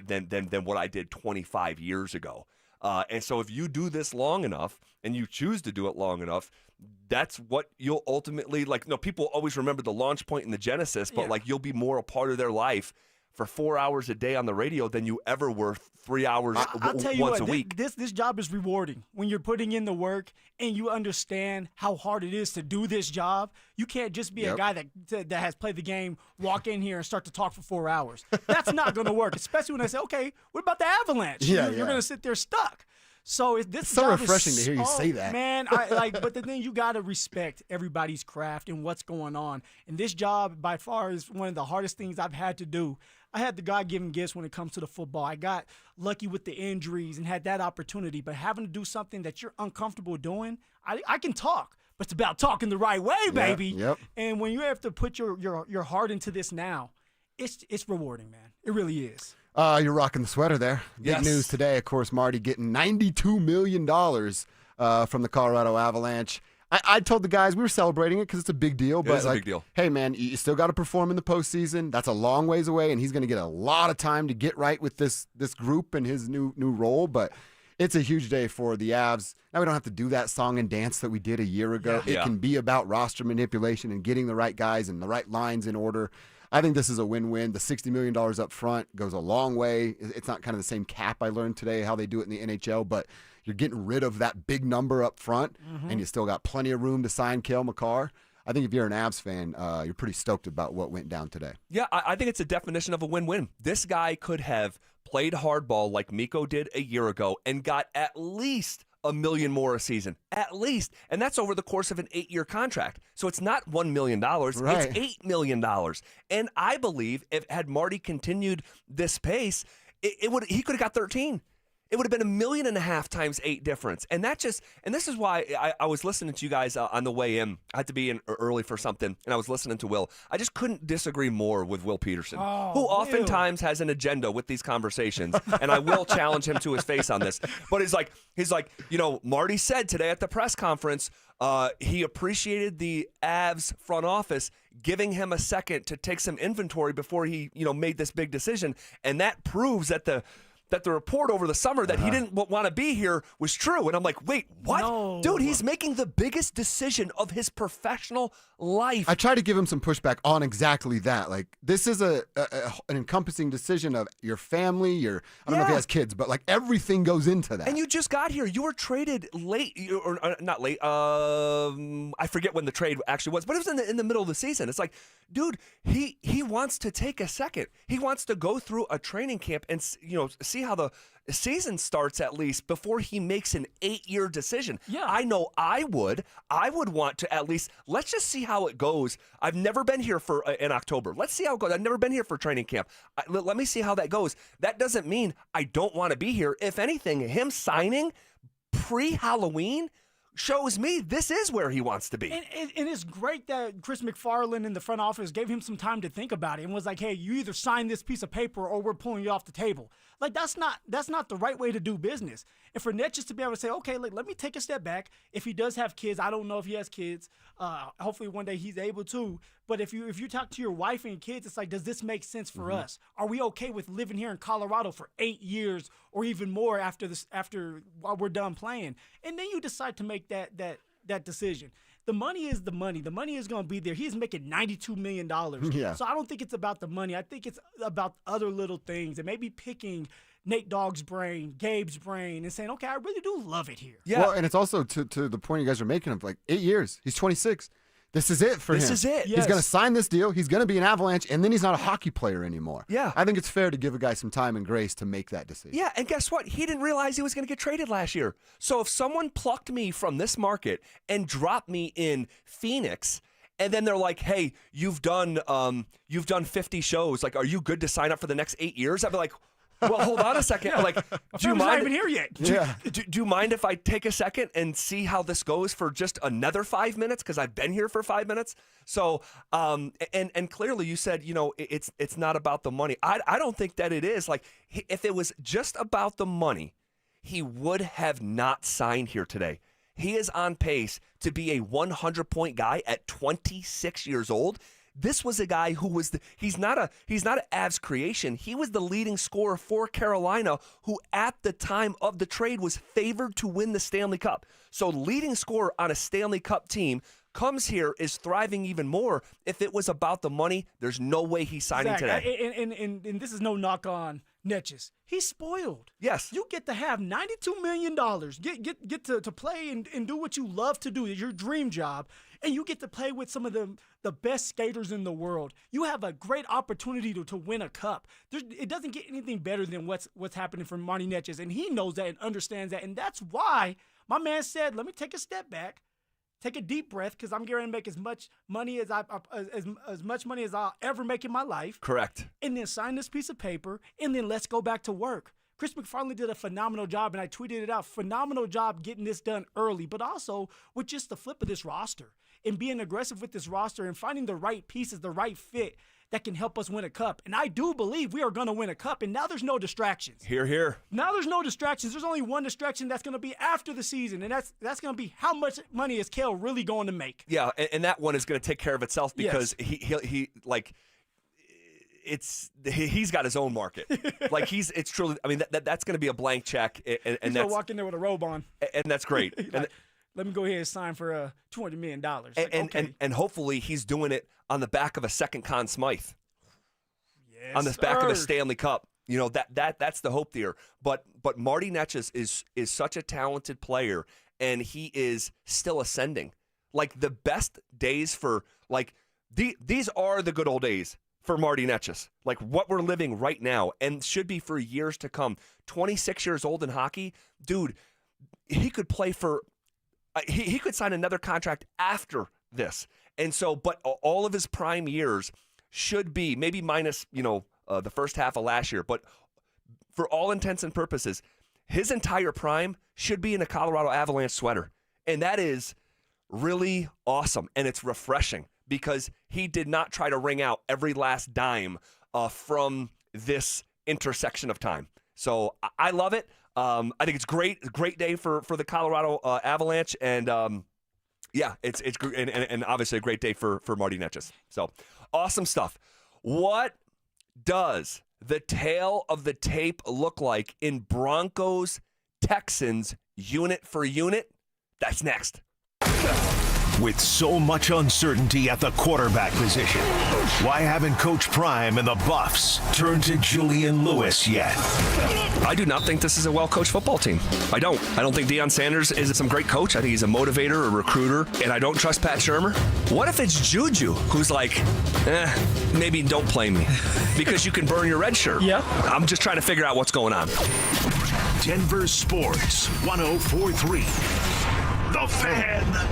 than what I did 25 years ago. And so if you do this long enough and you choose to do it long enough, that's what you'll ultimately people always remember the launch point and the genesis, but you'll be more a part of their life for 4 hours a day on the radio than you ever were 3 hours I'll tell you once what, a week. This job is rewarding when you're putting in the work and you understand how hard it is to do this job. You can't just be a guy that has played the game, walk in here and start to talk for 4 hours. That's not going to work, especially when I say, okay, what about the Avalanche? You're going to sit there stuck. So it's so refreshing to hear you say that. Man, but the thing, you got to respect everybody's craft and what's going on. And this job, by far, is one of the hardest things I've had to do. I had the God-given gifts when it comes to the football. I got lucky with the injuries and had that opportunity. But having to do something that you're uncomfortable doing, I can talk, but it's about talking the right way, baby. Yep. And when you have to put your heart into this now, it's rewarding, man. It really is. You're rocking the sweater there. Big news today, of course, Marty getting $92 million from the Colorado Avalanche. I told the guys we were celebrating it because it's a big deal. But it's a big deal. Hey, man, you still got to perform in the postseason. That's a long ways away, and he's going to get a lot of time to get right with this group and his new role. But it's a huge day for the Avs. Now we don't have to do that song and dance that we did a year ago. It can be about roster manipulation and getting the right guys and the right lines in order. I think this is a win-win. The $60 million up front goes a long way. It's not kind of the same cap I learned today, how they do it in the NHL, but you're getting rid of that big number up front, and you still got plenty of room to sign Cale Makar. I think if you're an Avs fan, you're pretty stoked about what went down today. Yeah, I think it's a definition of a win-win. This guy could have played hardball like Mikko did a year ago and got at least $1 million more a season, at least. And that's over the course of an 8-year contract. So it's not $1 million. Right. It's $8 million. And I believe had Marty continued this pace, he could have got 13. It would have been $1.5 million times 8 difference. And this is why I was listening to you guys on the way in. I had to be in early for something, and I was listening to Will. I just couldn't disagree more with Will Peterson, who oftentimes has an agenda with these conversations, and I will challenge him to his face on this. But he's like, Marty said today at the press conference, he appreciated the Avs front office giving him a second to take some inventory before he, made this big decision, and that proves that the report over the summer that he didn't want to be here was true. And I'm like, wait, what? No. Dude, he's making the biggest decision of his professional life. I try to give him some pushback on exactly that. Like, this is an encompassing decision of your family, I don't know if he has kids, but like everything goes into that. And you just got here. You were traded late, or not late. I forget when the trade actually was, but it was in the middle of the season. It's like, dude, he wants to take a second. He wants to go through a training camp and see how the season starts at least before he makes an 8-year decision. Yeah. I know I would want to at least, let's just see how it goes. I've never been here in October. Let's see how it goes. I've never been here for training camp. Let me see how that goes. That doesn't mean I don't want to be here. If anything, him signing pre-Halloween shows me this is where he wants to be. And it's great that Chris McFarland in the front office gave him some time to think about it and was like, hey, you either sign this piece of paper or we're pulling you off the table. Like, that's not the right way to do business. And for Ned just to be able to say, okay, let me take a step back. If he does have kids, I don't know if he has kids. Hopefully one day he's able to. But if you talk to your wife and kids, it's like, does this make sense for us? Are we okay with living here in Colorado for 8 years or even more after while we're done playing? And then you decide to make that decision. The money is the money. The money is going to be there. He's making $92 million. Yeah. So I don't think it's about the money. I think it's about other little things and maybe picking Nate Dogg's brain, Gabe's brain, and saying, okay, I really do love it here. Yeah. Well, and it's also to the point you guys are making of like 8 years. He's 26. This is it for him. This is it. He's going to sign this deal. He's going to be an Avalanche, and then he's not a hockey player anymore. Yeah. I think it's fair to give a guy some time and grace to make that decision. Yeah, and guess what? He didn't realize he was going to get traded last year. So if someone plucked me from this market and dropped me in Phoenix, and then they're like, hey, you've done 50 shows. Like, are you good to sign up for the next 8 years? I'd be like, well, hold on a second. Like, do you mind? Not even here yet. Do you mind if I take a second and see how this goes for just another 5 minutes? Because I've been here for 5 minutes. So, and clearly you said, it's not about the money. I don't think that it is. Like, if it was just about the money, he would have not signed here today. He is on pace to be a 100-point guy at 26 years old. This was a guy who was he's not an Avs creation. He was the leading scorer for Carolina, who at the time of the trade was favored to win the Stanley Cup. So leading scorer on a Stanley Cup team comes here, is thriving even more. If it was about the money, there's no way he's signing today. And this is no knock on Netjes. He's spoiled. Yes. You get to have $92 million, get to play and do what you love to do, your dream job, and you get to play with some of the best skaters in the world. You have a great opportunity to win a cup. It doesn't get anything better than what's happening for Marty Netjes, and he knows that and understands that, and that's why my man said, let me take a step back. Take a deep breath, because I'm going to make as much money as I'll ever make in my life. Correct. And then sign this piece of paper, and then let's go back to work. Chris McFarland did a phenomenal job, and I tweeted it out. Phenomenal job getting this done early, but also with just the flip of this roster and being aggressive with this roster and finding the right pieces, the right fit that can help us win a cup. And I do believe we are going to win a cup, and now there's no distractions. Hear, hear. Now there's no distractions. There's only one distraction that's going to be after the season, and that's going to be how much money is Kale really going to make. Yeah, and that one is going to take care of itself because Yes. he's got his own market. It's truly. I mean, that's going to be a blank check, and He's that's going to walk in there with a robe on. and that's great. Let me go ahead and sign for $200 million. And hopefully he's doing it on the back of a second Conn Smythe. Yes, On the back of a sir. Stanley Cup. You know, that's the hope there. But Marty Netjes is such a talented player, and he is still ascending. Like, the best days for, these are the good old days for Marty Netjes. Like, what we're living right now, and should be for years to come. 26 years old in hockey. Dude, he could play for he could sign another contract after this. And so, but all of his prime years should be, maybe minus, the first half of last year, but for all intents and purposes, his entire prime should be in a Colorado Avalanche sweater. And that is really awesome. And it's refreshing because he did not try to wring out every last dime from this intersection of time. So I love it. I think it's great day for the Colorado Avalanche, and it's and obviously a great day for Marty Netjes. So awesome stuff. What does the tail of the tape look like in Broncos Texans unit for unit? That's next. With so much uncertainty at the quarterback position, why haven't Coach Prime and the Buffs turned to Julian Lewis yet? I do not think this is a well-coached football team. I don't think Deion Sanders is some great coach. I think he's a motivator, a recruiter, and I don't trust Pat Shurmur. What if it's Juju who's like, maybe don't play me because you can burn your red shirt? Yeah. I'm just trying to figure out what's going on. Denver Sports 104.3. The Fan.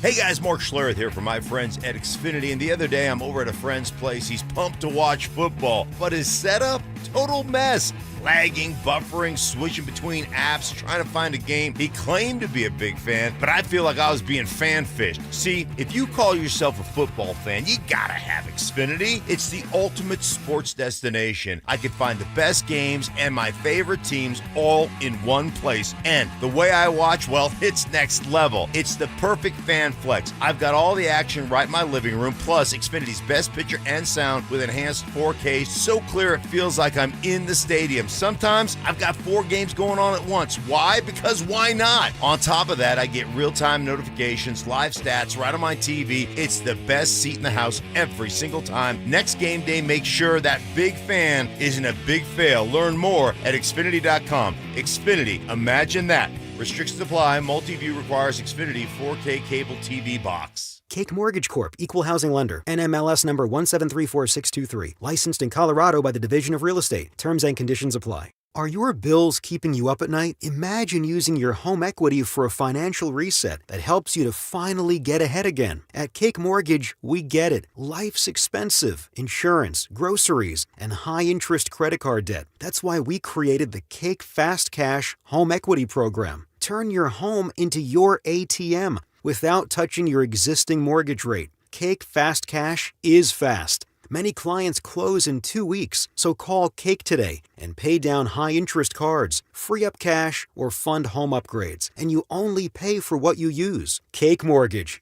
Hey guys, Mark Schlereth here from my friends at Xfinity, and the other day I'm over at a friend's place. He's pumped to watch football, but his setup, total mess. Lagging, buffering, switching between apps, trying to find a game. He claimed to be a big fan, but I feel like I was being fan-fished. See, if you call yourself a football fan, you gotta have Xfinity. It's the ultimate sports destination. I can find the best games and my favorite teams all in one place. And the way I watch, well, it's next level. It's the perfect fan flex. I've got all the action right in my living room, plus Xfinity's best picture and sound with enhanced 4K, so clear it feels like I'm in the stadium. Sometimes I've got 4 games going on at once. Why? Because why not? On top of that, I get real-time notifications, live stats right on my TV. It's the best seat in the house every single time. Next game day, make sure that big fan isn't a big fail. Learn more at Xfinity.com. Xfinity, imagine that. Restrictions apply. Multi-view requires Xfinity 4K cable TV box. Cake Mortgage Corp. Equal Housing Lender. NMLS number 1734623. Licensed in Colorado by the Division of Real Estate. Terms and conditions apply. Are your bills keeping you up at night? Imagine using your home equity for a financial reset that helps you to finally get ahead again. At Cake Mortgage, we get it. Life's expensive. Insurance, groceries, and high-interest credit card debt. That's why we created the Cake Fast Cash Home Equity Program. Turn your home into your ATM without touching your existing mortgage rate. Cake Fast Cash is fast. Many clients close in 2 weeks, so call Cake today and pay down high-interest cards, free up cash, or fund home upgrades, and you only pay for what you use. Cake Mortgage.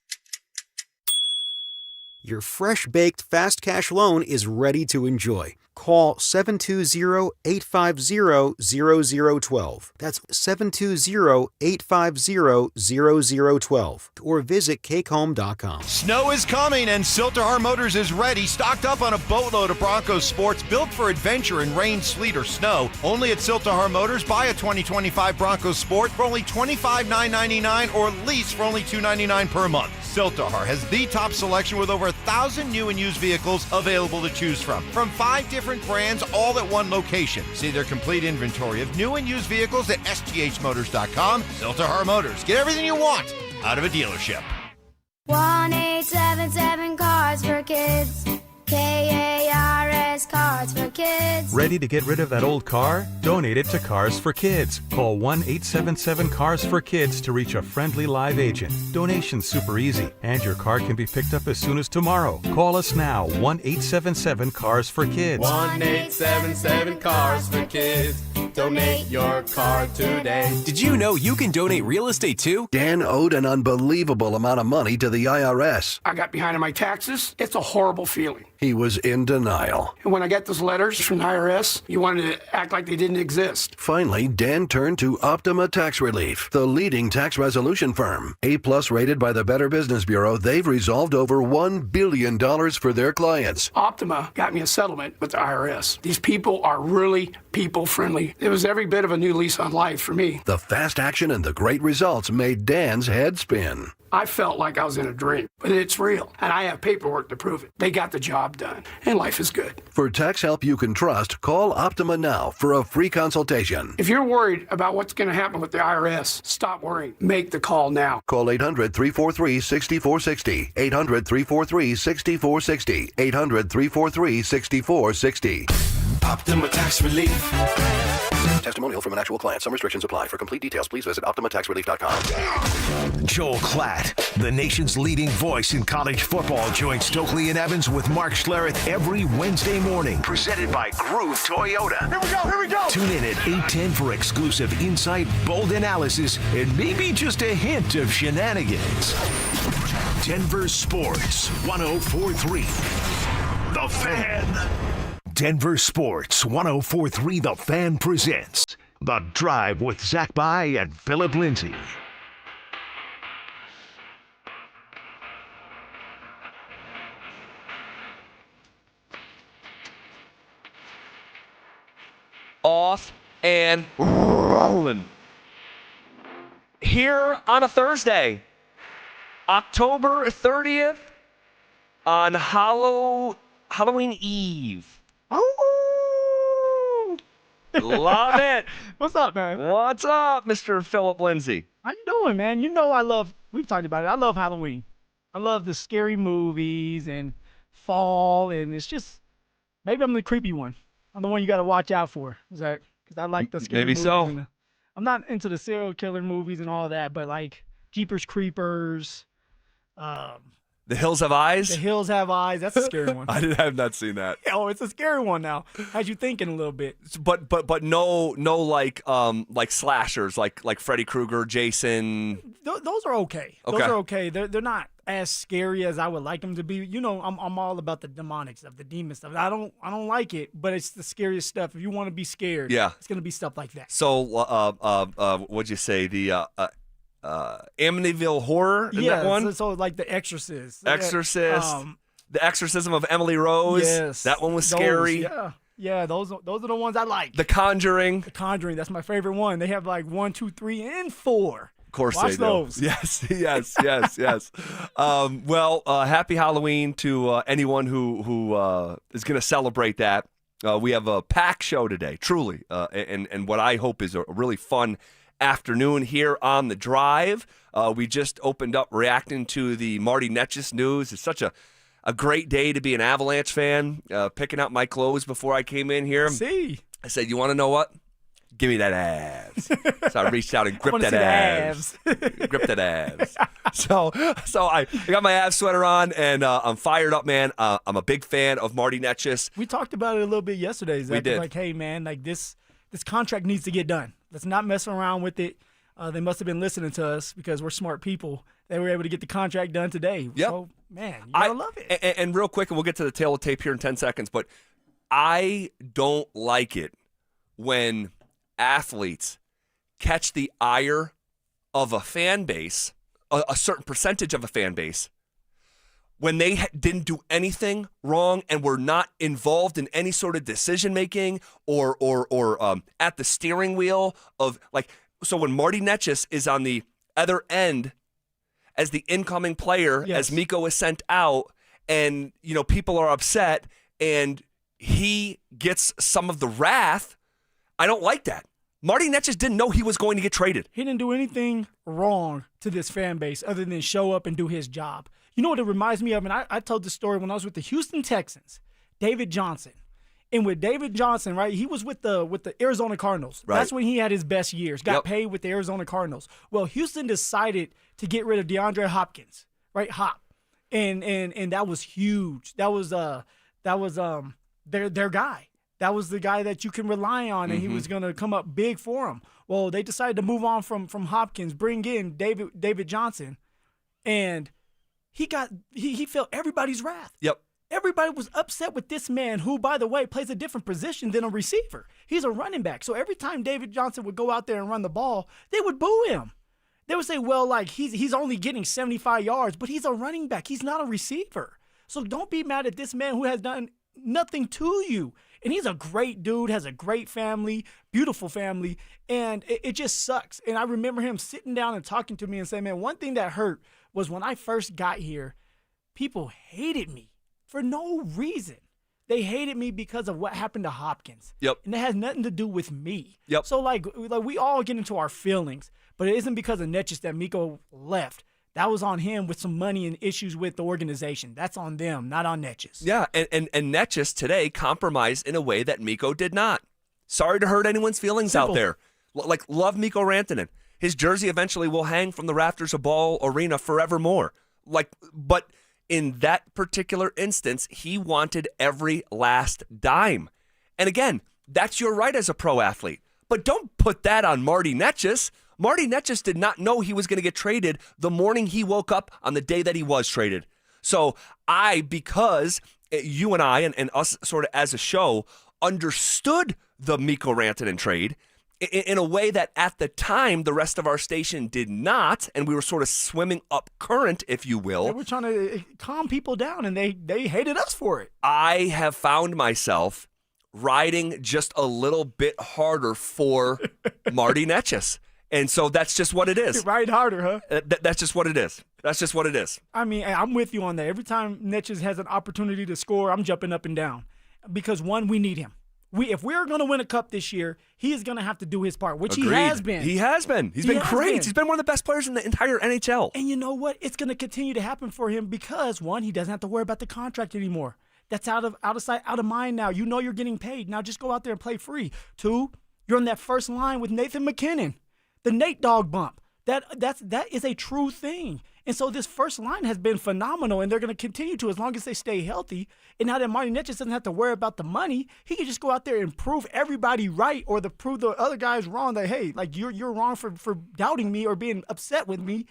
your fresh-baked fast cash loan is ready to enjoy. Call 720-850-0012. That's 720-850-0012. Or visit cakehome.com. Snow is coming and Silterhar Motors is ready, stocked up on a boatload of Broncos sports built for adventure in rain, sleet, or snow. Only at Silterhar Motors, buy a 2025 Broncos Sport for only $25,999 or lease for only $299 per month. Silterhar has the top selection with over 1,000 new and used vehicles available to choose from 5 different brands, all at one location. See their complete inventory of new and used vehicles at sthmotors.com. Silterhar Motors. Get everything you want out of a dealership. 1-877 Cars for Kids. KARS Cars for Kids. Ready to get rid of that old car? Donate it to Cars for Kids. Call 1-877-CARS-FOR-KIDS to reach a friendly live agent. Donation's super easy, and your car can be picked up as soon as tomorrow. Call us now, 1-877-CARS-FOR-KIDS. 1-877 Cars for Kids. Donate your car today. Did you know you can donate real estate too? Dan owed an unbelievable amount of money to the IRS. I got behind on my taxes. It's a horrible feeling. He was in denial. And when I got those letters from the IRS, you wanted to act like they didn't exist. Finally, Dan turned to Optima Tax Relief, the leading tax resolution firm. A-plus rated by the Better Business Bureau, they've resolved over $1 billion for their clients. Optima got me a settlement with the IRS. These people are really people-friendly. It was every bit of a new lease on life for me. The fast action and the great results made Dan's head spin. I felt like I was in a dream, but it's real, and I have paperwork to prove it. They got the job done, and life is good. For tax help you can trust, call Optima now for a free consultation. If you're worried about what's going to happen with the IRS, stop worrying. Make the call now. Call 800-343-6460. 800-343-6460. 800-343-6460. Optima Tax Relief. Testimonial from an actual client. Some restrictions apply. For complete details, please visit OptimaTaxRelief.com. Joel Klatt, the nation's leading voice in college football, joins Stokely and Evans with Mark Schlereth every Wednesday morning. Presented by Groove Toyota. Here we go. Tune in at 8:10 for exclusive insight, bold analysis, and maybe just a hint of shenanigans. Denver Sports 104.3. The Fan. Denver Sports 104.3 The Fan presents The Drive with Zach By and Phillip Lindsay. Off and rolling. Here on a Thursday, October 30th, on Halloween Eve. Oh, love it. What's up, man? What's up, Mr. Phillip Lindsay? How you doing, man? You know we've talked about it. I love Halloween. I love the scary movies and fall, and it's just, maybe I'm the creepy one. I'm the one you got to watch out for. Is that, because I like the scary maybe movies. so. I'm not into the serial killer movies and all that, but like Jeepers Creepers, The Hills Have Eyes? The Hills Have Eyes. That's a scary one. I have not seen that. Oh, it's a scary one now. Has you thinking a little bit. But no like slashers like Freddy Krueger, Jason. Those are okay. Those are okay. They're not as scary as I would like them to be. You know, I'm all about the demonic stuff, the demon stuff. I don't like it, but it's the scariest stuff. If you want to be scared, it's gonna be stuff like that. So what'd you say? The Amityville Horror in that one? So like The Exorcist. The Exorcism of Emily Rose. Yes. That one was scary. Yeah, those are the ones I like. The Conjuring. The Conjuring, that's my favorite one. They have like 1, 2, 3, and 4. Of course Watch they those. do. Yes. Well, happy Halloween to anyone who is going to celebrate that. We have a packed show today, truly, and what I hope is a really fun afternoon here on The Drive. We just opened up reacting to the Marty Netjes news. It's such a great day to be an Avalanche fan. Picking out my clothes before I came in here. I said, you want to know what? Give me that abs. So I reached out and gripped that abs. Gripped that abs. So I got my abs sweater on, and I'm fired up, man. I'm a big fan of Marty Netjes. We talked about it a little bit yesterday, Zach. We did. Like, hey, man, like this contract needs to get done. Let's not mess around with it. They must have been listening to us because we're smart people. They were able to get the contract done today. Yep. So Man, you gotta love it. And real quick, and we'll get to the tail of tape here in 10 seconds, but I don't like it when athletes catch the ire of a fan base, a certain percentage of a fan base, when they didn't do anything wrong and were not involved in any sort of decision making or at the steering wheel of like. So when Marty Netchis is on the other end as the incoming player, as Mikko is sent out, and people are upset, and he gets some of the wrath, I don't like that. Marty Netchis didn't know he was going to get traded. He didn't do anything wrong to this fan base other than show up and do his job. You know what it reminds me of? And I told this story when I was with the Houston Texans, David Johnson. And with David Johnson, right, he was with the Arizona Cardinals. Right. That's when he had his best years, got paid with the Arizona Cardinals. Well, Houston decided to get rid of DeAndre Hopkins, right, Hop. And that was huge. That was their guy. That was the guy that you can rely on, and he was going to come up big for him. Well, they decided to move on from Hopkins, bring in David Johnson, and he felt everybody's wrath. Yep. Everybody was upset with this man who, by the way, plays a different position than a receiver. He's a running back. So every time David Johnson would go out there and run the ball, they would boo him. They would say, well, like, he's only getting 75 yards, but he's a running back. He's not a receiver. So don't be mad at this man who has done nothing to you. And he's a great dude, has a great family, beautiful family, and it just sucks. And I remember him sitting down and talking to me and saying, man, one thing that hurt was when I first got here, people hated me for no reason. They hated me because of what happened to Hopkins. Yep. And it has nothing to do with me. Yep. So, like we all get into our feelings, but it isn't because of Netchis that Mikko left. That was on him with some money and issues with the organization. That's on them, not on Netchis. Yeah, and Netchis today compromised in a way that Mikko did not. Sorry to hurt anyone's feelings Simple. out there. Love Mikko Rantanen. His jersey eventually will hang from the rafters of Ball Arena forevermore. But in that particular instance, he wanted every last dime. And again, that's your right as a pro athlete. But don't put that on Marty Netchis. Marty Netchis did not know he was going to get traded the morning he woke up on the day that he was traded. So because you and I and us sort of as a show understood the Mikko Rantanen trade in a way that at the time the rest of our station did not, and we were sort of swimming up current, if you will. They were trying to calm people down, and they hated us for it. I have found myself riding just a little bit harder for Marty Netchis. And so that's just what it is. Ride harder, huh? That's just what it is. That's just what it is. I mean, I'm with you on that. Every time Netchis has an opportunity to score, I'm jumping up and down. Because, one, we need him. If we're going to win a cup this year, he is going to have to do his part, which Agreed. he has been. He has been. He's been great. He's been one of the best players in the entire NHL. And you know what? It's going to continue to happen for him because, one, he doesn't have to worry about the contract anymore. That's out of sight, out of mind now. You know you're getting paid. Now just go out there and play free. Two, you're on that first line with Nathan McKinnon. The Nate Dogg bump. That is a true thing. And so this first line has been phenomenal, and they're going to continue to as long as they stay healthy. And now that Marty Netchis doesn't have to worry about the money, he can just go out there and prove everybody right or prove the other guys wrong that, hey, like you're wrong for doubting me or being upset with me.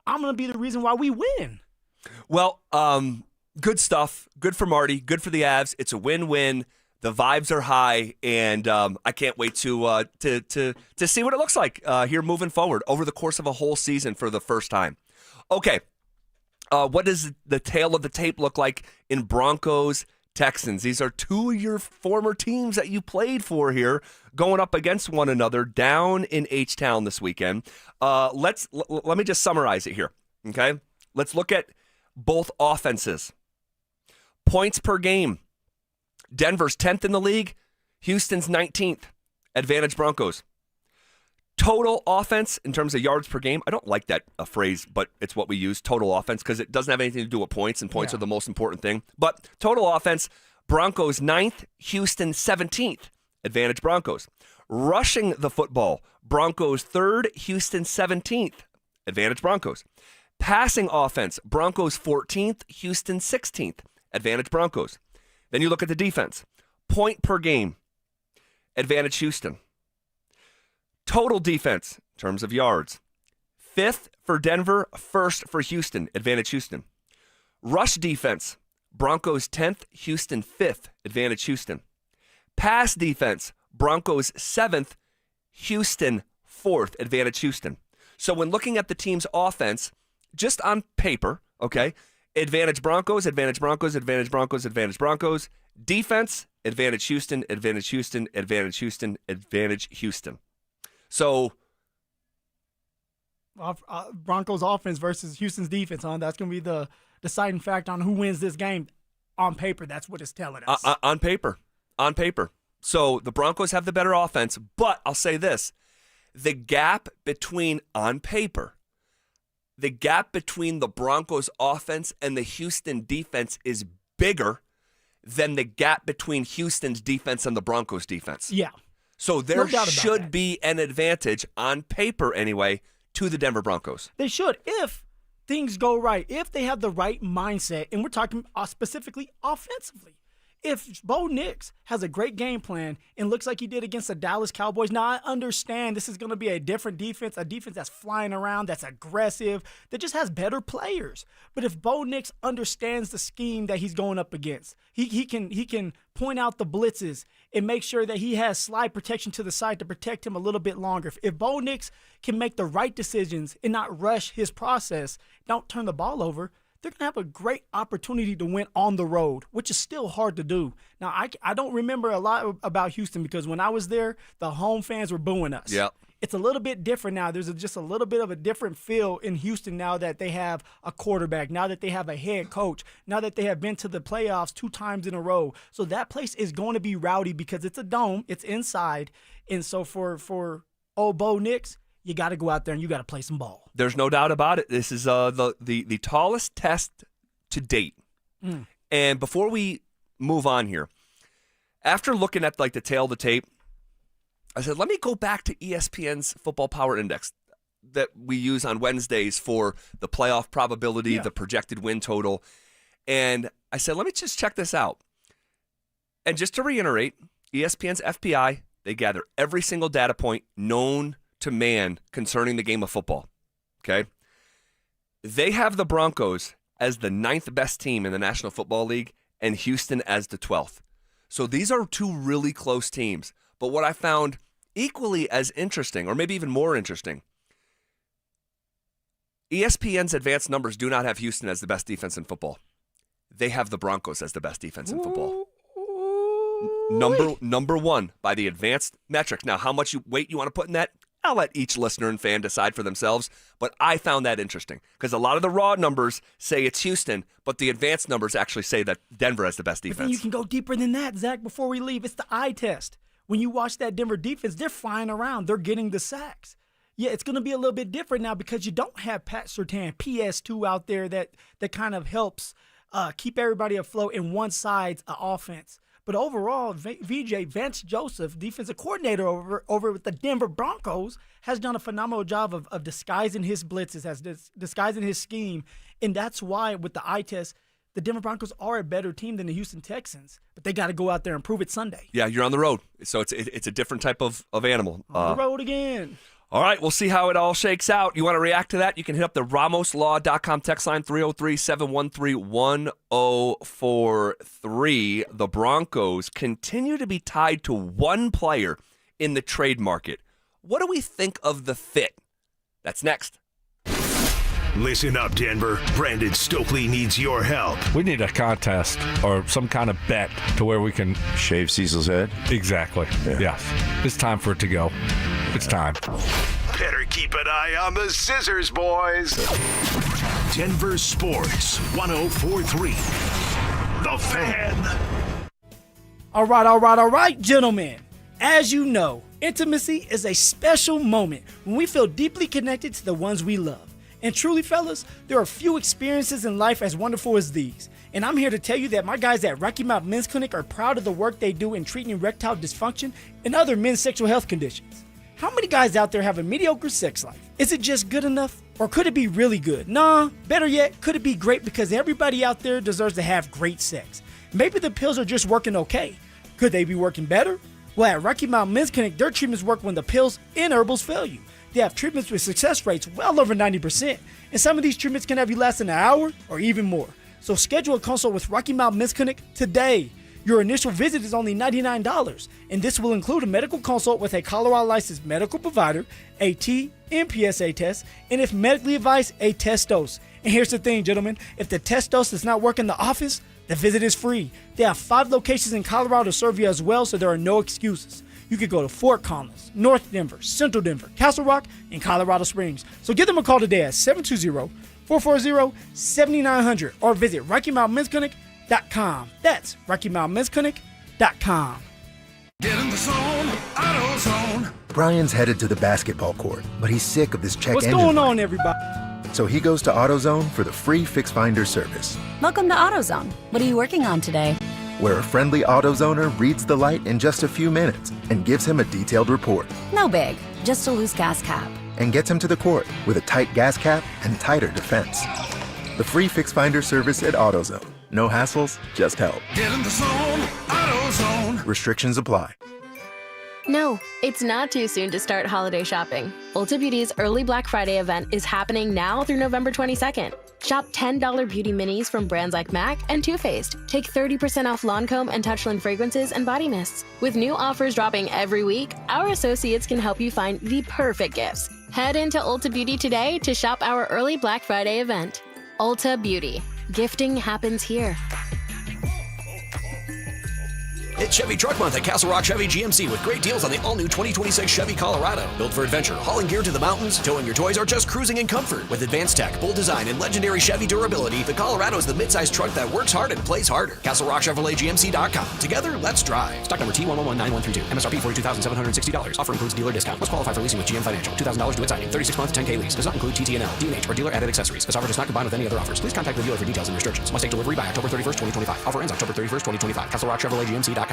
I'm going to be the reason why we win. Well, good stuff. Good for Marty. Good for the Avs. It's a win-win. The vibes are high, and I can't wait to see what it looks like here moving forward over the course of a whole season for the first time. Okay, what does the tail of the tape look like in Broncos Texans? These are two of your former teams that you played for here going up against one another down in H-Town this weekend. Let me just summarize it here, okay? Let's look at both offenses. Points per game. Denver's 10th in the league. Houston's 19th. Advantage Broncos. Total offense in terms of yards per game. I don't like that phrase, but it's what we use, total offense, because it doesn't have anything to do with points, and points are the most important thing. But total offense, Broncos 9th, Houston 17th. Advantage Broncos. Rushing the football, Broncos 3rd, Houston 17th. Advantage Broncos. Passing offense, Broncos 14th, Houston 16th. Advantage Broncos. Then you look at the defense. Point per game. Advantage Houston. Total defense in terms of yards. 5th for Denver, 1st for Houston. Advantage Houston. Rush defense, Broncos 10th, Houston 5th, advantage Houston. Pass defense, Broncos 7th, Houston 4th, advantage Houston. So when looking at the team's offense, just on paper, okay, advantage Broncos, advantage Broncos, advantage Broncos, advantage Broncos. Defense, advantage Houston, advantage Houston, advantage Houston, advantage Houston. So Broncos offense versus Houston's defense, huh? That's going to be the deciding factor on who wins this game. On paper, that's what it's telling us. On paper. So the Broncos have the better offense, but I'll say this. The gap between, on paper, the gap between the Broncos offense and the Houston defense is bigger than the gap between Houston's defense and the Broncos defense. Yeah. So there should that. be an advantage, on paper anyway, to the Denver Broncos. They should, if things go right, if they have the right mindset, and we're talking specifically offensively. If Bo Nix has a great game plan and looks like he did against the Dallas Cowboys, now I understand this is going to be a different defense, a defense that's flying around, that's aggressive, that just has better players. But if Bo Nix understands the scheme that he's going up against, he can point out the blitzes and make sure that he has slide protection to the side to protect him a little bit longer. If Bo Nix can make the right decisions and not rush his process, don't turn the ball over, they're going to have a great opportunity to win on the road, which is still hard to do. Now, I don't remember a lot about Houston because when I was there, the home fans were booing us. Yep. It's a little bit different now. There's just a little bit of a different feel in Houston now that they have a quarterback, now that they have a head coach, now that they have been to the playoffs 2 times in a row. So that place is going to be rowdy because it's a dome, it's inside. And so for old Bo Nix, you got to go out there and you got to play some ball. There's no doubt about it. This is the tallest test to date. And before we move on here, after looking at like the tail of the tape, I said, let me go back to ESPN's Football Power Index that we use on Wednesdays for the playoff probability, the projected win total. And I said, let me just check this out. And just to reiterate, ESPN's FPI, they gather every single data point known to man concerning the game of football. Okay? They have the Broncos as the 9th best team in the National Football League and Houston as the 12th. So these are 2 really close teams. But what I found equally as interesting, or maybe even more interesting, ESPN's advanced numbers do not have Houston as the best defense in football. They have the Broncos as the best defense in football. Number 1 by the advanced metric. Now, how much weight you want to put in that, I'll let each listener and fan decide for themselves, but I found that interesting because a lot of the raw numbers say it's Houston, but the advanced numbers actually say that Denver has the best defense. But then you can go deeper than that, Zach, before we leave. It's the eye test. When you watch that Denver defense, they're flying around. They're getting the sacks. Yeah, it's going to be a little bit different now because you don't have Pat Surtain, PS2 out there that kind of helps keep everybody afloat in one side's offense. But overall, VJ, Vance Joseph, defensive coordinator over with the Denver Broncos, has done a phenomenal job of disguising his blitzes, disguising his scheme. And that's why with the eye test, the Denver Broncos are a better team than the Houston Texans. But they got to go out there and prove it Sunday. Yeah, you're on the road. So it's a different type of animal. On the road again. All right, we'll see how it all shakes out. You want to react to that? You can hit up the RamosLaw.com text line 303-713-1043. The Broncos continue to be tied to one player in the trade market. What do we think of the fit? That's next. Listen up, Denver. Brandon Stokely needs your help. We need a contest or some kind of bet to where we can shave Cecil's head. Exactly. Yeah. Yes. It's time for it to go. It's time. Better keep an eye on the scissors, boys. Denver Sports 1043. The Fan. All right, gentlemen. As you know, intimacy is a special moment when we feel deeply connected to the ones we love. And truly, fellas, there are few experiences in life as wonderful as these. And I'm here to tell you that my guys at Rocky Mount Men's Clinic are proud of the work they do in treating erectile dysfunction and other men's sexual health conditions. How many guys out there have a mediocre sex life? Is it just good enough? Or could it be really good? Nah, better yet, could it be great because everybody out there deserves to have great sex? Maybe the pills are just working okay. Could they be working better? Well, at Rocky Mount Men's Clinic, their treatments work when the pills and herbals fail you. They have treatments with success rates well over 90%, and some of these treatments can have you last an hour or even more. So schedule a consult with Rocky Mountain Men's Clinic today. Your initial visit is only $99, and this will include a medical consult with a Colorado licensed medical provider, a TMPSA test, and if medically advised, a test dose. And here's the thing, gentlemen, if the test dose does not work in the office, the visit is free. They have 5 locations in Colorado to serve you as well, so there are no excuses. You could go to Fort Collins, North Denver, Central Denver, Castle Rock, and Colorado Springs. So give them a call today at 720-440-7900 or visit RockyMountainMen'sClinic.com. That's RockyMountainMen'sClinic.com. Get in the zone, AutoZone. Brian's headed to the basketball court, but he's sick of this check What's engine going light. on, everybody? So he goes to AutoZone for the free Fix Finder service, Welcome to AutoZone. What are you working on today? where a friendly AutoZoner reads the light in just a few minutes and gives him a detailed report, No big, just a loose gas cap. and gets him to the court with a tight gas cap and tighter defense. The free Fix Finder service at AutoZone. No hassles, just help. Get in the zone, AutoZone. Restrictions apply. No, it's not too soon to start holiday shopping. Ulta Beauty's early Black Friday event is happening now through November 22nd. Shop $10 beauty minis from brands like MAC and Too Faced. Take 30% off Lancome and Touchland fragrances and body mists. With new offers dropping every week, our associates can help you find the perfect gifts. Head into Ulta Beauty today to shop our early Black Friday event. Ulta Beauty. Gifting happens here. It's Chevy Truck Month at Castle Rock Chevy GMC with great deals on the all-new 2026 Chevy Colorado. Built for adventure, hauling gear to the mountains, towing your toys, or just cruising in comfort. With advanced tech, bold design, and legendary Chevy durability, the Colorado is the midsize truck that works hard and plays harder. CastleRockChevroletGMC.com. Together, let's drive. Stock number T119132. MSRP $42,760. Offer includes dealer discount. Must qualify for leasing with GM Financial. $2,000 due at signing. 36-month 10K lease. Does not include TTNL, D&H, or dealer added accessories. This offer does not combine with any other offers. Please contact the dealer for details and restrictions. Must take delivery by October 31st, 2025. Offer ends October 31st, 2025. CastleRockChevroletGMC.com.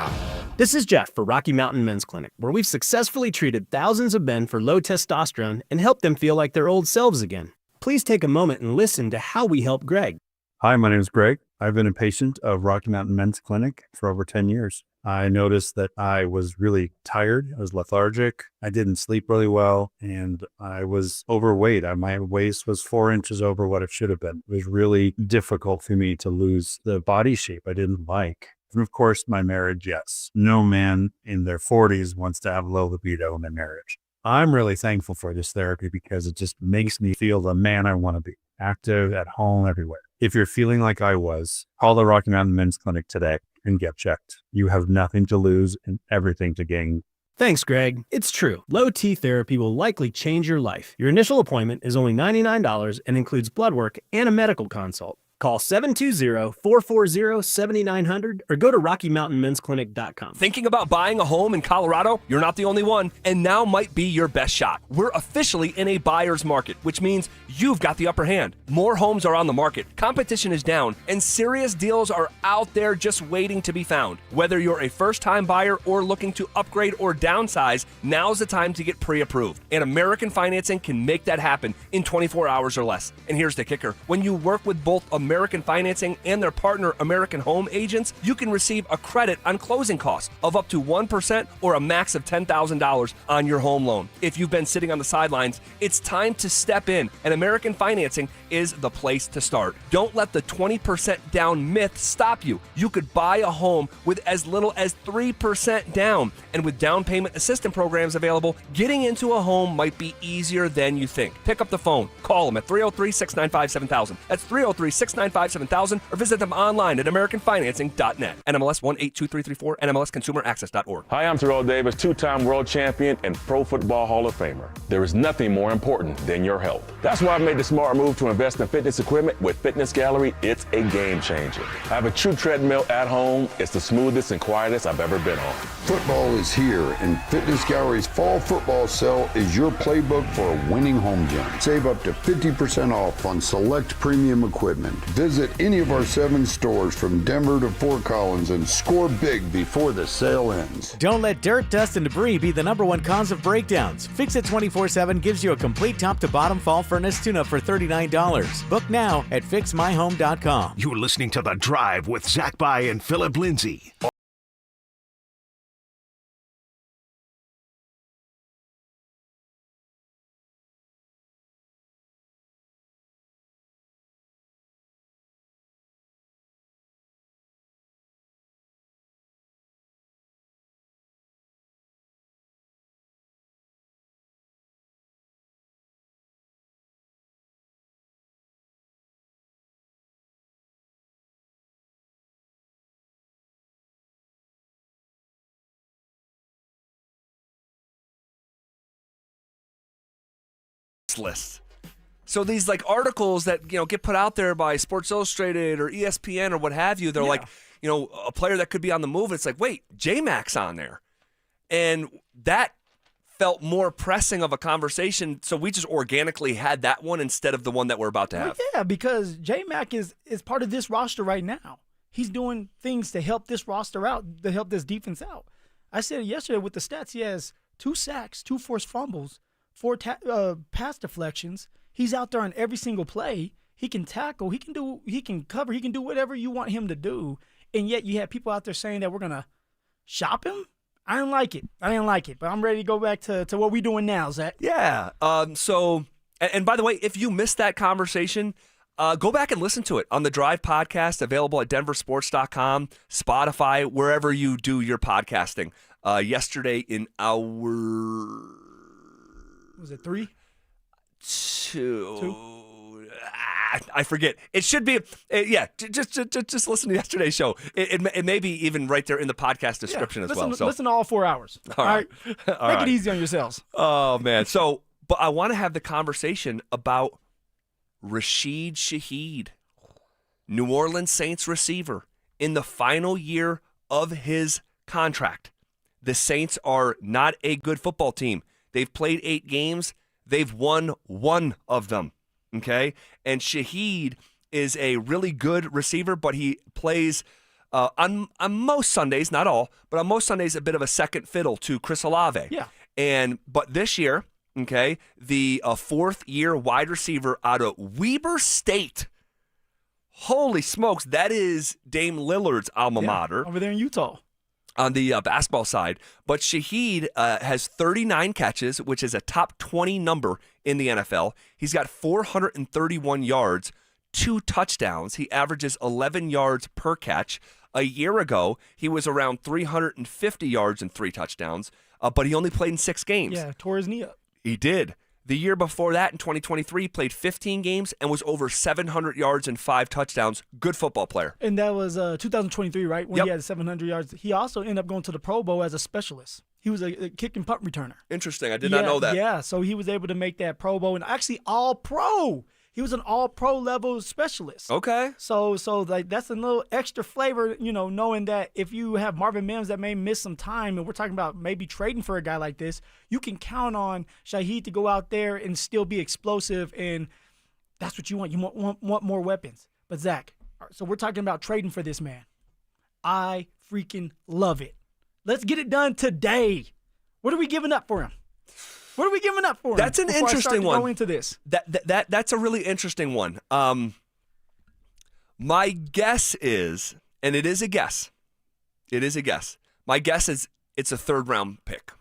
This is Jeff for Rocky Mountain Men's Clinic, where we've successfully treated thousands of men for low testosterone and helped them feel like their old selves again. Please take a moment and listen to how we help Greg. Hi, my name is Greg. I've been a patient of Rocky Mountain Men's Clinic for over 10 years. I noticed that I was really tired. I was lethargic. I didn't sleep really well, and I was overweight. My waist was 4 inches over what it should have been. It was really difficult for me to lose the body shape I didn't like. And of course, my marriage, yes. No man in their 40s wants to have low libido in their marriage. I'm really thankful for this therapy because it just makes me feel the man I want to be, active, at home, everywhere. If you're feeling like I was, call the Rocky Mountain Men's Clinic today and get checked. You have nothing to lose and everything to gain. Thanks, Greg. It's true. Low T therapy will likely change your life. Your initial appointment is only $99 and includes blood work and a medical consult. Call 720-440-7900 or go to RockyMountainMen'sClinic.com. Thinking about buying a home in Colorado? You're not the only one, and now might be your best shot. We're officially in a buyer's market, which means you've got the upper hand. More homes are on the market, competition is down, and serious deals are out there just waiting to be found. Whether you're a first-time buyer or looking to upgrade or downsize, now's the time to get pre-approved. And American Financing can make that happen in 24 hours or less. And here's the kicker. When you work with both American Financing and their partner American Home Agents, you can receive a credit on closing costs of up to 1% or a max of $10,000 on your home loan. If you've been sitting on the sidelines, it's time to step in, and American Financing is the place to start. Don't let the 20% down myth stop you. You could buy a home with as little as 3% down, and with down payment assistance programs available, getting into a home might be easier than you think. Pick up the phone, call them at 303-695-7000. That's 303-695-7000, or visit them online at AmericanFinancing.net. NMLS 182334, NMLSConsumerAccess.org. Hi, I'm Terrell Davis, two-time world champion and Pro Football Hall of Famer. There is nothing more important than your health. That's why I've made the smart move to invest in fitness equipment with Fitness Gallery. It's a game changer. I have a true treadmill at home. It's the smoothest and quietest I've ever been on. Football is here, and Fitness Gallery's fall football sale is your playbook for a winning home gym. Save up to 50% off on select premium equipment. Visit any of our 7 stores from Denver to Fort Collins and score big before the sale ends. Don't let dirt, dust, and debris be the #1 cause of breakdowns. Fix It 24/7 gives you a complete top-to-bottom fall furnace tune-up for $39. Book now at fixmyhome.com. You're listening to The Drive with Zach By and Phillip Lindsay. this list. So these like articles that get put out there by Sports Illustrated or ESPN or what have you, they're like, a player that could be on the move. It's like, wait, J-Mac's on there, and that felt more pressing of a conversation. So we just organically had that one instead of the one that we're about to have. Well, yeah, because J-Mac is part of this roster right now. He's doing things to help this roster out, to help this defense out. I said you with the stats, he has 2 sacks, 2 forced fumbles, 4 pass deflections. He's out there on every single play. He can tackle. He can cover. He can do whatever you want him to do. And yet you have people out there saying that we're going to shop him? I didn't like it. But I'm ready to go back to what we're doing now, Zach. Yeah. So, and by the way, if you missed that conversation, go back and listen to it on the Drive podcast, available at DenverSports.com, Spotify, wherever you do your podcasting. Yesterday in our... Was it 3? 2. I forget. It should be, just listen to yesterday's show. It may be even right there in the podcast description as well. So listen to all 4 hours. All right. Make it easy on yourselves. Oh, man. So, but I want to have the conversation about Rashid Shaheed, New Orleans Saints receiver, in the final year of his contract. The Saints are not a good football team. They've played 8 games. They've won 1 of them. Okay, and Shaheed is a really good receiver, but he plays on most Sundays, not all, but on most Sundays, a bit of a second fiddle to Chris Olave. Yeah. But this year, okay, the 4th-year wide receiver out of Weber State. Holy smokes, that is Dame Lillard's alma mater. Over there in Utah. On the basketball side. But Shaheed has 39 catches, which is a top 20 number in the NFL. He's got 431 yards, 2 touchdowns. He averages 11 yards per catch. A year ago, he was around 350 yards and 3 touchdowns, but he only played in 6 games. Yeah, tore his knee up. He did. The year before that, in 2023, he played 15 games and was over 700 yards and 5 touchdowns. Good football player. And that was 2023, right? When he had 700 yards. He also ended up going to the Pro Bowl as a specialist. He was a kick and punt returner. Interesting. I did not know that. Yeah, so he was able to make that Pro Bowl and actually All-Pro. He was an All-Pro level specialist. Okay. So like that's a little extra flavor, knowing that if you have Marvin Mims that may miss some time, and we're talking about maybe trading for a guy like this, you can count on Shaheed to go out there and still be explosive, and that's what you want. You want more weapons. But Zach, so we're talking about trading for this man. I freaking love it. Let's get it done today. What are we giving up for him? What are we giving up for him? That's an interesting one. Go into this. That's a really interesting one. My guess is, and it is a guess. My guess is it's a 3rd-round pick.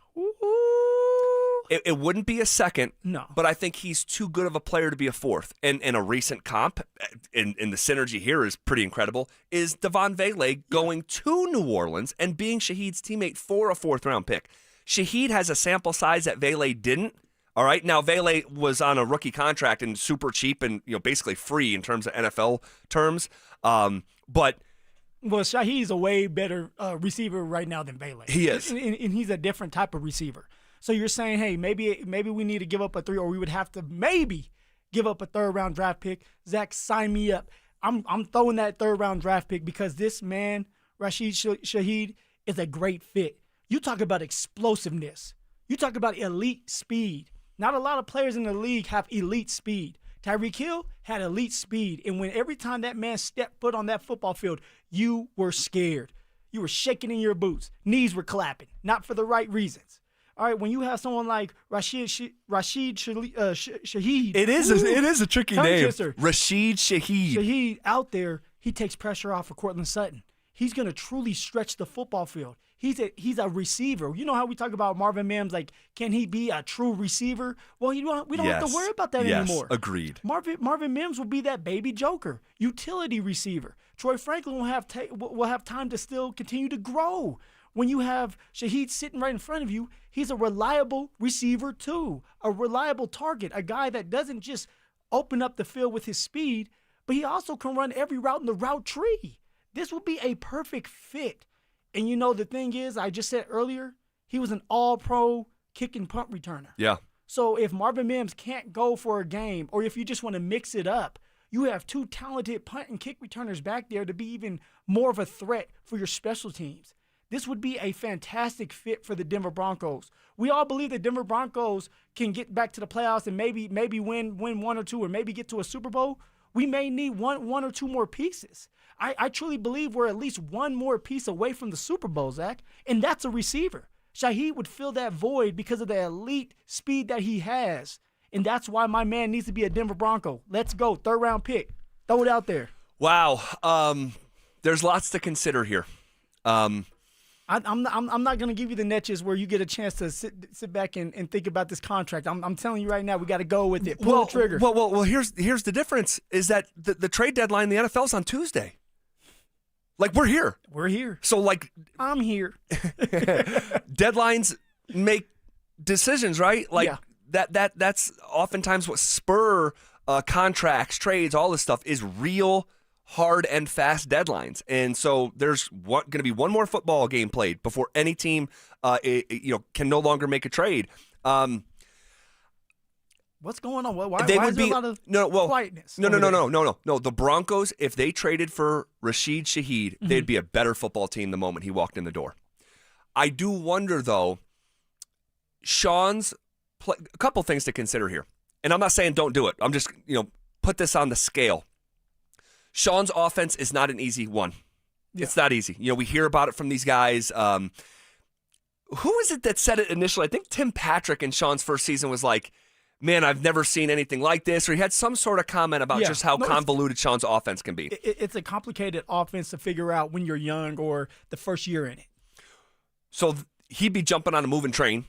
It wouldn't be a 2nd. No. But I think he's too good of a player to be a 4th. And a recent comp, and the synergy here is pretty incredible, is Devon Vele going to New Orleans and being Shaheed's teammate for a 4th-round pick. Shaheed has a sample size that Vele didn't. All right. Now, Vele was on a rookie contract and super cheap and basically free in terms of NFL terms. But Shaheed's a way better receiver right now than Vele. He is, and he's a different type of receiver. So you're saying, hey, maybe we need to give up a 3, or we would have to maybe give up a 3rd-round draft pick. Zach, sign me up. I'm throwing that 3rd-round draft pick because this man, Rashid Shaheed, is a great fit. You talk about explosiveness. You talk about elite speed. Not a lot of players in the league have elite speed. Tyreek Hill had elite speed, and every time that man stepped foot on that football field, you were scared. You were shaking in your boots. Knees were clapping, not for the right reasons. All right, when you have someone like Rashid Shaheed. It is a tricky name. Kisser. Rashid Shaheed. Shaheed out there, he takes pressure off of Cortland Sutton. He's going to truly stretch the football field. He's a receiver. You know how we talk about Marvin Mims, like, can he be a true receiver? Well, we don't have to worry about that anymore. Agreed. Marvin Mims will be that baby joker, utility receiver. Troy Franklin will have time to still continue to grow. When you have Shaheed sitting right in front of you, he's a reliable receiver too, a reliable target, a guy that doesn't just open up the field with his speed, but he also can run every route in the route tree. This will be a perfect fit. And the thing is, I just said earlier, he was an all-pro kick and punt returner. Yeah. So if Marvin Mims can't go for a game, or if you just want to mix it up, you have two talented punt and kick returners back there to be even more of a threat for your special teams. This would be a fantastic fit for the Denver Broncos. We all believe the Denver Broncos can get back to the playoffs and maybe win one or two, or maybe get to a Super Bowl. We may need one or two more pieces. I truly believe we're at least one more piece away from the Super Bowl, Zach, and that's a receiver. Shaheed would fill that void because of the elite speed that he has, and that's why my man needs to be a Denver Bronco. Let's go, 3rd-round pick. Throw it out there. Wow. There's lots to consider here. I'm not going to give you the niches where you get a chance to sit back and think about this contract. I'm telling you right now, we got to go with it. Pull the trigger. Well, here's the difference is that the trade deadline in the NFL is on Tuesday. Like, we're here. We're here. So, like, I'm here. Deadlines make decisions, right? Like, that's oftentimes what spur contracts, trades, all this stuff is real hard and fast deadlines. And so there's going to be one more football game played before any team can no longer make a trade. What's going on? Why is there a lot of quietness? No. The Broncos, if they traded for Rashid Shaheed, they'd be a better football team the moment he walked in the door. I do wonder, though, Sean's a couple things to consider here. And I'm not saying don't do it. I'm just, put this on the scale. Sean's offense is not an easy one. Yeah. It's not easy. We hear about it from these guys. Who is it that said it initially? I think Tim Patrick in Sean's first season was like, man, I've never seen anything like this. Or he had some sort of comment about just how convoluted Sean's offense can be. It's a complicated offense to figure out when you're young or the first year in it. So he'd be jumping on a moving train.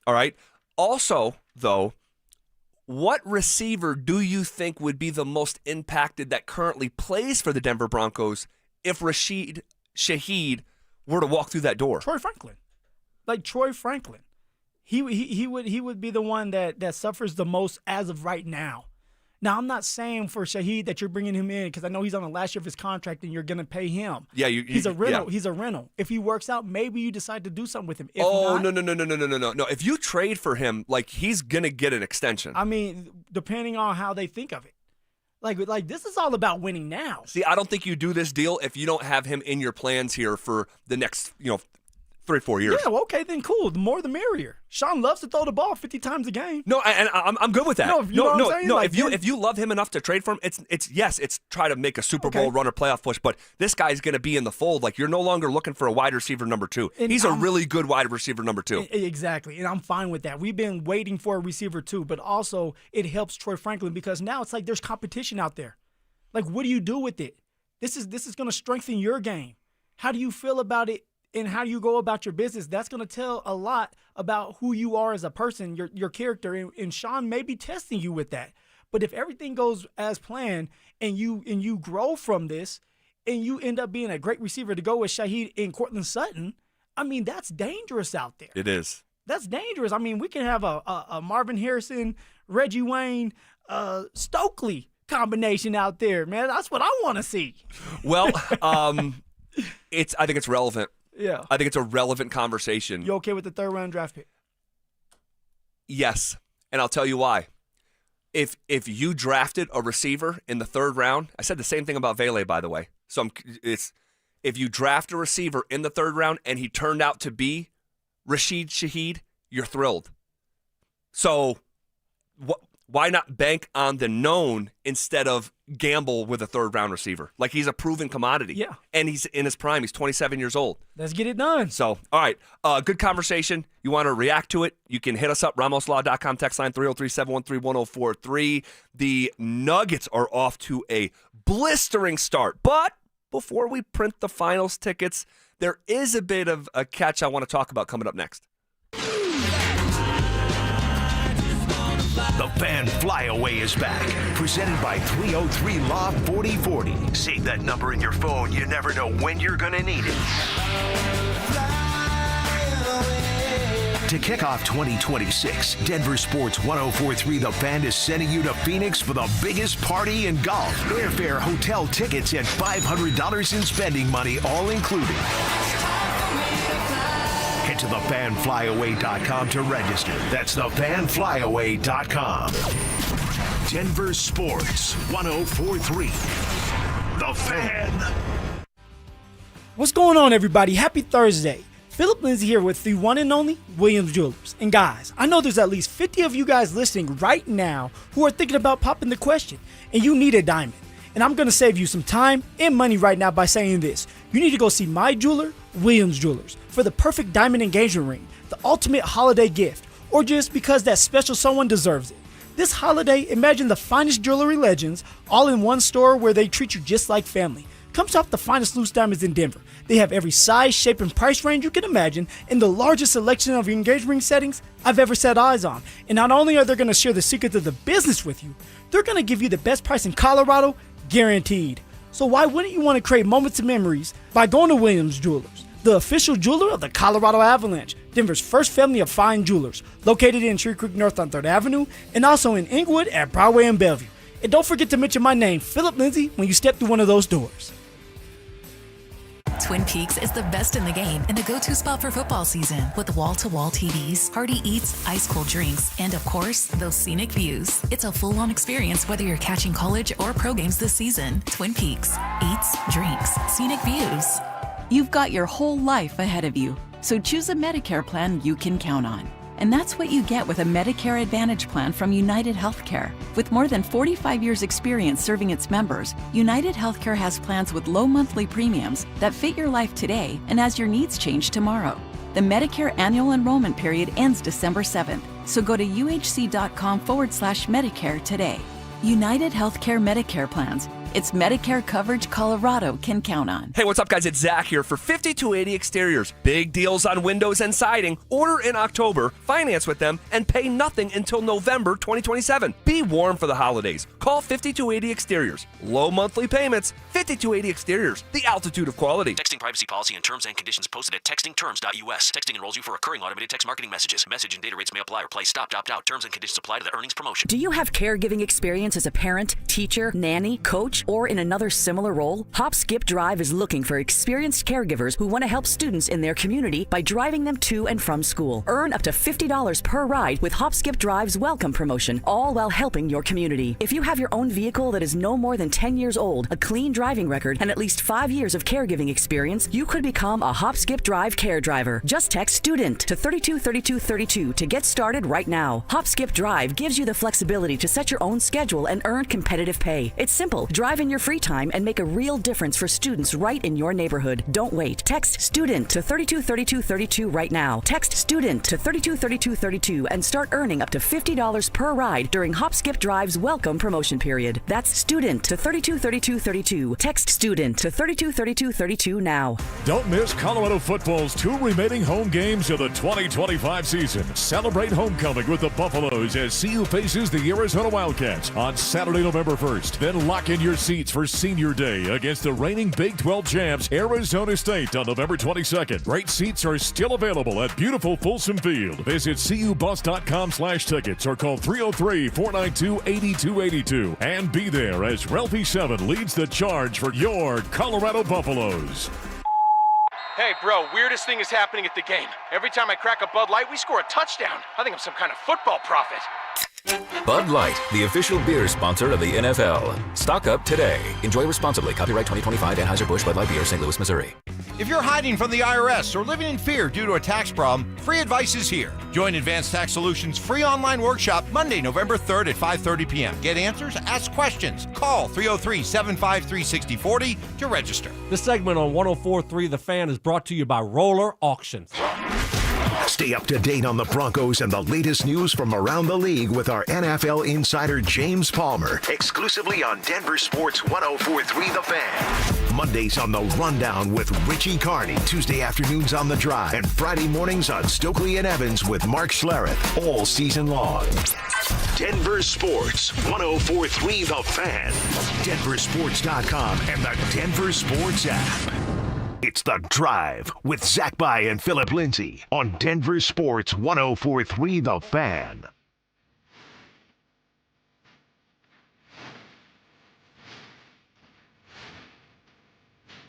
All right. Also, though, what receiver do you think would be the most impacted that currently plays for the Denver Broncos if Rashid Shaheed were to walk through that door? Troy Franklin. Like Troy Franklin. He would be the one that suffers the most as of right now. Now, I'm not saying for Shaheed that you're bringing him in because I know he's on the last year of his contract and you're going to pay him. Yeah, he's a rental. Yeah. He's a rental. If he works out, maybe you decide to do something with him. If No. If you trade for him, like, he's going to get an extension. I mean, depending on how they think of it. Like this is all about winning now. See, I don't think you do this deal if you don't have him in your plans here for the next, 3 or 4 years. Yeah, well, okay, then cool. The more the merrier. Sean loves to throw the ball 50 times a game. No, and I'm good with that. No. If you love him enough to trade for him, it's try to make a Super Bowl run or playoff push. But this guy's going to be in the fold. Like, you're no longer looking for a wide receiver number 2. And he's a really good wide receiver number 2. Exactly, and I'm fine with that. We've been waiting for a receiver too, but also it helps Troy Franklin because now it's like there's competition out there. Like, what do you do with it? This is going to strengthen your game. How do you feel about it? And how you go about your business, that's going to tell a lot about who you are as a person, your character. And Sean may be testing you with that. But if everything goes as planned and you grow from this and you end up being a great receiver to go with Shaheed and Cortland Sutton, I mean, that's dangerous out there. It is. That's dangerous. I mean, we can have a Marvin Harrison, Reggie Wayne, Stokely combination out there, man. That's what I want to see. Well, I think it's relevant. Yeah. I think it's a relevant conversation. You okay with the 3rd-round draft pick? Yes, and I'll tell you why. If you drafted a receiver in the 3rd round, I said the same thing about Vele, by the way. So if you draft a receiver in the 3rd round and he turned out to be Rashid Shaheed, you're thrilled. So why not bank on the known instead of gamble with a 3rd-round receiver? Like, he's a proven commodity. Yeah. And he's in his prime. He's 27 years old. Let's get it done. So, all right. Good conversation. You want to react to it, you can hit us up, RamosLaw.com, text line 303-713-1043. The Nuggets are off to a blistering start. But before we print the finals tickets, there is a bit of a catch I want to talk about coming up next. The Fan Flyaway is back, presented by 303 Law 4040. Save that number in your phone. You never know when you're going to need it. To kick off 2026, Denver Sports 1043 The Fan is sending you to Phoenix for the biggest party in golf. Airfare, hotel tickets, and $500 in spending money all included. Head to thefanflyaway.com to register. That's thefanflyaway.com. Denver Sports 104.3. The Fan. What's going on, everybody? Happy Thursday. Phillip Lindsay here with the one and only Williams Jewelers. And guys, I know there's at least 50 of you guys listening right now who are thinking about popping the question, and you need a diamond. And I'm going to save you some time and money right now by saying this. You need to go see my jeweler, Williams Jewelers, for the perfect diamond engagement ring, the ultimate holiday gift, or just because that special someone deserves it. This holiday, imagine the finest jewelry legends all in one store where they treat you just like family. Come shop the finest loose diamonds in Denver. They have every size, shape, and price range you can imagine and the largest selection of engagement ring settings I've ever set eyes on. And not only are they going to share the secrets of the business with you, they're going to give you the best price in Colorado, guaranteed. So why wouldn't you want to create moments and memories by going to Williams Jewelers, the official jeweler of the Colorado Avalanche, Denver's first family of fine jewelers, located in Tree Creek North on 3rd Avenue and also in Inglewood at Broadway and Bellevue. And don't forget to mention my name, Phillip Lindsay, when you step through one of those doors. Twin Peaks is the best in the game and the go-to spot for football season with wall-to-wall TVs, hearty eats, ice-cold drinks, and of course, those scenic views. It's a full-on experience whether you're catching college or pro games this season. Twin Peaks. Eats, drinks, scenic views. You've got your whole life ahead of you, so choose a Medicare plan you can count on. And that's what you get with a Medicare Advantage plan from United Healthcare. With more than 45 years experience serving its members, United Healthcare has plans with low monthly premiums that fit your life today and as your needs change tomorrow. The Medicare annual enrollment period ends December 7th, so go to uhc.com/Medicare today. United Healthcare Medicare plans. It's Medicare coverage Colorado can count on. Hey, what's up, guys? It's Zach here for 5280 Exteriors. Big deals on windows and siding. Order in October, finance with them, and pay nothing until November 2027. Be warm for the holidays. Call 5280 Exteriors. Low monthly payments. 5280 Exteriors. The altitude of quality. Texting privacy policy and terms and conditions posted at textingterms.us. Texting enrolls you for recurring automated text marketing messages. Message and data rates may apply or play stop, opt out. Terms and conditions apply to the earnings promotion. Do you have caregiving experience as a parent, teacher, nanny, coach, or in another similar role? Hop Skip Drive is looking for experienced caregivers who want to help students in their community by driving them to and from school. Earn up to $50 per ride with Hop Skip Drive's welcome promotion, all while helping your community. If you have your own vehicle that is no more than 10 years old, a clean driving record, and at least 5 years of caregiving experience, you could become a Hop Skip Drive care driver. Just text STUDENT to 323232 to get started right now. Hop Skip Drive gives you the flexibility to set your own schedule and earn competitive pay. It's simple. Drive in your free time and make a real difference for students right in your neighborhood. Don't wait. Text STUDENT to 323232 right now. Text STUDENT to 323232 and start earning up to $50 per ride during Hop Skip Drive's welcome promotion period. That's STUDENT to 323232. Text STUDENT to 323232 now. Don't miss Colorado football's 2 remaining home games of the 2025 season. Celebrate homecoming with the Buffaloes as CU faces the Arizona Wildcats on Saturday, November 1st. Then lock in your seats for Senior Day against the reigning Big 12 champs, Arizona State, on November 22nd. Great seats are still available at beautiful Folsom Field. Visit cubus.com/tickets or call 303-492-8282 and be there as Ralphie 7 leads the charge for your Colorado Buffaloes. Hey, bro, weirdest thing is happening at the game. Every time I crack a Bud Light, we score a touchdown. I think I'm some kind of football prophet. Bud Light, the official beer sponsor of the NFL. Stock up today. Enjoy responsibly. Copyright 2025 Anheuser-Busch Bud Light Beer, St. Louis, Missouri. If you're hiding from the IRS or living in fear due to a tax problem, free advice is here. Join Advanced Tax Solutions' free online workshop Monday, November 3rd at 5:30 p.m. Get answers, ask questions. Call 303-753-6040 to register. This segment on 104.3 The Fan is brought to you by Roller Auctions. Stay up to date on the Broncos and the latest news from around the league with our NFL insider James Palmer, exclusively on Denver Sports 104.3 The Fan. Mondays on The Rundown with Richie Carney, Tuesday afternoons on The Drive, and Friday mornings on Stokely and Evans with Mark Schlereth, all season long. Denver Sports 104.3 The Fan, DenverSports.com, and the Denver Sports app. It's The Drive with Zach By and Phillip Lindsay on Denver Sports 104.3 The Fan.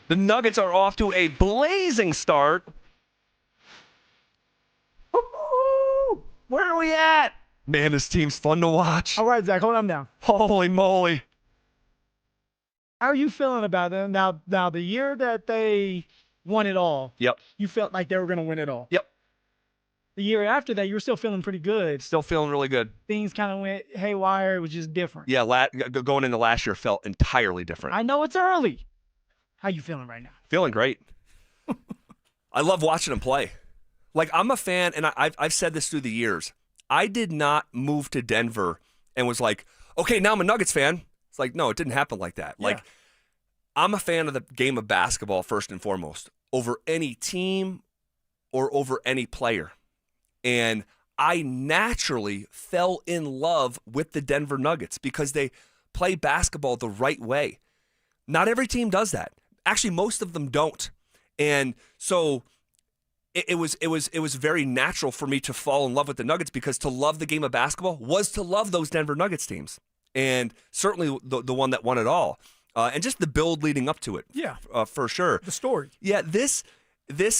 The Nuggets are off to a blazing start. Where are we at? Man, this team's fun to watch. All right, Zach, hold on down. Holy moly. How are you feeling about them? Now, the year that they won it all, Yep. you felt like they were going to win it all. Yep. The year after that, you were still feeling pretty good. Still feeling really good. Things kind of went haywire. It was just different. Yeah, going into last year felt entirely different. I know it's early. How you feeling right now? Feeling great. I love watching them play. Like, I'm a fan, and I've said this through the years. I did not move to Denver and was like, okay, now I'm a Nuggets fan. It's like, no, it didn't happen like that. Yeah. Like, I'm a fan of the game of basketball first and foremost, over any team or over any player. And I naturally fell in love with the Denver Nuggets because they play basketball the right way. Not every team does that. Actually, most of them don't. And so it was very natural for me to fall in love with the Nuggets because to love the game of basketball was to love those Denver Nuggets teams. And certainly the one that won it all. And just the build leading up to it. Yeah. For sure. The story. Yeah, this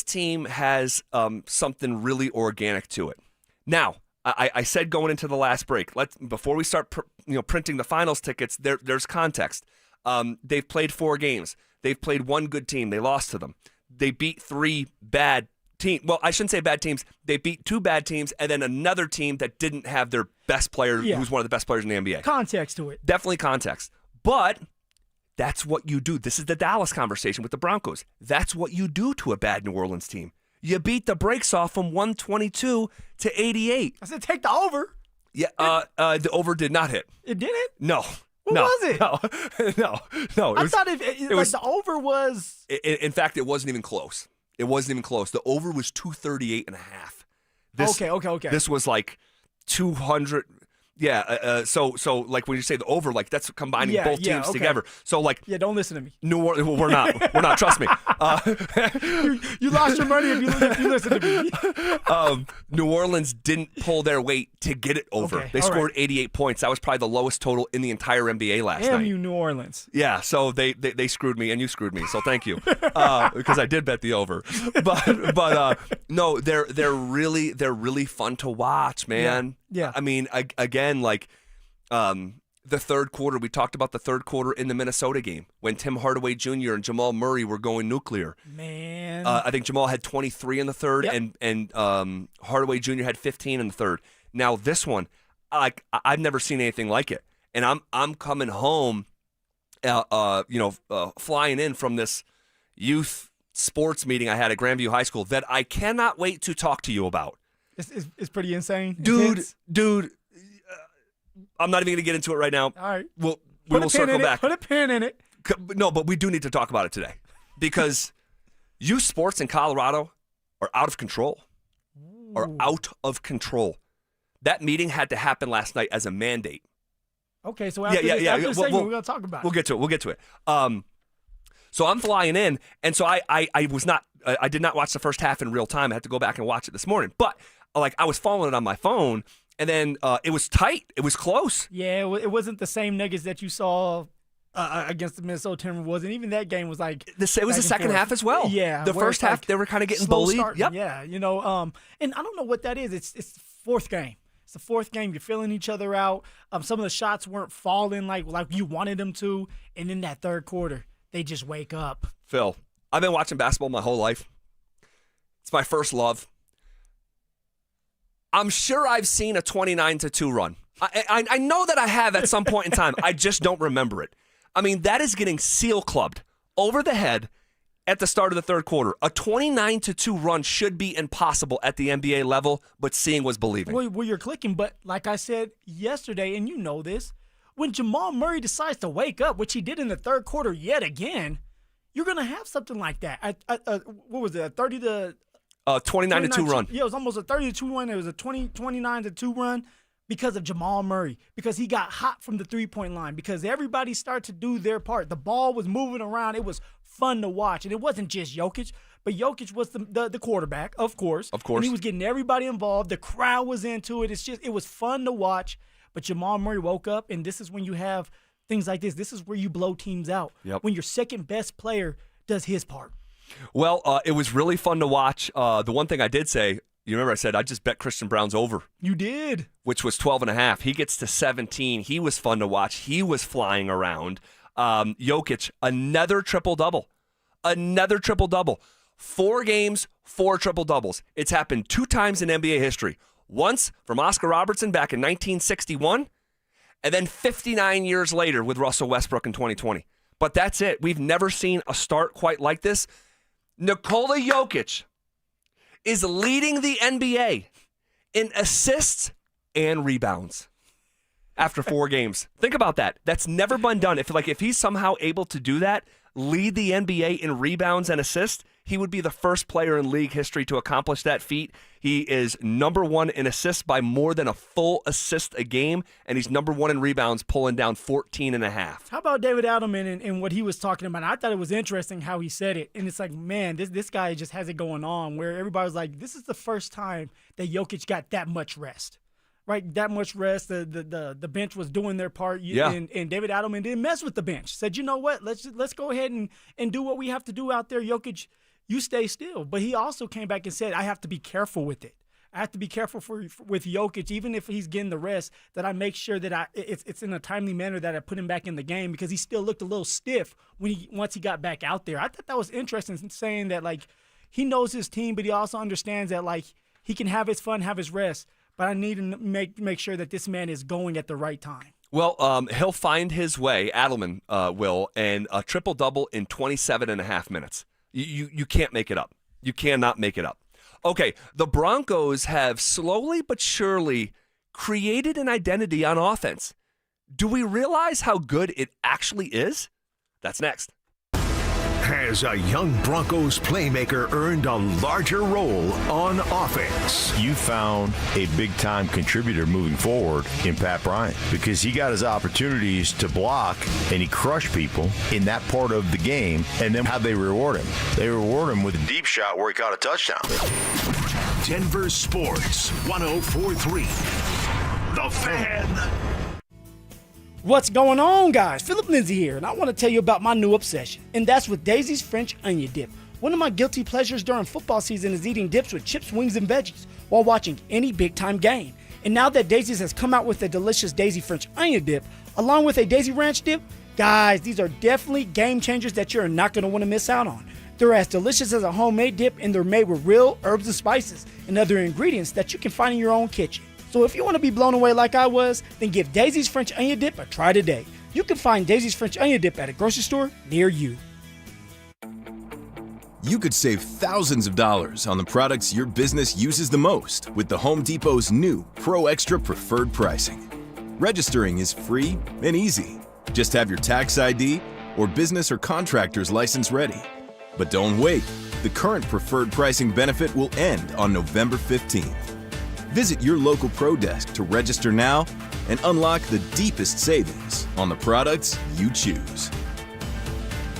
team has something really organic to it. Now, I said going into the last break, before we start printing the finals tickets, there's context. They've played 4 games. They've played one good team. They lost to them. They beat 3 bad teams. Well, I shouldn't say bad teams. They beat 2 bad teams and then another team that didn't have their best player, who's one of the best players in the NBA. Context to it. Definitely context. But that's what you do. This is the Dallas conversation with the Broncos. That's what you do to a bad New Orleans team. You beat the brakes off from 122 to 88. I said take the over. Yeah, the over did not hit. It didn't? No. What was it? No. I thought the over was. In fact, it wasn't even close. It wasn't even close. The over was 238.5. Okay. This was like 200. Yeah. So like when you say the over, like that's combining both teams together. So like. Yeah. Don't listen to me. New Orleans. We're not. We're not. Trust me. You lost your money if you listen to me. New Orleans didn't pull their weight to get it over. Okay, They scored 88 points. That was probably the lowest total in the entire NBA last night. Damn you, New Orleans. Yeah, so they screwed me and you screwed me. So thank you, because I did bet the over. But no, they're really fun to watch, man. Yeah. I mean, again, like the third quarter. We talked about the third quarter in the Minnesota game when Tim Hardaway Jr. and Jamal Murray were going nuclear. Man, I think Jamal had 23 in the third, and Hardaway Jr. had 15 in the third. Now this one, I've never seen anything like it, and I'm coming home, flying in from this youth sports meeting I had at Grandview High School that I cannot wait to talk to you about. It's pretty insane, dude. I'm not even going to get into it right now. All right, we will circle back. Put a pin in it. No, but we do need to talk about it today because youth sports in Colorado are out of control. That meeting had to happen last night as a mandate. Okay, so after this segment, we're going to talk about it. We'll get to it. So I'm flying in, and so I did not watch the first half in real time. I had to go back and watch it this morning. But I was following it on my phone, and then it was tight. It was close. Yeah, it wasn't the same Nuggets that you saw against the Minnesota Timberwolves, and even that game was like it was the second half as well. Yeah, the first half they were kind of getting bullied. Yep. Yeah, and I don't know what that is. It's the fourth game. It's the fourth game. You're filling each other out. Some of the shots weren't falling like you wanted them to, and in that third quarter, they just wake up. Phil, I've been watching basketball my whole life. It's my first love. I'm sure I've seen a 29-2 run. I know that I have at some point in time. I just don't remember it. I mean, that is getting seal clubbed over the head at the start of the third quarter. A 29-2 run should be impossible at the NBA level, but seeing was believing. Well, you're clicking, but like I said yesterday, and you know this, when Jamal Murray decides to wake up, which he did in the third quarter yet again, you're going to have something like that. What was it, a 30 to 29-2 run. Yeah, it was almost a 30-2 run. It was a 29-2 run because of Jamal Murray, because he got hot from the three-point line, because everybody started to do their part. The ball was moving around. It was fun to watch. And it wasn't just Jokic, but Jokic was the quarterback, of course. Of course. And he was getting everybody involved. The crowd was into it. It was fun to watch. But Jamal Murray woke up, and this is when you have things like this. This is where you blow teams out. Yep. When your second-best player does his part. Well, it was really fun to watch. The one thing I did say, You remember I said I just bet Christian Brown's over. You did. Which was 12.5. He gets to 17. He was fun to watch. He was flying around. Jokic, another triple-double. Another triple-double. 4 games, 4 triple-doubles. It's happened 2 times in NBA history. Once from Oscar Robertson back in 1961, and then 59 years later with Russell Westbrook in 2020. But that's it. We've never seen a start quite like this. Nikola Jokic is leading the NBA in assists and rebounds after 4 games. Think about that. That's never been done. If he's somehow able to do that, lead the NBA in rebounds and assists, he would be the first player in league history to accomplish that feat. He is number 1 in assists by more than a full assist a game, and he's number 1 in rebounds, pulling down 14.5. How about David Adelman and what he was talking about? I thought it was interesting how he said it. And it's like, man, this guy just has it going on where everybody was like, this is the first time that Jokic got that much rest. Right, that much rest. The bench was doing their part. Yeah. And David Adelman didn't mess with the bench. Said, you know what? Let's go ahead and do what we have to do out there. Jokic, you stay still. But he also came back and said, I have to be careful with it. I have to be careful with Jokic, even if he's getting the rest, that I make sure that it's in a timely manner that I put him back in the game, because he still looked a little stiff once he got back out there. I thought that was interesting, saying that like he knows his team, but he also understands that like he can have his fun, have his rest. But I need to make sure that this man is going at the right time. Well, he'll find his way, Adelman will, and a triple-double in 27.5 minutes. You can't make it up. You cannot make it up. Okay, the Broncos have slowly but surely created an identity on offense. Do we realize how good it actually is? That's next. Has a young Broncos playmaker earned a larger role on offense? You found a big-time contributor moving forward in Pat Bryant, because he got his opportunities to block and he crushed people in that part of the game. And then how'd they reward him? They reward him with a deep shot where he caught a touchdown. Denver Sports 104.3. The Fan. What's going on, guys? Phillip Lindsay here, and I want to tell you about my new obsession, and that's with Daisy's French Onion Dip. One of my guilty pleasures during football season is eating dips with chips, wings, and veggies while watching any big-time game. And now that Daisy's has come out with a delicious Daisy French Onion Dip, along with a Daisy Ranch Dip, guys, these are definitely game changers that you're not going to want to miss out on. They're as delicious as a homemade dip, and they're made with real herbs and spices and other ingredients that you can find in your own kitchen. So if you want to be blown away like I was, then give Daisy's French Onion Dip a try today. You can find Daisy's French Onion Dip at a grocery store near you. You could save thousands of dollars on the products your business uses the most with the Home Depot's new Pro Extra Preferred Pricing. Registering is free and easy. Just have your tax ID or business or contractor's license ready. But don't wait. The current preferred pricing benefit will end on November 15th. Visit your local Pro Desk to register now and unlock the deepest savings on the products you choose.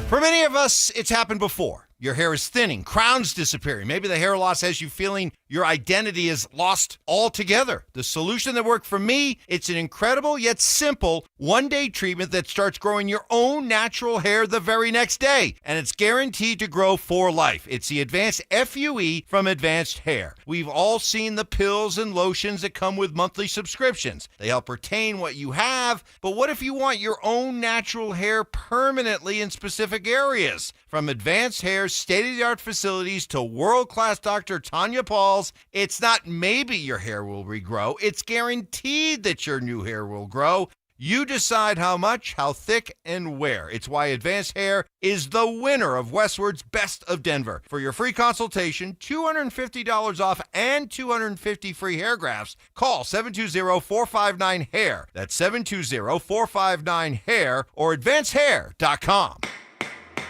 For many of us, it's happened before. Your hair is thinning, crowns disappearing. Maybe the hair loss has you feeling your identity is lost altogether. The solution that worked for me, it's an incredible yet simple one-day treatment that starts growing your own natural hair the very next day. And it's guaranteed to grow for life. It's the Advanced FUE from Advanced Hair. We've all seen the pills and lotions that come with monthly subscriptions. They help retain what you have, but what if you want your own natural hair permanently in specific areas? From Advanced Hair's state-of-the-art facilities to world-class Dr. Tanya Paul's, it's not maybe your hair will regrow, it's guaranteed that your new hair will grow. You decide how much, how thick, and where. It's why Advanced Hair is the winner of Westward's Best of Denver. For your free consultation, $250 off and 250 free hair grafts, call 720-459-HAIR. That's 720-459-HAIR or advancedhair.com.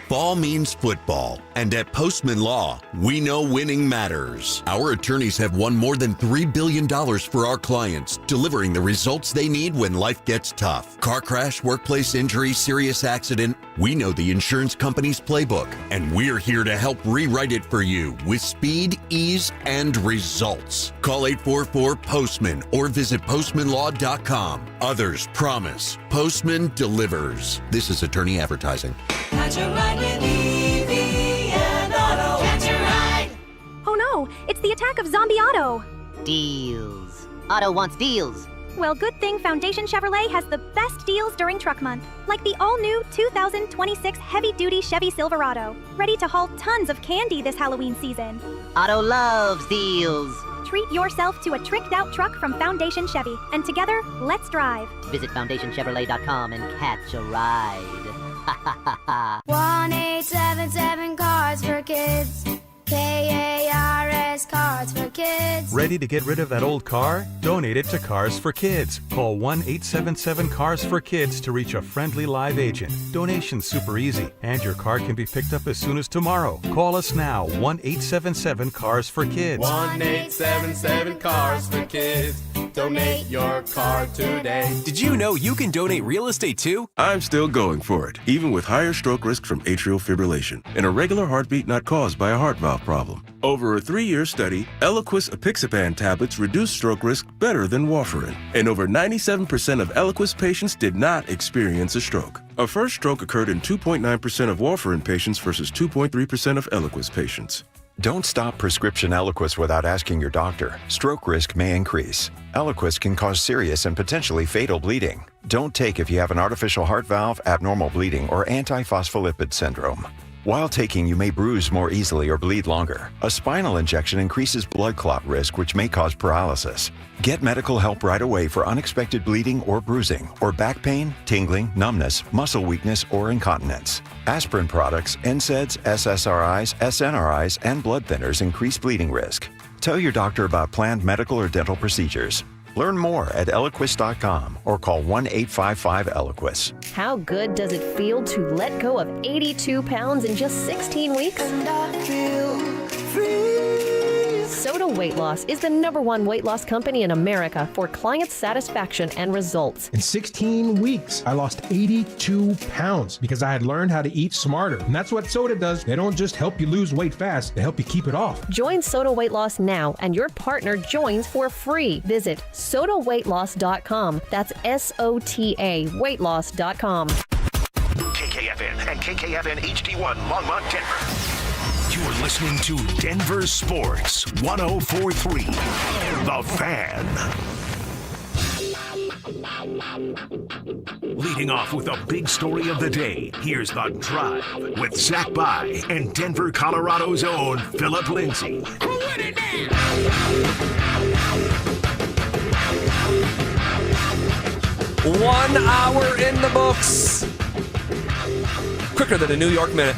Fall means football, and at Postman Law, we know winning matters. Our attorneys have won more than $3 billion for our clients, delivering the results they need when life gets tough. Car crash, workplace injury, serious accident. We know the insurance company's playbook, and we're here to help rewrite it for you with speed, ease, and results. Call 844-POSTMAN or visit postmanlaw.com. Others promise. Postman delivers. This is attorney advertising. Catch a ride with EV and Auto. Catch a ride. Oh no, Otto. It's the attack of Zombie Otto. Deals. Otto wants deals. Well, good thing Foundation Chevrolet has the best deals during Truck Month. Like the all-new 2026 heavy-duty Chevy Silverado. Ready to haul tons of candy this Halloween season. Otto loves deals. Treat yourself to a tricked-out truck from Foundation Chevy. And together, let's drive. Visit FoundationChevrolet.com and catch a ride. 1-877 Cars for Kids. KARS Cars for Kids. Ready to get rid of that old car? Donate it to Cars for Kids. Call 1-877 Cars for Kids to reach a friendly live agent. Donation's super easy, and your car can be picked up as soon as tomorrow. Call us now, 1-877 Cars for Kids. 1-877 Cars for Kids. Donate your car today. Did you know you can donate real estate too? I'm still going for it, even with higher stroke risk from atrial fibrillation, an irregular heartbeat not caused by a heart valve problem. Over a 3-year study, Eliquis apixaban tablets reduced stroke risk better than warfarin, and over 97% of Eliquis patients did not experience a stroke. A first stroke occurred in 2.9% of warfarin patients versus 2.3% of Eliquis patients. Don't stop prescription Eliquis without asking your doctor. Stroke risk may increase. Eliquis can cause serious and potentially fatal bleeding. Don't take if you have an artificial heart valve, abnormal bleeding, or antiphospholipid syndrome. While taking, you may bruise more easily or bleed longer. A spinal injection increases blood clot risk, which may cause paralysis. Get medical help right away for unexpected bleeding or bruising, or back pain, tingling, numbness, muscle weakness, or incontinence. Aspirin products, NSAIDs, SSRIs, SNRIs, and blood thinners increase bleeding risk. Tell your doctor about planned medical or dental procedures. Learn more at Eliquis.com or call 1-855-ELIQUIS. How good does it feel to let go of 82 pounds in just 16 weeks? And I feel free. Soda Weight Loss is the #1 weight loss company in America for client satisfaction and results. In 16 weeks, I lost 82 pounds because I had learned how to eat smarter. And that's what soda does. They don't just help you lose weight fast, they help you keep it off. Join Soda Weight Loss now, and your partner joins for free. Visit sodaweightloss.com. That's SOTA weightloss.com. KKFN and KKFN HD1 Longmont, Denver. You're listening to Denver Sports 104.3. The Fan. Leading off with a big story of the day, here's The Drive with Zach By and Denver, Colorado's own Phillip Lindsay. 1 hour in the books. Quicker than a New York minute.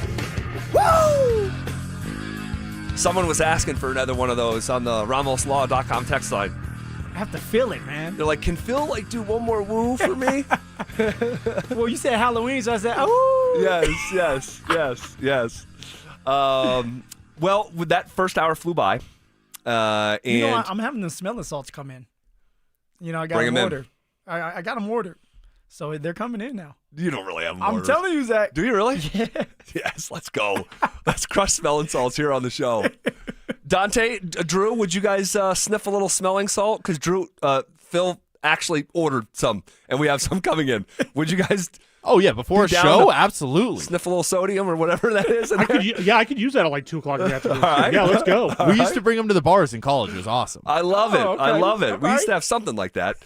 Woo! Someone was asking for another one of those on the RamosLaw.com text line. I have to feel it, man. They're like, can Phil do one more woo for me? Well, you said Halloween, so I said, oh. Yes. Well, that first hour flew by. And I'm having the smelling salts come in. I got Bring them ordered. I got them ordered. So they're coming in now. You don't really have them I'm ordered. telling you, Zach. Do you really? Yeah. Yes, let's go. Let's crush smelling salts here on the show. Dante, Drew, would you guys sniff a little smelling salt? Because Phil actually ordered some, and we have some coming in. Would you guys? Oh, yeah, before a show? Absolutely. Sniff a little sodium or whatever that is. I could use that at like 2 o'clock in the afternoon. Right. Yeah, let's go. We used to bring them to the bars in college. It was awesome. I love it. okay. I love it. All We used to have something like that.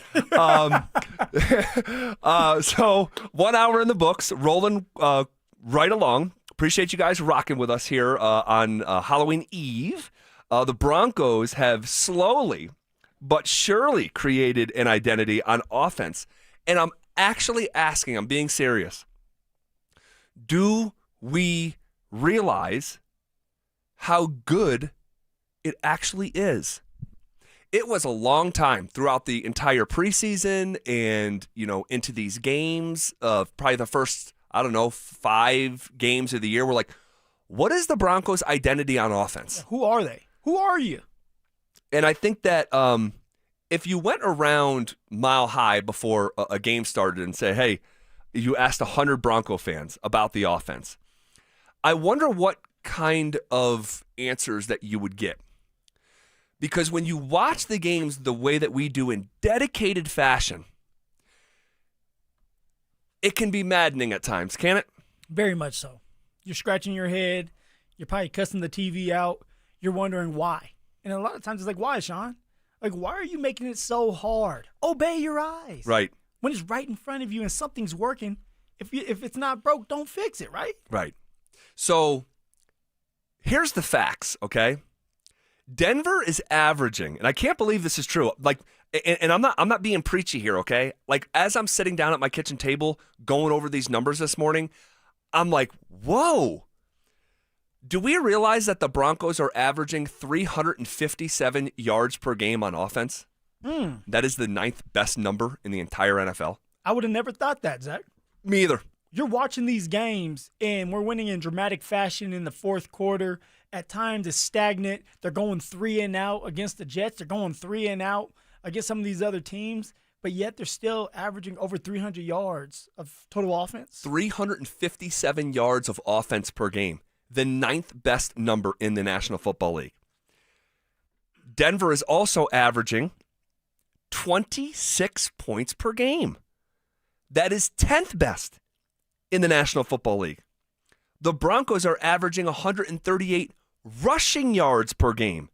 So 1 hour in the books, rolling right along. Appreciate you guys rocking with us here on Halloween Eve. The Broncos have slowly but surely created an identity on offense. And I'm actually asking, I'm being serious. Do we realize how good it actually is? It was a long time throughout the entire preseason and, into these games of probably the first, 5 games of the year. We're like, what is the Broncos' identity on offense? Who are they? Who are you? And I think that if you went around Mile High before a game started and say, hey, you asked 100 Bronco fans about the offense, I wonder what kind of answers that you would get. Because when you watch the games the way that we do in dedicated fashion, it can be maddening at times, can't it? Very much so. You're scratching your head. You're probably cussing the TV out. You're wondering why. And a lot of times it's like, why, Sean? Like, why are you making it so hard? Obey your eyes. Right. When it's right in front of you and something's working, if it's not broke, don't fix it, right? Right. So here's the facts, okay? Denver is averaging, and I can't believe this is true. Like, and I'm not being preachy here, okay? Like, as I'm sitting down at my kitchen table going over these numbers this morning, I'm like, whoa. Do we realize that the Broncos are averaging 357 yards per game on offense? That is the 9th best number in the entire NFL. I would have never thought that, Zach. Me either. You're watching these games, and we're winning in dramatic fashion in the fourth quarter. At times, it's stagnant. They're going 3 and out against the Jets. They're going 3 and out against some of these other teams, but yet they're still averaging over 300 yards of total offense. 357 yards of offense per game, the 9th best number in the National Football League. Denver is also averaging 26 points per game. That is 10th best in the National Football League. The Broncos are averaging 138 rushing yards per game.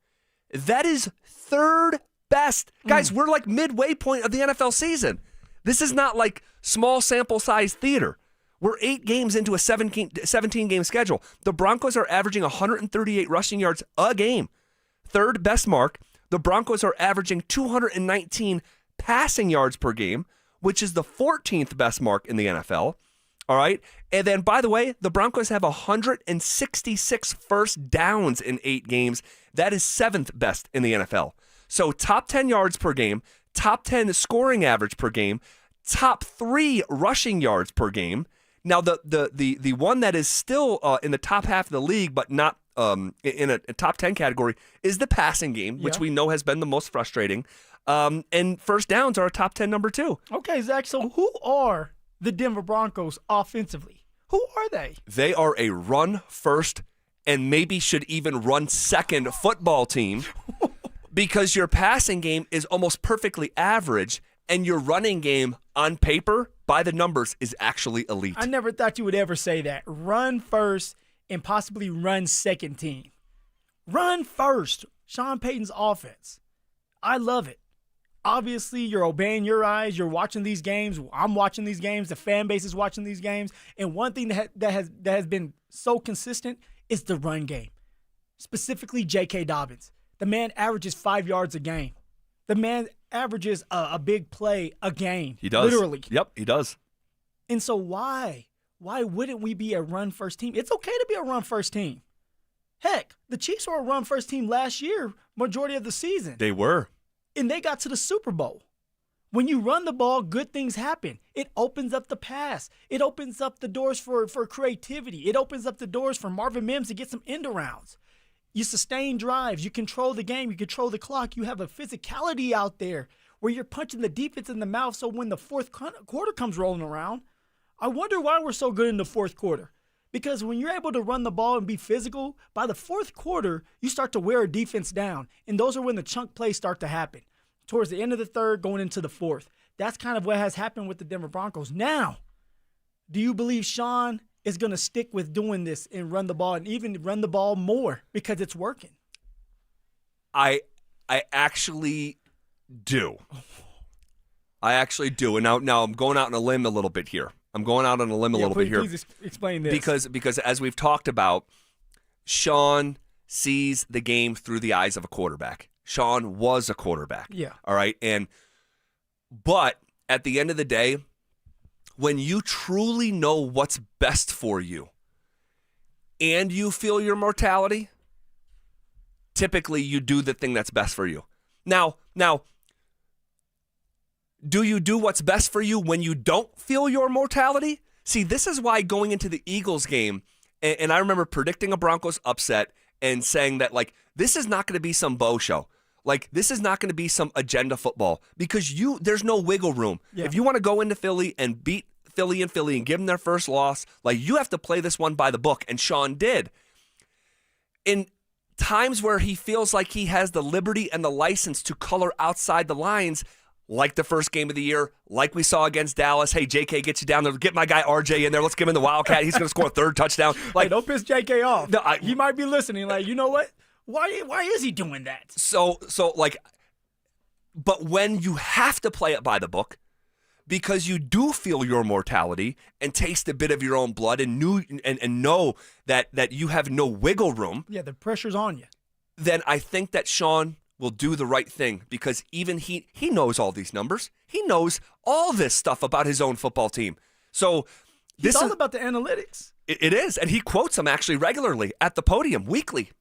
That is 3rd best. Guys, we're like midway point of the NFL season. This is not like small sample size theater. We're 8 games into a 17-game schedule. The Broncos are averaging 138 rushing yards a game. 3rd best mark. The Broncos are averaging 219 passing yards per game, which is the 14th best mark in the NFL. All right. And then, by the way, the Broncos have 166 first downs in 8 games. That is 7th best in the NFL. So top 10 yards per game, top 10 scoring average per game, top 3 rushing yards per game. Now, the one that is still in the top half of the league, but not in a top 10 category, is the passing game, which we know has been the most frustrating. And first downs are a top 10 number 2. Okay, Zach, so who are the Denver Broncos offensively? Who are they? They are a run-first and maybe should even run-second football team because your passing game is almost perfectly average and your running game on paper, by the numbers, is actually elite. I never thought you would ever say that. Run first and possibly run second team. Run first. Sean Payton's offense. I love it. Obviously, you're obeying your eyes. You're watching these games. I'm watching these games. The fan base is watching these games. And one thing that has been so consistent is the run game, specifically J.K. Dobbins. The man averages 5 yards a game. The man averages a big play a game. He does. Literally. Yep, he does. And so why wouldn't we be a run-first team? It's okay to be a run-first team. Heck, the Chiefs were a run-first team last year, majority of the season. They were. And they got to the Super Bowl. When you run the ball, good things happen. It opens up the pass. It opens up the doors for creativity. It opens up the doors for Marvin Mims to get some end-arounds. You sustain drives. You control the game. You control the clock. You have a physicality out there where you're punching the defense in the mouth, so when the fourth quarter comes rolling around, I wonder why we're so good in the fourth quarter. Because when you're able to run the ball and be physical, by the fourth quarter, you start to wear a defense down. And those are when the chunk plays start to happen. Towards the end of the third, going into the fourth. That's kind of what has happened with the Denver Broncos. Now, do you believe Sean is going to stick with doing this and run the ball and even run the ball more because it's working? I actually do. I actually do. And now I'm going out on a limb a little bit here. Please explain this. Because as we've talked about, Sean sees the game through the eyes of a quarterback. Sean was a quarterback. Yeah. All right. But at the end of the day, when you truly know what's best for you and you feel your mortality, typically you do the thing that's best for you. Now, do you do what's best for you when you don't feel your mortality? See, this is why going into the Eagles game, and I remember predicting a Broncos upset and saying that, like, this is not going to be some Bo show. Like, this is not going to be some agenda football because there's no wiggle room. Yeah. If you want to go into Philly and beat Philly and give them their first loss, like, you have to play this one by the book, and Sean did. In times where he feels like he has the liberty and the license to color outside the lines, like the first game of the year, like we saw against Dallas. Hey, JK, get you down there. Get my guy RJ in there. Let's give him the Wildcat. He's going to score a 3rd touchdown. Like, hey, don't piss JK off. No, he might be listening. Like, you know what? Why is he doing that? So but when you have to play it by the book, because you do feel your mortality and taste a bit of your own blood and know that you have no wiggle room. Yeah, the pressure's on you. Then I think that Sean will do the right thing, because even he knows all these numbers. He knows all this stuff about his own football team. So It's all about the analytics. It is, and he quotes them actually regularly at the podium weekly.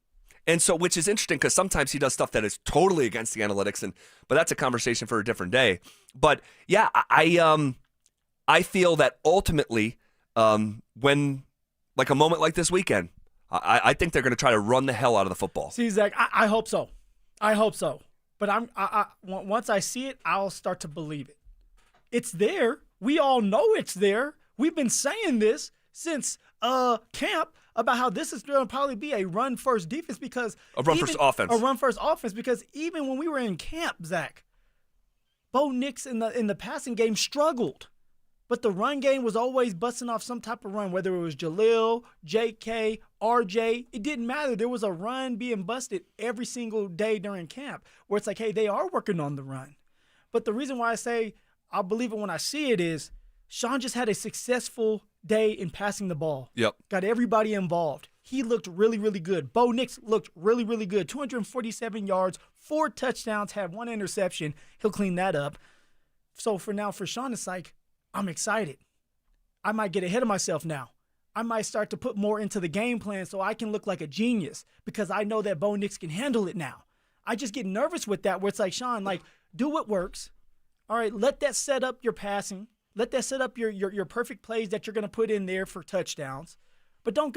And so, which is interesting, because sometimes he does stuff that is totally against the analytics, but that's a conversation for a different day. But yeah, I feel that ultimately, when like a moment like this weekend, I think they're going to try to run the hell out of the football. See, Zach, I hope so. I hope so. But once I see it, I'll start to believe it. It's there. We all know it's there. We've been saying this since camp about how this is going to probably be a run-first defense, because a run-first offense. A run-first offense, because even when we were in camp, Zach, Bo Nix in the passing game struggled. But the run game was always busting off some type of run, whether it was Jalil, JK, RJ. It didn't matter. There was a run being busted every single day during camp, where it's like, hey, they are working on the run. But the reason why I say I'll believe it when I see it is Sean just had a successful day in passing the ball. Yep. Got everybody involved. He looked really, really good. Bo Nix looked really, really good. 247 yards, 4 touchdowns, had 1 interception. He'll clean that up. So for Sean, it's like, I'm excited. I might get ahead of myself now. I might start to put more into the game plan so I can look like a genius, because I know that Bo Nix can handle it now. I just get nervous with that, where it's like, Sean, like, do what works. All right, let that set up your passing. Let that set up your perfect plays that you're going to put in there for touchdowns. But don't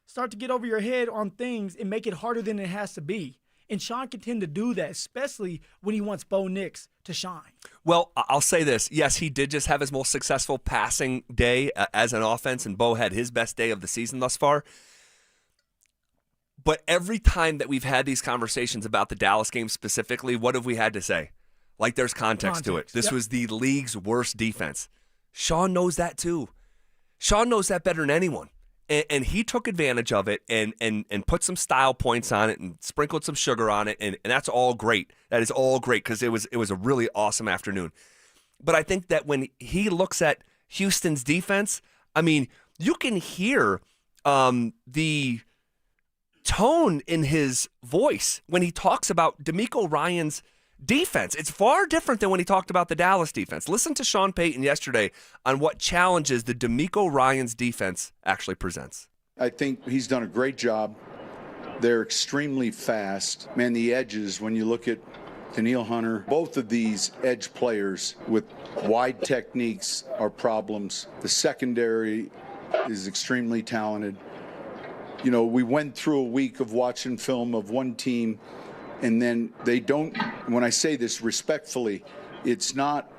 start to get over your head on things and make it harder than it has to be. And Sean can tend to do that, especially when he wants Bo Nix to shine. Well, I'll say this. Yes, he did just have his most successful passing day as an offense, and Bo had his best day of the season thus far. But every time that we've had these conversations about the Dallas game specifically, what have we had to say? Like, there's context to it. This was the league's worst defense. Sean knows that too. Sean knows that better than anyone. And he took advantage of it and put some style points on it and sprinkled some sugar on it, and that's all great. That is all great, because it was a really awesome afternoon. But I think that when he looks at Houston's defense, I mean, you can hear the tone in his voice when he talks about DeMeco Ryans' defense. It's far different than when he talked about the Dallas defense. Listen to Sean Payton yesterday on what challenges the DeMeco Ryans defense actually presents. I think he's done a great job. They're extremely fast. Man, the edges, when you look at Daniil Hunter, both of these edge players with wide techniques are problems. The secondary is extremely talented. You know, we went through a week of watching film of one team, and then they don't, when I say this respectfully, it's not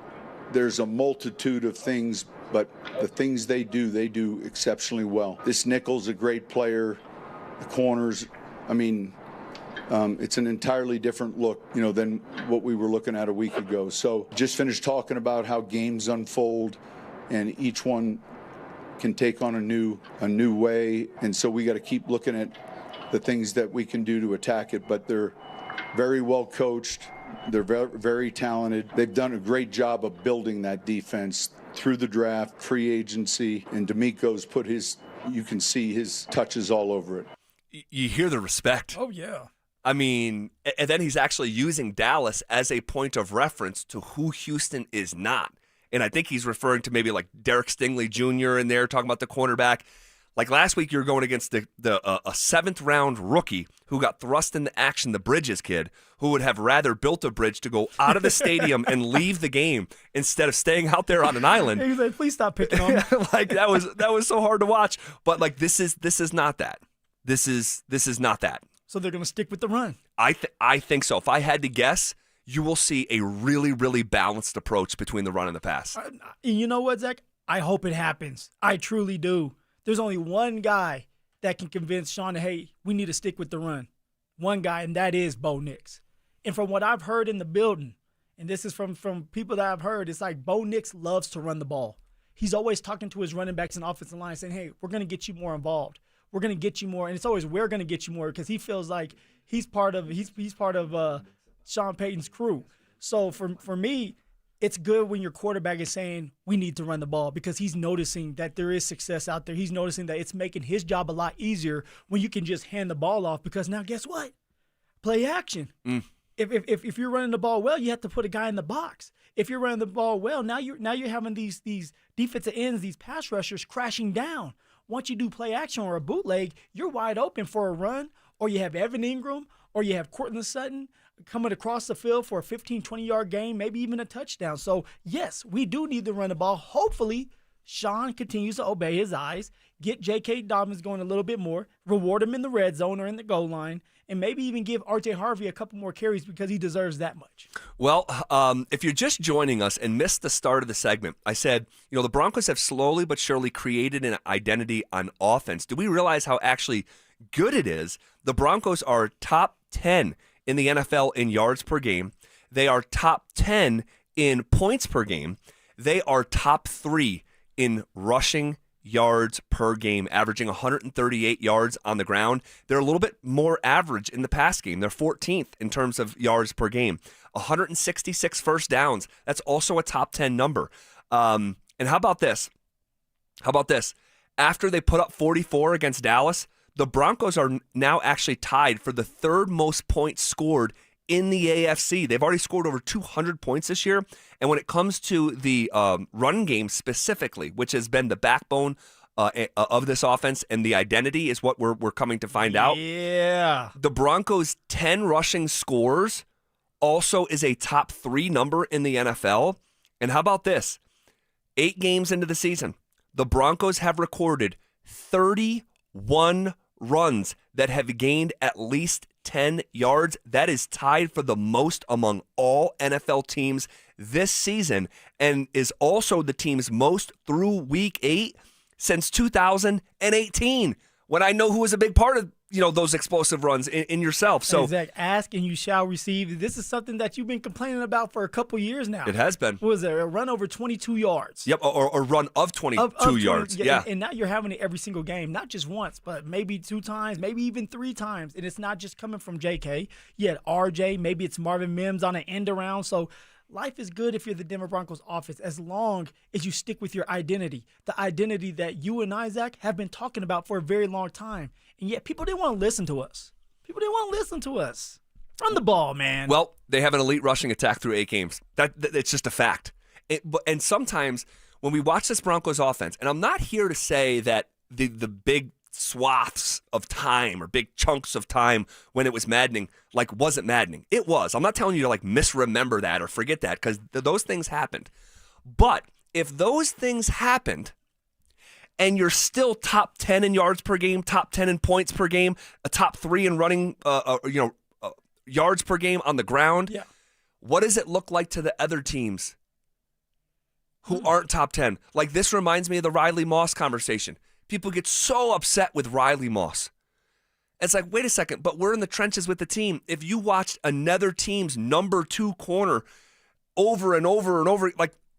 there's a multitude of things, but the things they do exceptionally well. This nickel's a great player. The corners, I mean, it's an entirely different look, you know, than what we were looking at a week ago. So just finished talking about how games unfold, and each one can take on a new way. And so we got to keep looking at the things that we can do to attack it, but they're very well coached. They're very, very talented. They've done a great job of building that defense through the draft, free agency, and DeMeco's put you can see his touches all over it. You hear the respect. Oh, yeah. I mean, and then he's actually using Dallas as a point of reference to who Houston is not. And I think he's referring to maybe like Derek Stingley Jr. in there, talking about the cornerback. Like last week, you were going against a 7th-round rookie who got thrust into action, the Bridges kid, who would have rather built a bridge to go out of the stadium and leave the game instead of staying out there on an island. He's like, please stop picking on me. Like that was so hard to watch. But like this is not that. This is not that. So they're going to stick with the run. I think so. If I had to guess, you will see a really, really balanced approach between the run and the pass. And you know what, Zach? I hope it happens. I truly do. There's only one guy that can convince Sean, hey, we need to stick with the run. One guy, and that is Bo Nix. And from what I've heard in the building, and this is from people that I've heard, it's like Bo Nix loves to run the ball. He's always talking to his running backs and offensive line saying, hey, we're going to get you more involved. we're going to get you more. And it's always we're going to get you more because he feels like he's part of Sean Payton's crew. So for me, it's good when your quarterback is saying we need to run the ball because he's noticing that there is success out there. He's noticing that it's making his job a lot easier when you can just hand the ball off because now guess what? Play action. If you're running the ball well, you have to put a guy in the box. If you're running the ball well, now you're having these defensive ends, these pass rushers crashing down. Once you do play action or a bootleg, you're wide open for a run, or you have Evan Ingram, or you have Courtland Sutton coming across the field for a 15, 20-yard game, maybe even a touchdown. So, yes, we do need to run the ball. Hopefully, Sean continues to obey his eyes, get J.K. Dobbins going a little bit more, reward him in the red zone or in the goal line, and maybe even give R.J. Harvey a couple more carries because he deserves that much. Well, if you're just joining us and missed the start of the segment, I said, the Broncos have slowly but surely created an identity on offense. Do we realize how actually good it is? The Broncos are top 10 in the NFL in yards per game. They are top 10 in points per game. They are top 3 in rushing yards per game, averaging 138 yards on the ground. They're a little bit more average in the pass game. They're 14th in terms of yards per game. 166 first downs. That's also a top 10 number. And how about this? After they put up 44 against Dallas, the Broncos are now actually tied for the third most points scored in the AFC. They've already scored over 200 points this year. And when it comes to the run game specifically, which has been the backbone of this offense and the identity is what we're coming to find out. Yeah. The Broncos' 10 rushing scores also is a top 3 number in the NFL. And how about this? 8 games into the season, the Broncos have recorded 31 runs that have gained at least 10 yards. That is tied for the most among all NFL teams this season and is also the team's most through week 8 since 2018, when I know who was a big part of those explosive runs in yourself. So exactly. Ask and you shall receive. This is something that you've been complaining about for a couple years now. It has been. What was it? A run over 22 yards. Yep, or run of 22 yards. Yeah. And now you're having it every single game, not just once, but maybe 2 times, maybe even 3 times. And it's not just coming from JK. You had RJ, maybe it's Marvin Mims on an end around. So life is good if you're the Denver Broncos offense, as long as you stick with your identity, the identity that you and Isaac have been talking about for a very long time. And yet people didn't want to listen to us. Run the ball, man. Well, they have an elite rushing attack through 8 games. It's just a fact. And sometimes when we watch this Broncos offense, and I'm not here to say that the big swaths of time or big chunks of time when it was maddening, wasn't maddening. It was. I'm not telling you to misremember that or forget that because those things happened. But if those things happened and you're still top 10 in yards per game, top 10 in points per game, a top 3 in running, yards per game on the ground, yeah. What does it look like to the other teams who aren't top 10? This reminds me of the Riley Moss conversation. People get so upset with Riley Moss. It's wait a second, but we're in the trenches with the team. If you watched another team's number 2 corner over and over and over,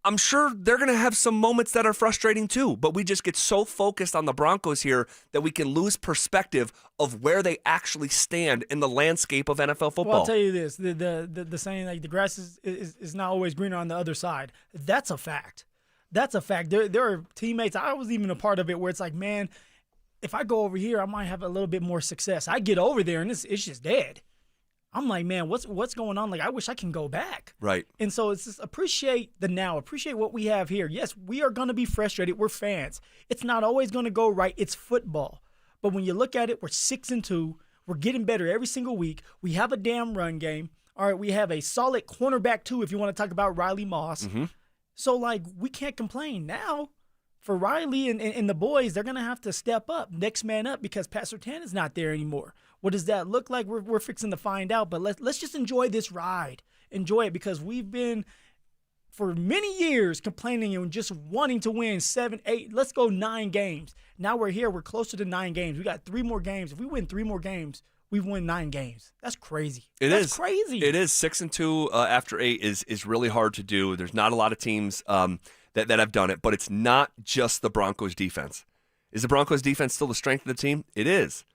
I'm sure they're going to have some moments that are frustrating too, but we just get so focused on the Broncos here that we can lose perspective of where they actually stand in the landscape of NFL football. Well, I'll tell you this, the saying the grass is not always greener on the other side. That's a fact. That's a fact. There are teammates, I was even a part of it, where it's man, if I go over here, I might have a little bit more success. I get over there and it's just dead. I'm man, what's going on? I wish I can go back. Right. And so it's just appreciate the now. Appreciate what we have here. Yes, we are going to be frustrated. We're fans. It's not always going to go right. It's football. But when you look at it, we're 6-2. We're getting better every single week. We have a damn run game. All right, we have a solid cornerback too, if you want to talk about Riley Moss. Mm-hmm. So, we can't complain. Now, for Riley and the boys, they're going to have to step up, next man up, because Pat Surtain is not there anymore. What does that look like? We're fixing to find out. But let's just enjoy this ride. Enjoy it, because we've been, for many years, complaining and just wanting to win 7, 8. Let's go 9 games. Now we're here. We're closer to 9 games. We got 3 more games. If we win 3 more games, we've won 9 games. That's crazy. That's crazy. It is. 6-2 after 8 is really hard to do. There's not a lot of teams that have done it, but it's not just the Broncos defense. Is the Broncos defense still the strength of the team? It is.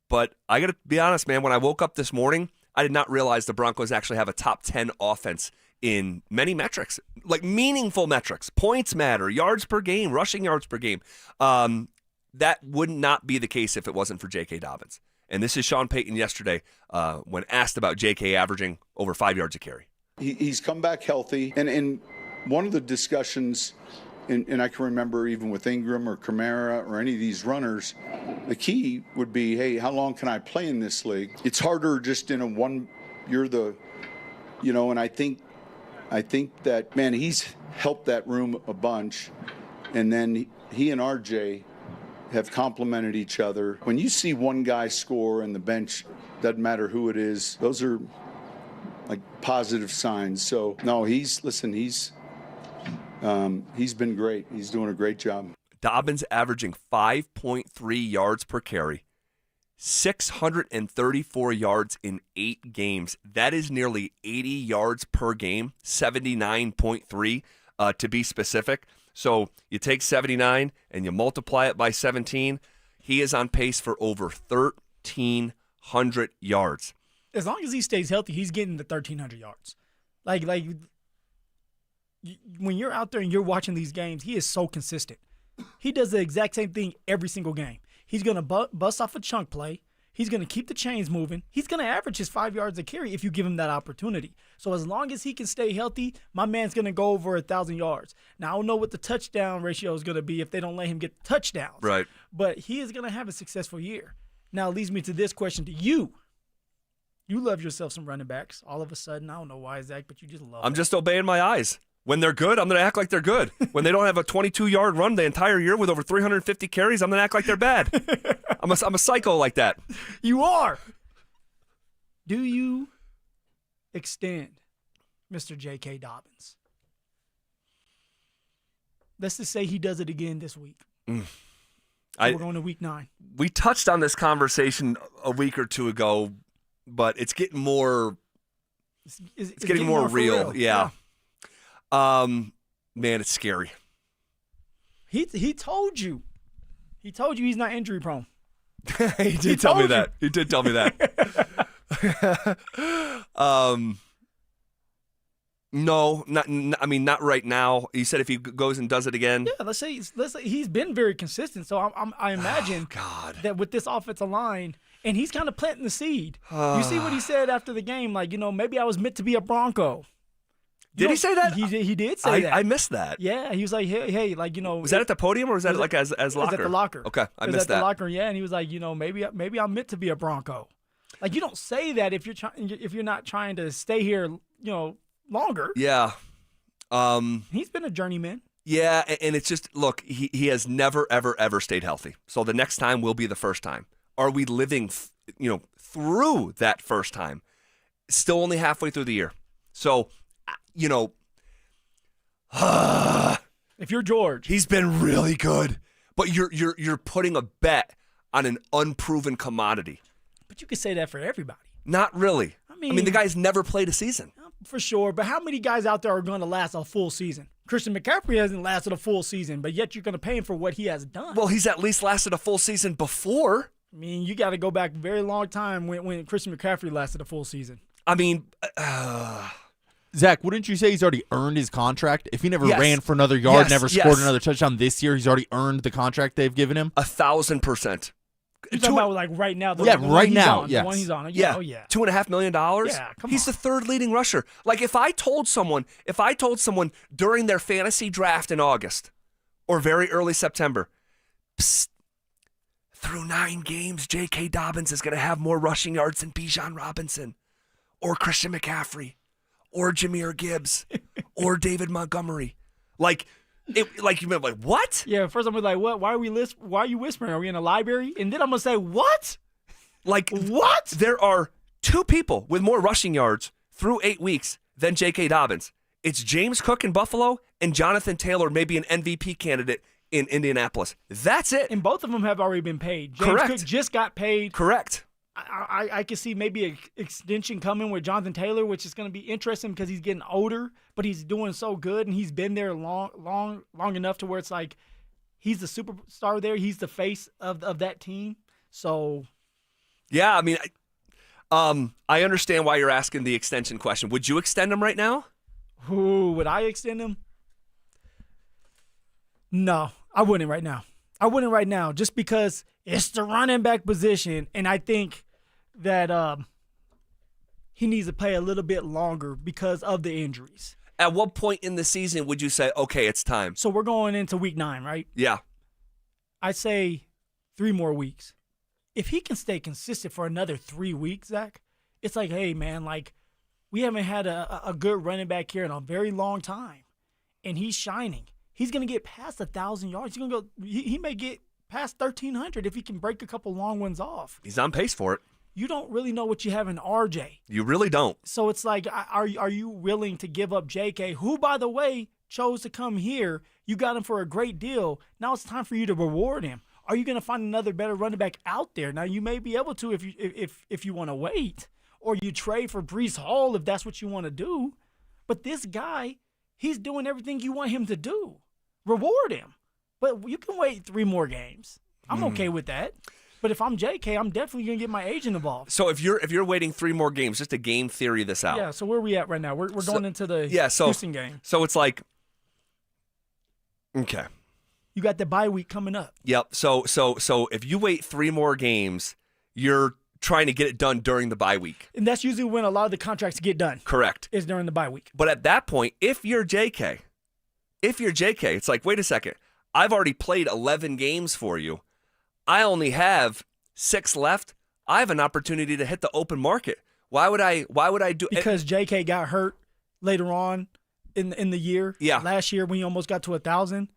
But I got to be honest, man, when I woke up this morning, I did not realize the Broncos actually have a top 10 offense in many metrics, like meaningful metrics. Points matter, yards per game, rushing yards per game. That would not be the case if it wasn't for J.K. Dobbins. And this is Sean Payton yesterday when asked about J.K. averaging over 5 yards a carry. He's come back healthy. And one of the discussions, and I can remember even with Ingram or Kamara or any of these runners, the key would be, hey, how long can I play in this league? It's harder just in a one, and I think that, man, he's helped that room a bunch. And then he and RJ have complemented each other. When you see one guy score and the bench, doesn't matter who it is, those are like positive signs. So, no, he's been great. He's doing a great job. Dobbins averaging 5.3 yards per carry, 634 yards in 8 games. That is nearly 80 yards per game, 79.3 to be specific. So you take 79 and you multiply it by 17. He is on pace for over 1,300 yards. As long as he stays healthy, he's getting the 1,300 yards. Like when you're out there and you're watching these games, he is so consistent. He does the exact same thing every single game. He's going to bust off a chunk play. He's going to keep the chains moving. He's going to average his 5 yards a carry if you give him that opportunity. So as long as he can stay healthy, my man's going to go over 1,000 yards. Now, I don't know what the touchdown ratio is going to be if they don't let him get touchdowns. Right. But he is going to have a successful year. Now, it leads me to this question to you. You love yourself some running backs. All of a sudden, I don't know why, Zach, but you just love them. I'm just obeying my eyes. When they're good, I'm going to act like they're good. When they don't have a 22-yard run the entire year with over 350 carries, I'm going to act like they're bad. I'm a psycho like that. You are. Do you extend Mr. J.K. Dobbins? Let's just say he does it again this week. We're going to week 9. We touched on this conversation a week or two ago, but it's getting more. It's getting more real. Yeah. Man, it's scary. He told you. He told you he's not injury prone. He did tell me that. He did tell me that. No, not right now. He said if he goes and does it again. Yeah, let's say he's been very consistent. So I imagine that with this offensive line, and he's kind of planting the seed. You see what he said after the game, like, maybe I was meant to be a Bronco. Did he say that? He did say that. I missed that. Yeah, he was like, hey, like, Was that at the podium or was that like as locker? It was at the locker. Okay, I missed that. At the locker, yeah, and he was like, maybe I'm meant to be a Bronco. Like, you don't say that if you're not trying to stay here, longer. Yeah. He's been a journeyman. Yeah, and it's just, look, he has never, ever, ever stayed healthy. So the next time will be the first time. Are we living, through that first time? Still only halfway through the year. So, if you're George, he's been really good, but you're putting a bet on an unproven commodity. But you could say that for everybody. Not really. I mean, the guy's never played a season. For sure, but how many guys out there are going to last a full season? Christian McCaffrey hasn't lasted a full season, but yet you're going to pay him for what he has done. Well, he's at least lasted a full season before. I mean, you got to go back a very long time when Christian McCaffrey lasted a full season. I mean, Zach, wouldn't you say he's already earned his contract? If he never ran for another yard, never scored another touchdown this year, he's already earned the contract they've given him? 1,000%. You're talking about like right now? Right now. The one he's on. Yeah. Oh, yeah. $2.5 million? Yeah, come on. He's the third leading rusher. Like if I told someone during their fantasy draft in August or very early September, through 9 games, J.K. Dobbins is going to have more rushing yards than Bijan Robinson or Christian McCaffrey or Jahmyr Gibbs or David Montgomery. You've been like, what? Yeah, first I'm gonna be like, what? Why are you whispering? Are we in a library? And then I'm gonna say, what? Like, what? There are 2 people with more rushing yards through 8 weeks than J.K. Dobbins. It's James Cook in Buffalo and Jonathan Taylor, maybe an MVP candidate in Indianapolis. That's it. And both of them have already been paid. James Cook just got paid. Correct. I could see maybe an extension coming with Jonathan Taylor, which is going to be interesting because he's getting older, but he's doing so good and he's been there long enough to where it's like He's the superstar there. He's the face of that team. So, yeah, I mean, I understand why you're asking the extension question. Would you extend him right now? Would I extend him? No, I wouldn't right now. Just because it's the running back position, and I think that he needs to play a little bit longer because of the injuries. At what point in the season would you say, okay, it's time? So we're going into week 9, right? Yeah. I'd say 3 more weeks. If he can stay consistent for another 3 weeks, Zach, it's like, hey, man, like we haven't had a good running back here in a very long time, and he's shining. He's going to get past 1,000 yards. He's going to go. He may get past 1,300 if he can break a couple long ones off. He's on pace for it. You don't really know what you have in RJ. You really don't. So it's like, are you willing to give up JK, who, by the way, chose to come here? You got him for a great deal. Now it's time for you to reward him. Are you going to find another better running back out there? Now you may be able to if you want to wait, or you trade for Breece Hall if that's what you want to do. But this guy, he's doing everything you want him to do. Reward him. But you can wait 3 more games. I'm okay with that. But if I'm JK, I'm definitely going to get my agent involved. So if you're waiting 3 more games, just to game theory this out. Yeah, so where are we at right now? We're going into the Houston game. So it's like, okay. You got the bye week coming up. Yep. So if you wait 3 more games, you're trying to get it done during the bye week. And that's usually when a lot of the contracts get done. Correct. Is during the bye week. But at that point, if you're JK, it's like, wait a second. I've already played 11 games for you. I only have 6 left. I have an opportunity to hit the open market. Why would I do it? Because JK got hurt later on in the year. Yeah. Last year when he almost got to 1,000,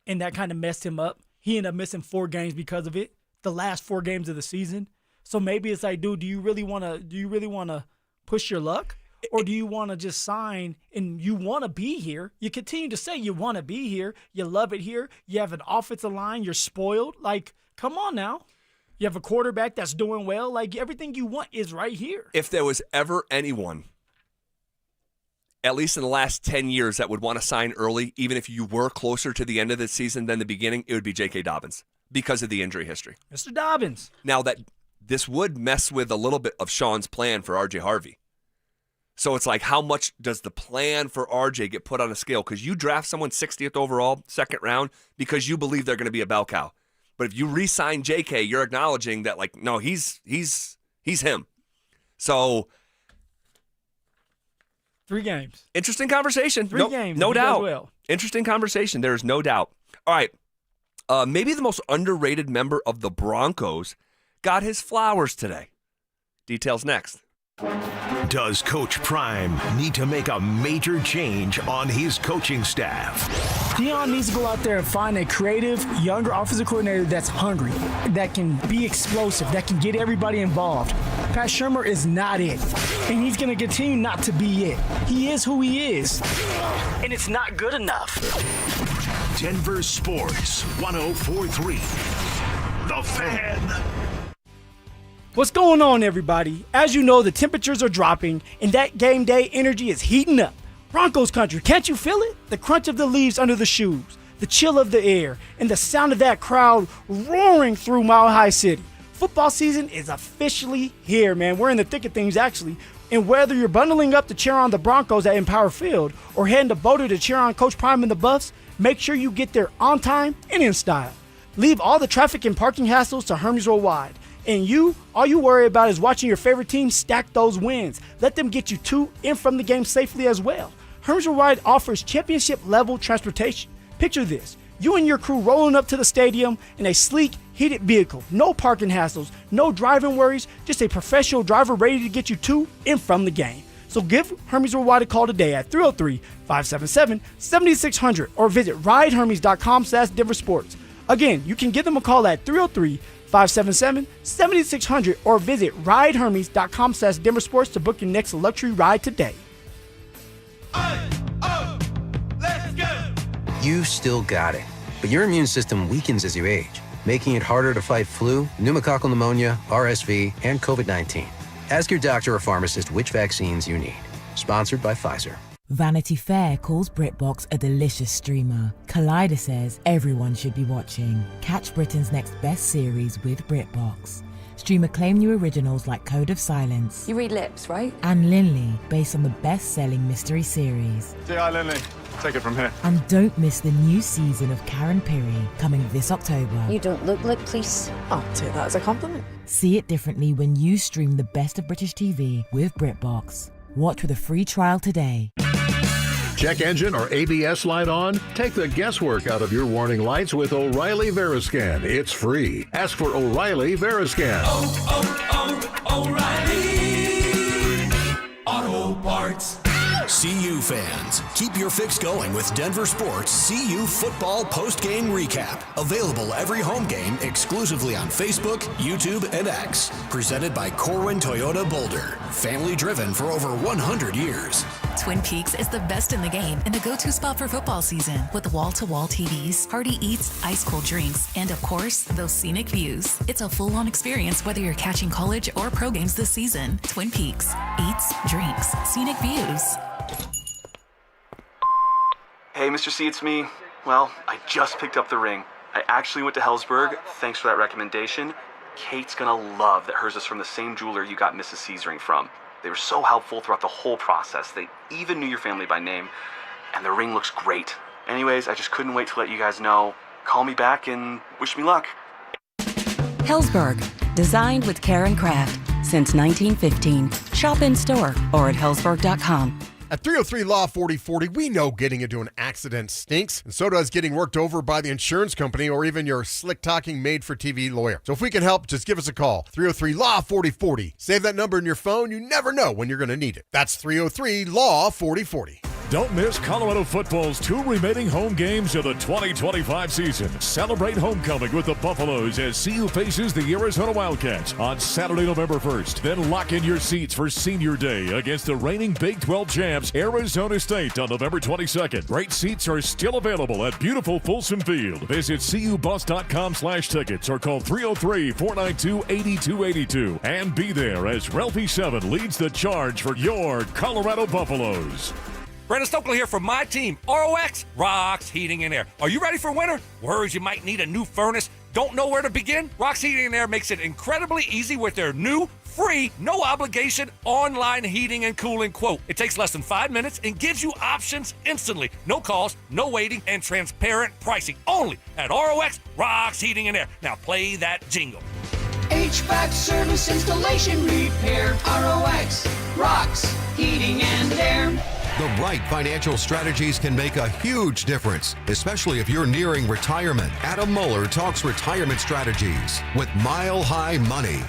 and that kind of messed him up. He ended up missing 4 games because of it. The last 4 games of the season. So maybe it's like, dude, do you really want to push your luck? Or do you want to just sign and you want to be here? You continue to say you want to be here. You love it here. You have an offensive line. You're spoiled. Like, come on now. You have a quarterback that's doing well. Like, everything you want is right here. If there was ever anyone, at least in the last 10 years, that would want to sign early, even if you were closer to the end of the season than the beginning, it would be J.K. Dobbins because of the injury history. Mr. Dobbins. Now, that this would mess with a little bit of Sean's plan for R.J. Harvey. So it's like, how much does the plan for RJ get put on a scale? Because you draft someone 60th overall, 2nd round, because you believe they're going to be a bell cow. But if you re-sign JK, you're acknowledging that, like, no, he's him. So 3 games. Interesting conversation. 3 games. No doubt. Well. Interesting conversation. There's no doubt. All right. Maybe the most underrated member of the Broncos got his flowers today. Details next. Does Coach Prime need to make a major change on his coaching staff? Deion needs to go out there and find a creative, younger offensive coordinator that's hungry, that can be explosive, that can get everybody involved. Pat Shurmur is not it, and he's going to continue not to be it. He is who he is, and it's not good enough. Denver Sports 104.3. The Fan. What's going on, everybody? As you know, the temperatures are dropping, and that game day energy is heating up. Broncos country, can't you feel it? The crunch of the leaves under the shoes, the chill of the air, and the sound of that crowd roaring through Mile High City. Football season is officially here, man. We're in the thick of things, actually. And whether you're bundling up to cheer on the Broncos at Empower Field or heading to Boulder to cheer on Coach Prime and the Buffs, make sure you get there on time and in style. Leave all the traffic and parking hassles to Hermes Worldwide. And all you worry about is watching your favorite team stack those wins. Let them get you to and from the game safely as well. Hermes Worldwide offers championship-level transportation. Picture this. You and your crew rolling up to the stadium in a sleek, heated vehicle. No parking hassles, no driving worries, just a professional driver ready to get you to and from the game. So give Hermes Worldwide a call today at 303-577-7600 or visit ridehermes.com/DenverSports. Again, you can give them a call at 303-577-7600 or visit ridehermes.com/DenverSports to book your next luxury ride today. Let's go! You still got it, but your immune system weakens as you age, making it harder to fight flu, pneumococcal pneumonia, RSV, and COVID-19. Ask your doctor or pharmacist which vaccines you need. Sponsored by Pfizer. Vanity Fair calls BritBox a delicious streamer. Collider says everyone should be watching. Catch Britain's next best series with BritBox. Stream acclaimed new originals like Code of Silence. You read lips, right? And Linley, based on the best-selling mystery series. Say hi, Linley. Take it from here. And don't miss the new season of Karen Piri, coming this October. You don't look like police. I'll take that as a compliment. See it differently when you stream the best of British TV with BritBox. Watch with a free trial today. Check engine or ABS light on? Take the guesswork out of your warning lights with O'Reilly Veriscan. It's free. Ask for O'Reilly Veriscan. O'Reilly Auto Parts. CU fans, keep your fix going with Denver Sports CU Football Post-Game Recap. Available every home game exclusively on Facebook, YouTube, and X. Presented by Corwin Toyota Boulder. Family driven for over 100 years. Twin Peaks is the best in the game and the go-to spot for football season with wall-to-wall TVs, hearty eats, ice-cold drinks, and of course, those scenic views. It's a full-on experience whether you're catching college or pro games this season. Twin Peaks. Eats, drinks, scenic views. Hey, Mr. C, it's me. Well, I just picked up the ring. I actually went to Hellsberg. Thanks for that recommendation. Kate's gonna love that hers is from the same jeweler you got Mrs. C's ring from. They were so helpful throughout the whole process. They even knew your family by name, and the ring looks great. Anyways, I just couldn't wait to let you guys know. Call me back and wish me luck. Hellsberg, designed with care and craft since 1915. Shop in store or at hellsberg.com. At 303 Law 4040, we know getting into an accident stinks, and so does getting worked over by the insurance company or even your slick-talking made-for-TV lawyer. So if we can help, just give us a call. 303 Law 4040. Save that number in your phone. You never know when you're going to need it. That's 303 Law 4040. Don't miss Colorado football's 2 remaining home games of the 2025 season. Celebrate homecoming with the Buffaloes as CU faces the Arizona Wildcats on Saturday, November 1st. Then lock in your seats for Senior Day against the reigning Big 12 champs, Arizona State, on November 22nd. Great seats are still available at beautiful Folsom Field. Visit cubus.com/tickets or call 303-492-8282 and be there as Ralphie 7 leads the charge for your Colorado Buffaloes. Brandon Stokely here from my team, ROX, Rocks Heating and Air. Are you ready for winter? Worries you might need a new furnace? Don't know where to begin? Rocks Heating and Air makes it incredibly easy with their new, free, no-obligation online heating and cooling quote. It takes less than 5 minutes and gives you options instantly. No calls, no waiting, and transparent pricing. Only at ROX, Rocks Heating and Air. Now play that jingle. HVAC service, installation, repair. ROX, Rocks Heating and Air. The right financial strategies can make a huge difference, especially if you're nearing retirement. Adam Mueller talks retirement strategies with Mile High Money.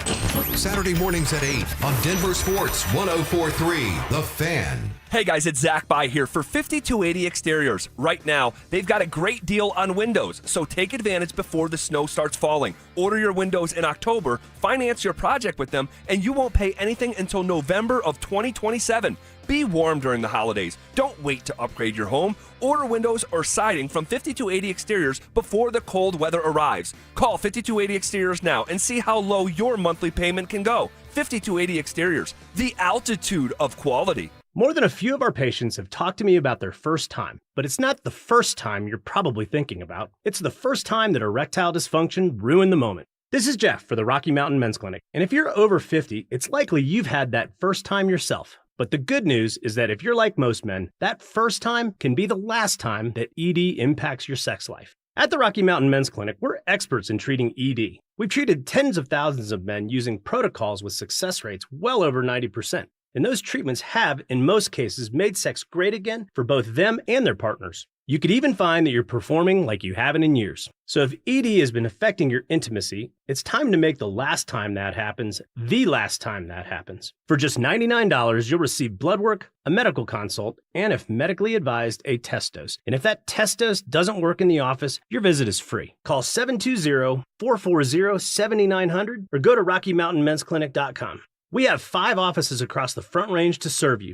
Saturday mornings at 8 on Denver Sports 104.3, The Fan. Hey guys, it's Zach By here for 5280 Exteriors. Right now, they've got a great deal on windows, so take advantage before the snow starts falling. Order your windows in October, finance your project with them, and you won't pay anything until November of 2027. Be warm during the holidays. Don't wait to upgrade your home. Order windows or siding from 5280 Exteriors before the cold weather arrives. Call 5280 Exteriors now and see how low your monthly payment can go. 5280 Exteriors, the altitude of quality. More than a few of our patients have talked to me about their first time, but it's not the first time you're probably thinking about. It's the first time that erectile dysfunction ruined the moment. This is Jeff for the Rocky Mountain Men's Clinic, and if you're over 50, it's likely you've had that first time yourself. But the good news is that if you're like most men, that first time can be the last time that ED impacts your sex life. At the Rocky Mountain Men's Clinic, we're experts in treating ED. We've treated tens of thousands of men using protocols with success rates well over 90%. And those treatments have, in most cases, made sex great again for both them and their partners. You could even find that you're performing like you haven't in years. So if ED has been affecting your intimacy, it's time to make the last time that happens the last time that happens. For just $99, you'll receive blood work, a medical consult, and if medically advised, a test dose. And if that test dose doesn't work in the office, your visit is free. Call 720-440-7900 or go to RockyMountainMen'sClinic.com. We have 5 offices across the Front Range to serve you.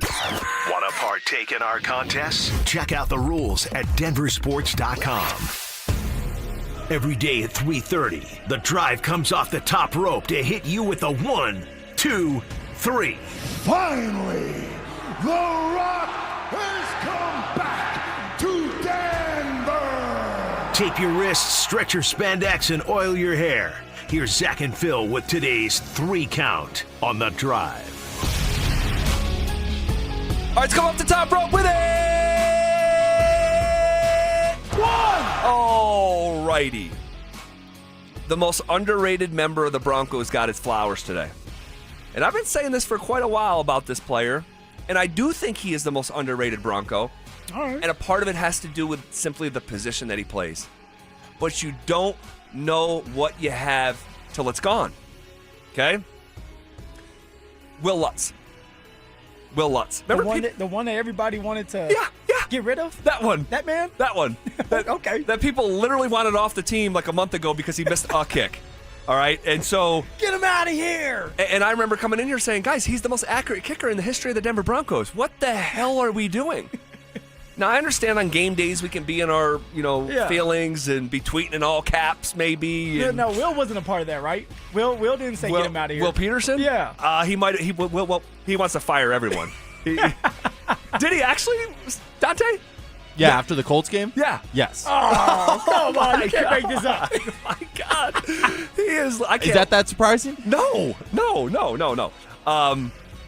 Want to partake in our contests? Check out the rules at DenverSports.com. Every day at 3:30, the drive comes off the top rope to hit you with a 1, 2, 3. Finally, The Rock has come! Tape your wrists, stretch your spandex, and oil your hair. Here's Zach and Phil with today's 3 Count on The Drive. All right, let's come up the top rope with it. 1. All righty. The most underrated member of the Broncos got his flowers today. And I've been saying this for quite a while about this player, and I do think he is the most underrated Bronco. All right. And a part of it has to do with simply the position that he plays. But you don't know what you have till it's gone. Okay? Will Lutz. Remember the one that everybody wanted to get rid of? That one. That man? That one. Okay. That people literally wanted off the team like a month ago because he missed a kick. All right? And so... Get him out of here! And I remember coming in here saying, guys, he's the most accurate kicker in the history of the Denver Broncos. What the hell are we doing? Now, I understand on game days we can be in our, feelings and be tweeting in all caps, maybe. No, Will wasn't a part of that, right? Will didn't say get him out of here. Will Peterson? Yeah. He might. He wants to fire everyone. Did he actually, Dante? Yeah, after the Colts game? Yeah. Yes. Oh, come on. You can't make this up. Oh, my God. He is. I can't. Is that surprising? No.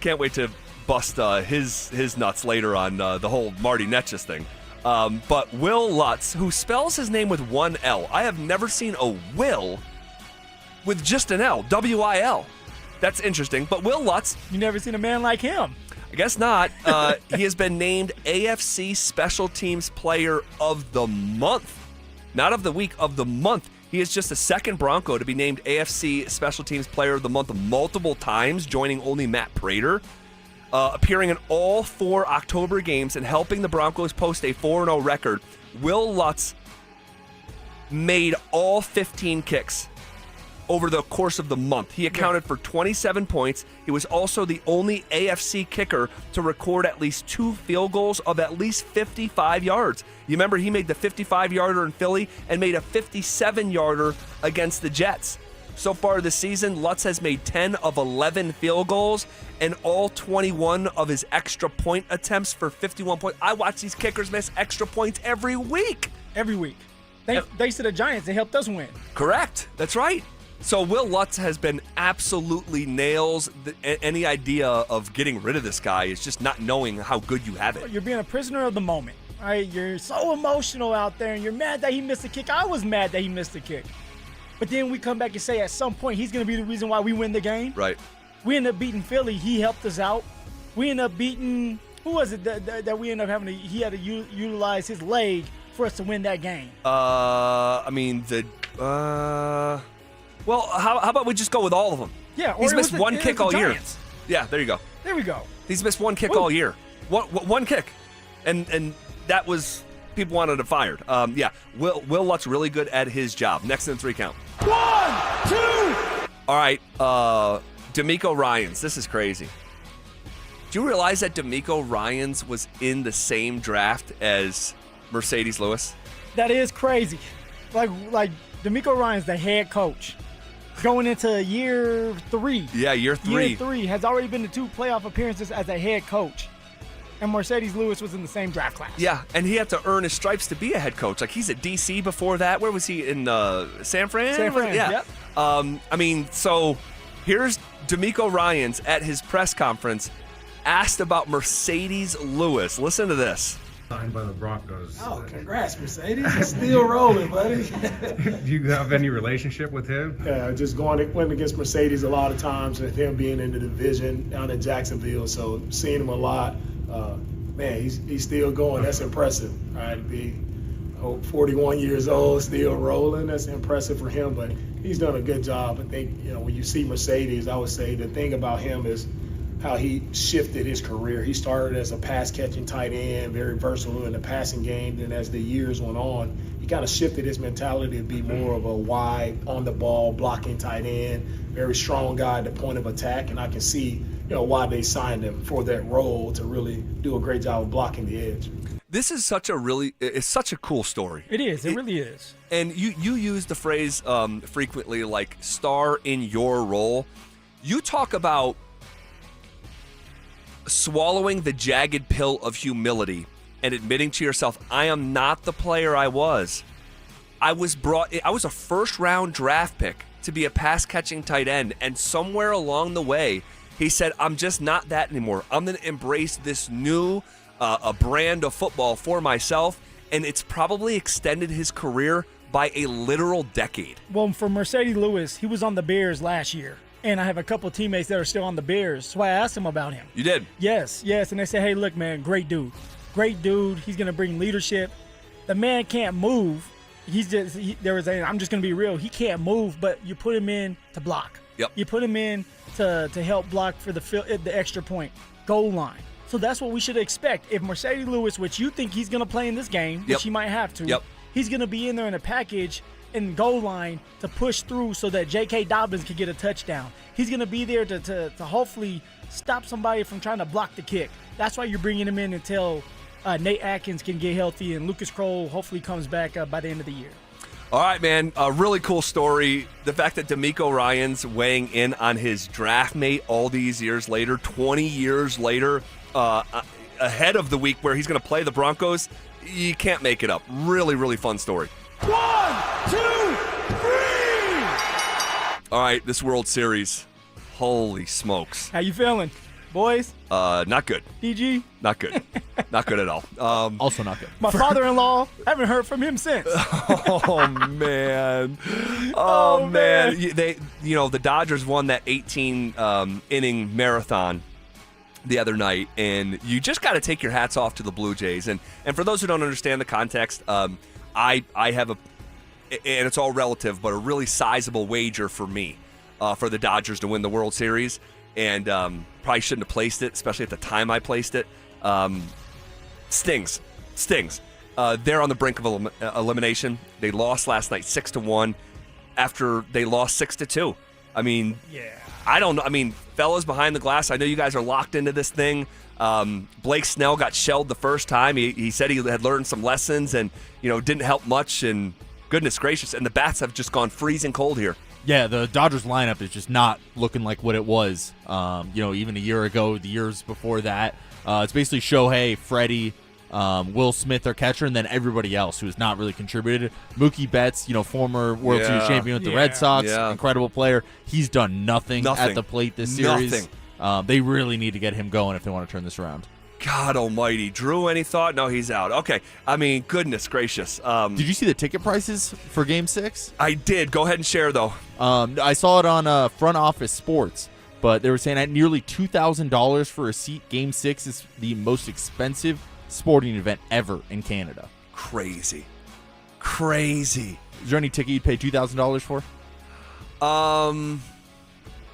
Can't wait to bust his nuts later on the whole Marty Netjes thing. But Will Lutz, who spells his name with one L. I have never seen a Will with just an L. W-I-L. That's interesting. But Will Lutz. You never seen a man like him. I guess not. He has been named AFC Special Teams Player of the Month. Not of the week, of the month. He is just the second Bronco to be named AFC Special Teams Player of the Month multiple times, joining only Matt Prater. Appearing in all 4 October games and helping the Broncos post a 4-0 record, Will Lutz made all 15 kicks over the course of the month. He accounted for 27 points. He was also the only AFC kicker to record at least 2 field goals of at least 55 yards. You remember he made the 55-yarder in Philly and made a 57-yarder against the Jets. So far this season, Lutz has made 10 of 11 field goals and all 21 of his extra point attempts for 51 points. I watch these kickers miss extra points every week. Every week. Thanks to the Giants, they helped us win. Correct. That's right. So Will Lutz has been absolutely nails. Any idea of getting rid of this guy is just not knowing how good you have it. You're being a prisoner of the moment. Right? You're so emotional out there, and you're mad that he missed a kick. I was mad that he missed a kick. But then we come back and say at some point he's going to be the reason why we win the game. Right. We end up beating Philly. He helped us out. We end up beating – who was it that we end up having to – he had to utilize his leg for us to win that game? Well, how about we just go with all of them? Yeah. He's missed one kick all year. Yeah, there you go. There we go. He's missed one kick all year. One kick. And that was – people wanted him fired. Will Lutz really good at his job. Next in 3 Count. 1, 2. All right, D'Amico Ryans. This is crazy. Do you realize that D'Amico Ryans was in the same draft as Mercedes Lewis? That is crazy. Like D'Amico Ryans, the head coach, going into year 3. Yeah, year 3. Year 3 has already been to 2 playoff appearances as a head coach. And Mercedes Lewis was in the same draft class. Yeah, and he had to earn his stripes to be a head coach. Like, he's at D.C. before that. Where was he? In San Fran? San Fran, yeah. Yep. So here's D'Amico Ryans at his press conference asked about Mercedes Lewis. Listen to this. Signed by the Broncos. Oh, congrats, Mercedes. You're still rolling, buddy. Do you have any relationship with him? Yeah, just went against Mercedes a lot of times with him being in the division down in Jacksonville, so seeing him a lot. Man, he's still going. That's impressive, right? To be 41 years old, still rolling. That's impressive for him, but he's done a good job. I think, when you see Mercedes, I would say the thing about him is how he shifted his career. He started as a pass-catching tight end, very versatile in the passing game. Then as the years went on, he kind of shifted his mentality to be more of a wide, on-the-ball, blocking tight end, very strong guy at the point of attack, and I can see why they signed him for that role to really do a great job of blocking the edge. This is it's such a cool story. It is. It really is. And you use the phrase frequently, like star in your role. You talk about swallowing the jagged pill of humility and admitting to yourself, I am not the player I was. I was a first-round draft pick to be a pass-catching tight end, and somewhere along the way, he said, I'm just not that anymore. I'm going to embrace this new a brand of football for myself, and it's probably extended his career by a literal decade. Well, for Mercedes Lewis, he was on the Bears last year, and I have a couple teammates that are still on the Bears, so I asked him about him. You did? Yes, and they said, hey, look, man, great dude. He's going to bring leadership. The man can't move. I'm just going to be real. He can't move, but you put him in to block. Yep. You put him in to help block for the extra point, goal line. So that's what we should expect. If Mercedes Lewis, which you think he's going to play in this game, which he might have to, he's going to be in there in a package in goal line to push through so that J.K. Dobbins can get a touchdown. He's going to be there to hopefully stop somebody from trying to block the kick. That's why you're bringing him in until Nate Atkins can get healthy and Lucas Kroll hopefully comes back by the end of the year. All right, man. A really cool story. The fact that D'Amico Ryan's weighing in on his draft mate all these years later, 20 years later, ahead of the week where he's going to play the Broncos, you can't make it up. Really, really fun story. 1, 2, 3! All right, this World Series. Holy smokes. How you feeling, boys? Not good. DG? Not good. Not good at all. Also not good. My father-in-law, haven't heard from him since. Oh, man. Oh, man. The Dodgers won that 18-inning marathon the other night, and you just got to take your hats off to the Blue Jays. And for those who don't understand the context, I have and it's all relative, but a really sizable wager for me for the Dodgers to win the World Series, and probably shouldn't have placed it, especially at the time I placed it. Stings. They're on the brink of elimination. They lost last night 6-1 after they lost 6-2. I mean, I don't know. I mean, fellas behind the glass, I know you guys are locked into this thing. Blake Snell got shelled the first time. He said he had learned some lessons and, didn't help much. And goodness gracious, and the bats have just gone freezing cold here. Yeah, the Dodgers lineup is just not looking like what it was, even a year ago, the years before that. It's basically Shohei, Freddie, Will Smith, their catcher, and then everybody else who has not really contributed. Mookie Betts, former World Series champion with the Red Sox, incredible player. He's done nothing at the plate this series. They really need to get him going if they want to turn this around. God almighty. Drew, any thought? No, he's out. Okay. I mean, goodness gracious. Did you see the ticket prices for Game 6? I did. Go ahead and share, though. I saw it on Front Office Sports, but they were saying at nearly $2,000 for a seat, Game 6 is the most expensive sporting event ever in Canada. Crazy. Is there any ticket you'd pay $2,000 for?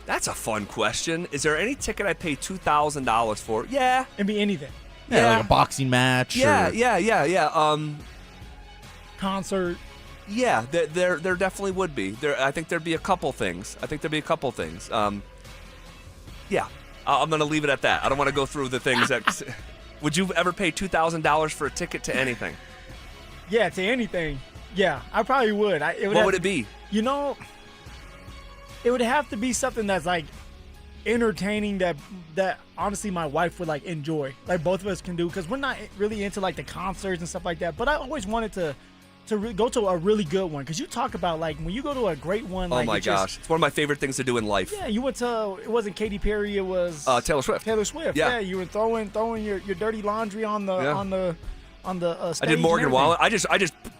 That's a fun question. Is there any ticket I pay $2,000 for? Yeah. It'd be anything. Yeah, like a boxing match. Yeah. Concert. Yeah, there definitely would be. I think there'd be a couple things. Yeah, I'm going to leave it at that. I don't want to go through the things that... Would you ever pay $2,000 for a ticket to anything? Yeah, to anything. Yeah, I probably would. What would it be? It would have to be something that's like entertaining that honestly my wife would like enjoy, like both of us can do, because we're not really into like the concerts and stuff like that. But I always wanted to go to a really good one, because you talk about like when you go to a great one. Oh my gosh, it's one of my favorite things to do in life. Yeah, you went to, it wasn't Katy Perry, it was Taylor Swift. Yeah, you were throwing your dirty laundry on the stage. I did Morgan Wallen. I just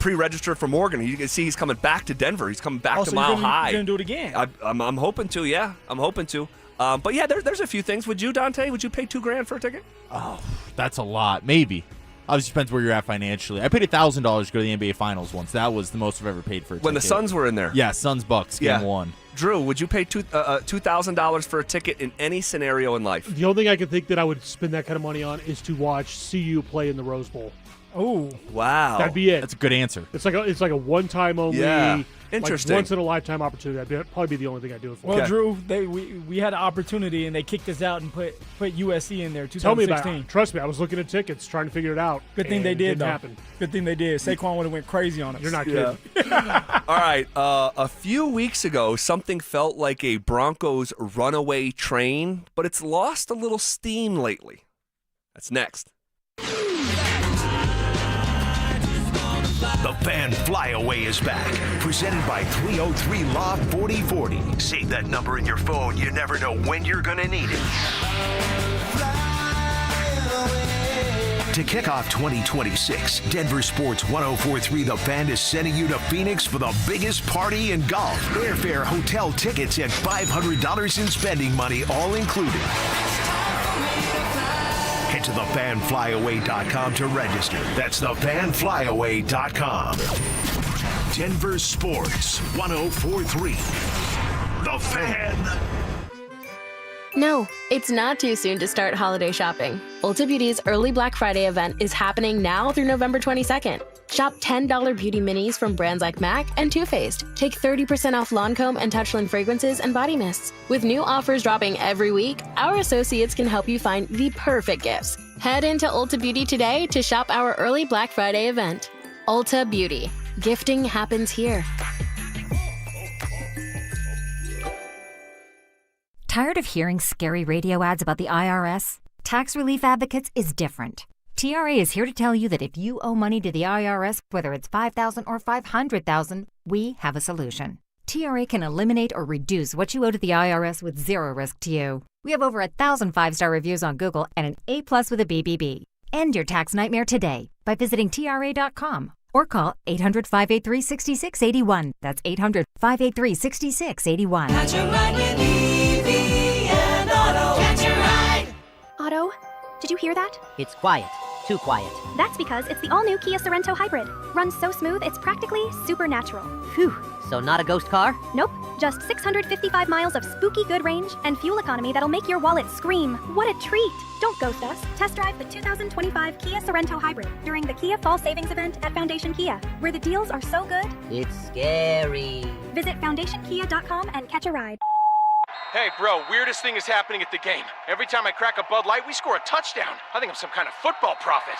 pre-registered for Morgan. You can see he's coming back to Denver. He's coming back to Mile High. You're gonna do it again? I'm hoping to. Yeah, I'm hoping to. But yeah, there's a few things. Would you, Dante? Would you pay $2,000 for a ticket? Oh, that's a lot. Maybe. Obviously depends where you're at financially. I paid $1,000 to go to the NBA Finals once. That was the most I've ever paid for a ticket. When the Suns were in there. Yeah, Suns-Bucks, Game 1. Drew, would you pay $2,000 for a ticket in any scenario in life? The only thing I could think that I would spend that kind of money on is to watch CU play in the Rose Bowl. Oh, wow! That'd be it. That's a good answer. It's like a one-time only. Yeah. Interesting. Like once in a lifetime opportunity. That'd probably be the only thing I'd do it for. Well, Drew, we had an opportunity and they kicked us out and put USC in there. 2016. Tell me about it. Trust me, I was looking at tickets, trying to figure it out. Good thing they did. Didn't happen. Good thing they did. Saquon would have went crazy on us. You're not kidding. All right. A few weeks ago, something felt like a Broncos runaway train, but it's lost a little steam lately. That's next. The Fan Flyaway is back. Presented by 303 Law 4040. Save that number in your phone. You never know when you're going to need it. To kick off 2026, Denver Sports 1043 The Fan is sending you to Phoenix for the biggest party in golf. Airfare, hotel tickets, and $500 in spending money all included. Head to thefanflyaway.com to register. That's thefanflyaway.com. Denver Sports 1043 The Fan. No, it's not too soon to start holiday shopping. Ulta Beauty's early Black Friday event is happening now through November 22nd. Shop $10 beauty minis from brands like MAC and Too Faced. Take 30% off Lancome and Touchland fragrances and body mists. With new offers dropping every week, our associates can help you find the perfect gifts. Head into Ulta Beauty today to shop our early Black Friday event. Ulta Beauty. Gifting happens here. Tired of hearing scary radio ads about the IRS? Tax Relief Advocates is different. TRA is here to tell you that if you owe money to the IRS, whether it's $5,000 or $500,000, we have a solution. TRA can eliminate or reduce what you owe to the IRS with zero risk to you. We have over 1,000 5-star reviews on Google and an A+ with a BBB. End your tax nightmare today by visiting TRA.com or call 800-583-6681. That's 800-583-6681. Catch a ride with EV and Auto. Catch a ride. Otto, did you hear that? It's quiet. Too quiet. That's because it's the all-new Kia Sorento Hybrid. Runs so smooth, it's practically supernatural. Phew. So not a ghost car? Nope. Just 655 miles of spooky good range and fuel economy that'll make your wallet scream. What a treat! Don't ghost us. Test drive the 2025 Kia Sorento Hybrid during the Kia Fall Savings Event at Foundation Kia, where the deals are so good. It's scary. Visit FoundationKia.com and catch a ride. Hey, bro, weirdest thing is happening at the game. Every time I crack a Bud Light, we score a touchdown. I think I'm some kind of football prophet.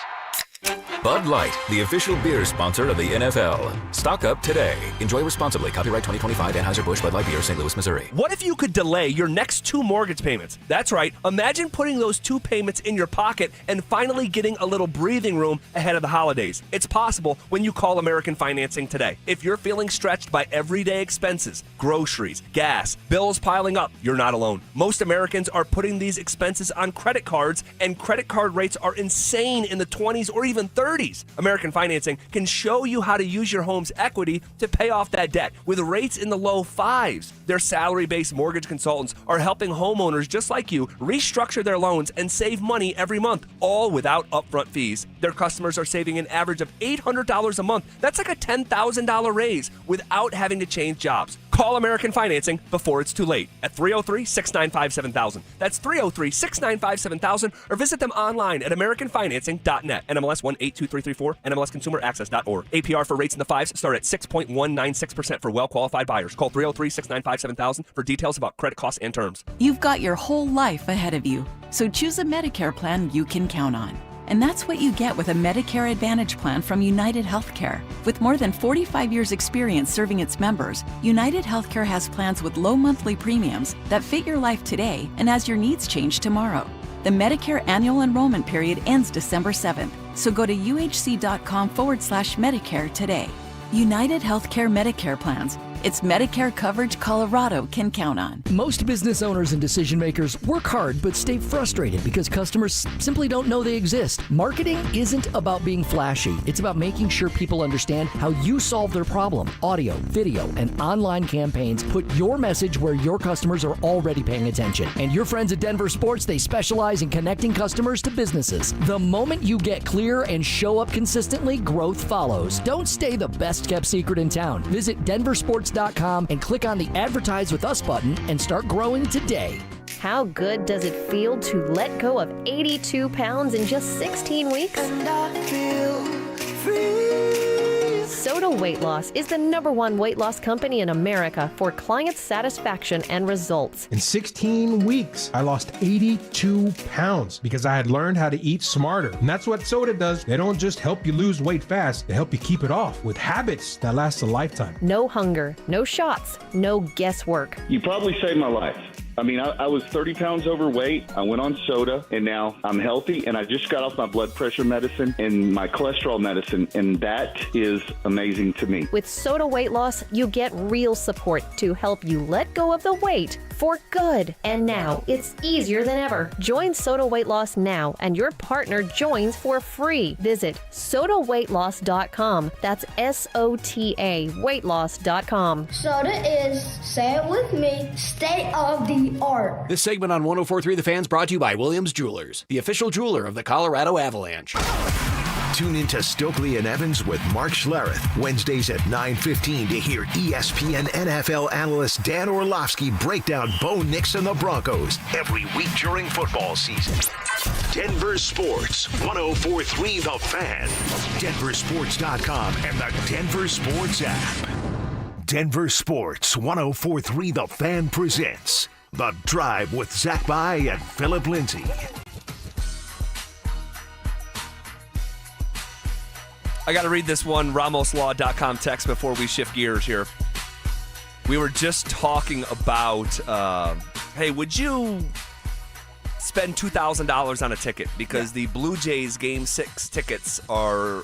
Bud Light, the official beer sponsor of the NFL. Stock up today. Enjoy responsibly. Copyright 2025 Anheuser-Busch Bud Light Beer, St. Louis, Missouri. What if you could delay your next 2 mortgage payments? That's right. Imagine putting those 2 payments in your pocket and finally getting a little breathing room ahead of the holidays. It's possible when you call American Financing today. If you're feeling stretched by everyday expenses, groceries, gas, bills piling up, you're not alone. Most Americans are putting these expenses on credit cards, and credit card rates are insane in the 20s or even 30s. American Financing can show you how to use your home's equity to pay off that debt with rates in the low 5s. Their salary-based mortgage consultants are helping homeowners just like you restructure their loans and save money every month, all without upfront fees. Their customers are saving an average of $800 a month. That's like a $10,000 raise without having to change jobs. Call American Financing before it's too late at 303-695-7000. That's 303-695-7000, or visit them online at americanfinancing.net. NMLS 182334, NMLSconsumeraccess.org. APR for rates in the 5s start at 6.196% for well-qualified buyers. Call 303-695-7000 for details about credit costs and terms. You've got your whole life ahead of you, so choose a Medicare plan you can count on. And that's what you get with a Medicare Advantage plan from United Healthcare. With more than 45 years' experience serving its members, United Healthcare has plans with low monthly premiums that fit your life today and as your needs change tomorrow. The Medicare annual enrollment period ends December 7th, so go to uhc.com/Medicare today. United Healthcare Medicare plans. It's Medicare coverage Colorado can count on. Most business owners and decision makers work hard but stay frustrated because customers simply don't know they exist. Marketing isn't about being flashy. It's about making sure people understand how you solve their problem. Audio, video, and online campaigns put your message where your customers are already paying attention. And your friends at Denver Sports, they specialize in connecting customers to businesses. The moment you get clear and show up consistently, growth follows. Don't stay the best kept secret in town. Visit DenverSports.com and click on the Advertise With Us button and start growing today. How good does it feel to let go of 82 pounds in just 16 weeks? And I feel free. Soda Weight Loss is the #1 weight loss company in America for client satisfaction and results. In 16 weeks, I lost 82 pounds because I had learned how to eat smarter. And that's what soda does. They don't just help you lose weight fast, they help you keep it off with habits that last a lifetime. No hunger, no shots, no guesswork. You probably saved my life. I mean, I was 30 pounds overweight. I went on soda, and now I'm healthy, and I just got off my blood pressure medicine and my cholesterol medicine, and that is amazing to me. With Soda Weight Loss, you get real support to help you let go of the weight for good. And now it's easier than ever. Join Soda Weight Loss now, and your partner joins for free. Visit sodaweightloss.com. That's SOTA weightloss.com. Soda is, say it with me, state of the art. This segment on 104.3 The Fan's brought to you by Williams Jewelers, the official jeweler of the Colorado Avalanche. Tune into Stokely and Evans with Mark Schlereth, Wednesdays at 9:15 to hear ESPN NFL analyst Dan Orlovsky break down Bo Nix and the Broncos every week during football season. Denver Sports, 104.3 The Fan, DenverSports.com, and the Denver Sports app. Denver Sports, 104.3 The Fan presents The Drive with Zach By and Phillip Lindsay. I got to read this one RamosLaw.com text before we shift gears here. We were just talking about, hey, would you spend $2,000 on a ticket? Because the Blue Jays Game 6 tickets are,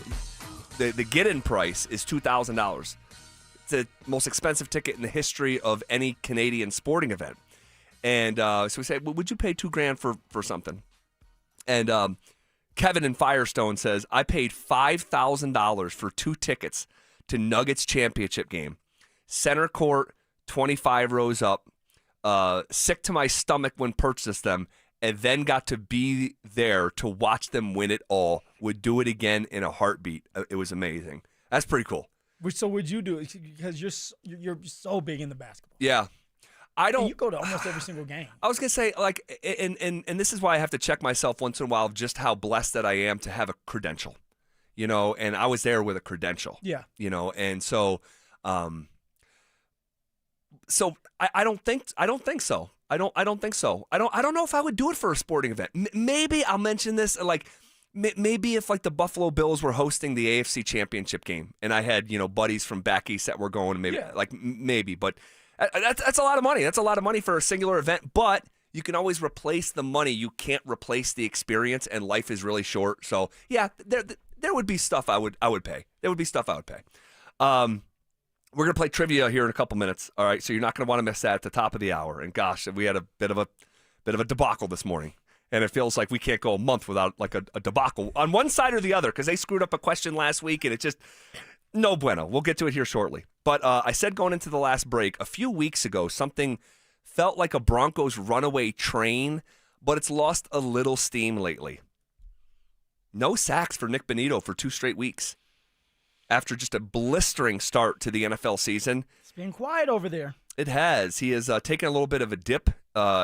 the get-in price is $2,000. It's the most expensive ticket in the history of any Canadian sporting event. And so we say, well, would you pay $2,000 for something? And Kevin in Firestone says, I paid $5,000 for 2 tickets to Nuggets championship game. Center court, 25 rows up. Sick to my stomach when purchased them, and then got to be there to watch them win it all. Would do it again in a heartbeat. It was amazing. That's pretty cool. So would you do it? Because you're so big in the basketball. Yeah. I don't. And you go to almost every single game. I was gonna say, like, and this is why I have to check myself once in a while of just how blessed that I am to have a credential, And I was there with a credential, yeah. And so, I don't think so. I don't think so. I don't know if I would do it for a sporting event. Maybe I'll mention this, like, maybe if like the Buffalo Bills were hosting the AFC Championship game, and I had buddies from back east that were going, maybe, but. That's a lot of money. That's a lot of money for a singular event, but you can always replace the money. You can't replace the experience, and life is really short. So, yeah, there would be stuff I would pay. There would be stuff I would pay. We're going to play trivia here in a couple minutes, all right? So you're not going to want to miss that at the top of the hour. And gosh, we had a bit of a debacle this morning, and it feels like we can't go a month without like a debacle on one side or the other because they screwed up a question last week, and it just no bueno. We'll get to it here shortly. But I said going into the last break, a few weeks ago, something felt like a Broncos runaway train, but it's lost a little steam lately. No sacks for Nick Bonito for 2 straight weeks after just a blistering start to the NFL season. It's been quiet over there. It has. He has taken a little bit of a dip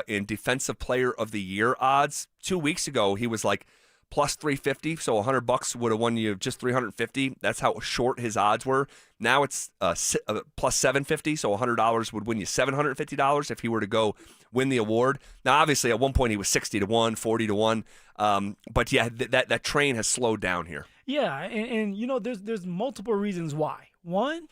in Defensive Player of the Year odds. 2 weeks ago, he was like plus 350, so $100 would have won you just 350. That's how short his odds were. Now it's plus 750, so $100 would win you $750 if he were to go win the award. Now, obviously, at one point he was 60-1, 40-1, but yeah, that train has slowed down here. Yeah, and there's multiple reasons why. One,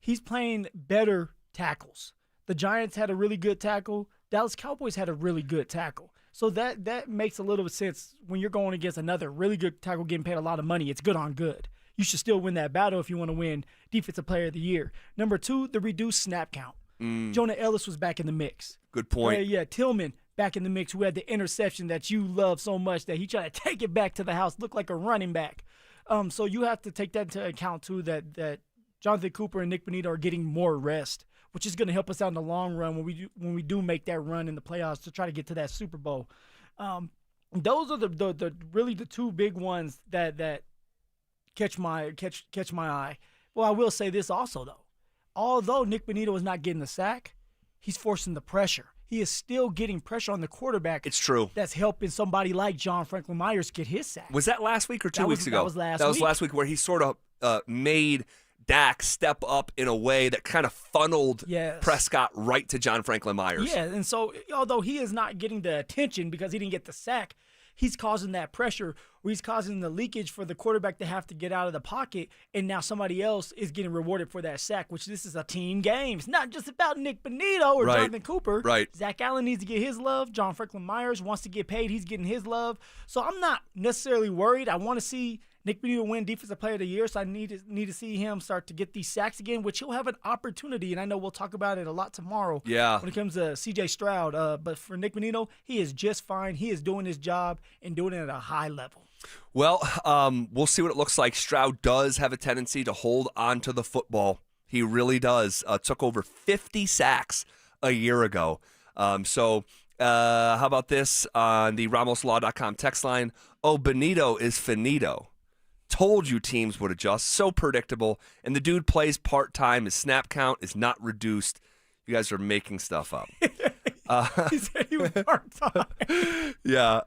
he's playing better tackles. The Giants had a really good tackle. Dallas Cowboys had a really good tackle. So that makes a little sense when you're going against another really good tackle getting paid a lot of money. It's good on good. You should still win that battle if you want to win Defensive Player of the Year. Number 2, the reduced snap count. Jonah Ellis was back in the mix. Good point. Yeah, Tillman back in the mix, who had the interception that you love so much that he tried to take it back to the house, looked like a running back. So you have to take that into account, too, that Jonathan Cooper and Nick Bonito are getting more rest, which is going to help us out in the long run when we do make that run in the playoffs to try to get to that Super Bowl. Those are the really the 2 big ones that catch my eye. Well, I will say this also, though. Although Nick Bonito is not getting the sack, he's forcing the pressure. He is still getting pressure on the quarterback. It's true. That's helping somebody like John Franklin Myers get his sack. Was that last week or 2 weeks ago? That was last week. That was last week where he sort of made Dak step up in a way that kind of funneled Prescott right to John Franklin Myers. Yeah, and so although he is not getting the attention because he didn't get the sack, he's causing that pressure where he's causing the leakage for the quarterback to have to get out of the pocket, and now somebody else is getting rewarded for that sack, which this is a team game. It's not just about Nick Bonito or Jonathan Cooper. Right. Zach Allen needs to get his love. John Franklin Myers wants to get paid. He's getting his love. So I'm not necessarily worried. I want to see Nick Bonito win Defensive Player of the Year, so I need to see him start to get these sacks again, which he'll have an opportunity, and I know we'll talk about it a lot tomorrow when it comes to C.J. Stroud. But for Nick Bonito, he is just fine. He is doing his job and doing it at a high level. Well, we'll see what it looks like. Stroud does have a tendency to hold on to the football. He really does. Took over 50 sacks a year ago. How about this on the RamosLaw.com text line? Oh, Bonito is finito. Told you teams would adjust. So predictable. And the dude plays part-time. His snap count is not reduced. You guys are making stuff up. He said he was part-time. Yeah.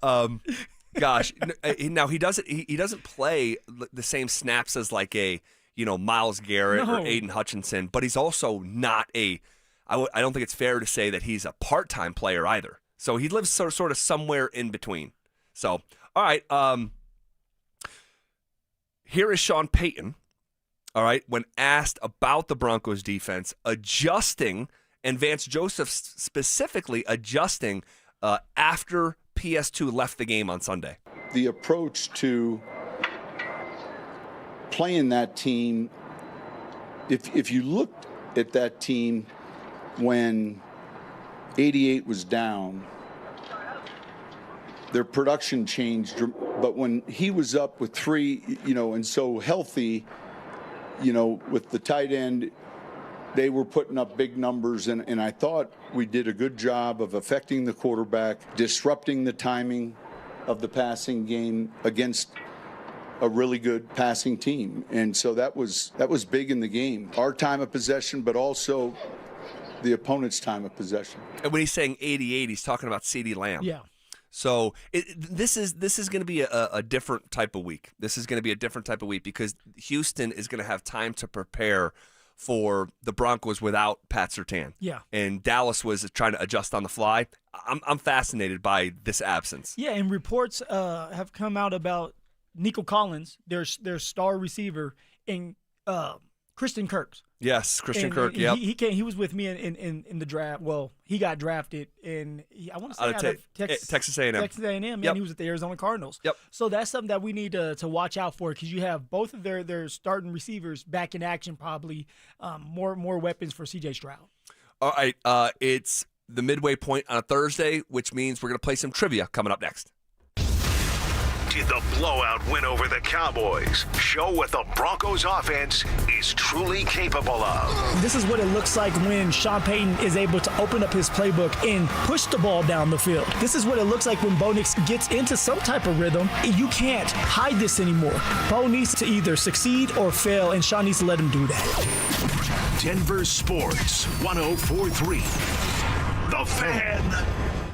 Gosh. Now, he doesn't play the same snaps as like a, Myles Garrett or Aiden Hutchinson, but he's also not I don't think it's fair to say that he's a part-time player either. So he lives sort of somewhere in between. So, all right. Here is Sean Payton, all right, when asked about the Broncos defense, adjusting, and Vance Joseph specifically adjusting after PS2 left the game on Sunday. The approach to playing that team, if you looked at that team when 88 was down, their production changed, but when he was up with 3, and so healthy, with the tight end, they were putting up big numbers, and I thought we did a good job of affecting the quarterback, disrupting the timing of the passing game against a really good passing team. And so that was big in the game. Our time of possession, but also the opponent's time of possession. And when he's saying 88, he's talking about CeeDee Lamb. Yeah. So this is going to be a different type of week. This is going to be a different type of week because Houston is going to have time to prepare for the Broncos without Pat Surtain. Yeah. And Dallas was trying to adjust on the fly. I'm fascinated by this absence. Yeah, and reports have come out about Nico Collins, their star receiver, and Christian Kirk. Yes, Christian Kirk. Yep. He was with me in the draft. Well, he got drafted I want to say out of Texas A&M. Texas A&M, and he was with the Arizona Cardinals. Yep. So that's something that we need to watch out for because you have both of their starting receivers back in action. Probably more weapons for C.J. Stroud. All right, it's the midway point on a Thursday, which means we're going to play some trivia coming up next. Did the blowout win over the Cowboys show what the Broncos offense is truly capable of? This is what it looks like when Sean Payton is able to open up his playbook and push the ball down the field. This is what it looks like when Bo Nix gets into some type of rhythm. You can't hide this anymore. Bo needs to either succeed or fail, and Sean needs to let him do that. Denver Sports 104.3. The Fan.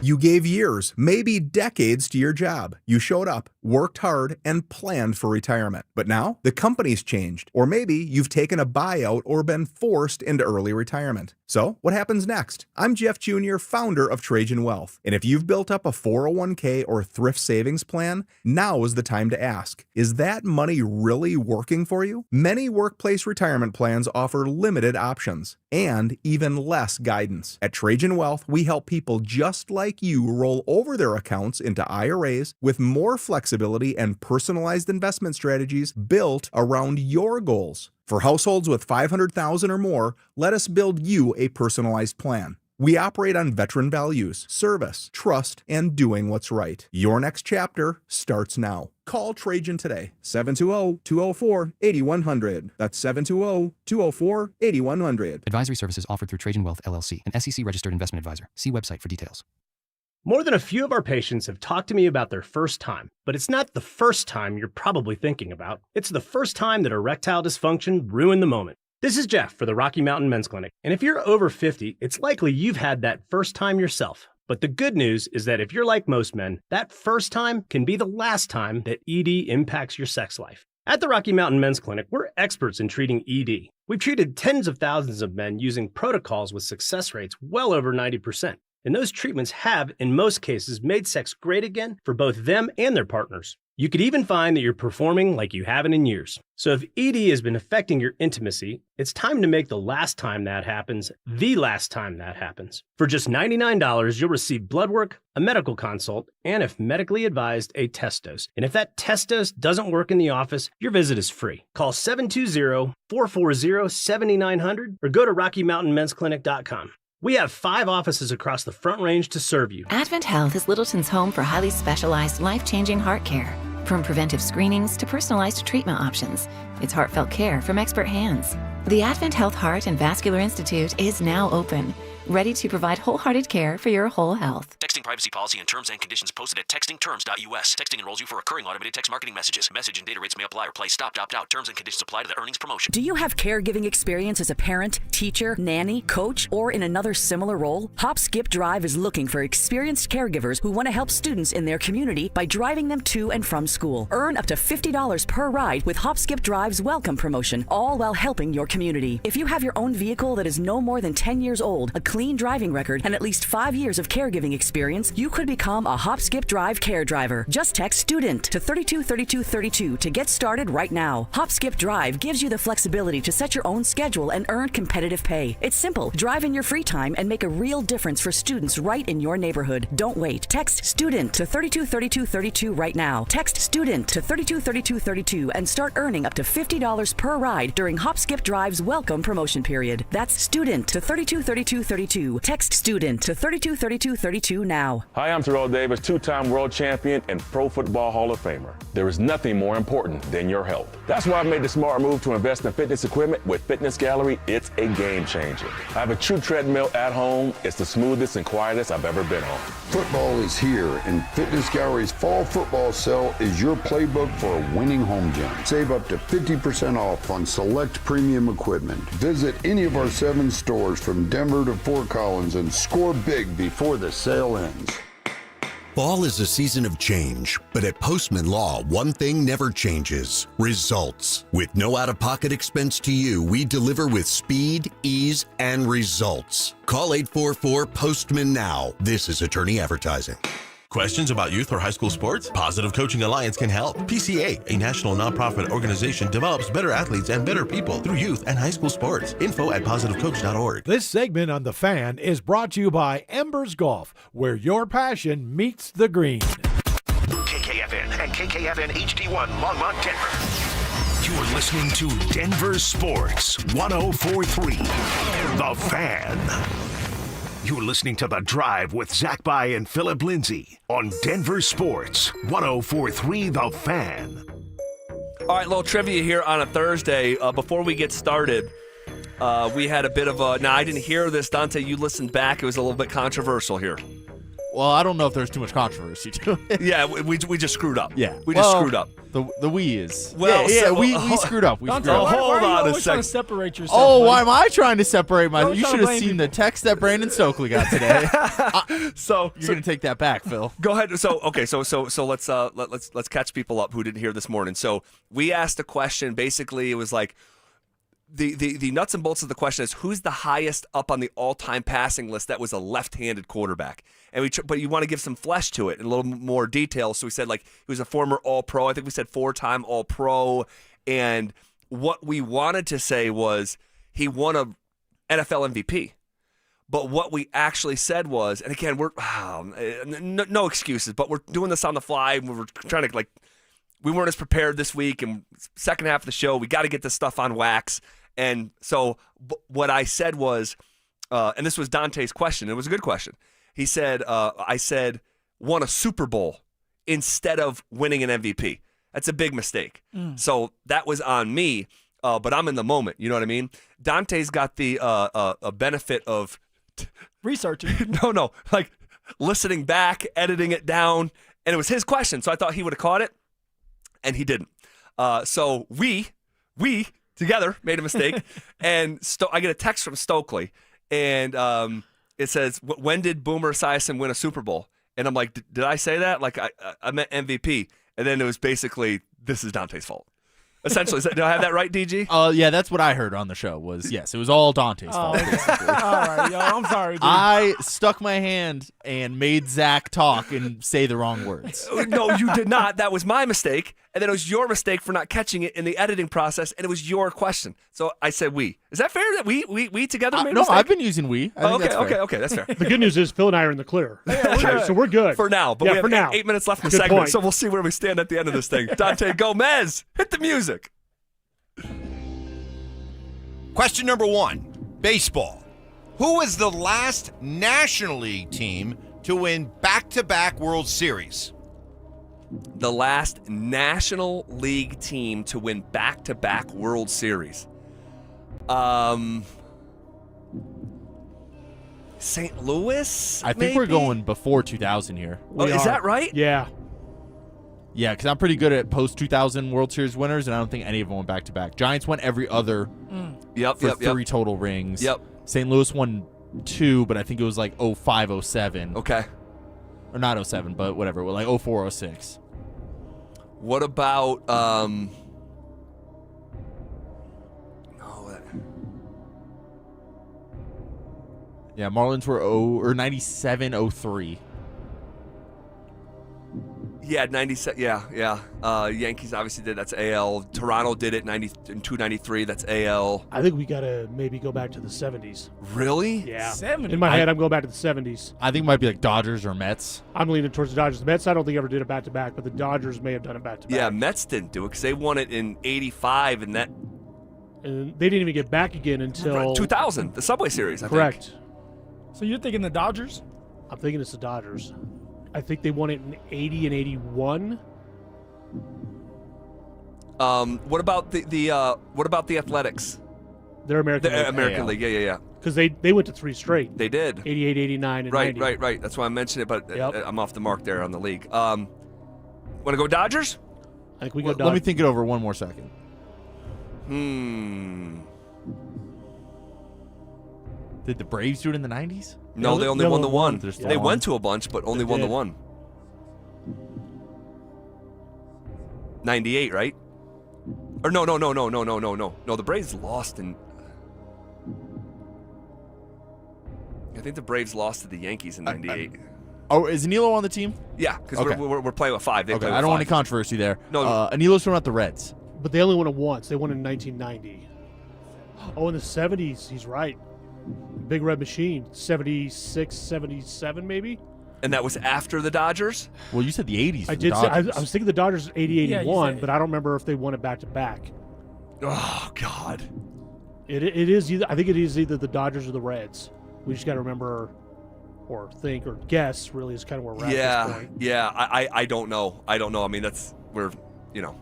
You gave years, maybe decades to your job. You showed up, worked hard, and planned for retirement. But now, the company's changed. Or maybe you've taken a buyout or been forced into early retirement. So, what happens next? I'm Jeff Jr., founder of Trajan Wealth. And if you've built up a 401k or thrift savings plan, now is the time to ask, is that money really working for you? Many workplace retirement plans offer limited options and even less guidance. At Trajan Wealth, we help people just like you roll over their accounts into IRAs with more flexibility and personalized investment strategies built around your goals. For households with $500,000 or more, let us build you a personalized plan. We operate on veteran values, service, trust, and doing what's right. Your next chapter starts now. Call Trajan today, 720-204-8100. That's 720-204-8100. Advisory services offered through Trajan Wealth, LLC, an SEC-registered investment advisor. See website for details. More than a few of our patients have talked to me about their first time, but it's not the first time you're probably thinking about. It's the first time that erectile dysfunction ruined the moment. This is Jeff for the Rocky Mountain Men's Clinic, and if you're over 50, it's likely you've had that first time yourself. But the good news is that if you're like most men, that first time can be the last time that ED impacts your sex life. At the Rocky Mountain Men's Clinic, we're experts in treating ED. We've treated tens of thousands of men using protocols with success rates well over 90%. and those treatments have, in most cases, made sex great again for both them and their partners. You could even find that you're performing like you haven't in years. So if ED has been affecting your intimacy, it's time to make the last time that happens the last time that happens. For just $99, you'll receive blood work, a medical consult, and if medically advised, a test dose. And if that test dose doesn't work in the office, your visit is free. Call 720-440-7900 or go to RockyMountainMen'sClinic.com. We have 5 offices across the Front Range to serve you. Advent Health is Littleton's home for highly specialized, life-changing heart care. From preventive screenings to personalized treatment options, it's heartfelt care from expert hands. The Advent Health Heart and Vascular Institute is now open, ready to provide wholehearted care for your whole health. Texting privacy policy and terms and conditions posted at textingterms.us. Texting enrolls you for recurring automated text marketing messages. Message and data rates may apply or play. Stop, opt out. Terms and conditions apply to the earnings promotion. Do you have caregiving experience as a parent, teacher, nanny, coach, or in another similar role? Hop Skip Drive is looking for experienced caregivers who want to help students in their community by driving them to and from school. Earn up to $50 per ride with Hop Skip Drive's welcome promotion, all while helping your community. If you have your own vehicle that is no more than 10 years old, a clean driving record, and at least 5 years of caregiving experience, you could become a Hop Skip Drive care driver. Just text STUDENT to 323232 to get started right now. Hop Skip Drive gives you the flexibility to set your own schedule and earn competitive pay. It's simple. Drive in your free time and make a real difference for students right in your neighborhood. Don't wait. Text STUDENT to 323232 right now. Text STUDENT to 323232 and start earning up to $50 per ride during Hop Skip Drive's welcome promotion period. That's STUDENT to 323232. Text STUDENT to 323232 now. Hi, I'm Terrell Davis, 2-time world champion and Pro Football Hall of Famer. There is nothing more important than your health. That's why I made the smart move to invest in fitness equipment with Fitness Gallery. It's a game changer. I have a true treadmill at home. It's the smoothest and quietest I've ever been on. Football is here, and Fitness Gallery's fall football sale is your playbook for a winning home gym. Save up to 50% off on select premium equipment. Visit any of our 7 stores from Denver to Fort Collins and score big before the sale ends. Fall is a season of change, but at Postman Law, one thing never changes: results. With no out-of-pocket expense to you, we deliver with speed, ease, and results. Call 844-POSTMAN now. This is attorney advertising. Questions about youth or high school sports? Positive Coaching Alliance can help. PCA, a national nonprofit organization, develops better athletes and better people through youth and high school sports. Info at positivecoach.org. This segment on The Fan is brought to you by Embers Golf, where your passion meets the green. KKFN and KKFN HD1 Longmont, Denver. You're listening to Denver Sports 104.3. The Fan. You're listening to The Drive with Zach By and Phillip Lindsay on Denver Sports 104.3 The Fan. All right, little trivia here on a Thursday. Before we get started, we had a bit of a... Now, I didn't hear this, Dante. You listened back. It was a little bit controversial here. Well, I don't know if there's too much controversy to it. Yeah, we just screwed up. Yeah. We just screwed up. The we is. Well, we screwed up. We screwed up. Hold on a second. Trying to separate yourself. Oh, buddy? why am I trying to separate myself? You should have seen people. the text that Brandon Stokely got today. So you're gonna take that back, Phil. Go ahead. So let's catch people up who didn't hear this morning. So we asked a question. Basically, it was like the nuts and bolts of the question is who's the highest up on the all-time passing list that was a left-handed quarterback. And but you want to give some flesh to it and a little more detail. So we said like he was a former All-Pro. I think we said 4-time All-Pro. And what we wanted to say was he won a NFL MVP. But what we actually said was, and again, we're no excuses, but we're doing this on the fly. We were trying to we weren't as prepared this week, and second half of the show, we got to get this stuff on wax. And so what I said was, and this was Dante's question. It was a good question. He said, I said, won a Super Bowl instead of winning an MVP. That's a big mistake. So that was on me, but I'm in the moment. You know what I mean? Dante's got the a benefit of researching. No, like listening back, editing it down, and it was his question. So I thought he would have caught it, and he didn't. So we together made a mistake, and I get a text from Stokely, and it says, "When did Boomer Esiason win a Super Bowl?" And I'm like, "Did I say that? Like I meant MVP." And then it was basically, "This is Dante's fault." Essentially, did I have that right, DG? Yeah, that's what I heard on the show. It was all Dante's fault. Okay. All right, yo, I'm sorry, dude. I stuck my hand and made Zach talk and say the wrong words. No, you did not. That was my mistake. And then it was your mistake for not catching it in the editing process, and it was your question. So I said we. Is that fair that we together made a No, mistake? I've been using we. Okay, that's fair. The good news is Phil and I are in the clear. So we're good. For now, but we have 8 minutes left in the Good segment, point. so we'll see where we stand at the end of this thing. Dante Gomez, hit the music. Question number 1, baseball. Who was the last National League team to win back-to-back World Series? The last National League team to win back-to-back World Series. St. Louis? I think we're going before 2000 here. Is that right? Yeah. Yeah, because I'm pretty good at post-2000 World Series winners, and I don't think any of them went back-to-back. Giants won every other for 3 total rings. Yep. St. Louis won 2, but I think it was like 05, 07. Okay. Or not 07, but whatever. Like 04, 06. What about Yeah, Marlins were 97, 03. Yeah, 97. Yeah. Yankees obviously did. That's AL. Toronto did it in 92-93. That's AL. I think we got to maybe go back to the 70s. Really? Yeah. 70s? In my head, I'm going back to the 70s. I think it might be like Dodgers or Mets. I'm leaning towards the Dodgers. The Mets, I don't think ever did it back-to-back, but the Dodgers may have done it back-to-back. Yeah, Mets didn't do it because they won it in 85 and that. And they didn't even get back again until 2000, the Subway Series, I Correct. think. So you're thinking the Dodgers? I'm thinking it's the Dodgers. I think they won it in 80 and 81. What about the Athletics? They're American League. American League, yeah. Because they went to 3 straight. They did. 88, 89, and 90. Right. That's why I mentioned it, but I'm off the mark there on the league. Want to go Dodgers? I think we go Dodgers. Let me think it over one more second. Did the Braves do it in the 90s? No, they only won the one. Yeah. They went to a bunch, but only won the one. 98, right? Or no. No, the Braves lost in. I think the Braves lost to the Yankees in 98. Is Anilo on the team? Yeah, because Okay. we're playing with 5. They Okay, play with I don't 5. want any controversy there. No. Anilo's from the Reds. But they only won it once. They won in 1990. Oh, in the 70s, he's right. Big Red Machine, 76, 77 maybe? And that was after the Dodgers? Well, you said the 80s. I did. I was thinking the Dodgers 80, 81, but I don't remember if they won it back-to-back. Oh, God. It is either. I think it is either the Dodgers or the Reds. We just got to remember or think or guess really is kind of where we're at this point. Yeah. I don't know. I mean, You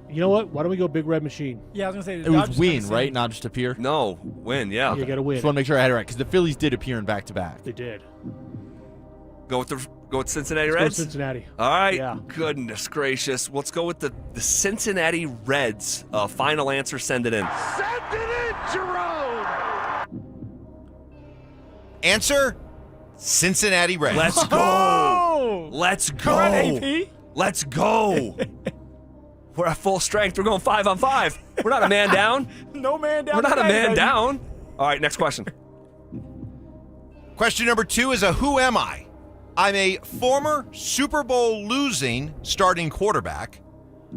know what? Why don't we go Big Red Machine? Yeah, I was going to say It was win, right? Not just appear? No, win, yeah. You got to win. Just want to make sure I had it right because the Phillies did appear in back-to-back. They did. Go with Cincinnati Let's go Reds? with Cincinnati. All right. Yeah. Goodness gracious. Let's go with the Cincinnati Reds. Final answer, send it in. Send it in, Jerome! Answer, Cincinnati Reds. Let's go. Let's go. All right, AP. Let's go. We're at full strength. We're going 5-on-5. We're not a man down. No man down. We're not a today, man baby. down. All right, next question. Question number 2 is a who am I? I'm a former Super Bowl losing starting quarterback.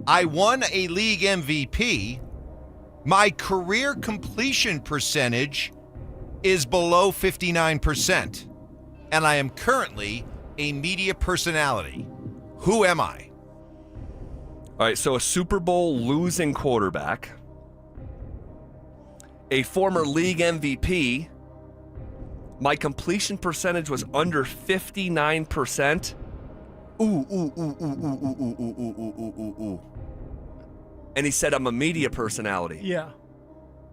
I won a league MVP. My career completion percentage is below 59%. And I am currently a media personality. Who am I? All right, so a Super Bowl losing quarterback, a former league MVP. My completion percentage was under 59%. Ooh. And he said I'm a media personality. Yeah.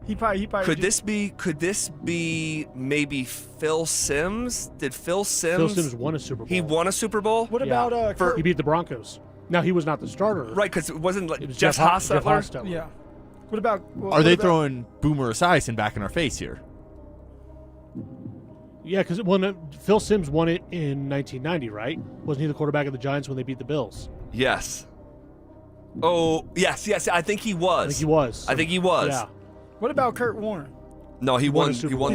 He probably Could this be maybe Phil Simms? Did Phil Simms won a Super Bowl. He won a Super Bowl? What about he beat the Broncos. Now he was not the starter. Right, because it wasn't like It was Jeff Hostetler? Yeah. What about Are they throwing Boomer Esiason back in our face here? Yeah, because Phil Simms won it in 1990, right? Wasn't he the quarterback of the Giants when they beat the Bills? Yes. Oh, yes. I think he was. I think he was. Yeah. What about Kurt Warner? No, he won the Super Bowl.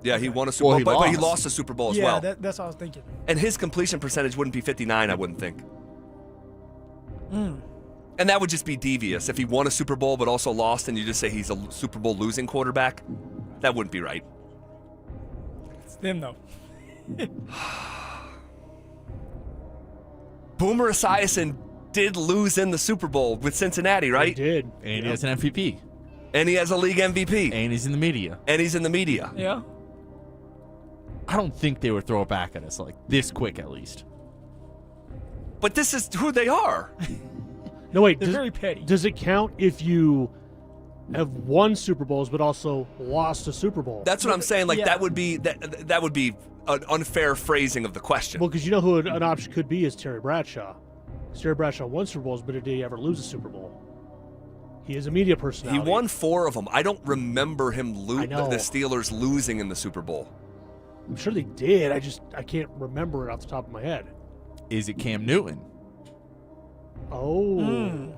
Yeah. He won a Super Bowl, but he lost the Super Bowl as well. Yeah, that's what I was thinking. And his completion percentage wouldn't be 59, I wouldn't think. Mm. And that would just be devious. If he won a Super Bowl but also lost and you just say he's a Super Bowl losing quarterback, that wouldn't be right. It's them, though. Boomer Esiason did lose in the Super Bowl with Cincinnati, right? He did. And he has an MVP. And he has a league MVP. And he's in the media. Yeah. I don't think they would throw it back at us like this quick, at least. But this is who they are. No, wait. They're very petty. Does it count if you have won Super Bowls but also lost a Super Bowl? That's what I'm saying. Like Yeah. that would be an unfair phrasing of the question. Well, because you know who an option could be is Terry Bradshaw. Terry Bradshaw won Super Bowls, but did he ever lose a Super Bowl? He is a media personality. He won 4 of them. I don't remember him I know. the Steelers losing in the Super Bowl. I'm sure they did. I can't remember it off the top of my head. Is it Cam Newton? Oh.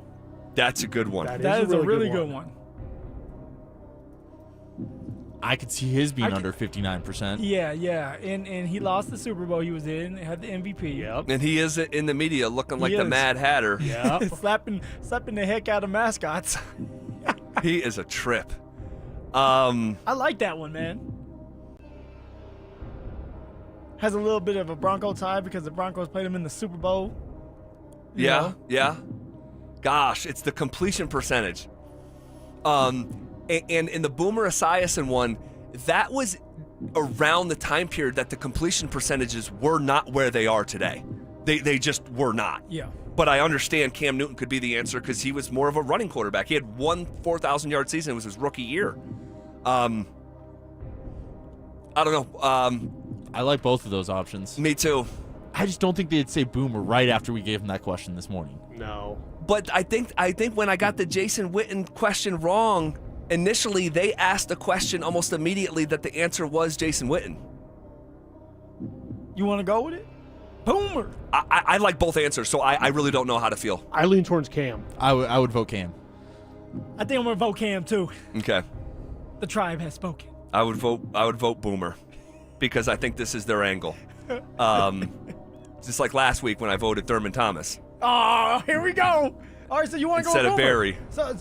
That's a good one. That is a really good one. I could see his being under 59%. Yeah. And he lost the Super Bowl he was in, had the MVP. Yep. And he is in the media looking like He the is. Mad Hatter. Yeah. slapping the heck out of mascots. He is a trip. I like that one, man. Has a little bit of a Bronco tie because the Broncos played him in the Super Bowl. Yeah. Gosh, it's the completion percentage. And in the Boomer Esiason one, that was around the time period that the completion percentages were not where they are today. They just were not. Yeah. But I understand Cam Newton could be the answer because he was more of a running quarterback. He had one 4,000-yard season. It was his rookie year. I don't know. I like both of those options. Me too. I just don't think they'd say Boomer right after we gave him that question this morning. No. But I think when I got the Jason Witten question wrong, initially they asked a question almost immediately that the answer was Jason Witten. You want to go with it? Boomer. I like both answers, so I really don't know how to feel. I lean towards Cam. I would vote Cam. I think I'm going to vote Cam, too. Okay. The tribe has spoken. I would vote Boomer because I think this is their angle. Just like last week when I voted Thurman Thomas. Oh, here we go. All right, so you want to go with Instead of Boomer? Barry. So,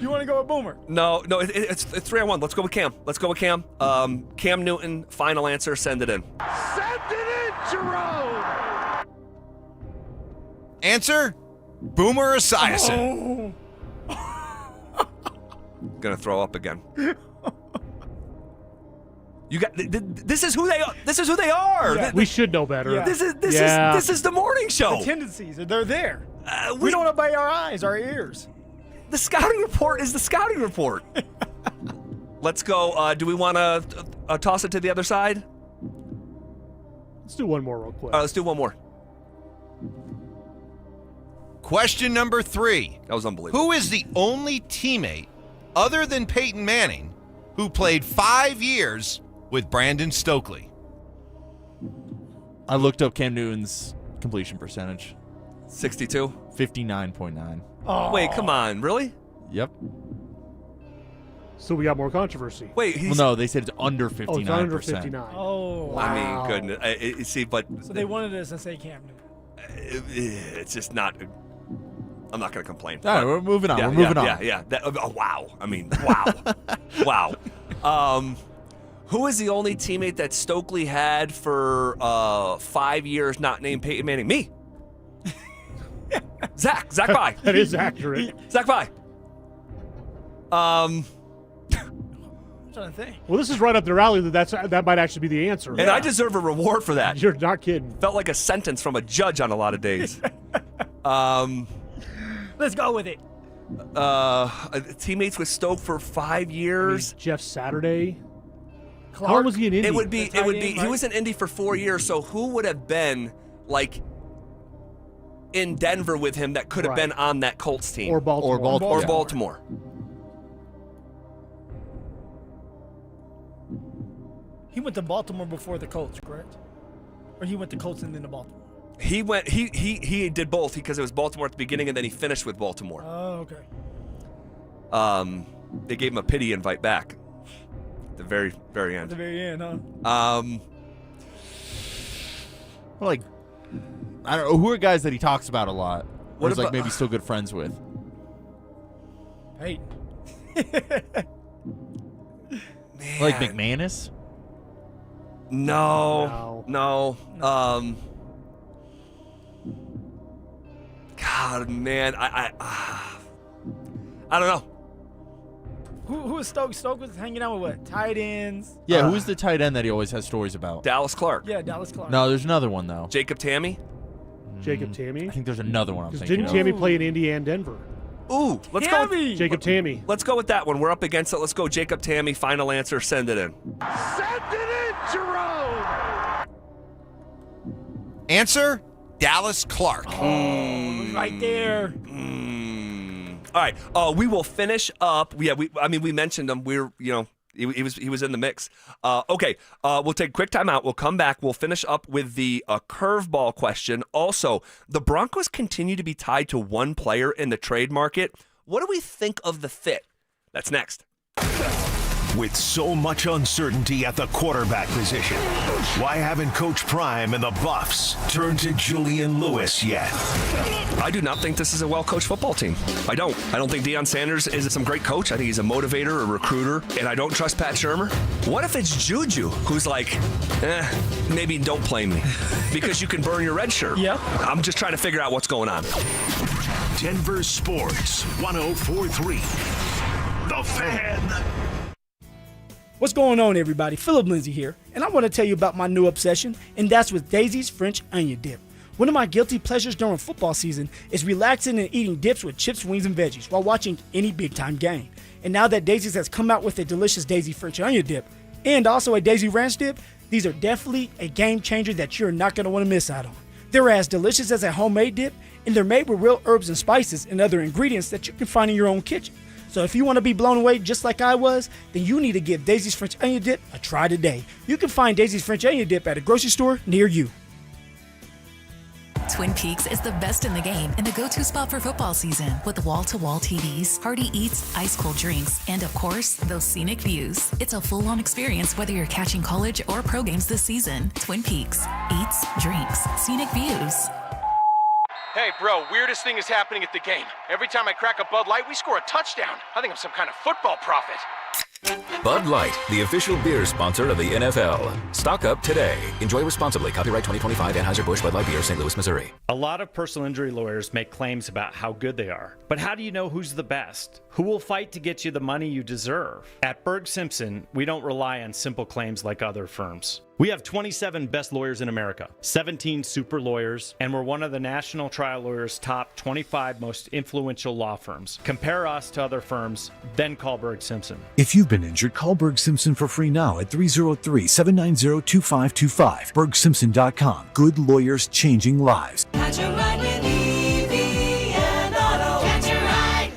you want to go with Boomer? No, it's 3-1. Let's go with Cam. Cam Newton, final answer, send it in. Send it in, Jerome! Answer, Boomer Esiason. Gonna throw up again. You got this is who they are. This is who they are. Yeah. We should know better. Yeah. This is the morning show. The tendencies, they're there. We don't obey our eyes, our ears. The scouting report is the scouting report. Let's go. Do we want to toss it to the other side? Let's do one more real quick. Let's do one more. Question number 3. That was unbelievable. Who is the only teammate other than Peyton Manning who played 5 years with Brandon Stokely? I looked up Cam Newton's completion percentage. 62? 59.9. Oh. Wait, come on. Really? Yep. So we got more controversy. Wait, Well, no, they said it's under 59%. Oh, it's under 59. Oh, wow. I mean, goodness. See, but So they wanted us to say Cam Newton. it's just not. I'm not going to complain. All right, we're moving on. Yeah, we're moving on. Yeah. Wow. I mean, wow. Wow. Who is the only teammate that Stokely had for 5 years not named Peyton Manning? Me. Zach Pye. That is accurate. Zach Pye. I'm trying to think. Well, this is right up their alley. That might actually be the answer. And I deserve a reward for that. You're not kidding. Felt like a sentence from a judge on a lot of days. Let's go with it. Teammates with Stoke for 5 years. Jeff Saturday. Clark. How long was he in Indy? It would be. Right? He was in Indy for 4 years. So who would have been like in Denver with him that could have been on that Colts team Or Baltimore. Or Baltimore. He went to Baltimore before the Colts, correct? Or he went to Colts and then to Baltimore? He went. He did both because it was Baltimore at the beginning, and then he finished with Baltimore. Oh, okay. They gave him a pity invite back at the very, very end. At the very end, huh? Like, I don't know, who are guys that he talks about a lot? What Or is like about- maybe still good friends with? Payton. Like McManus? No. God, man, I don't know. Who was Stoke? Stoke was hanging out with what? Tight ends? Yeah, who's the tight end that he always has stories about? Dallas Clark. Yeah, Dallas Clark. No, there's another one though. Jacob Tammy. Jacob Tammy? I think there's another one I'm thinking Didn't of. Tammy play in Indy and Denver? Ooh, let's go. With, Jacob Tammy. Let's go with that one. We're up against it. Let's go, Jacob Tammy. Final answer. Send it in. Send it in, Jerome! Answer, Dallas Clark. Right there. All right. We will finish up. Yeah, we mentioned him. We're, he was in the mix. Okay. We'll take a quick time out. We'll come back. We'll finish up with the curveball question. Also, the Broncos continue to be tied to one player in the trade market. What do we think of the fit? That's next. With so much uncertainty at the quarterback position, why haven't Coach Prime and the Buffs turned to Julian Lewis yet? I do not think this is a well-coached football team. I don't think Deion Sanders is some great coach. I think he's a motivator, a recruiter, and I don't trust Pat Shurmur. What if it's Juju who's like, maybe don't play me because you can burn your red shirt? Yeah. I'm just trying to figure out what's going on. Denver Sports 104.3. The Fan. What's going on, everybody? Phillip Lindsay here, and I want to tell you about my new obsession, and that's with Daisy's French Onion Dip. One of my guilty pleasures during football season is relaxing and eating dips with chips, wings, and veggies while watching any big-time game. And now that Daisy's has come out with a delicious Daisy French Onion Dip and also a Daisy Ranch Dip, these are definitely a game changer that you're not going to want to miss out on. They're as delicious as a homemade dip, and they're made with real herbs and spices and other ingredients that you can find in your own kitchen. So if you want to be blown away just like I was, then you need to give Daisy's French Onion Dip a try today. You can find Daisy's French Onion Dip at a grocery store near you. Twin Peaks is the best in the game and the go-to spot for football season with wall-to-wall TVs, hearty eats, ice-cold drinks, and of course, those scenic views. It's a full-on experience whether you're catching college or pro games this season. Twin Peaks. Eats, drinks, scenic views. Hey, bro, weirdest thing is happening at the game. Every time I crack a Bud Light, we score a touchdown. I think I'm some kind of football prophet. Bud Light, the official beer sponsor of the NFL. Stock up today. Enjoy responsibly. Copyright 2025 Anheuser-Busch Bud Light Beer, St. Louis, Missouri. A lot of personal injury lawyers make claims about how good they are. But how do you know who's the best? Who will fight to get you the money you deserve? At Berg Simpson, we don't rely on simple claims like other firms. We have 27 best lawyers in America, 17 super lawyers, and we're one of the National Trial Lawyers' top 25 most influential law firms. Compare us to other firms, then call Berg Simpson. If you've been injured, call Berg Simpson for free now at 303-790-2525. BergSimpson.com. Good lawyers changing lives. Catch a ride with EV and Auto. Catch a ride.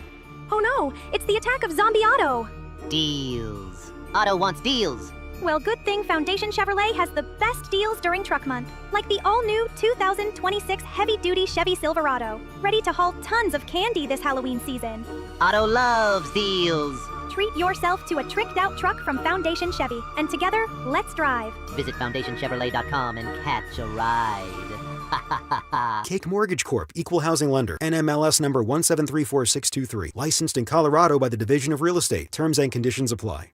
Oh no, it's the attack of Zombie Auto. Deals. Auto wants deals. Well, good thing Foundation Chevrolet has the best deals during Truck Month. Like the all-new 2026 heavy-duty Chevy Silverado. Ready to haul tons of candy this Halloween season. Auto loves deals. Treat yourself to a tricked-out truck from Foundation Chevy. And together, let's drive. Visit FoundationChevrolet.com and catch a ride. Cake Mortgage Corp. Equal Housing Lender. NMLS number 1734623. Licensed in Colorado by the Division of Real Estate. Terms and conditions apply.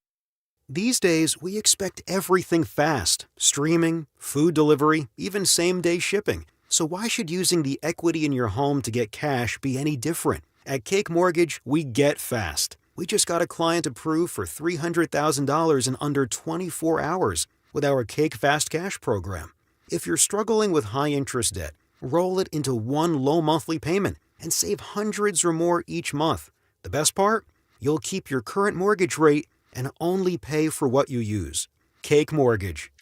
These days, we expect everything fast. Streaming, food delivery, even same-day shipping. So why should using the equity in your home to get cash be any different? At Cake Mortgage, we get fast. We just got a client approved for $300,000 in under 24 hours with our Cake Fast Cash program. If you're struggling with high-interest debt, roll it into one low monthly payment and save hundreds or more each month. The best part? You'll keep your current mortgage rate and only pay for what you use. Cake Mortgage.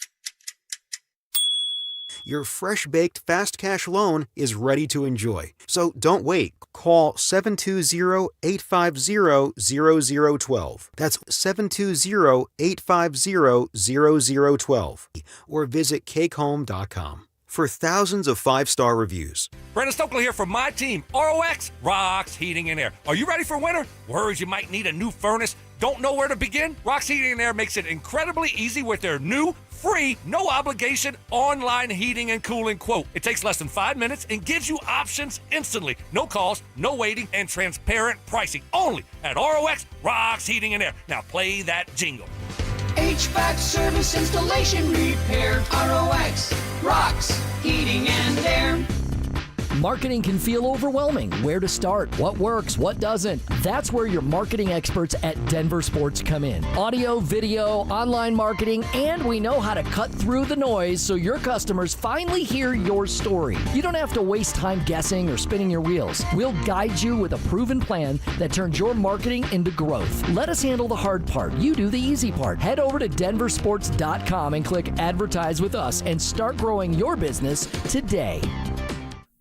Your fresh-baked fast cash loan is ready to enjoy. So don't wait. Call 720-850-0012. That's 720-850-0012. Or visit cakehome.com. For thousands of 5-star reviews, Brandon Stokely here from my team, ROX Rocks Heating and Air. Are you ready for winter? Worries you might need a new furnace? Don't know where to begin? Rocks Heating and Air makes it incredibly easy with their new, free, no obligation online heating and cooling quote. It takes less than 5 minutes and gives you options instantly. No calls, no waiting, and transparent pricing. Only at ROX Rocks Heating and Air. Now play that jingle. HVAC service, installation, repair. ROX Rocks Heating and Air. Marketing can feel overwhelming. Where to start? What works? What doesn't? That's where your marketing experts at Denver Sports come in. Audio, video, online marketing, and we know how to cut through the noise so your customers finally hear your story. You don't have to waste time guessing or spinning your wheels. We'll guide you with a proven plan that turns your marketing into growth. Let us handle the hard part. You do the easy part. Head over to DenverSports.com and click Advertise with us and start growing your business today.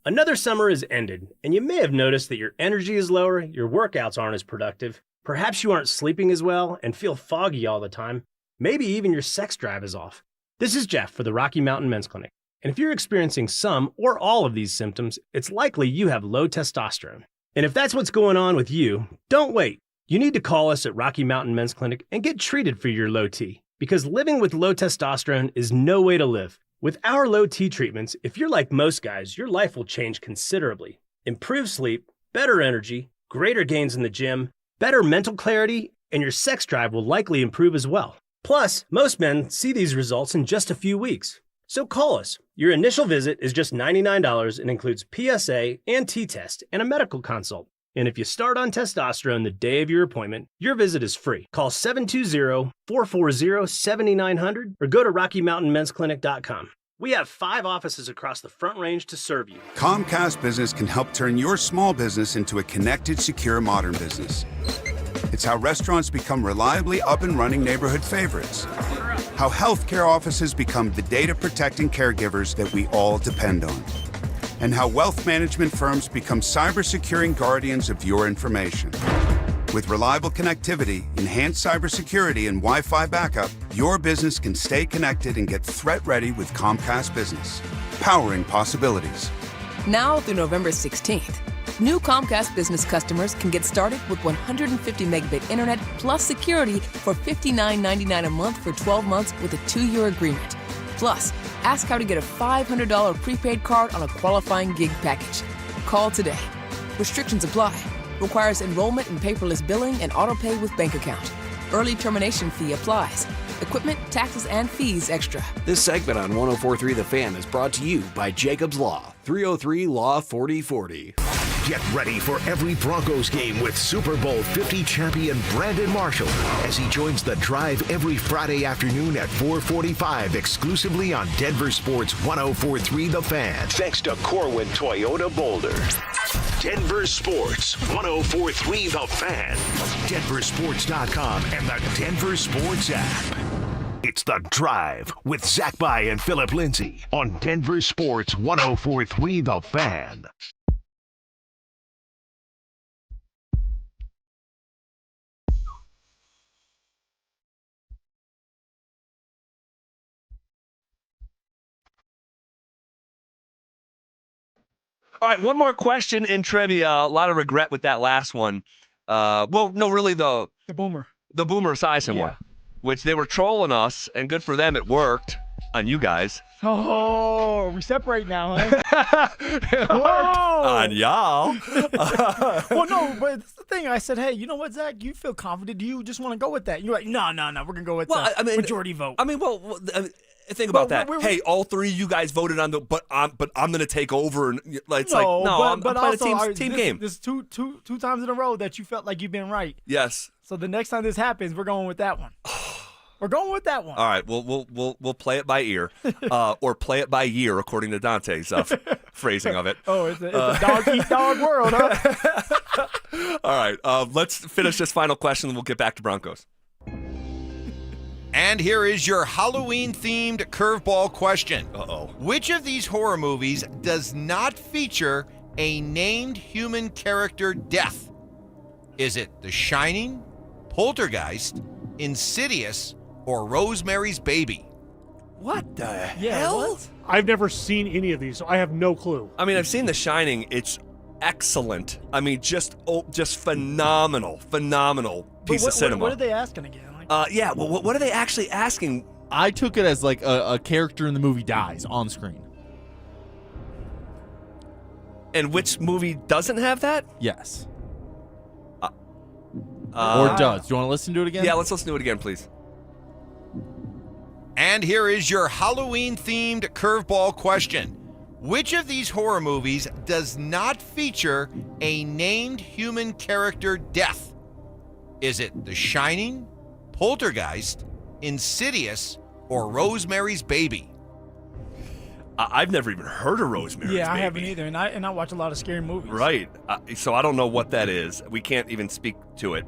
Another summer has ended, and you may have noticed that your energy is lower, your workouts aren't as productive, perhaps you aren't sleeping as well and feel foggy all the time, maybe even your sex drive is off. This is Jeff for the Rocky Mountain Men's Clinic, and if you're experiencing some or all of these symptoms, it's likely you have low testosterone. And if that's what's going on with you, don't wait. You need to call us at Rocky Mountain Men's Clinic and get treated for your low T, because living with low testosterone is no way to live. With our low T treatments, if you're like most guys, your life will change considerably. Improved sleep, better energy, greater gains in the gym, better mental clarity, and your sex drive will likely improve as well. Plus, most men see these results in just a few weeks. So call us. Your initial visit is just $99 and includes PSA and T-test and a medical consult. And if you start on testosterone the day of your appointment, your visit is free. Call 720-440-7900 or go to RockyMountainMen'sClinic.com. We have 5 offices across the Front Range to serve you. Comcast Business can help turn your small business into a connected, secure, modern business. It's how restaurants become reliably up and running neighborhood favorites. How healthcare offices become the data-protecting caregivers that we all depend on. And how wealth management firms become cyber-securing guardians of your information. With reliable connectivity, enhanced cybersecurity, and Wi-Fi backup, your business can stay connected and get threat-ready with Comcast Business. Powering possibilities. Now through November 16th, new Comcast Business customers can get started with 150 megabit internet plus security for $59.99 a month for 12 months with a 2-year agreement. Plus, ask how to get a $500 prepaid card on a qualifying gig package. Call today. Restrictions apply. Requires enrollment in paperless billing and auto-pay with bank account. Early termination fee applies. Equipment, taxes, and fees extra. This segment on 104.3 The Fan is brought to you by Jacob's Law, 303 Law 4040. Get ready for every Broncos game with Super Bowl 50 champion Brandon Marshall as he joins the drive every Friday afternoon at 4:45 exclusively on Denver Sports 104.3 The Fan. Thanks to Corwin Toyota Boulder. Denver Sports 104.3 The Fan. DenverSports.com and the Denver Sports app. It's The Drive with Zach By and Phillip Lindsay on Denver Sports 104.3 The Fan. All right, one more question in trivia. A lot of regret with that last one. Well, no, really the boomer Esiason one, which they were trolling us, and good for them, it worked on you guys. Oh, we separate now, huh? On y'all. Well, no, but that's the thing. I said, hey, you know what, Zach? You feel confident. Do you just want to go with that? You're like, no, we're going to go with the majority vote. I mean, think about that. Hey, all 3 of you guys voted on but I'm going to take over, and I'm playing a team game. This two times in a row that you felt like you've been right. Yes. So the next time this happens, we're going with that one. We're going with that one. All right, we'll play it by ear, or play it by year, according to Dante's phrasing of it. Oh, it's a dog-eat-dog world, huh? All right, let's finish this final question, and we'll get back to Broncos. And here is your Halloween-themed curveball question. Uh-oh. Which of these horror movies does not feature a named human character death? Is it The Shining, Poltergeist, Insidious, or Rosemary's Baby? What the Yeah, hell? what? I've never seen any of these, so I have no clue. I mean, I've seen The Shining. It's excellent. I mean, just phenomenal piece of cinema. What are they asking again? What are they actually asking? I took it as like a character in the movie dies on screen. And which movie doesn't have that? Yes. Or does. Do you want to listen to it again? Yeah, let's listen to it again, please. And here is your Halloween-themed curveball question. Which of these horror movies does not feature a named human character death? Is it The Shining, Poltergeist, Insidious, or Rosemary's Baby? I've never even heard of Rosemary's Baby. I haven't either, and I watch a lot of scary movies. Right. So I don't know what that is. We can't even speak to it.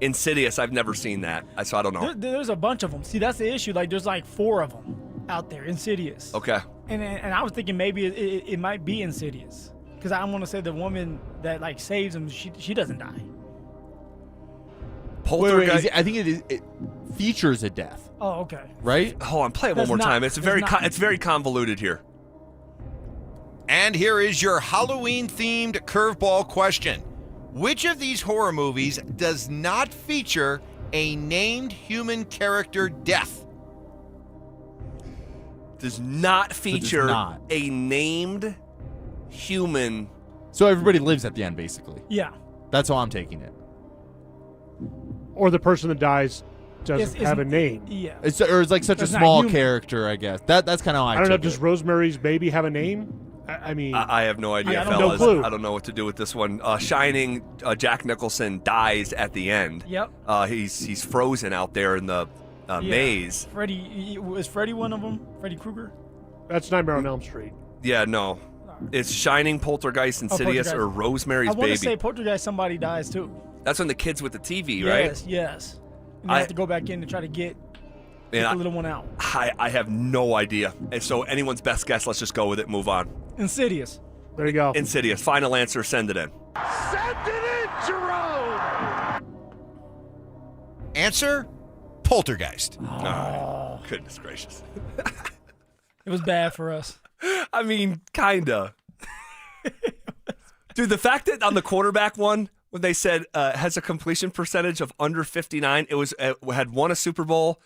Insidious, I've never seen that, so I don't know. There's a bunch of them. See, that's the issue. Like, there's like 4 of them out there. Insidious. Okay. And I was thinking maybe it might be Insidious, because I want to say the woman that like saves him, she doesn't die. Poltergeist. I think it features a death. Oh, okay. Right? Hold on, play it one more time. It's very convoluted here. And here is your Halloween-themed curveball question. Which of these horror movies does not feature a named human character death? Does not feature a named human. So everybody lives at the end, basically. Yeah. That's how I'm taking it. Or the person that dies doesn't have a name. Yeah. It's like such a small character, I guess. That's kind of how I don't know. took Does it. Rosemary's Baby have a name? I mean, I have no idea, I have fellas. no clue. I don't know what to do with this one. Shining, Jack Nicholson dies at the end. Yep. He's frozen out there in the maze. Was Freddy one of them? Freddy Krueger? That's Nightmare on Elm Street. Yeah, no. It's Shining, Poltergeist, Insidious, or Rosemary's I want Baby. to say Poltergeist, somebody dies too. That's when the kids with the TV, right? Yes. And they have to go back in to try to get the little one out. I have no idea. And so anyone's best guess, let's just go with it, move on. Insidious. There you go. Insidious. Final answer, send it in. Send it in, Jerome! Answer, Poltergeist. Oh, goodness gracious. It was bad for us. I mean, kinda. Dude, the fact that on the quarterback one, when they said has a completion percentage of under 59, it was had won a Super Bowl,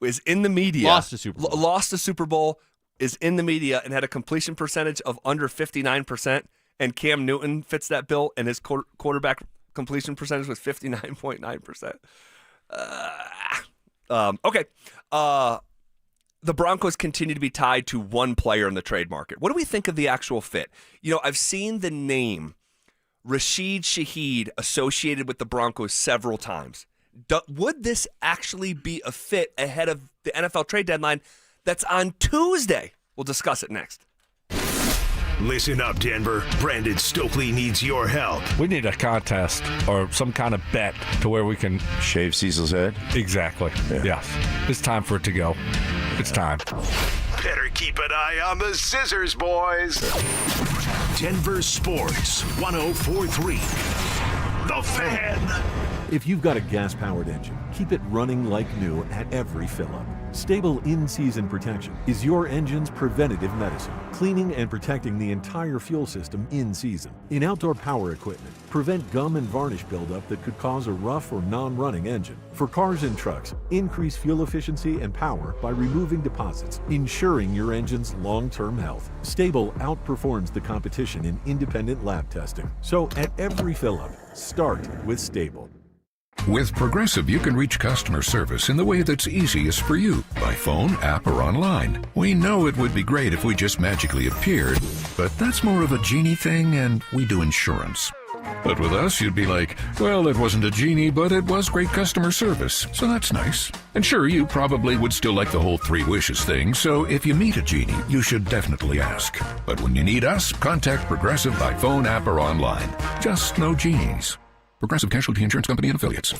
was in the media. Lost a Super Bowl. Lost a Super Bowl, is in the media, and had a completion percentage of under 59%. And Cam Newton fits that bill, and his quarterback completion percentage was 59.9%. Okay. The Broncos continue to be tied to one player in the trade market. What do we think of the actual fit? You know, I've seen the name Rashid Shaheed associated with the Broncos several times. Would this actually be a fit ahead of the NFL trade deadline that's on Tuesday? We'll discuss it next. Listen up, Denver. Brandon Stokely needs your help. We need a contest or some kind of bet to where we can shave Cecil's head. Exactly. Yes. It's time for it to go. It's time. Better keep an eye on the scissors, boys. Denver Sports 104.3. The Fan. If you've got a gas-powered engine, keep it running like new at every fill-up. Stable in-season protection is your engine's preventative medicine, cleaning and protecting the entire fuel system in season. In outdoor power equipment, prevent gum and varnish buildup that could cause a rough or non-running engine. For cars and trucks, increase fuel efficiency and power by removing deposits, ensuring your engine's long-term health. Stable outperforms the competition in independent lab testing. So at every fill-up, start with Stable. With Progressive, you can reach customer service in the way that's easiest for you, by phone, app, or online. We know it would be great if we just magically appeared, but that's more of a genie thing, and we do insurance. But with us, you'd be like, well, it wasn't a genie, but it was great customer service, so that's nice. And sure, you probably would still like the whole 3 wishes thing, so if you meet a genie, you should definitely ask. But when you need us, contact Progressive by phone, app, or online. Just no genies. Progressive Casualty Insurance Company and Affiliates.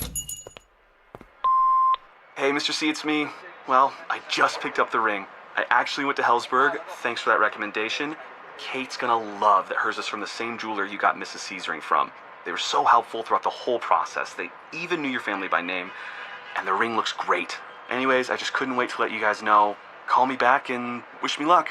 Hey, Mr. C, it's me. Well, I just picked up the ring. I actually went to Hellsberg. Thanks for that recommendation. Kate's gonna love that hers is from the same jeweler you got Mrs. C's ring from. They were so helpful throughout the whole process. They even knew your family by name, and the ring looks great. Anyways, I just couldn't wait to let you guys know. call me back and wish me luck.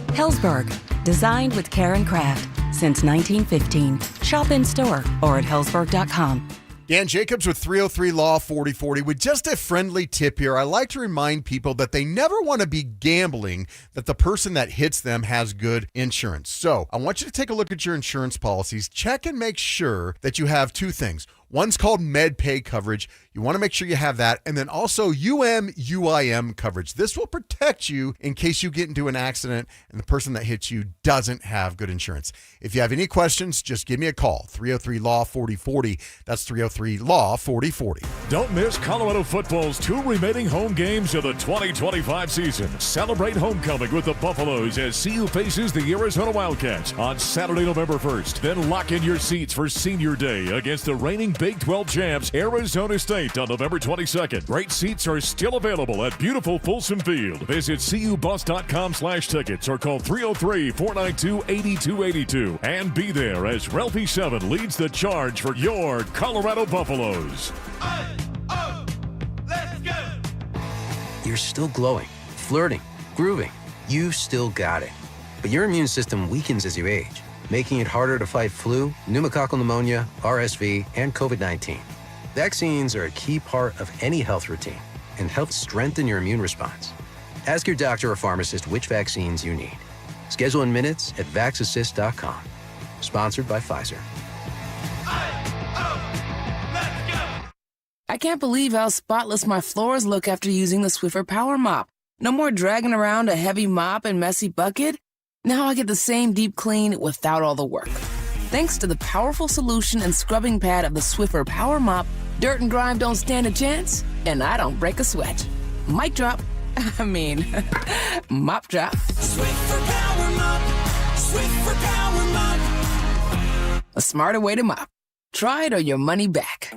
Hellsberg, designed with care and craft since 1915. Shop in store or at hellsberg.com. Dan Jacobs with 303 Law 4040. With just a friendly tip here, I like to remind people that they never want to be gambling that the person that hits them has good insurance. So I want you to take a look at your insurance policies. Check and make sure that you have two things. One's called MedPay coverage. You want to make sure you have that. And then also UM/UIM coverage. This will protect you in case you get into an accident and the person that hits you doesn't have good insurance. If you have any questions, just give me a call. 303 Law 4040. That's 303 Law 4040. Don't miss Colorado football's 2 remaining home games of the 2025 season. Celebrate homecoming with the Buffaloes as CU faces the Arizona Wildcats on Saturday, November 1st. Then lock in your seats for Senior Day against the reigning Big 12 champs, Arizona State, on November 22nd. Great seats are still available at beautiful Folsom Field. Visit cubus.com/tickets or call 303-492-8282 and be there as Ralphie 7 leads the charge for your Colorado Buffaloes. You're still glowing, flirting, grooving. You've still got it. But your immune system weakens as you age, making it harder to fight flu, pneumococcal pneumonia, RSV, and COVID-19. Vaccines are a key part of any health routine and help strengthen your immune response. Ask your doctor or pharmacist which vaccines you need. Schedule in minutes at vaxassist.com. Sponsored by Pfizer. I can't believe how spotless my floors look after using the Swiffer Power Mop. No more dragging around a heavy mop and messy bucket. Now I get the same deep clean without all the work. Thanks to the powerful solution and scrubbing pad of the Swiffer Power Mop, dirt and grime don't stand a chance, and I don't break a sweat. Mic drop. Mop drop. Swiffer Power Mop. Swiffer Power Mop. A smarter way to mop. Try it or your money back.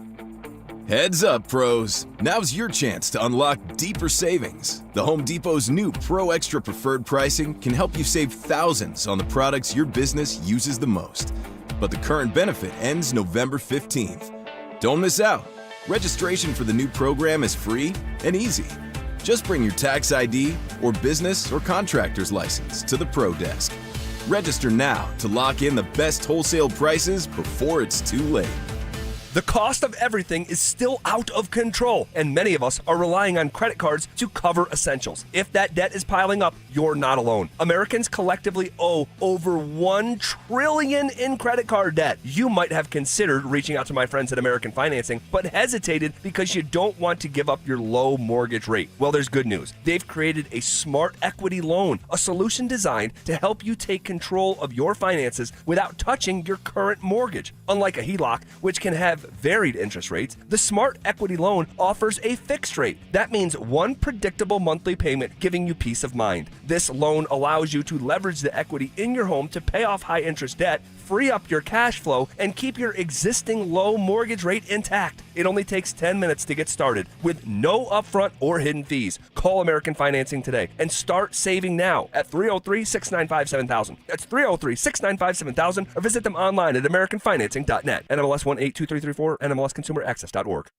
Heads up, pros. Now's your chance to unlock deeper savings. The Home Depot's new Pro Extra Preferred pricing can help you save thousands on the products your business uses the most. But the current benefit ends November 15th. Don't miss out. Registration for the new program is free and easy. Just bring your tax ID or business or contractor's license to the Pro Desk. Register now to lock in the best wholesale prices before it's too late. The cost of everything is still out of control, and many of us are relying on credit cards to cover essentials. If that debt is piling up, you're not alone. Americans collectively owe over $1 trillion in credit card debt. You might have considered reaching out to my friends at American Financing, but hesitated because you don't want to give up your low mortgage rate. Well, there's good news. They've created a smart equity loan, a solution designed to help you take control of your finances without touching your current mortgage. Unlike a HELOC, which can have varied interest rates, the Smart Equity Loan offers a fixed rate. That means one predictable monthly payment, giving you peace of mind. This loan allows you to leverage the equity in your home to pay off high interest debt, free up your cash flow, and keep your existing low mortgage rate intact. It only takes 10 minutes to get started with no upfront or hidden fees. Call American Financing today and start saving now at 303-695-7000. That's 303-695-7000, or visit them online at americanfinancing.net. NMLS 182334, NMLSconsumeraccess.org.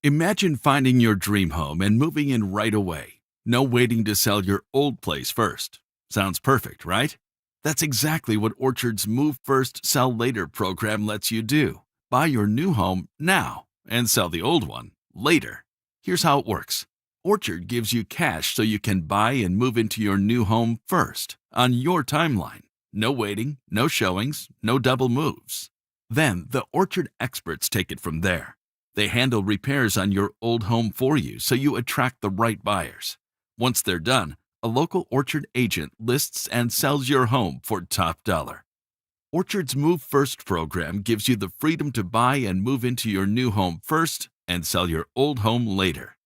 Imagine finding your dream home and moving in right away. No waiting to sell your old place first. Sounds perfect, right? That's exactly what Orchard's Move First, Sell Later program lets you do. Buy your new home now and sell the old one later. Here's how it works. Orchard gives you cash so you can buy and move into your new home first, on your timeline. No waiting, no showings, no double moves. Then the Orchard experts take it from there. They handle repairs on your old home for you so you attract the right buyers. Once they're done, a local Orchard agent lists and sells your home for top dollar. Orchard's Move First program gives you the freedom to buy and move into your new home first and sell your old home later.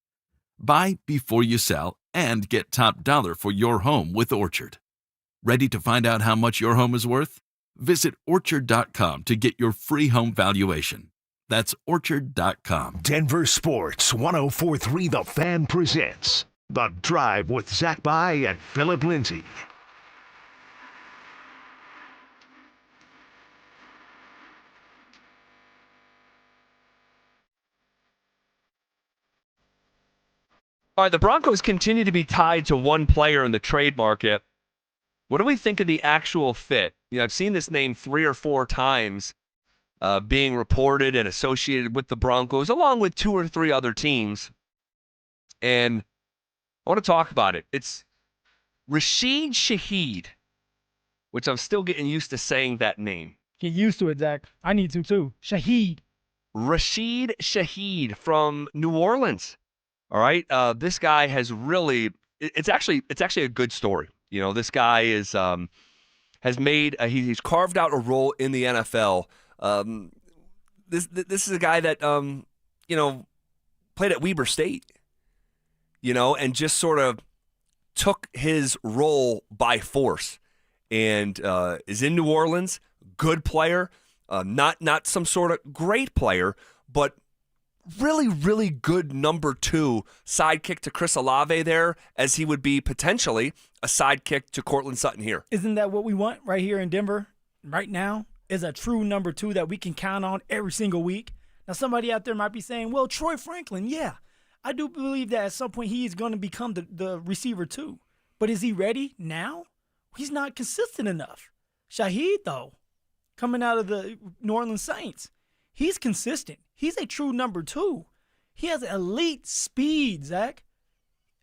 Buy before you sell and get top dollar for your home with Orchard. Ready to find out how much your home is worth? Visit Orchard.com to get your free home valuation. That's Orchard.com. Denver Sports 104.3 The Fan presents The Drive with Zach By and Phillip Lindsay. All right, the Broncos continue to be tied to one player in the trade market. What do we think of the actual fit? I've seen this name 3 or 4 times being reported and associated with the Broncos, along with 2 or 3 other teams. And I want to talk about it. It's Rashid Shaheed, which I'm still getting used to saying that name. Get used to it, Zach. I need to too. Shaheed. Rashid Shaheed from New Orleans. All right. This guy has really, it's actually a good story. This guy is has made he's carved out a role in the NFL. This is a guy that played at Weber State, and just sort of took his role by force, and is in New Orleans. Good player, not some sort of great player, but really, really good number 2 sidekick to Chris Olave there, as he would be potentially a sidekick to Courtland Sutton here. Isn't that what we want right here in Denver right now? Is a true number 2 that we can count on every single week. Now, somebody out there might be saying, well, Troy Franklin, yeah. I do believe that at some point he is going to become the receiver too. But is he ready now? He's not consistent enough. Shaheed, though, coming out of the New Orleans Saints, he's consistent. He's a true number 2. He has elite speed, Zach.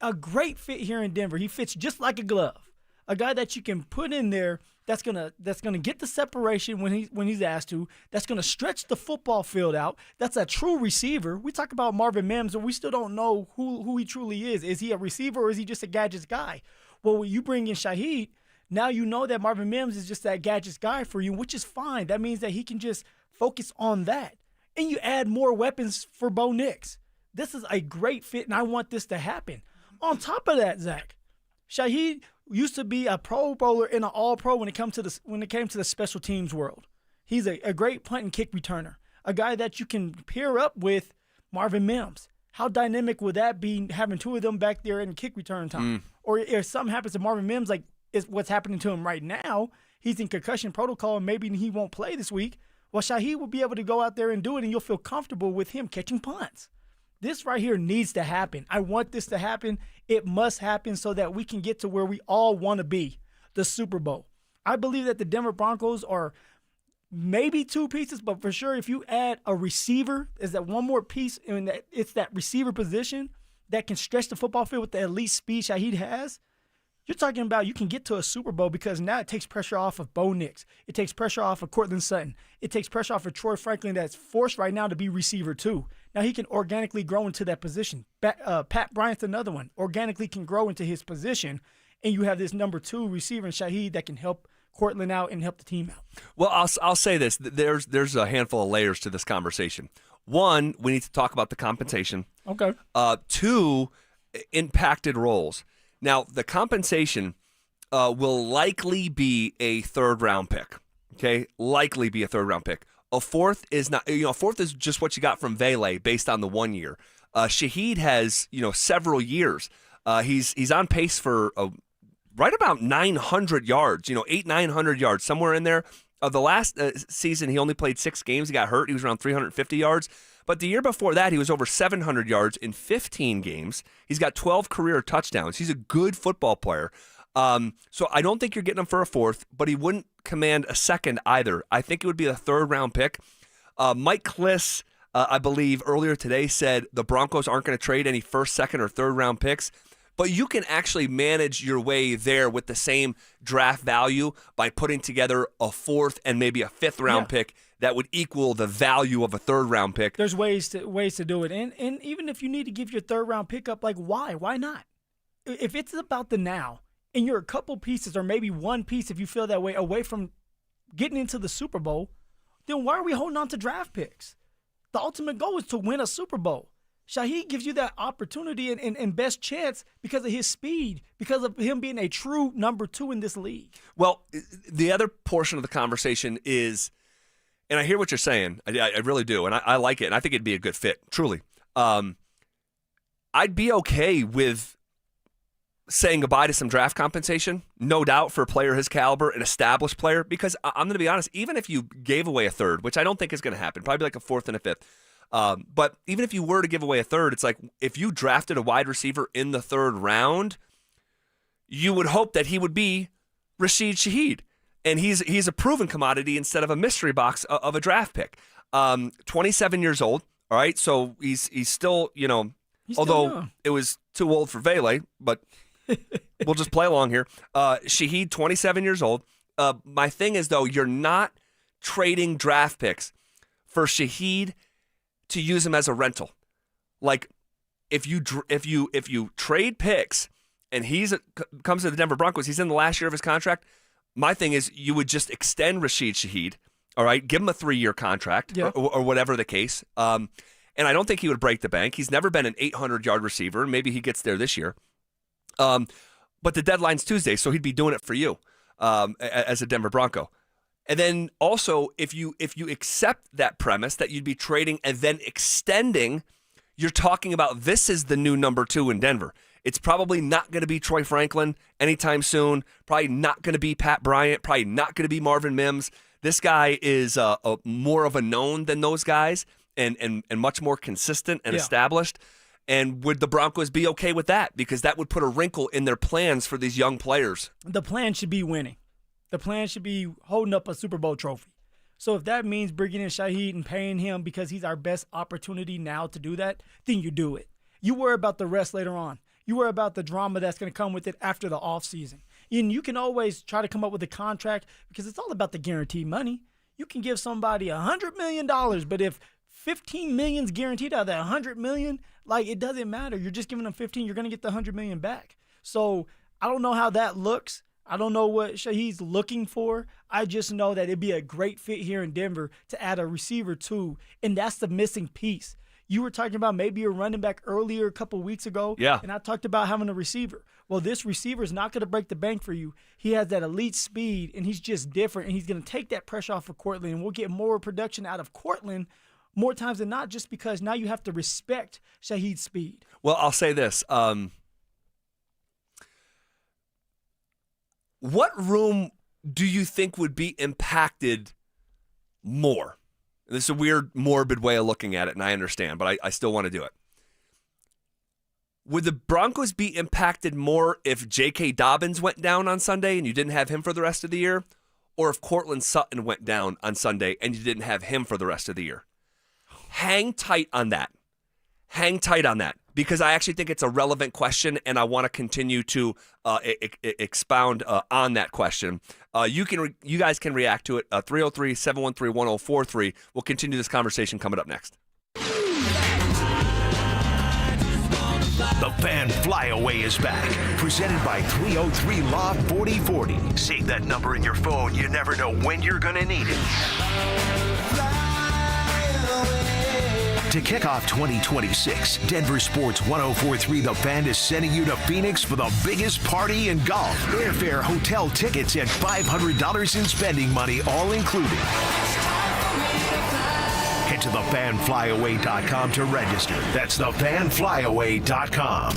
A great fit here in Denver. He fits just like a glove. A guy that you can put in there that's gonna get the separation when he's asked to. That's gonna stretch the football field out. That's a true receiver. We talk about Marvin Mims, and we still don't know who he truly is. Is he a receiver or is he just a gadgets guy? Well, when you bring in Shaheed, now you know that Marvin Mims is just that gadgets guy for you, which is fine. That means that he can just focus on that. And you add more weapons for Bo Nix. This is a great fit, and I want this to happen. On top of that, Zach, Shaheed used to be a Pro Bowler and an All-Pro when it came to the special teams world. He's a great punt and kick returner, a guy that you can pair up with Marvin Mims. How dynamic would that be, having 2 of them back there in kick return time? Or if something happens to Marvin Mims, like is what's happening to him right now, he's in concussion protocol and maybe he won't play this week. Well, Shaheed will be able to go out there and do it, and you'll feel comfortable with him catching punts. This right here needs to happen. I want this to happen. It must happen so that we can get to where we all want to be, the Super Bowl. I believe that the Denver Broncos are maybe 2 pieces, but for sure if you add a receiver, is that one more piece, and it's that receiver position that can stretch the football field with the elite speed Shaheed has. You're talking about you can get to a Super Bowl because now it takes pressure off of Bo Nix. It takes pressure off of Courtland Sutton. It takes pressure off of Troy Franklin that's forced right now to be receiver too. Now he can organically grow into that position. Pat Bryant's another one. Organically can grow into his position, and you have this number 2 receiver in Shaheed that can help Courtland out and help the team out. Well, I'll say this. There's a handful of layers to this conversation. 1, we need to talk about the compensation. Okay. 2, impacted roles. Now, the compensation will likely be a 3rd-round pick. Okay, likely be a 3rd-round pick. A 4th is not. A 4th is just what you got from Vele based on the 1 year. Shaheed has several years. He's on pace for right about 900 yards. 800-900 yards, somewhere in there. The last season, he only played 6 games. He got hurt. He was around 350 yards. But the year before that, he was over 700 yards in 15 games. He's got 12 career touchdowns. He's a good football player. So I don't think you're getting him for a 4th, but he wouldn't command a 2nd either. I think it would be a 3rd-round pick. Mike Kliss, I believe, earlier today said the Broncos aren't going to trade any 1st, 2nd, or 3rd-round picks. But you can actually manage your way there with the same draft value by putting together a 4th and maybe a 5th-round pick that would equal the value of a 3rd-round pick. There's ways to do it. And even if you need to give your 3rd-round pick up, like why? Why not? If it's about the now and you're a couple pieces or maybe 1 piece, if you feel that way, away from getting into the Super Bowl, then why are we holding on to draft picks? The ultimate goal is to win a Super Bowl. Shaheed gives you that opportunity and best chance because of his speed, because of him being a true number 2 in this league. Well, the other portion of the conversation is, and I hear what you're saying, I really do, and I like it, and I think it'd be a good fit, truly. I'd be okay with saying goodbye to some draft compensation, no doubt, for a player his caliber, an established player, because I'm going to be honest, even if you gave away a 3rd, which I don't think is going to happen, probably like a 4th and a 5th, But even if you were to give away a third, it's like if you drafted a wide receiver in the third round, you would hope that he would be Rashid Shaheed. And he's a proven commodity instead of a mystery box of a draft pick. 27 years old, all right? So he's still, although it was too old for Vele, but we'll just play along here. Shaheed, 27 years old. My thing is, though, you're not trading draft picks for Shaheed to use him as a rental. Like, if you trade picks and comes to the Denver Broncos, he's in the last year of his contract, my thing is you would just extend Rashid Shaheed, all right? Give him a 3-year contract or whatever the case. And I don't think he would break the bank. He's never been an 800-yard receiver. Maybe he gets there this year. But the deadline's Tuesday, so he'd be doing it for you as a Denver Bronco. And then also, if you accept that premise that you'd be trading and then extending, you're talking about this is the new number 2 in Denver. It's probably not going to be Troy Franklin anytime soon. Probably not going to be Pat Bryant. Probably not going to be Marvin Mims. This guy is more of a known than those guys and much more consistent and established. And would the Broncos be okay with that? Because that would put a wrinkle in their plans for these young players. The plan should be winning. The plan should be holding up a Super Bowl trophy. So if that means bringing in Shaheed and paying him because he's our best opportunity now to do that, then you do it. You worry about the rest later on. You worry about the drama that's going to come with it after the offseason. And you can always try to come up with a contract because it's all about the guaranteed money. You can give somebody $100 million, but if $15 million is guaranteed out of that $100 million, like, it doesn't matter. You're just giving them 15. You're going to get the $100 million back. So I don't know how that looks. I don't know what Shaheed's looking for. I just know that it'd be a great fit here in Denver to add a receiver too, and that's the missing piece. You were talking about maybe a running back earlier a couple weeks ago, and I talked about having a receiver. Well, this receiver is not going to break the bank for you. He has that elite speed, and he's just different, and he's going to take that pressure off of Courtland, and we'll get more production out of Courtland more times than not just because now you have to respect Shaheed's speed. Well, I'll say this. What room do you think would be impacted more? This is a weird, morbid way of looking at it, and I understand, but I still want to do it. Would the Broncos be impacted more if J.K. Dobbins went down on Sunday and you didn't have him for the rest of the year? Or if Courtland Sutton went down on Sunday and you didn't have him for the rest of the year? Hang tight on that. Hang tight on that. Because I actually think it's a relevant question, and I want to continue to expound on that question. You guys can react to it. 303-713-1043. We'll continue this conversation coming up next. The Fan Flyaway is back, presented by 303 Law 4040. Save that number in your phone. You never know when you're going to need it. To kick off 2026, Denver Sports 104.3 The Fan is sending you to Phoenix for the biggest party in golf. Airfare, hotel tickets, and $500 in spending money, all included. Head to thefanflyaway.com to register. That's thefanflyaway.com.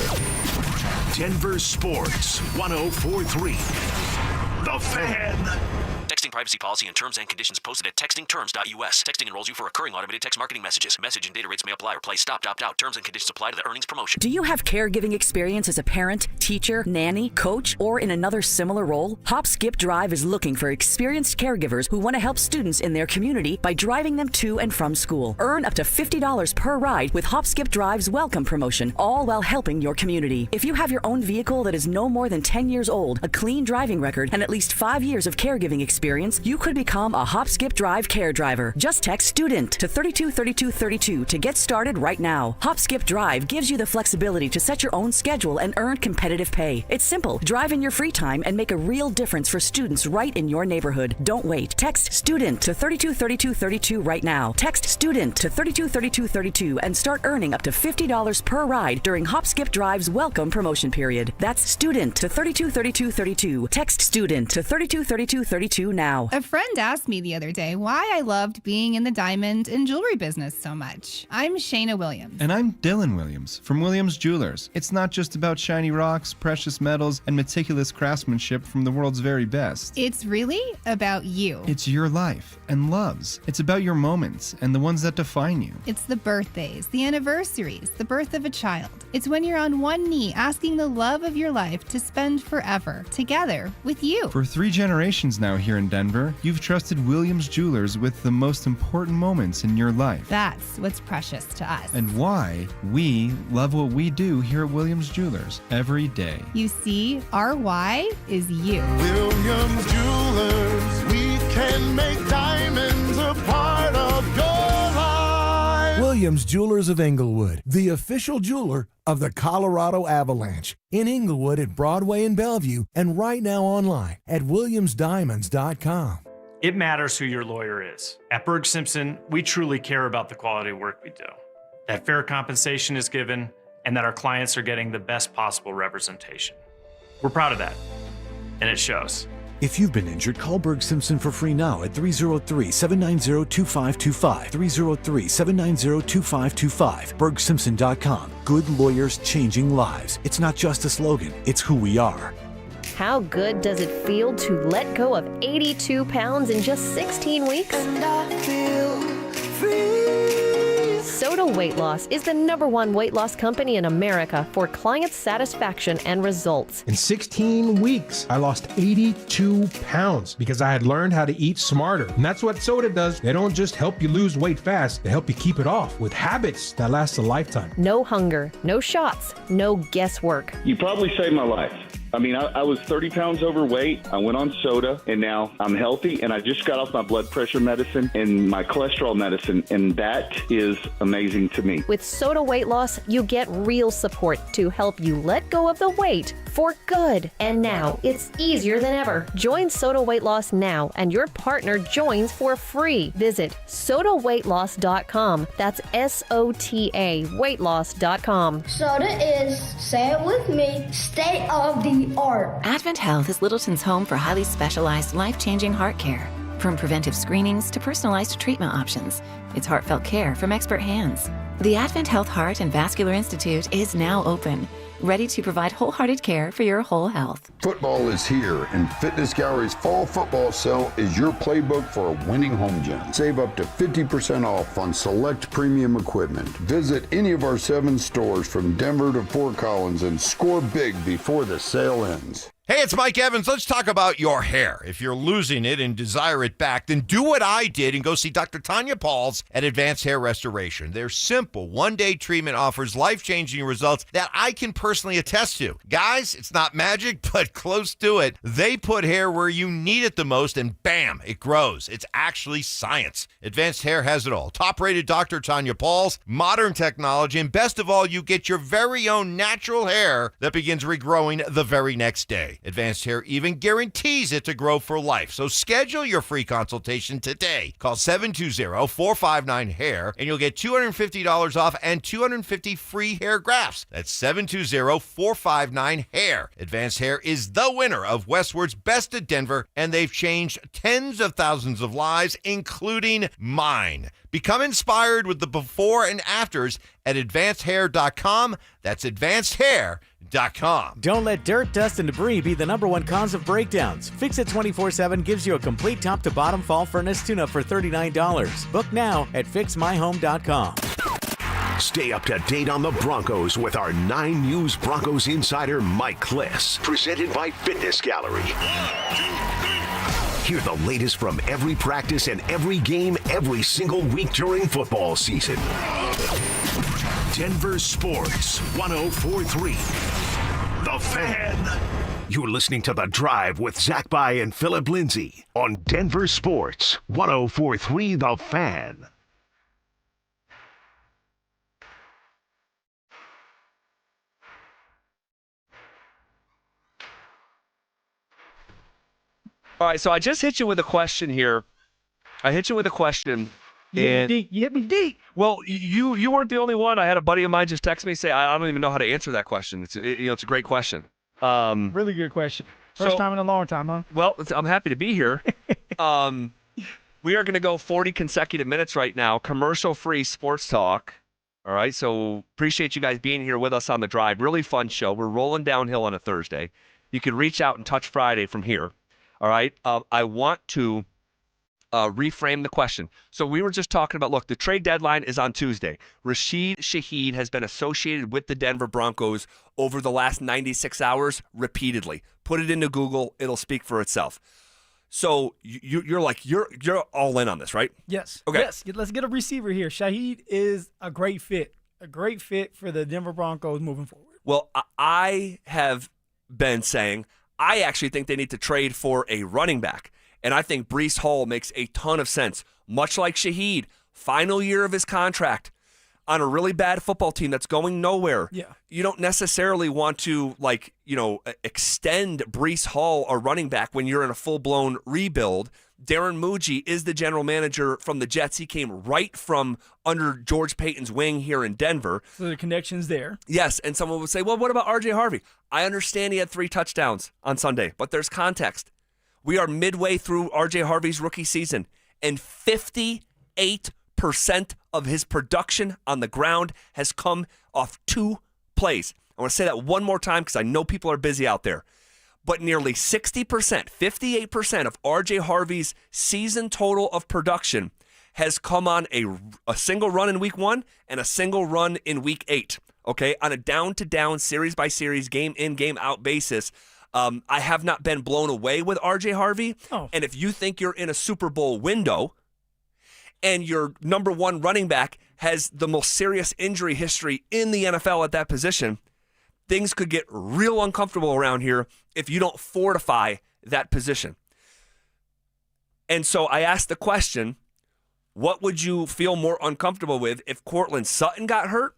Denver Sports 104.3 The Fan. Texting privacy policy and terms and conditions posted at textingterms.us. Texting enrolls you for recurring automated text marketing messages. Message and data rates may apply. Replace stop, opt out. Terms and conditions apply to the earnings promotion. Do you have caregiving experience as a parent, teacher, nanny, coach, or in another similar role? Hop Skip Drive is looking for experienced caregivers who want to help students in their community by driving them to and from school. Earn up to $50 per ride with Hop Skip Drive's welcome promotion, all while helping your community. If you have your own vehicle that is no more than 10 years old, a clean driving record, and at least 5 years of caregiving experience, you could become a Hop Skip Drive care driver. Just text STUDENT to 323232 to get started right now. Hop Skip Drive gives you the flexibility to set your own schedule and earn competitive pay. It's simple. Drive in your free time and make a real difference for students right in your neighborhood. Don't wait. Text STUDENT to 323232 right now. Text STUDENT to 323232 and start earning up to $50 per ride during Hop Skip Drive's welcome promotion period. That's STUDENT to 323232. Text STUDENT to 323232 now. now. A friend asked me the other day why I loved being in the diamond and jewelry business so much. I'm Shayna Williams. And I'm Dylan Williams from Williams Jewelers. It's not just about shiny rocks, precious metals, and meticulous craftsmanship from the world's very best. It's really about you. It's your life and loves. It's about your moments and the ones that define you. It's the birthdays, the anniversaries, the birth of a child. It's when you're on one knee asking the love of your life to spend forever together with you. For 3 generations now here in Denver, you've trusted Williams Jewelers with the most important moments in your life. That's what's precious to us. And why we love what we do here at Williams Jewelers every day. You see, our why is you. Williams Jewelers, we can make diamonds a part of your life. Williams Jewelers of Inglewood, the official jeweler of the Colorado Avalanche. In Inglewood at Broadway and Bellevue, and right now online at williamsdiamonds.com. It matters who your lawyer is. At Berg Simpson, we truly care about the quality of work we do, that fair compensation is given, and that our clients are getting the best possible representation. We're proud of that, and it shows. If you've been injured, call Berg Simpson for free now at 303-790-2525. 303-790-2525. BergSimpson.com. Good lawyers changing lives. It's not just a slogan, it's who we are. How good does it feel to let go of 82 pounds in just 16 weeks? And I feel free. Soda Weight Loss is the #1 weight loss company in America for client satisfaction and results. In 16 weeks, I lost 82 pounds because I had learned how to eat smarter. And that's what soda does. They don't just help you lose weight fast, they help you keep it off with habits that last a lifetime. No hunger, no shots, no guesswork. You probably saved my life. I mean, I was 30 pounds overweight. I went on soda, and now I'm healthy, and I just got off my blood pressure medicine and my cholesterol medicine, and that is amazing to me. With Soda Weight Loss, you get real support to help you let go of the weight for good. And now it's easier than ever. Join Soda Weight Loss now, and your partner joins for free. Visit sodaweightloss.com. That's SOTA weightloss.com. Soda is, say it with me, state of the art. Advent Health is Littleton's home for highly specialized, life-changing heart care. From preventive screenings to personalized treatment options, it's heartfelt care from expert hands. The Advent Health Heart and Vascular Institute is now open, ready to provide wholehearted care for your whole health. Football is here, and Fitness Gallery's fall football sale is your playbook for a winning home gym. Save up to 50% off on select premium equipment. Visit any of our 7 stores from Denver to Fort Collins and score big before the sale ends. Hey, it's Mike Evans. Let's talk about your hair. If you're losing it and desire it back, then do what I did and go see Dr. Tanya Pauls at Advanced Hair Restoration. Their simple one-day treatment offers life-changing results that I can personally attest to. Guys, it's not magic, but close to it. They put hair where you need it the most, and bam, it grows. It's actually science. Advanced Hair has it all. Top-rated Dr. Tanya Pauls, modern technology, and best of all, you get your very own natural hair that begins regrowing the very next day. Advanced Hair even guarantees it to grow for life. So schedule your free consultation today. Call 720-459-HAIR and you'll get $250 off and 250 free hair grafts. That's 720-459-HAIR. Advanced Hair is the winner of Westward's Best of Denver, and they've changed tens of thousands of lives, including mine. Become inspired with the before and afters at advancedhair.com. That's advancedhair.com. Don't let dirt, dust, and debris be the #1 cause of breakdowns. Fix It 24/7 gives you a complete top-to-bottom fall furnace tune-up for $39. Book now at fixmyhome.com. Stay up to date on the Broncos with our 9 News Broncos insider Mike Kliss. Presented by Fitness Gallery. Hear the latest from every practice and every game every single week during football season. Denver Sports 104.3. The Fan. You're listening to The Drive with Zach By and Phillip Lindsay on Denver Sports 104.3 The Fan. All right, so I just hit you with a question here. I hit you with a question. You hit me deep. Well, you weren't the only one. I had a buddy of mine just text me say, I don't even know how to answer that question. It's a great question. Really good question. First time in a long time, huh? Well, I'm happy to be here. We are going to go 40 consecutive minutes right now, commercial-free sports talk. All right, so appreciate you guys being here with us on the drive. Really fun show. We're rolling downhill on a Thursday. You can reach out and touch Friday from here. All right, I want to reframe the question. So we were just talking about, look, the trade deadline is on Tuesday. Rashid Shaheed has been associated with the Denver Broncos over the last 96 hours repeatedly. Put it into Google. It'll speak for itself. So you're all in on this, right? Yes. Okay. Yes. Let's get a receiver here. Shaheed is a great fit. A great fit for the Denver Broncos moving forward. Well, I have been saying I actually think they need to trade for a running back. And I think Breece Hall makes a ton of sense. Much like Shaheed, final year of his contract on a really bad football team that's going nowhere. Yeah. You don't necessarily want to, extend Breece Hall, a running back, when you're in a full-blown rebuild. Darren Muji is the general manager from the Jets. He came right from under George Payton's wing here in Denver. So the connection's there. Yes, and someone would say, well, what about R.J. Harvey? I understand he had 3 touchdowns on Sunday, but there's context. We are midway through R.J. Harvey's rookie season, and 58% of his production on the ground has come off 2 plays. I want to say that one more time because I know people are busy out there. But nearly 60%, 58% of R.J. Harvey's season total of production has come on a single run in week 1 and a single run in week 8, okay? On a down-to-down, series-by-series, game-in, game-out basis. I have not been blown away with R.J. Harvey. Oh. And if you think you're in a Super Bowl window and your number 1 running back has the most serious injury history in the NFL at that position, things could get real uncomfortable around here if you don't fortify that position. And so I asked the question, what would you feel more uncomfortable with if Cortland Sutton got hurt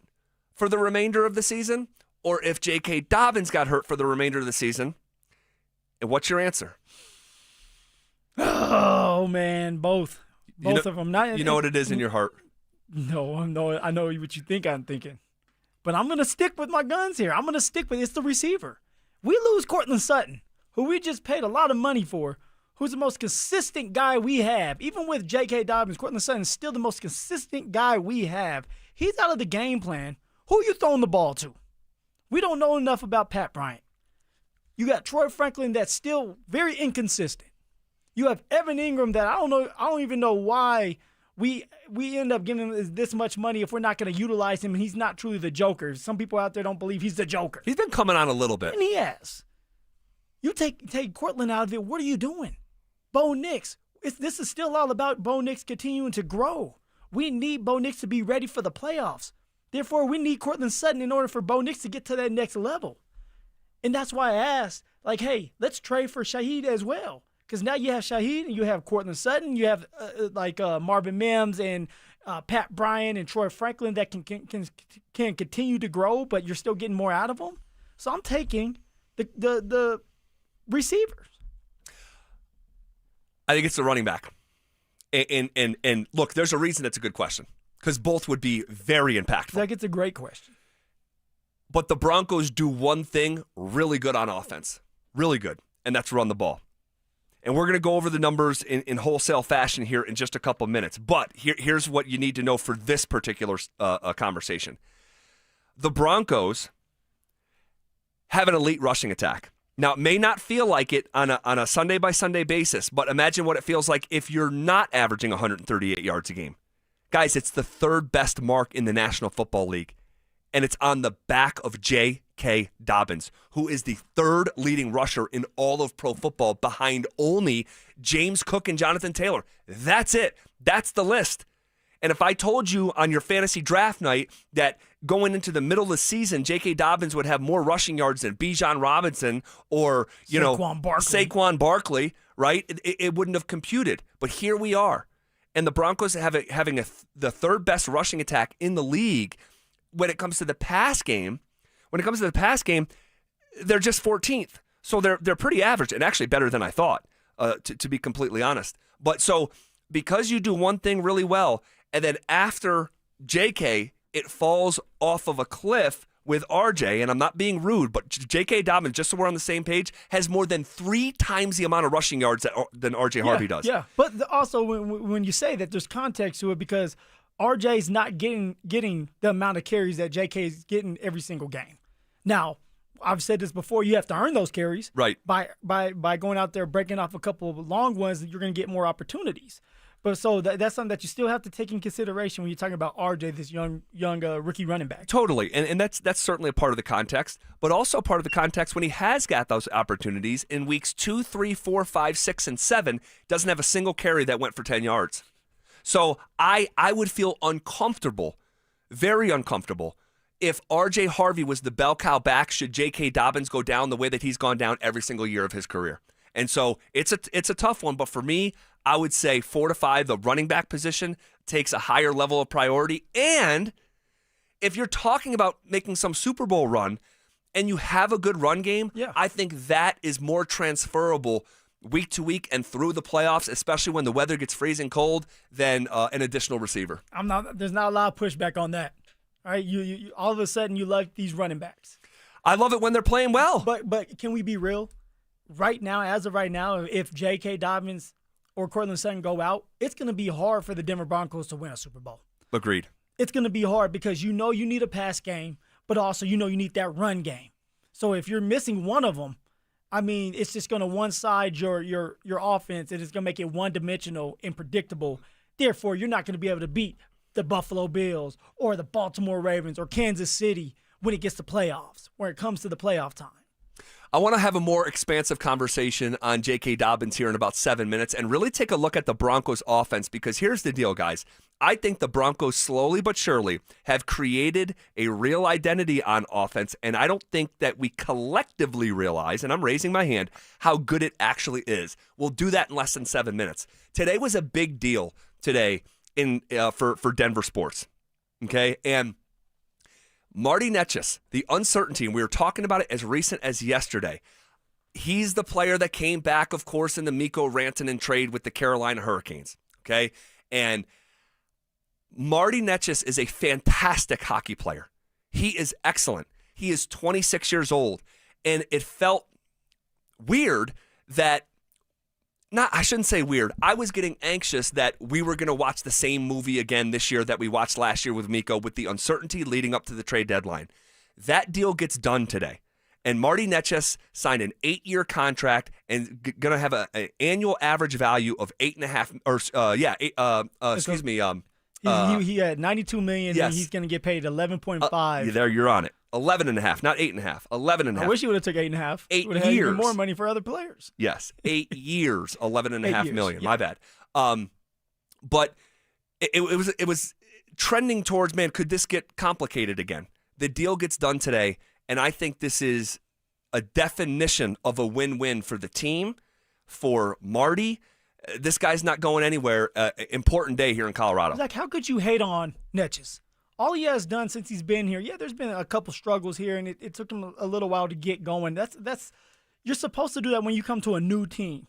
for the remainder of the season or if J.K. Dobbins got hurt for the remainder of the season? And what's your answer? Oh, man, both. Both of them. You know what it is in your heart. No, I know what you think I'm thinking. But I'm going to stick with my guns here. I'm going to stick with it's the receiver. We lose Cortland Sutton, who we just paid a lot of money for, who's the most consistent guy we have. Even with J.K. Dobbins, Cortland Sutton is still the most consistent guy we have. He's out of the game plan. Who are you throwing the ball to? We don't know enough about Pat Bryant. You got Troy Franklin that's still very inconsistent. You have Evan Ingram that I don't even know why we end up giving him this much money if we're not going to utilize him and he's not truly the Joker. Some people out there don't believe he's the Joker. He's been coming on a little bit. And he has. You take Cortland out of it, what are you doing? Bo Nix. This is still all about Bo Nix continuing to grow. We need Bo Nix to be ready for the playoffs. Therefore, we need Cortland Sutton in order for Bo Nix to get to that next level. And that's why I asked, hey, let's trade for Shaheed as well. Because now you have Shaheed and you have Cortland Sutton. You have Marvin Mims and Pat Bryant and Troy Franklin that can continue to grow, but you're still getting more out of them. So I'm taking the receivers. I think it's the running back. And look, there's a reason that's a good question because both would be very impactful. Like it's a great question. But the Broncos do one thing really good on offense, really good, and that's run the ball. And we're going to go over the numbers in wholesale fashion here in just a couple minutes. But here's what you need to know for this particular conversation. The Broncos have an elite rushing attack. Now, it may not feel like it on a Sunday-by-Sunday basis, but imagine what it feels like if you're not averaging 138 yards a game. Guys, it's the 3rd best mark in the National Football League, and it's on the back of J.K. Dobbins, who is the 3rd leading rusher in all of pro football behind only James Cook and Jonathan Taylor. That's it. That's the list. And if I told you on your fantasy draft night that going into the middle of the season, J.K. Dobbins would have more rushing yards than Bijan Robinson or, Saquon Barkley, right? It wouldn't have computed. But here we are. And the Broncos having the 3rd best rushing attack in the league. When it comes to the pass game, they're just 14th. So they're pretty average and actually better than I thought, to be completely honest. But so because you do one thing really well, and then after JK, it falls off of a cliff with RJ, and I'm not being rude, but J.K. Dobbins, just so we're on the same page, has more than 3 times the amount of rushing yards than RJ Harvey does. Yeah, but also when you say that, there's context to it because RJ's not getting the amount of carries that J.K. is getting every single game. Now, I've said this before, you have to earn those carries. Right. By going out there, breaking off a couple of long ones, you're going to get more opportunities. But so that's something that you still have to take in consideration when you're talking about RJ, this young rookie running back. Totally, and that's certainly a part of the context, but also part of the context when he has got those opportunities in weeks 2, 3, 4, 5, 6, and 7, doesn't have a single carry that went for 10 yards. So I would feel uncomfortable, very uncomfortable, if RJ Harvey was the bell cow back should J.K. Dobbins go down the way that he's gone down every single year of his career. And so it's a tough one, but for me, I would say 4 to 5, the running back position takes a higher level of priority. And if you're talking about making some Super Bowl run and you have a good run game, I think that is more transferable week to week and through the playoffs, especially when the weather gets freezing cold, than an additional receiver. There's not a lot of pushback on that. All right, you all of a sudden you like these running backs. I love it when they're playing well. But can we be real? Right now, as of right now, if J.K. Dobbins or Cortland Sutton go out, it's going to be hard for the Denver Broncos to win a Super Bowl. Agreed. It's going to be hard because you need a pass game, but also you need that run game. So if you're missing one of them, I mean, it's just going to one-side your offense, and it's going to make it one-dimensional and predictable. Therefore, you're not going to be able to beat the Buffalo Bills or the Baltimore Ravens or Kansas City when it gets to playoffs, when it comes to the playoff time. I want to have a more expansive conversation on J.K. Dobbins here in about 7 minutes and really take a look at the Broncos offense, because here's the deal, guys. I think the Broncos slowly but surely have created a real identity on offense, and I don't think that we collectively realize, and I'm raising my hand, how good it actually is. We'll do that in less than 7 minutes. Today was a big deal today for Denver sports, okay? And Marty Netchess, the uncertainty, and we were talking about it as recent as yesterday. He's the player that came back, of course, in the Mikko Rantanen trade with the Carolina Hurricanes, okay? And Marty Netchess is a fantastic hockey player. He is excellent. He is 26 years old, and it felt weird that I shouldn't say weird. I was getting anxious that we were going to watch the same movie again this year that we watched last year with Mikko, with the uncertainty leading up to the trade deadline. That deal gets done today. And Marty Netchess signed an 8-year contract and going to have an annual average value of he had $92 million, and he's going to get paid $11.5. There, you're on it. 11.5, not 8.5. 11.5. I wish he would have took 8.5. 8 would years. Had even more money for other players. Yes, 8 years, $11.5 million. Yeah. My bad. But it was trending towards, man, could this get complicated again? The deal gets done today, and I think this is a definition of a win-win for the team, for Marty. This guy's not going anywhere. Important day here in Colorado. Like, how could you hate on Netchess? All he has done since he's been here, there's been a couple struggles here, and it took him a little while to get going. That's you're supposed to do that when you come to a new team.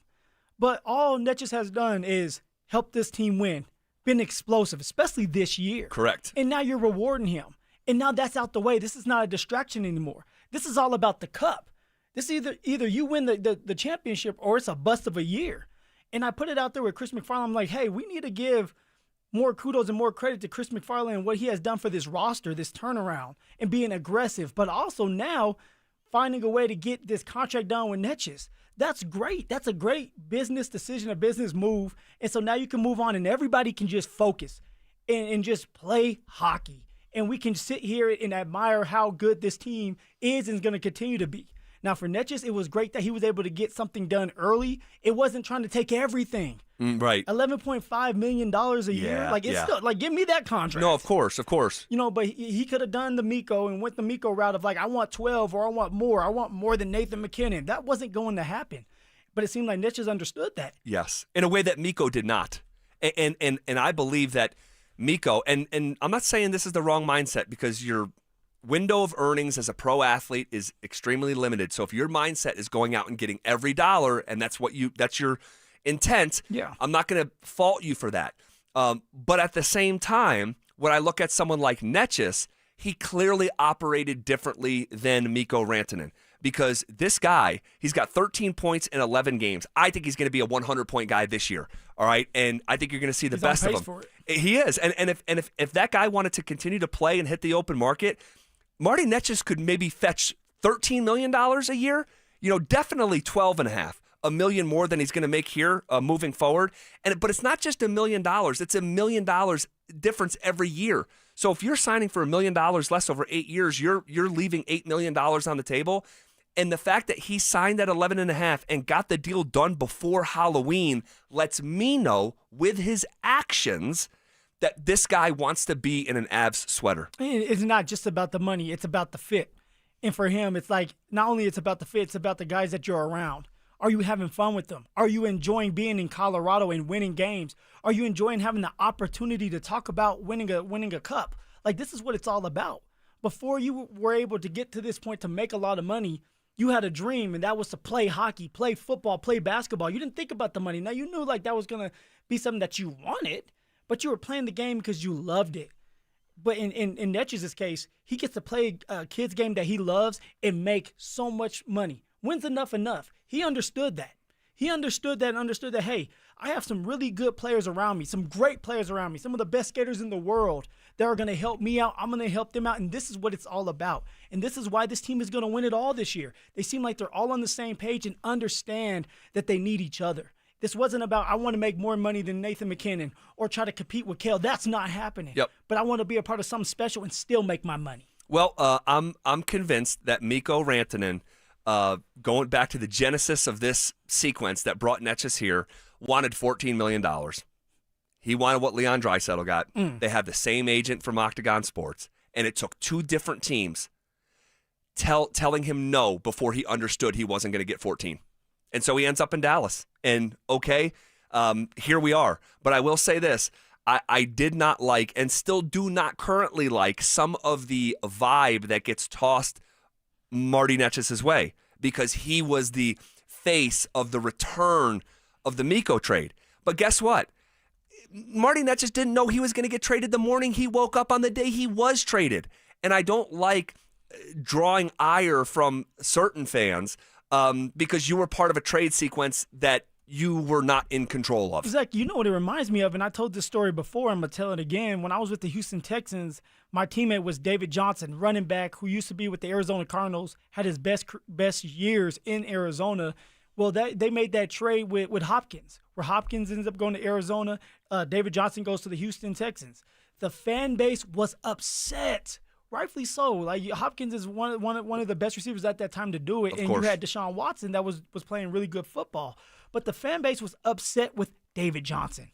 But all Netchess has done is help this team win, been explosive, especially this year. Correct. And now you're rewarding him. And now that's out the way. This is not a distraction anymore. This is all about the cup. This either you win the championship or it's a bust of a year. And I put it out there with Chris McFarland. I'm like, hey, we need to give more kudos and more credit to Chris McFarland and what he has done for this roster, this turnaround, and being aggressive, but also now finding a way to get this contract done with Netchess. That's great. That's a great business decision, a business move. And so now you can move on and everybody can just focus and just play hockey. And we can sit here and admire how good this team is and is going to continue to be. Now, for Netchess, it was great that he was able to get something done early. It wasn't trying to take everything. Right. $11.5 million a year. Like, it's still, like, give me that contract. No, of course. But he could have done the Mikko and went the Mikko route of, like, I want 12 or I want more. I want more than Nathan McKinnon. That wasn't going to happen. But it seemed like Netchess understood that. Yes, in a way that Mikko did not. And I believe that Mikko, and I'm not saying this is the wrong mindset, because your window of earnings as a pro athlete is extremely limited. So if your mindset is going out and getting every dollar, and that's your intent, I'm not going to fault you for that. But at the same time, when I look at someone like Netchess, he clearly operated differently than Mikko Rantanen. Because this guy, he's got 13 points in 11 games. I think he's going to be a 100-point guy this year. All right, and I think you're going to see the best of him. For it. He is, and if that guy wanted to continue to play and hit the open market, Marty Netschis could maybe fetch $13 million a year. Definitely 12.5. $1 million more than he's going to make here moving forward. But it's not just $1 million; it's $1 million difference every year. So if you're signing for $1 million less over 8 years, you're leaving $8 million on the table. And the fact that he signed at 11.5 and got the deal done before Halloween lets me know with his actions that this guy wants to be in an Avs sweater. It's not just about the money; it's about the fit. And for him, it's like not only it's about the fit; it's about the guys that you're around. Are you having fun with them? Are you enjoying being in Colorado and winning games? Are you enjoying having the opportunity to talk about winning a cup? Like, this is what it's all about. Before you were able to get to this point to make a lot of money, you had a dream, and that was to play hockey, play football, play basketball. You didn't think about the money. Now, you knew like that was going to be something that you wanted, but you were playing the game because you loved it. But in Netsch's case, he gets to play a kid's game that he loves and make so much money. When's enough? He understood that. He understood that, hey, I have some really good players around me, some great players around me, some of the best skaters in the world that are going to help me out. I'm going to help them out, and this is what it's all about. And this is why this team is going to win it all this year. They seem like they're all on the same page and understand that they need each other. This wasn't about I want to make more money than Nathan McKinnon or try to compete with Kale. That's not happening. Yep. But I want to be a part of something special and still make my money. Well, I'm convinced that Mikko Rantanen, going back to the genesis of this sequence that brought Netschis here, wanted $14 million. He wanted what Leon Draisaitl got. They have the same agent from Octagon Sports, and it took two different teams telling him no before he understood he wasn't going to get 14. And so he ends up in Dallas. And okay, here we are. But I will say this. I did not like and still do not currently like some of the vibe that gets tossed Marty Netschis' way, because he was the face of the return of the Mikko trade. But guess what? Marty Netschis didn't know he was going to get traded the morning he woke up on the day he was traded. And I don't like drawing ire from certain fans because you were part of a trade sequence that you were not in control of. Zach, you know what it reminds me of, and I told this story before, I'm going to tell it again. When I was with the Houston Texans, my teammate was David Johnson, running back who used to be with the Arizona Cardinals, had his best years in Arizona. Well, they made that trade with Hopkins, where Hopkins ends up going to Arizona. David Johnson goes to the Houston Texans. The fan base was upset. Rightfully so. Like, Hopkins is one of the best receivers at that time to do it, and you had Deshaun Watson that was playing really good football. But the fan base was upset with David Johnson.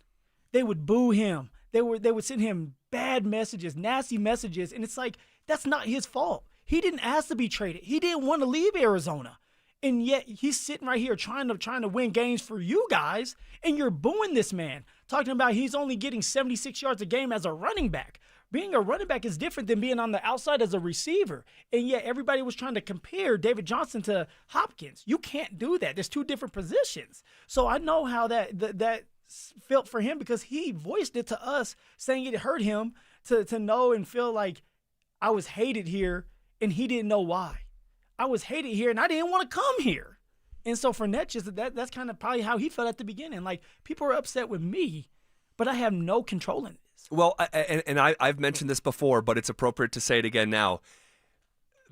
They would boo him. They would send him bad messages, nasty messages, and it's like, that's not his fault. He didn't ask to be traded. He didn't want to leave Arizona. And yet he's sitting right here trying to win games for you guys, and you're booing this man, talking about he's only getting 76 yards a game as a running back. Being a running back is different than being on the outside as a receiver. And yet everybody was trying to compare David Johnson to Hopkins. You can't do that. There's two different positions. So I know how that felt for him, because he voiced it to us, saying it hurt him to know and feel like I was hated here, and he didn't know why. I was hated here, and I didn't want to come here. And so for Netschis, that's kind of probably how he felt at the beginning. Like, people are upset with me, but I have no control in this. Well, and I've mentioned this before, but it's appropriate to say it again now.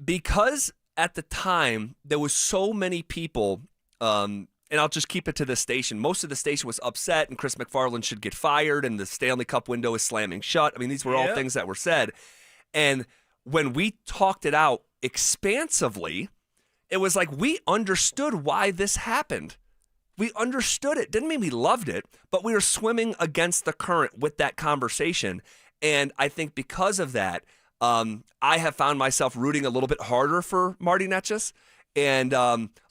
Because at the time, there was so many people, and I'll just keep it to this station. Most of the station was upset, and Chris McFarland should get fired, and the Stanley Cup window is slamming shut. I mean, these were all things that were said. And when we talked it out expansively, it was like we understood why this happened. We understood it. Didn't mean we loved it, but we were swimming against the current with that conversation. And I think because of that, I have found myself rooting a little bit harder for Marty Netschis. And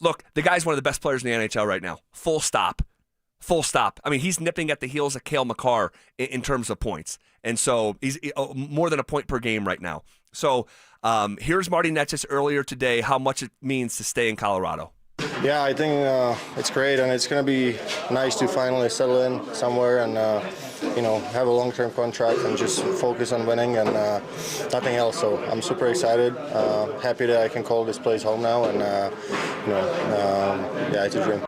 look, the guy's one of the best players in the NHL right now. Full stop. Full stop. I mean, he's nipping at the heels of Cale Makar in terms of points. And so he's more than a point per game right now. So here's Marty Netschis earlier today, how much it means to stay in Colorado. Yeah, I think it's great, and it's going to be nice to finally settle in somewhere and have a long-term contract and just focus on winning and nothing else. So I'm super excited, happy that I can call this place home now, and yeah, it's a dream.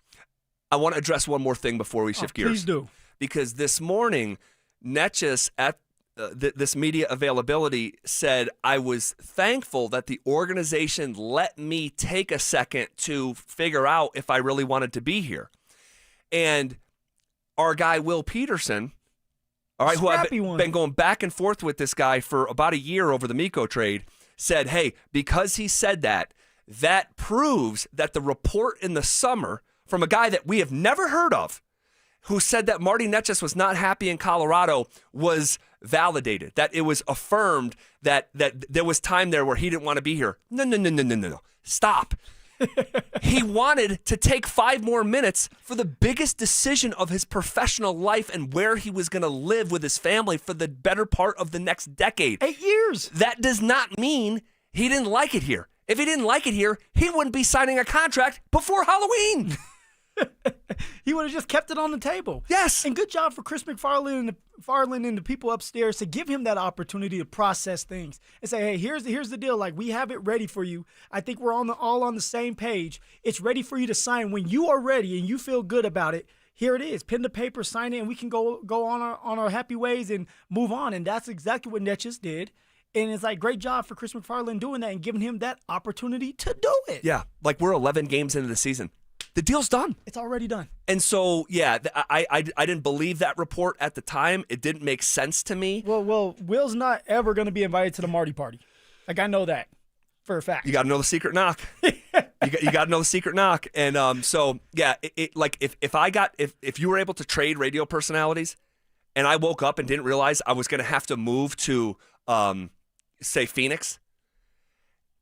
I want to address one more thing before we shift gears. Please do. Because this morning, Netchus at this media availability said, I was thankful that the organization let me take a second to figure out if I really wanted to be here. And our guy, Will Peterson, all right, who I've been going back and forth with this guy for about a year over the Mikko trade, said, hey, because he said that, that proves that the report in the summer from a guy that we have never heard of, who said that Marty Netchus was not happy in Colorado, was validated, that it was affirmed that there was time there where he didn't want to be here. No. Stop. He wanted to take 5 more minutes for the biggest decision of his professional life and where he was going to live with his family for the better part of the next decade. 8 years. That does not mean he didn't like it here. If he didn't like it here, he wouldn't be signing a contract before Halloween. He would have just kept it on the table. Yes. And good job for Chris McFarland and the people upstairs to give him that opportunity to process things and say, hey, here's the deal. Like, we have it ready for you. I think we're all on the same page. It's ready for you to sign. When you are ready and you feel good about it, here it is. Pen to paper, sign it, and we can go on our happy ways and move on. And that's exactly what Netchus did. And it's like, great job for Chris McFarland doing that and giving him that opportunity to do it. Yeah, like we're 11 games into the season. The deal's done. It's already done. And so, yeah, I didn't believe that report at the time. It didn't make sense to me. Well, Will's not ever going to be invited to the Marty party. Like, I know that for a fact. You got to know the secret knock. You got to know the secret knock. And so, yeah, if you were able to trade radio personalities, and I woke up and didn't realize I was going to have to move to, say, Phoenix,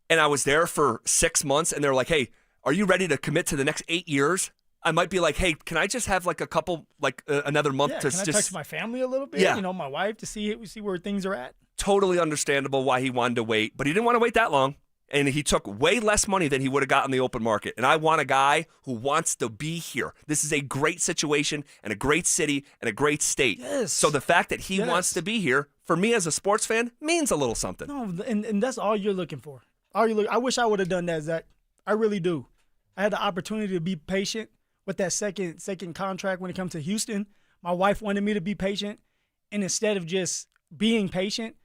and I was there for 6 months, and they're like, hey, are you ready to commit to the next 8 years? I might be like, hey, can I just have like a couple, like another month to can I just text my family a little bit? Yeah. My wife to see where things are at. Totally understandable why he wanted to wait, but he didn't want to wait that long. And he took way less money than he would have got in the open market. And I want a guy who wants to be here. This is a great situation and a great city and a great state. Yes. So the fact that he wants to be here, for me as a sports fan, means a little something. No, and that's all you're looking for. I wish I would have done that, Zach. I really do. I had the opportunity to be patient with that second contract when it comes to Houston. My wife wanted me to be patient, and instead of just being patient,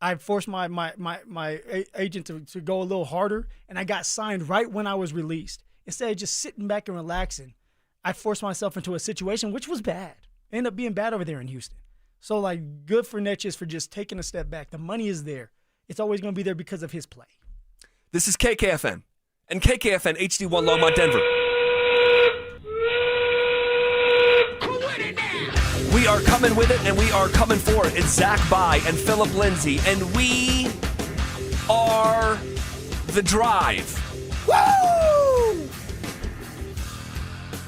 I forced my agent to go a little harder, and I got signed right when I was released. Instead of just sitting back and relaxing, I forced myself into a situation which was bad. It ended up being bad over there in Houston. So, like, good for Netchus for just taking a step back. The money is there. It's always going to be there because of his play. This is KKFN and KKFN HD1 Longmont, Denver. We are coming with it, and we are coming for it. It's Zach By and Phillip Lindsay, and we are The Drive. Woo!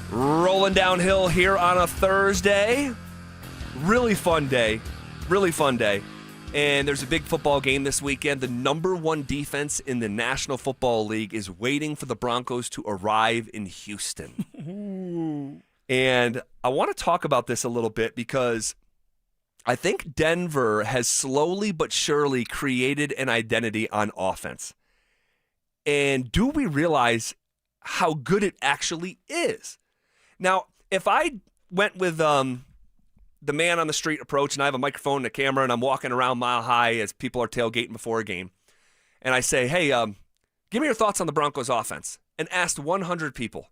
Rolling downhill here on a Thursday. Really fun day. Really fun day. And there's a big football game this weekend. The number one defense in the National Football League is waiting for the Broncos to arrive in Houston. And I want to talk about this a little bit because I think Denver has slowly but surely created an identity on offense. And do we realize how good it actually is? Now, if I went with the man on the street approach, and I have a microphone and a camera, and I'm walking around Mile High as people are tailgating before a game, and I say, hey, give me your thoughts on the Broncos offense, and asked 100 people,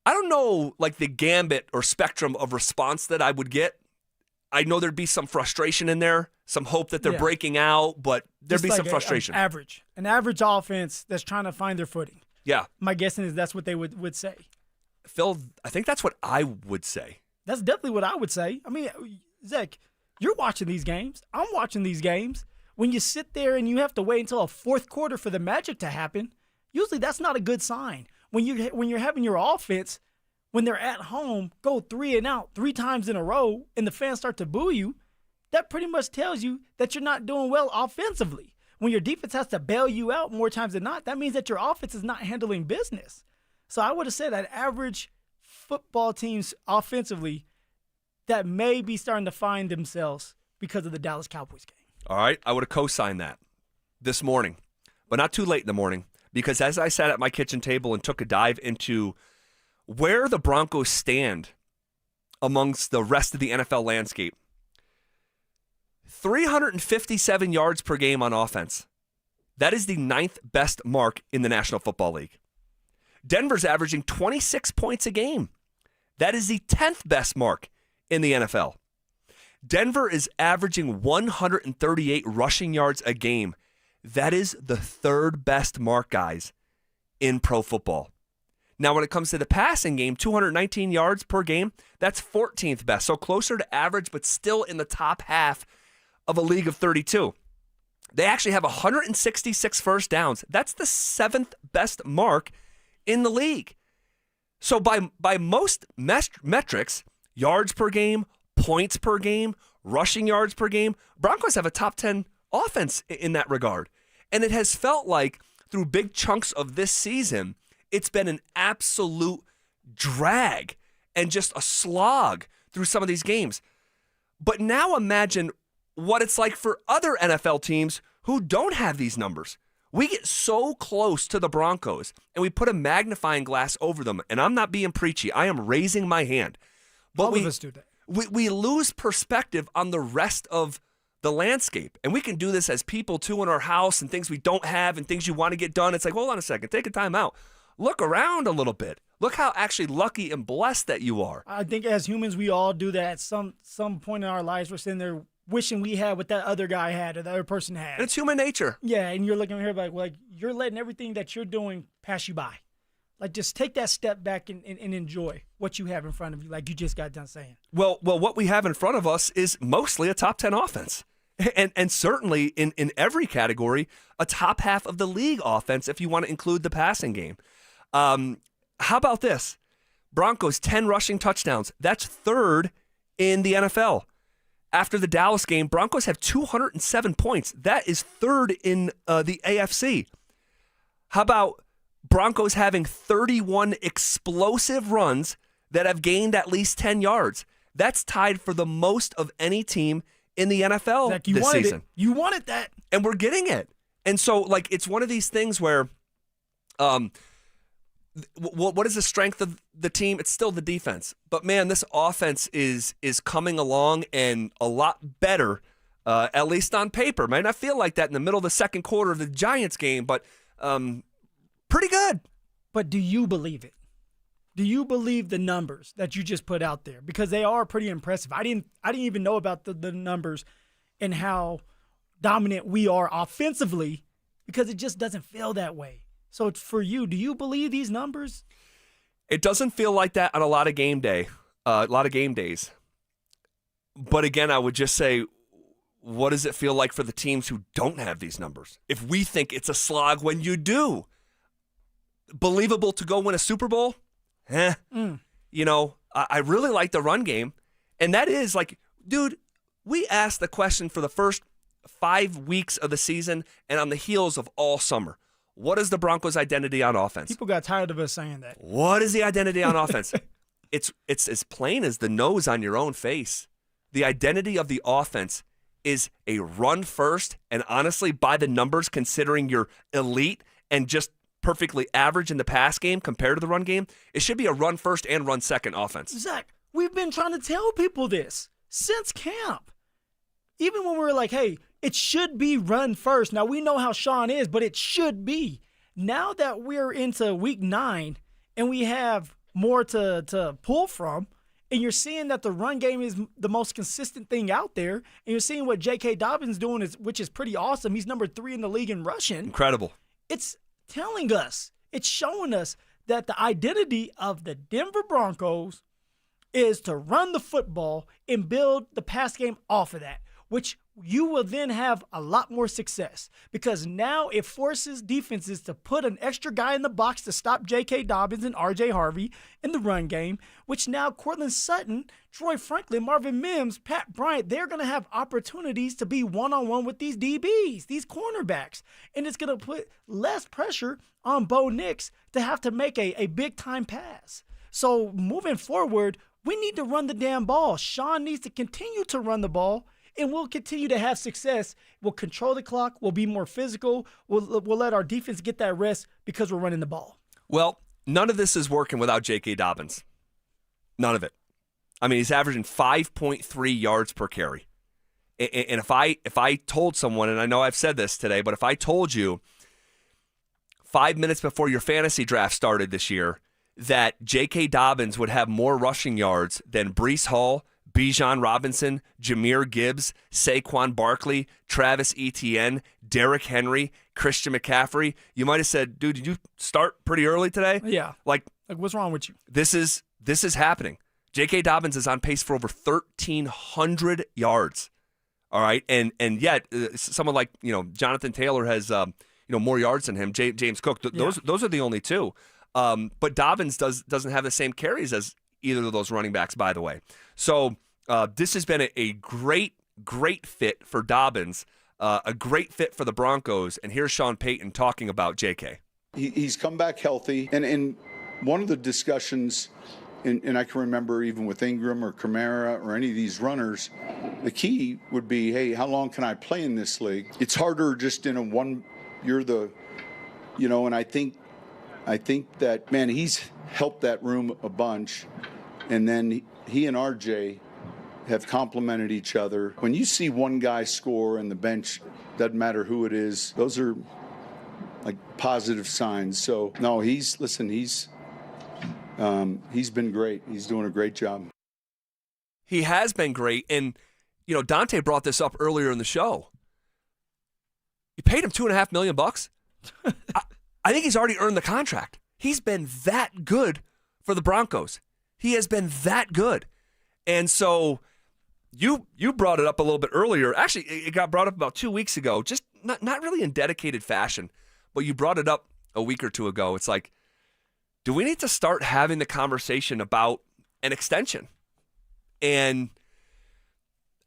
I don't know, like, the gambit or spectrum of response that I would get. I know there'd be some frustration in there, some hope that they're breaking out, but there'd be some frustration. An average offense that's trying to find their footing. Yeah. My guessing is that's what they would say. Phil, I think that's what I would say. That's definitely what I would say. I mean, Zach, you're watching these games. I'm watching these games. When you sit there and you have to wait until a fourth quarter for the magic to happen, usually that's not a good sign. When you're having your offense, when they're at home, go 3 and out 3 times in a row, and the fans start to boo you, that pretty much tells you that you're not doing well offensively. When your defense has to bail you out more times than not, that means that your offense is not handling business. So I would have said that average football teams offensively that may be starting to find themselves because of the Dallas Cowboys game. All right, I would have co-signed that this morning, but not too late in the morning, because as I sat at my kitchen table and took a dive into where the Broncos stand amongst the rest of the NFL landscape, 357 yards per game on offense. That is the 9th best mark in the National Football League. Denver's averaging 26 points a game. That is the 10th best mark in the NFL. Denver is averaging 138 rushing yards a game. That is the 3rd best mark, guys, in pro football. Now, when it comes to the passing game, 219 yards per game, that's 14th best. So closer to average, but still in the top half of a league of 32. They actually have 166 first downs. That's the 7th best mark in the league. So by most metrics, yards per game, points per game, rushing yards per game, Broncos have a top 10 offense in that regard. And it has felt like through big chunks of this season, it's been an absolute drag and just a slog through some of these games. But now imagine what it's like for other NFL teams who don't have these numbers. We get so close to the Broncos and we put a magnifying glass over them. And I'm not being preachy. I am raising my hand. But All of us do that. We lose perspective on the rest of the landscape. And we can do this as people too in our house and things we don't have and things you want to get done. It's like, hold on a second, take a time out. Look around a little bit. Look how actually lucky and blessed that you are. I think as humans, we all do that at some point in our lives. We're sitting there wishing we had what that other guy had or the other person had. And it's human nature. Yeah, and you're looking here like you're letting everything that you're doing pass you by. Like, just take that step back and enjoy what you have in front of you, like you just got done saying. Well, what we have in front of us is mostly a top 10 offense. And certainly in every category, a top half of the league offense if you want to include the passing game. How about this? Broncos, 10 rushing touchdowns. That's 3rd in the NFL. After the Dallas game, Broncos have 207 points. That is 3rd in the AFC. How about Broncos having 31 explosive runs that have gained at least 10 yards? That's tied for the most of any team in the NFL Zach, this season. You wanted that. And we're getting it. And so, like, it's one of these things where what is the strength of the team? It's still the defense. But, man, this offense is coming along and a lot better, at least on paper. Might not feel like that in the middle of the second quarter of the Giants game, but pretty good. But do you believe it? Do you believe the numbers that you just put out there? Because they are pretty impressive. I didn't even know about the numbers and how dominant we are offensively because it just doesn't feel that way. So it's for you. Do you believe these numbers? It doesn't feel like that on a lot of game days. But again, I would just say, what does it feel like for the teams who don't have these numbers? If we think it's a slog when you do. Believable to go win a Super Bowl? You know, I really like the run game. And that is like, dude, we asked the question for the first 5 weeks of the season and on the heels of all summer. What is the Broncos' identity on offense? People got tired of us saying that. What is the identity on offense? It's as plain as the nose on your own face. The identity of the offense is a run first, and honestly, by the numbers, considering you're elite and just perfectly average in the pass game compared to the run game, it should be a run first and run second offense. Zach, we've been trying to tell people this since camp. Even when we were like, hey, it should be run first. Now, we know how Sean is, but it should be. Now that we're into week 9 and we have more to pull from, and you're seeing that the run game is the most consistent thing out there, and you're seeing what J.K. Dobbins doing, which is pretty awesome. He's number 3 in the league in rushing. Incredible. It's telling us, it's showing us that the identity of the Denver Broncos is to run the football and build the pass game off of that, which you will then have a lot more success because now it forces defenses to put an extra guy in the box to stop J.K. Dobbins and R.J. Harvey in the run game, which now Cortland Sutton, Troy Franklin, Marvin Mims, Pat Bryant, they're going to have opportunities to be one-on-one with these DBs, these cornerbacks, and it's going to put less pressure on Bo Nix to have to make a big-time pass. So moving forward, we need to run the damn ball. Sean needs to continue to run the ball, and we'll continue to have success. We'll control the clock. We'll be more physical. We'll let our defense get that rest because we're running the ball. Well, none of this is working without J.K. Dobbins. None of it. I mean, he's averaging 5.3 yards per carry. And if I told someone, and I know I've said this today, but if I told you 5 minutes before your fantasy draft started this year that J.K. Dobbins would have more rushing yards than Breece Hall, Bijan Robinson, Jahmyr Gibbs, Saquon Barkley, Travis Etienne, Derrick Henry, Christian McCaffrey, you might have said, dude, did you start pretty early today? Yeah. Like what's wrong with you? This is happening. J.K. Dobbins is on pace for over 1,300 yards. All right, and yet someone like Jonathan Taylor has more yards than him. James Cook, those are the only two. But Dobbins doesn't have the same carries as either of those running backs, by the way. So this has been a great fit for Dobbins, a great fit for the Broncos. And here's Sean Payton talking about J.K. He's come back healthy. And in one of the discussions, and I can remember even with Ingram or Kamara or any of these runners, the key would be, hey, how long can I play in this league? It's harder just in and I think that, man, he's helped that room a bunch. And then he and RJ have complemented each other. When you see one guy score and the bench, doesn't matter who it is, those are like positive signs. So, no, he's been great. He's doing a great job. He has been great. And, Dante brought this up earlier in the show. You paid him $2.5 million. I think he's already earned the contract. He's been that good for the Broncos. He has been that good. And so you brought it up a little bit earlier. Actually, it got brought up about 2 weeks ago, just not really in dedicated fashion, but you brought it up a week or two ago. It's like, do we need to start having the conversation about an extension? And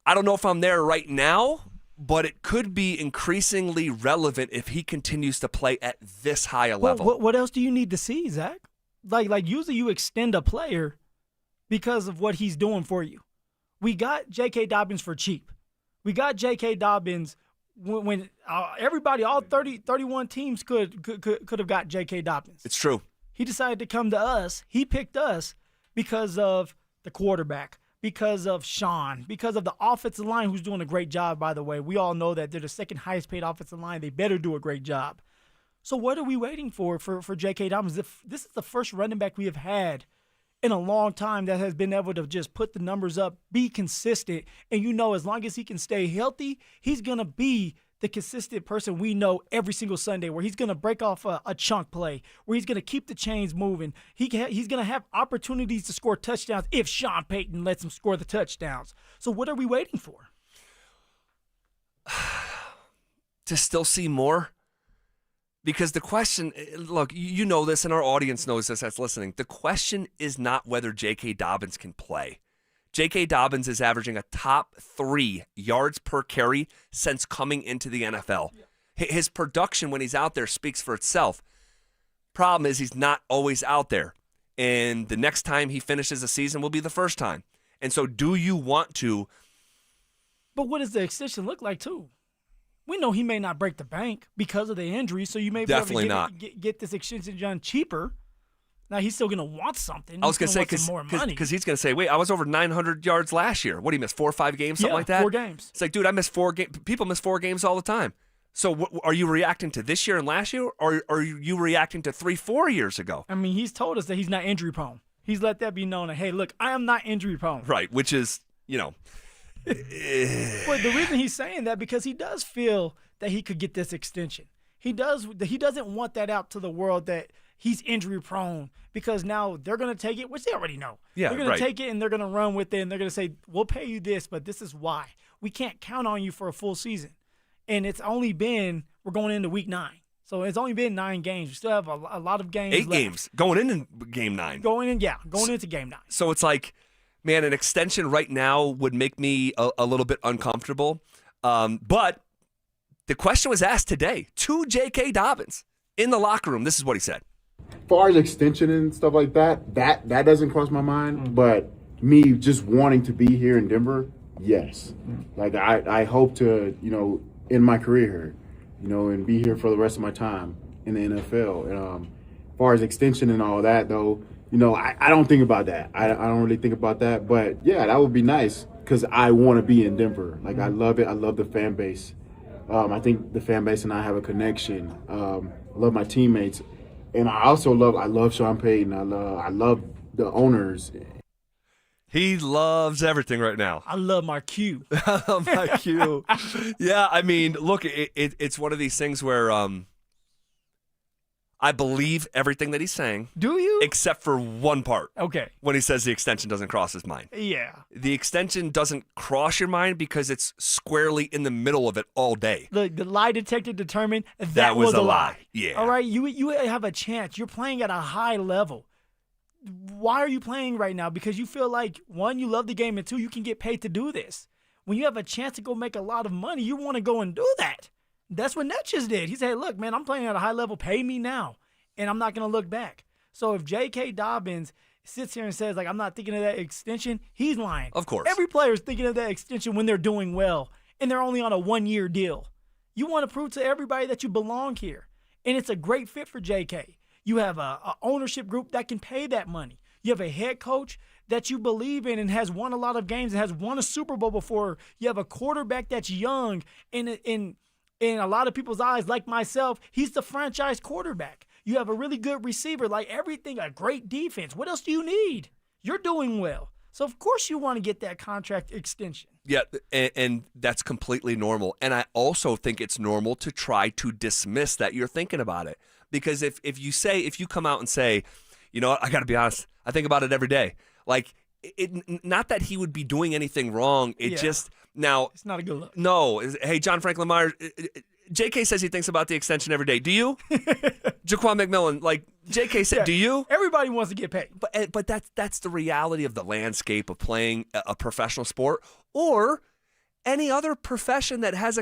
I don't know if I'm there right now, but it could be increasingly relevant if he continues to play at this high a level. What else do you need to see, Zach? Like usually you extend a player because of what he's doing for you. We got J.K. Dobbins for cheap. We got J.K. Dobbins when everybody, all 31 teams could have got J.K. Dobbins. It's true. He decided to come to us. He picked us because of the quarterback, because of Sean, because of the offensive line, who's doing a great job, by the way. We all know that they're the second highest paid offensive line. They better do a great job. So what are we waiting for J.K. Dobbins? This is the first running back we have had in a long time that has been able to just put the numbers up, be consistent. And as long as he can stay healthy, he's going to be the consistent person we know every single Sunday, where he's going to break off a chunk play, where he's going to keep the chains moving. He's going to have opportunities to score touchdowns if Sean Payton lets him score the touchdowns. So what are we waiting for? To still see more? Because the question, look, you know this, and our audience knows this that's listening. The question is not whether J.K. Dobbins can play. J.K. Dobbins is averaging a top 3 yards per carry since coming into the NFL. His production when he's out there speaks for itself. Problem is he's not always out there. And the next time he finishes a season will be the first time. And so do you want to? But what does the extension look like, too? We know he may not break the bank because of the injury, so you may be Definitely able to get this extension done cheaper. Now, he's still going to want something. I was going to say, because he's going to say, wait, I was over 900 yards last year. What, do you miss 4 or 5 games, something like that? 4 games. It's like, dude, I miss 4 games. People miss 4 games all the time. So are you reacting to this year and last year, or are you reacting to 3-4 years ago? I mean, he's told us that he's not injury prone. He's let that be known that, hey, look, I am not injury prone. Right, which is, But the reason he's saying that, because he does feel that he could get this extension. He doesn't want that out to the world that he's injury prone, because now they're going to take it, which they already know. Yeah, they're going to take it and they're going to run with it, and they're going to say, we'll pay you this, but this is why. we can't count on you for a full season. And it's only been, we're going into week 9. So it's only been 9 games. We still have a lot of games 8 left. games going into game 9. Going into game 9. So it's like, man, an extension right now would make me a little bit uncomfortable. But the question was asked today to J.K. Dobbins in the locker room. This is what he said. As far as extension and stuff like that doesn't cross my mind. But me just wanting to be here in Denver, yes. Like I hope to, end my career here, and be here for the rest of my time in the NFL. And as far as extension and all that, though, I don't think about that. I don't really think about that. But yeah, that would be nice because I want to be in Denver. Like I love it. I love the fan base. I think the fan base and I have a connection. I love my teammates. And I also love Sean Payton. I love the owners. He loves everything right now. I love my Q. I love my Q. Yeah, I mean, look, it's one of these things where I believe everything that he's saying. Do you? Except for one part. Okay. When he says the extension doesn't cross his mind. Yeah. The extension doesn't cross your mind because it's squarely in the middle of it all day. The lie detector determined that was a lie. Yeah. All right, you have a chance. You're playing at a high level. Why are you playing right now? Because you feel like, 1, you love the game, and 2, you can get paid to do this. When you have a chance to go make a lot of money, you want to go and do that. That's what Netches did. He said, look, man, I'm playing at a high level. Pay me now, and I'm not going to look back. So if J.K. Dobbins sits here and says, like, I'm not thinking of that extension, he's lying. Of course. Every player is thinking of that extension when they're doing well, and they're only on a 1-year deal. You want to prove to everybody that you belong here, and it's a great fit for J.K. You have a ownership group that can pay that money. You have a head coach that you believe in and has won a lot of games and has won a Super Bowl before. You have a quarterback that's young. In a lot of people's eyes, like myself, he's the franchise quarterback. You have a really good receiver, like everything, a great defense. What else do you need? You're doing well. So, of course, you want to get that contract extension. Yeah, and that's completely normal. And I also think it's normal to try to dismiss that you're thinking about it. Because if you come out and say, you know what, I got to be honest, I think about it every day. Like, not that he would be doing anything wrong. Just, now. It's not a good look. No. Hey, John Franklin Myers, JK says he thinks about the extension every day. Do you? Jaquan McMillan, like, JK said, do you? Everybody wants to get paid. But that's the reality of the landscape of playing a professional sport or any other profession that has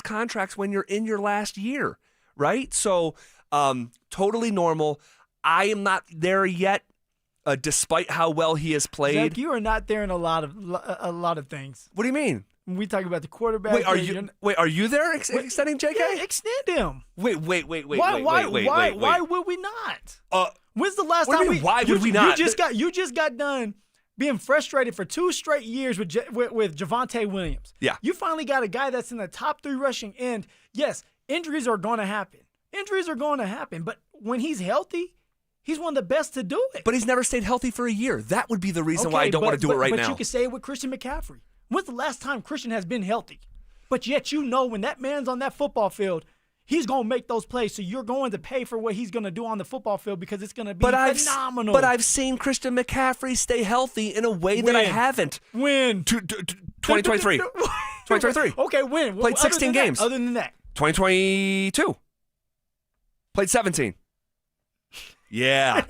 contracts when you're in your last year. Right? So, totally normal. I am not there yet, despite how well he has played. Zach, you are not there in a lot of things. What do you mean? When we talk about the quarterback. Wait, are you there extending JK? Yeah, extend him. Wait. Why would we not? When's the last time why would we not? You just got done being frustrated for 2 straight years with Javonte Williams. Yeah. You finally got a guy that's in the top 3 rushing end. Yes, injuries are going to happen. But when he's healthy, he's one of the best to do it. But he's never stayed healthy for a year. That would be the reason why I don't want to do it right now. But you can say it with Christian McCaffrey. When's the last time Christian has been healthy? But yet when that man's on that football field, he's going to make those plays. So you're going to pay for what he's going to do on the football field because it's going to be phenomenal. But I've seen Christian McCaffrey stay healthy in a way that I haven't. When? 2023. 2023. Okay, when? Played 16 games. Other than that. 2022. Played 17. Yeah.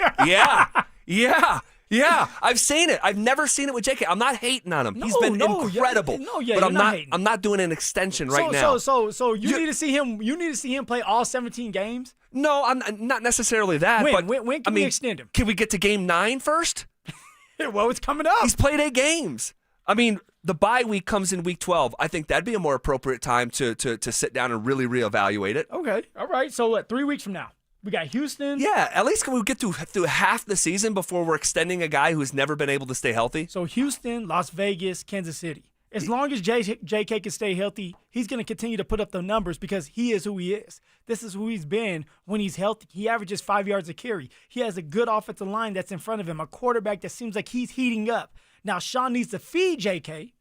I've seen it. I've never seen it with JK. I'm not hating on him. He's been incredible. But I'm not doing an extension right now. So you need to see him. You need to see him play all 17 games. No, I'm not necessarily that. When can we extend him? Can we get to game 9 first? Well, it's coming up. He's played 8 games. I mean, the bye week comes in week 12. I think that'd be a more appropriate time to sit down and really reevaluate it. Okay. All right. So 3 weeks from now, we got Houston. Yeah. At least can we get through half the season before we're extending a guy who's never been able to stay healthy? So Houston, Las Vegas, Kansas City. As long as JK can stay healthy, he's going to continue to put up the numbers because he is who he is. This is who he's been when he's healthy. He averages 5 yards a carry. He has a good offensive line that's in front of him, a quarterback that seems like he's heating up. Now, Sean needs to feed JK.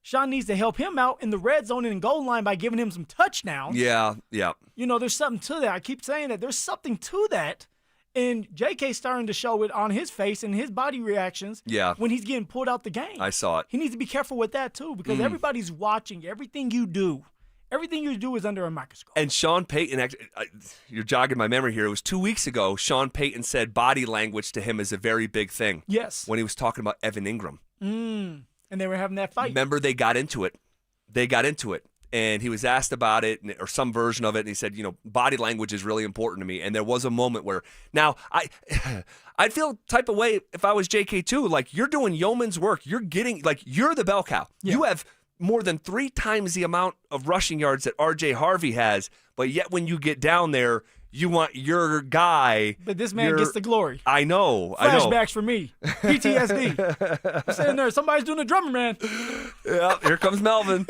Sean needs to help him out in the red zone and goal line by giving him some touchdowns. Yeah. There's something to that. I keep saying that. There's something to that. And JK's starting to show it on his face and his body reactions when he's getting pulled out the game. I saw it. He needs to be careful with that, too, because everybody's watching everything you do. Everything you do is under a microscope. And Sean Payton, actually, you're jogging my memory here. It was 2 weeks ago. Sean Payton said body language to him is a very big thing. Yes. When he was talking about Evan Ingram. And they were having that fight. Remember, they got into it. And he was asked about it, or some version of it, and he said, body language is really important to me. And there was a moment where, now, I'd feel type of way if I was JK too. Like, you're doing yeoman's work. You're getting, you're the bell cow. Yeah. You have more than 3 times the amount of rushing yards that RJ Harvey has, but yet when you get down there, you want your guy. But this man gets the glory. I know. Flashbacks for me. PTSD. I'm sitting there. Somebody's doing the drummer, man. Yeah, here comes Melvin.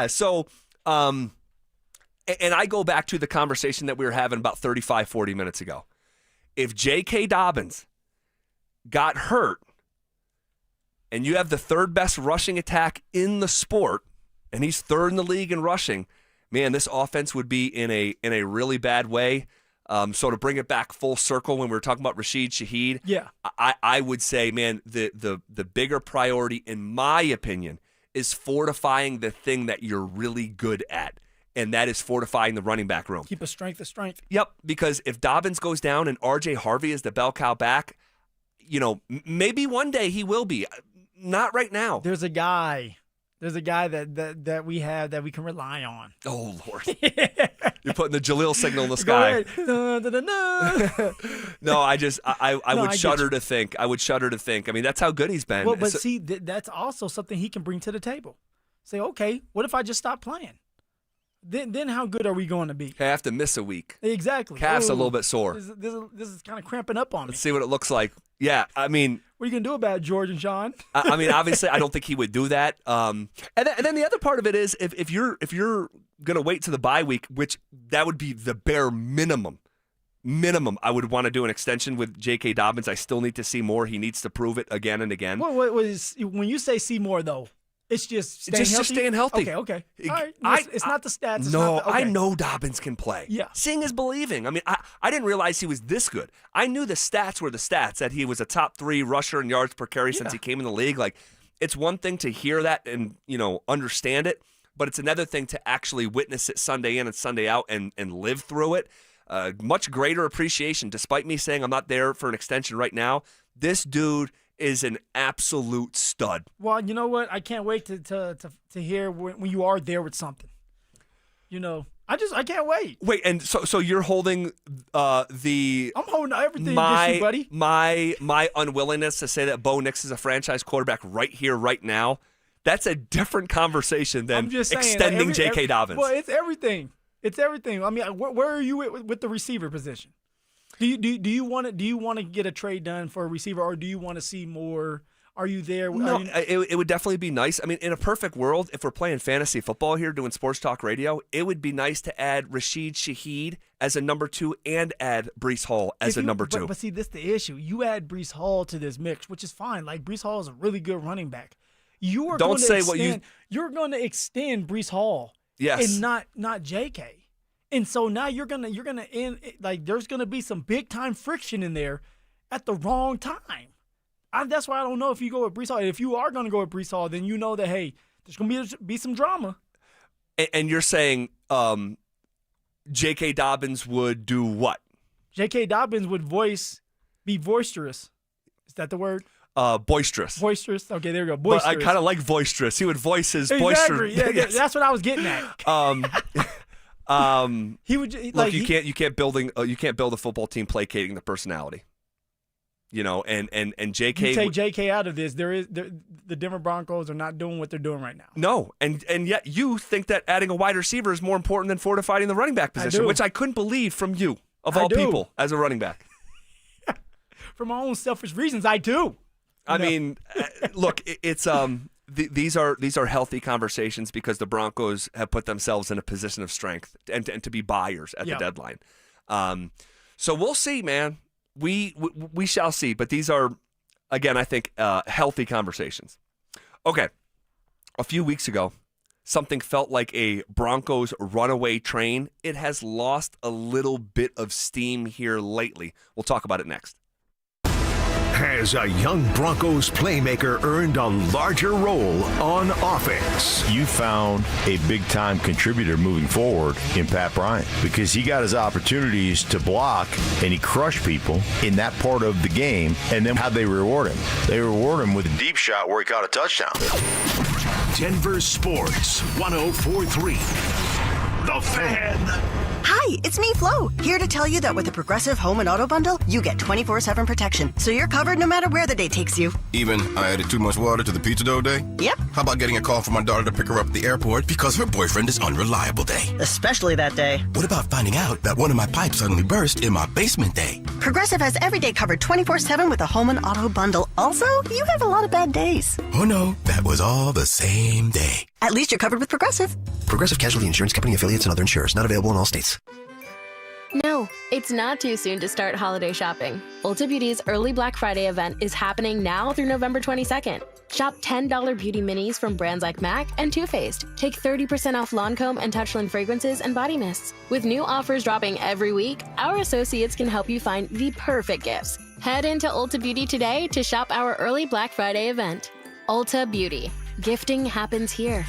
So, and I go back to the conversation that we were having about 35, 40 minutes ago. If J.K. Dobbins got hurt, and you have the 3rd best rushing attack in the sport, and he's 3rd in the league in rushing, man, this offense would be in a really bad way. So to bring it back full circle, when we were talking about Rashid Shaheed, I would say, man, the bigger priority, in my opinion, is fortifying the thing that you're really good at, and that is fortifying the running back room. Keep a strength. Yep, because if Dobbins goes down and R.J. Harvey is the bell cow back, maybe one day he will be. Not right now. There's a guy that we have that we can rely on. Oh, Lord. You're putting the Jalil signal in the sky. No, I would shudder to think. I mean, that's how good he's been. Well, but see, that's also something he can bring to the table. Say, okay, what if I just stop playing? Then how good are we going to be? I have to miss a week. Exactly. Calf's a little bit sore. This is kind of cramping up on me. Let's see what it looks like. Yeah, I mean, what are you going to do about it, George and Sean? I mean, obviously, I don't think he would do that. And then the other part of it is if you're going to wait to the bye week, which that would be the bare minimum, I would want to do an extension with J.K. Dobbins. I still need to see more. He needs to prove it again and again. When you say see more, though, it's just staying healthy. Okay. All right. It's not the stats. I know Dobbins can play. Yeah. Seeing is believing. I mean, I didn't realize he was this good. I knew the stats were the stats, that he was a top 3 rusher in yards per carry since he came in the league. Like, it's one thing to hear that and, understand it, but it's another thing to actually witness it Sunday in and Sunday out and live through it. Much greater appreciation, despite me saying I'm not there for an extension right now. This dude is an absolute stud. Well, you know what? I can't wait to hear when you are there with something. I can't wait. Wait, and so you're holding I'm holding everything against you, buddy. My unwillingness to say that Bo Nix is a franchise quarterback right here, right now. That's a different conversation than extending J.K. Dobbins. Well, it's everything. I mean, where are you with the receiver position? Do you want to get a trade done for a receiver, or do you want to see more? Are you there? No, it would definitely be nice. I mean, in a perfect world, if we're playing fantasy football here, doing sports talk radio, it would be nice to add Rashid Shaheed as a number 2 and add Breece Hall as a number 2. But see, this is the issue. You add Breece Hall to this mix, which is fine. Like, Breece Hall is a really good running back. You're going to extend Breece Hall, yes, and not J.K. And so now you're gonna end, like, there's gonna be some big time friction in there at the wrong time. That's why I don't know if you go with Breece Hall. If you are gonna go with Breece Hall, then you know that, hey, there's gonna be some drama. And you're saying J.K. Dobbins would do what? J.K. Dobbins would be boisterous. Is that the word? Boisterous. Boisterous. Okay, there we go. Boisterous. But I kind of like boisterous. He would voice his boisterous. Exactly. Yeah, that's what I was getting at. He would look. You can't build a football team placating the personality. And JK. You take JK out of this, the Denver Broncos are not doing what they're doing right now. No, and yet you think that adding a wide receiver is more important than fortifying the running back position, which I couldn't believe from you, of all people, as a running back. For my own selfish reasons, I do. I mean, look, it's these are healthy conversations because the Broncos have put themselves in a position of strength and to be buyers at the deadline. So we'll see, man. We shall see. But these are, again, I think healthy conversations. Okay, a few weeks ago, something felt like a Broncos runaway train, it has lost a little bit of steam here lately. We'll talk about it next. Has a young Broncos playmaker earned a larger role on offense? You found a big-time contributor moving forward in Pat Bryant because he got his opportunities to block and he crushed people in that part of the game. And then how'd they reward him? They reward him with a deep shot where he caught a touchdown. Denver Sports 104.3. The Fan. Hi, it's me, Flo, here to tell you that with the Progressive Home and Auto Bundle, you get 24/7 protection, so you're covered no matter where the day takes you. Even I added too much water to the pizza dough day? Yep. How about getting a call from my daughter to pick her up at the airport because her boyfriend is unreliable day? Especially that day. What about finding out that one of my pipes suddenly burst in my basement day? Progressive has every day covered 24/7 with the Home and Auto Bundle. Also, you have a lot of bad days. Oh no, that was all the same day. At least you're covered with Progressive. Progressive Casualty Insurance Company affiliates and other insurers. Not available in all states. No, it's not too soon to start holiday shopping. Ulta Beauty's early Black Friday event is happening now through November 22nd. Shop $10 beauty minis from brands like MAC and Too Faced. Take 30% off Lancome and Touchland fragrances and body mists. With new offers dropping every week, our associates can help you find the perfect gifts. Head into Ulta Beauty today to shop our early Black Friday event. Ulta Beauty. Gifting happens here.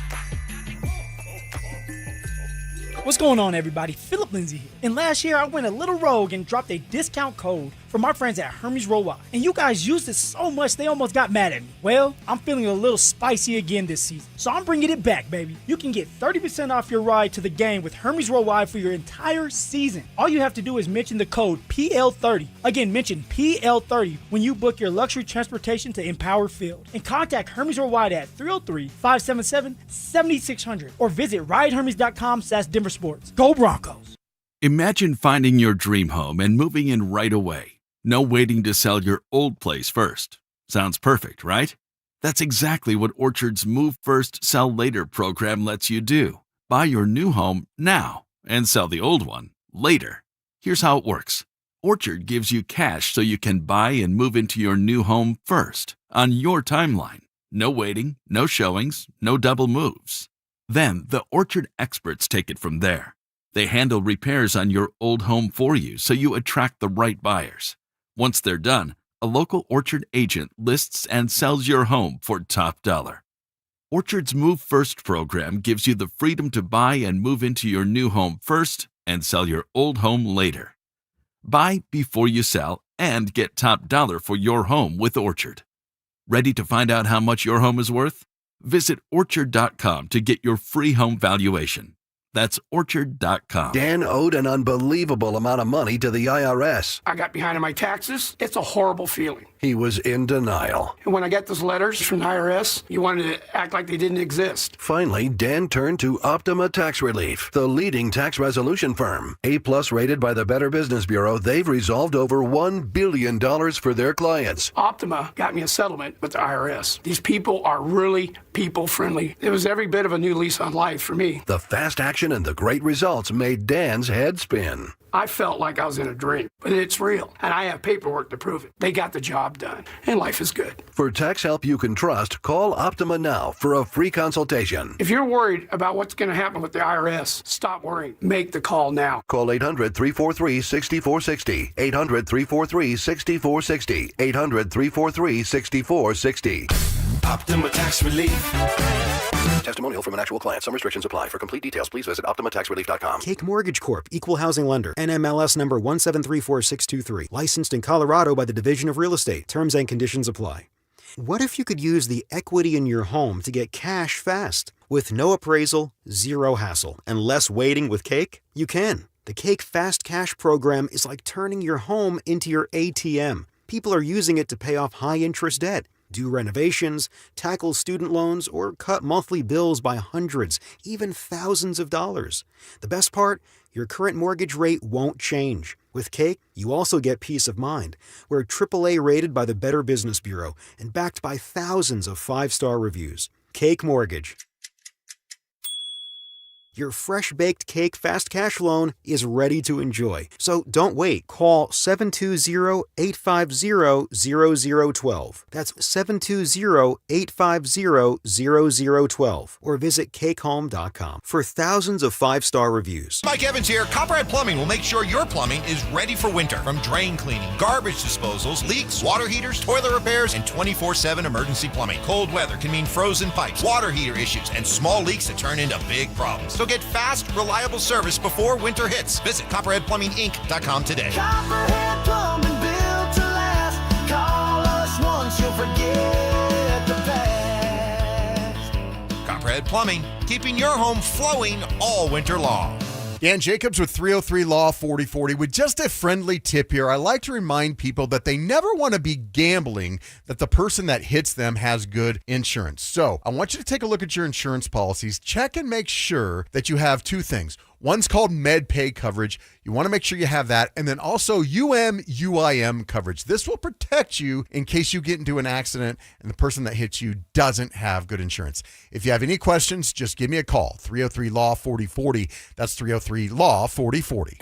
What's going on, everybody? Phillip Lindsay here. And last year, I went a little rogue and dropped a discount code for my friends at Hermes Worldwide. And you guys used it so much, they almost got mad at me. Well, I'm feeling a little spicy again this season. So I'm bringing it back, baby. You can get 30% off your ride to the game with Hermes Worldwide for your entire season. All you have to do is mention the code PL30. Again, mention PL30 when you book your luxury transportation to Empower Field. And contact Hermes Worldwide at 303-577-7600 or visit ridehermes.com/DenverSports. Go Broncos! Imagine finding your dream home and moving in right away. No waiting to sell your old place first. Sounds perfect, right? That's exactly what Orchard's Move First, Sell Later program lets you do. Buy your new home now and sell the old one later. Here's how it works. Orchard gives you cash so you can buy and move into your new home first on your timeline. No waiting, no showings, no double moves. Then the Orchard experts take it from there. They handle repairs on your old home for you so you attract the right buyers. Once they're done, a local Orchard agent lists and sells your home for top dollar. Orchard's Move First program gives you the freedom to buy and move into your new home first and sell your old home later. Buy before you sell and get top dollar for your home with Orchard. Ready to find out how much your home is worth? Visit Orchard.com to get your free home valuation. That's Orchard.com. Dan owed an unbelievable amount of money to the IRS. I got behind on my taxes. It's a horrible feeling. He was in denial. And when I got those letters from the IRS, you wanted to act like they didn't exist. Finally, Dan turned to Optima Tax Relief, the leading tax resolution firm. A-plus rated by the Better Business Bureau, they've resolved over $1 billion for their clients. Optima got me a settlement with the IRS. These people are really people-friendly. It was every bit of a new lease on life for me. The fast action and the great results made Dan's head spin. I felt like I was in a dream, but it's real, and I have paperwork to prove it. They got the job done, and life is good. For tax help you can trust, call Optima now for a free consultation. If you're worried about what's going to happen with the IRS, stop worrying. Make the call now. Call 800-343-6460. 800-343-6460. 800-343-6460. Optima Tax Relief. Testimonial from an actual client. Some restrictions apply. For complete details, please visit OptimaTaxRelief.com. Cake Mortgage Corp. Equal Housing Lender. NMLS number 1734623. Licensed in Colorado by the Division of Real Estate. Terms and conditions apply. What if you could use the equity in your home to get cash fast? With no appraisal, zero hassle, and less waiting with Cake? You can. The Cake Fast Cash program is like turning your home into your ATM. People are using it to pay off high-interest debt, do renovations, tackle student loans, or cut monthly bills by hundreds, even thousands of dollars. The best part? Your current mortgage rate won't change. With Cake, you also get peace of mind. We're AAA rated by the Better Business Bureau and backed by thousands of 5-star reviews. Cake Mortgage. Your fresh-baked cake fast cash loan is ready to enjoy. So don't wait. Call 720-850-0012. That's 720-850-0012. Or visit cakehome.com for thousands of 5-star reviews. Mike Evans here. Copperhead Plumbing will make sure your plumbing is ready for winter. From drain cleaning, garbage disposals, leaks, water heaters, toilet repairs, and 24/7 emergency plumbing. Cold weather can mean frozen pipes, water heater issues, and small leaks that turn into big problems. So get fast, reliable service before winter hits. Visit CopperheadPlumbingInc.com today. Copperhead Plumbing, built to last. Call us once, you'll forget the past. Copperhead Plumbing, keeping your home flowing all winter long. Dan Jacobs with 303 Law 4040. With just a friendly tip here, I like to remind people that they never want to be gambling that the person that hits them has good insurance. So I want you to take a look at your insurance policies. Check and make sure that you have two things. One's called MedPay coverage. You want to make sure you have that. And then also UM/UIM coverage. This will protect you in case you get into an accident and the person that hits you doesn't have good insurance. If you have any questions, just give me a call. 303 Law 4040. That's 303 Law 4040.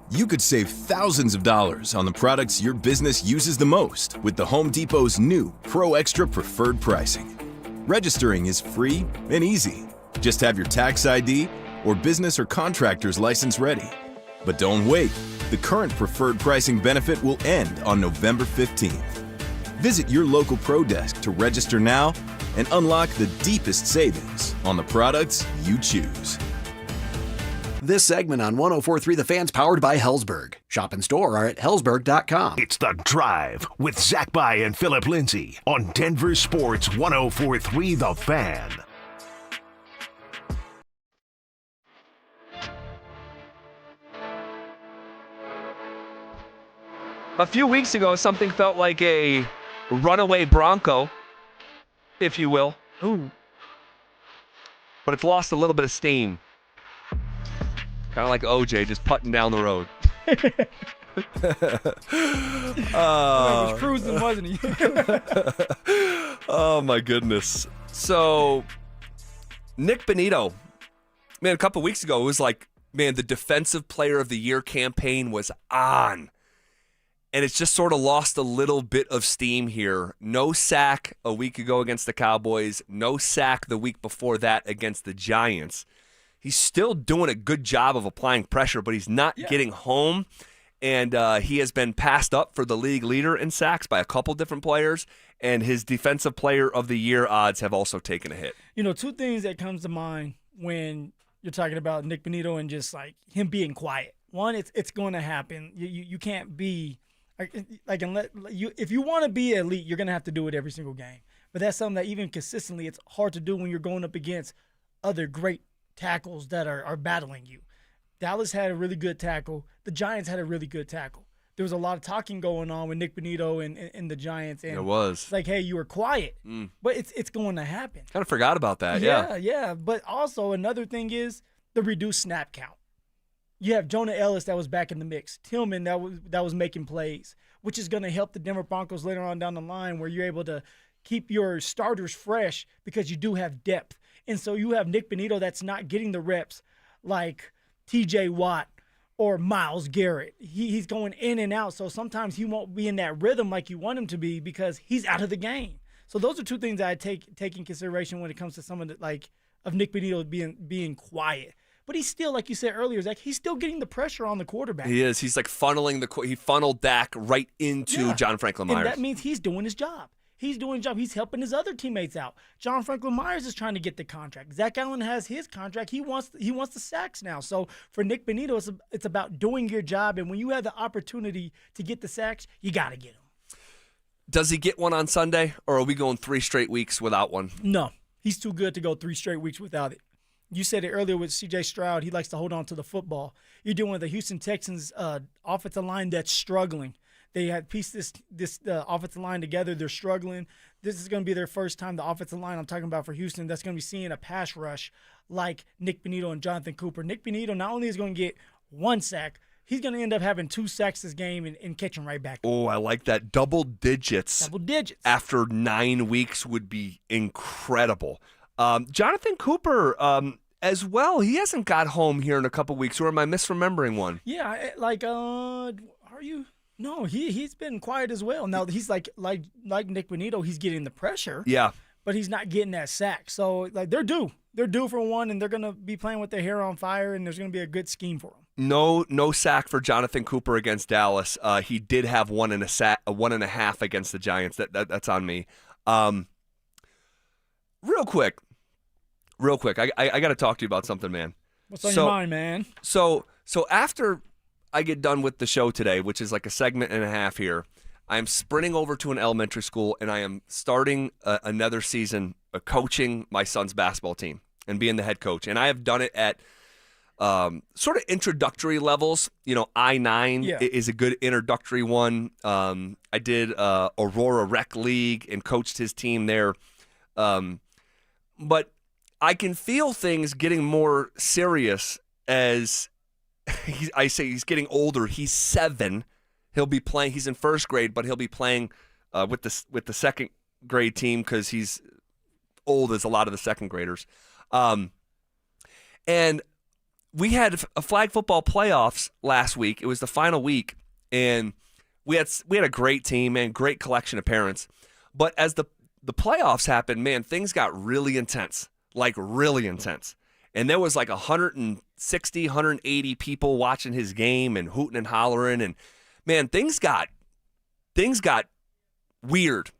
You could save thousands of dollars on the products your business uses the most with the Home Depot's new Pro Extra Preferred Pricing. Registering is free and easy. Just have your tax ID or business or contractor's license ready. But don't wait. The current preferred pricing benefit will end on November 15th. Visit your local Pro Desk to register now and unlock the deepest savings on the products you choose. This segment on 104.3 The Fan's powered by Hellsberg. Shop and store are at hellsberg.com. It's The Drive with Zach By and Phillip Lindsay on Denver Sports 104.3 The Fan. A few weeks ago, something felt like a runaway Bronco, if you will. Ooh. But it's lost a little bit of steam. Kind of like OJ just putting down the road. He was cruising, wasn't he? Oh, my goodness. So, Nick Bonito, man, a couple weeks ago, it was like, man, the Defensive Player of the Year campaign was on. And it's just sort of lost a little bit of steam here. No sack a week ago against the Cowboys. No sack the week before that against the Giants. He's still doing a good job of applying pressure, but he's not getting home. And he has been passed up for the league leader in sacks by a couple different players. And his Defensive Player of the Year odds have also taken a hit. You know, two things that comes to mind when you're talking about Nick Bonito and just like him being quiet. One, it's going to happen. You can't be like unless if you want to be elite, you're going to have to do it every single game. But that's something that even consistently, it's hard to do when you're going up against other great tackles that are battling you. Dallas had a really good tackle. The Giants had a really good tackle. There was a lot of talking going on with Nick Bonito and the Giants. And it was. It's like, hey, you were quiet. But it's going to happen. Kind of forgot about that, yeah. Yeah. But also another thing is the reduced snap count. You have Jonah Ellis that was back in the mix. Tillman that was making plays, which is going to help the Denver Broncos later on down the line where you're able to keep your starters fresh because you do have depth. And so you have Nick Bonito that's not getting the reps like TJ Watt or Myles Garrett. He's going in and out, so sometimes he won't be in that rhythm like you want him to be because he's out of the game. So those are two things I take in consideration when it comes to some of the of Nick Bonito being quiet. But he's still, like you said earlier, Zach, he's still getting the pressure on the quarterback. He is. He's like he funneled Dak right into John Franklin Myers. And that means he's doing his job. He's doing his job. He's helping his other teammates out. John Franklin Myers is trying to get the contract. Zach Allen has his contract. He wants the sacks now. So for Nick Bonito, it's about doing your job. And when you have the opportunity to get the sacks, you got to get them. Does he get one on Sunday, or are we going 3 straight weeks without one? No. He's too good to go 3 straight weeks without it. You said it earlier with C.J. Stroud. He likes to hold on to the football. You're doing the Houston Texans offensive line that's struggling. They had pieced this offensive line together. They're struggling. This is going to be their first time, the offensive line I'm talking about for Houston, that's going to be seeing a pass rush like Nick Bonito and Jonathan Cooper. Nick Bonito not only is going to get 1 sack, he's going to end up having 2 sacks this game and catching right back. Oh, I like that. Double digits. Double digits. After 9 weeks would be incredible. Jonathan Cooper as well. He hasn't got home here in a couple weeks, or am I misremembering one? Yeah, are you? No, he's been quiet as well. Now he's like Nick Bonito, he's getting the pressure. Yeah. But he's not getting that sack. So like they're due for one, and they're gonna be playing with their hair on fire, and there's gonna be a good scheme for them. No sack for Jonathan Cooper against Dallas. He did have 1.5 against the Giants. That's on me. Real quick, I got to talk to you about something, man. What's on your mind, man? So after I get done with the show today, which is like a segment and a half here, I'm sprinting over to an elementary school, and I am starting another season coaching my son's basketball team and being the head coach. And I have done it at sort of introductory levels. I-9 is a good introductory one. I did Aurora Rec League and coached his team there. But I can feel things getting more serious as he's getting older. He's 7. He'll be playing. He's in first grade, but he'll be playing with the second grade team because he's old as a lot of the second graders. And we had a flag football playoffs last week. It was the final week, and we had a great team and great collection of parents. But as the playoffs happened, man, things got really intense, like really intense. And there was like 160, 180 people watching his game and hooting and hollering, and man, things got weird.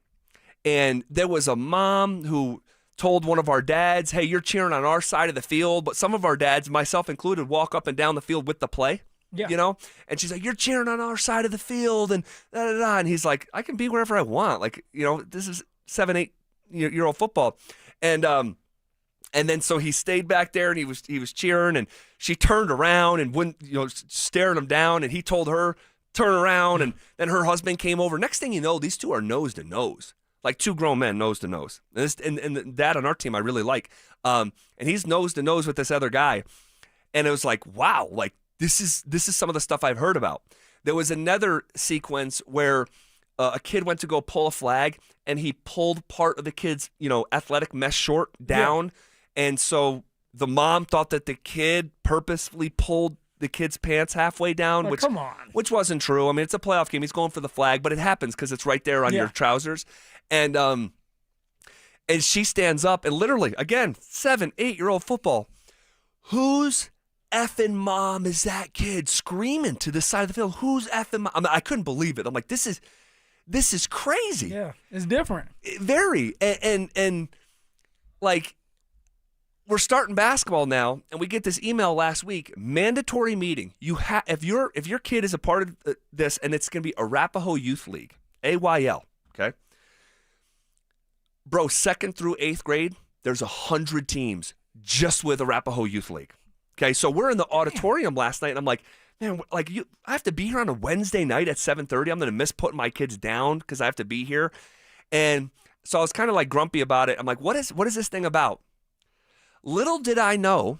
And there was a mom who told one of our dads, hey, you're cheering on our side of the field. But some of our dads, myself included, walk up and down the field with the play, And she's like, you're cheering on our side of the field and da-da-da. And he's like, I can be wherever I want. Like, this is 7-8-year-old football. And then so he stayed back there and he was cheering, and she turned around and wouldn't, staring him down, and he told her, turn around, and then her husband came over. Next thing you know, these two are nose to nose. Like two grown men, nose to nose. And the dad on our team I really like. And he's nose to nose with this other guy. And it was like, wow, like this is some of the stuff I've heard about. There was another sequence where a kid went to go pull a flag, and he pulled part of the kid's, athletic mesh short down. Yeah. And so the mom thought that the kid purposefully pulled the kid's pants halfway down, which wasn't true. I mean, it's a playoff game. He's going for the flag, but it happens because it's right there on your trousers. And she stands up, and literally, again, 7-8-year-old football. Whose effing mom is that kid screaming to the side of the field? Who's effing mom? I mean, I couldn't believe it. I'm like, this is crazy. Yeah, it's different. Very. And like, we're starting basketball now, and we get this email last week, mandatory meeting. If your kid is a part of this, and it's going to be Arapahoe Youth League, AYL, okay? Bro, 2nd through 8th grade, there's 100 teams just with Arapahoe Youth League. Okay, so we're in the auditorium last night, and I'm like, man, I have to be here on a Wednesday night at 7:30. I'm going to miss putting my kids down because I have to be here. And so I was kind of like grumpy about it. I'm like, what is this thing about? Little did I know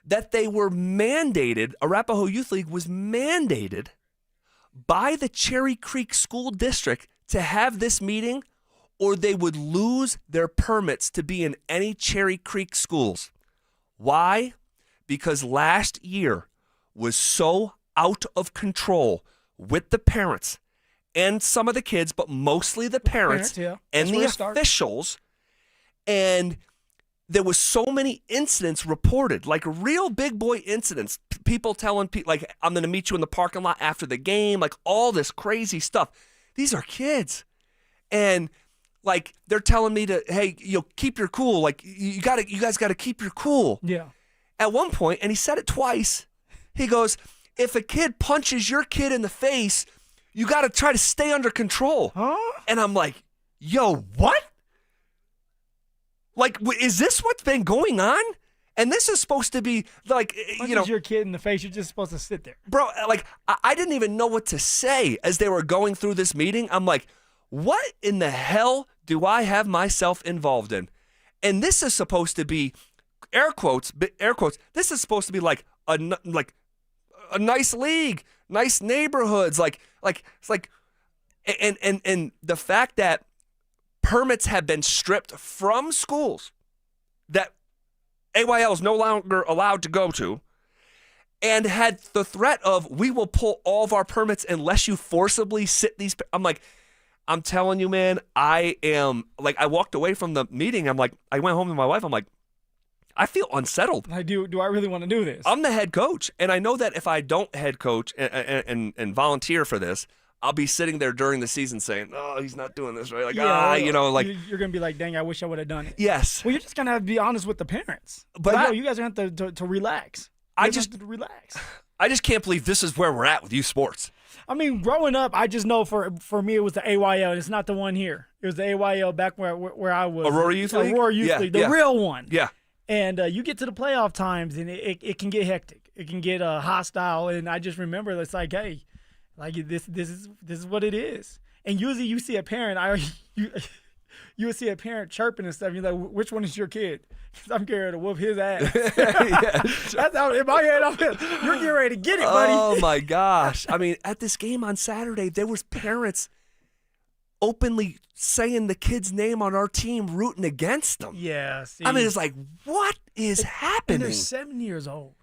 that they were mandated, Arapahoe Youth League was mandated by the Cherry Creek School District to have this meeting, or they would lose their permits to be in any Cherry Creek schools. Why? Because last year was so out of control with the parents and some of the kids, but mostly the parents and the officials. And there was so many incidents reported, like real big boy incidents. People telling people, like, I'm going to meet you in the parking lot after the game, like all this crazy stuff. These are kids. And like, they're telling me to, hey, keep your cool. Like, you guys got to keep your cool. Yeah. At one point, and he said it twice, he goes, if a kid punches your kid in the face, you got to try to stay under control. Huh? And I'm like, yo, what? Like, is this what's been going on? And this is supposed to be like, punches your kid in the face, you're just supposed to sit there. Bro, like, I didn't even know what to say as they were going through this meeting. I'm like, what in the hell do I have myself involved in? And this is supposed to be, air quotes, this is supposed to be like a nice league, nice neighborhoods, and the fact that permits have been stripped from schools that AYL is no longer allowed to go to, and had the threat of, we will pull all of our permits unless you forcibly sit these. I'm like, I'm telling you, man, I walked away from the meeting. I went home to my wife. I'm like, I feel unsettled. Do I really want to do this? I'm the head coach, and I know that if I don't head coach and volunteer for this, I'll be sitting there during the season saying, "Oh, he's not doing this right." You're gonna be like, "Dang, I wish I would have done it." Yes. Well, you're just gonna have to be honest with the parents. But you guys are gonna have to relax. I just relax. I just can't believe this is where we're at with youth sports. I mean, growing up, I just know for me it was the AYL, and it's not the one here. It was the AYL back where I was. Aurora Youth League? Aurora Youth League, the real one. Yeah. And you get to the playoff times, and it can get hectic. It can get hostile, and I just remember it's like, hey, like this is what it is. And usually you see a parent, you would see a parent chirping and stuff. You're like, which one is your kid? Because I'm getting ready to whoop his ass. That's how in my head. You're getting ready to get it, buddy. Oh my gosh! I mean, at this game on Saturday, there was parents openly saying the kid's name on our team, rooting against them. Yeah. See, I mean, it's like, what is happening? And they're 7 years old.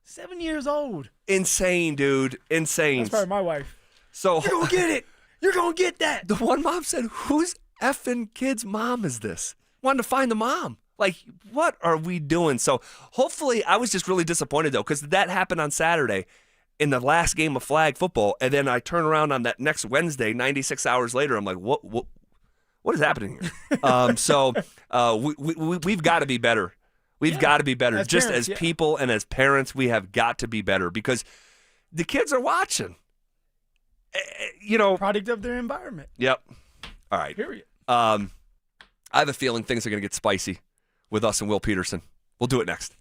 7 years old. Insane, dude. Insane. That's probably my wife. So you're gonna get it. You're gonna get that. The one mom said, "Whose effing kid's mom is this?" Wanted to find the mom. Like, what are we doing? So hopefully, I was just really disappointed though, because that happened on Saturday in the last game of flag football, and then I turn around on that next Wednesday, 96 hours later, I'm like, what is happening here? We've got to be better. We've got to be better. As just parents, as people and as parents, we have got to be better because the kids are watching. Product of their environment. Yep. All right. Period. I have a feeling things are going to get spicy with us and Will Peterson. We'll do it next.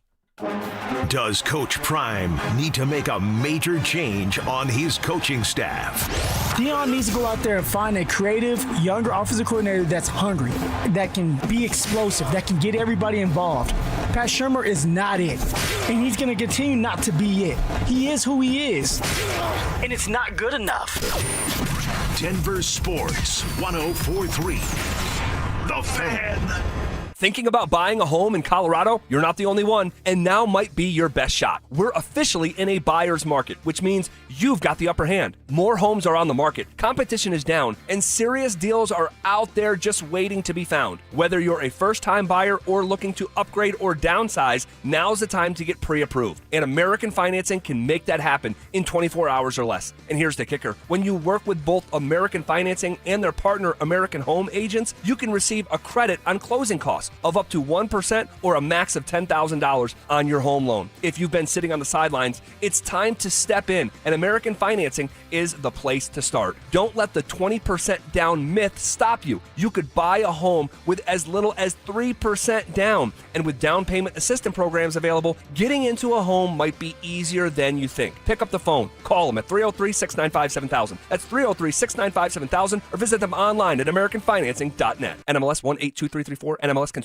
Does Coach Prime need to make a major change on his coaching staff? Dion needs to go out there and find a creative, younger offensive coordinator that's hungry, that can be explosive, that can get everybody involved. Pat Shurmur is not it, and he's going to continue not to be it. He is who he is, and it's not good enough. Denver Sports 104.3. The Fan. Thinking about buying a home in Colorado? You're not the only one, and now might be your best shot. We're officially in a buyer's market, which means you've got the upper hand. More homes are on the market, competition is down, and serious deals are out there just waiting to be found. Whether you're a first-time buyer or looking to upgrade or downsize, now's the time to get pre-approved. And American Financing can make that happen in 24 hours or less. And here's the kicker. When you work with both American Financing and their partner American Home Agents, you can receive a credit on closing costs of up to 1% or a max of $10,000 on your home loan. If you've been sitting on the sidelines, it's time to step in, and American Financing is the place to start. Don't let the 20% down myth stop you. You could buy a home with as little as 3% down, and with down payment assistance programs available, getting into a home might be easier than you think. Pick up the phone, call them at 303-695-7000. That's 303-695-7000, or visit them online at AmericanFinancing.net. NMLS 182334, NMLSConsumerAccess.org.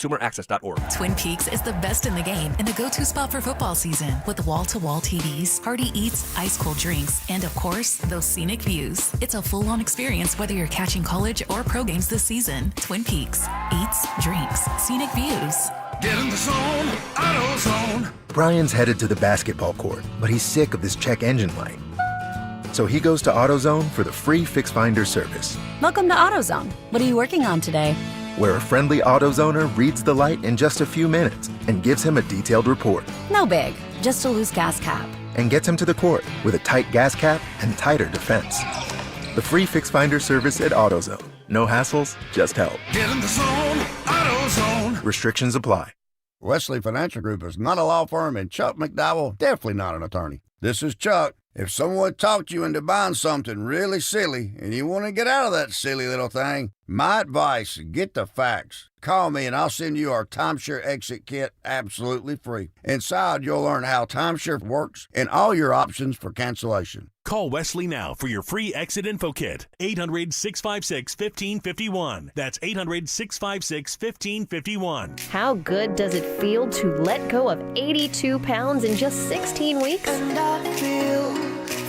Twin Peaks is the best in the game and the go-to spot for football season, with wall-to-wall TVs, hearty eats, ice-cold drinks, and of course, those scenic views. It's a full-on experience whether you're catching college or pro games this season. Twin Peaks. Eats, drinks, scenic views. Get in the zone, AutoZone. Brian's headed to the basketball court, but he's sick of this check engine light. So he goes to AutoZone for the free Fix Finder service, Welcome to AutoZone. What are you working on today? where a friendly AutoZoner reads the light in just a few minutes and gives him a detailed report. No big, just a loose gas cap. And gets him to the court with a tight gas cap and tighter defense. The free Fix Finder service at AutoZone. No hassles, just help. Get in the zone, AutoZone. Restrictions apply. Wesley Financial Group is not a law firm, and Chuck McDowell definitely not an attorney. This is Chuck. If someone talked you into buying something really silly and you want to get out of that silly little thing, my advice, get the facts. Call me and I'll send you our timeshare exit kit absolutely free. Inside, you'll learn how timeshare works and all your options for cancellation. Call Wesley now for your free exit info kit. 800-656-1551. That's 800-656-1551. How good does it feel to let go of 82 pounds in just 16 weeks? And I feel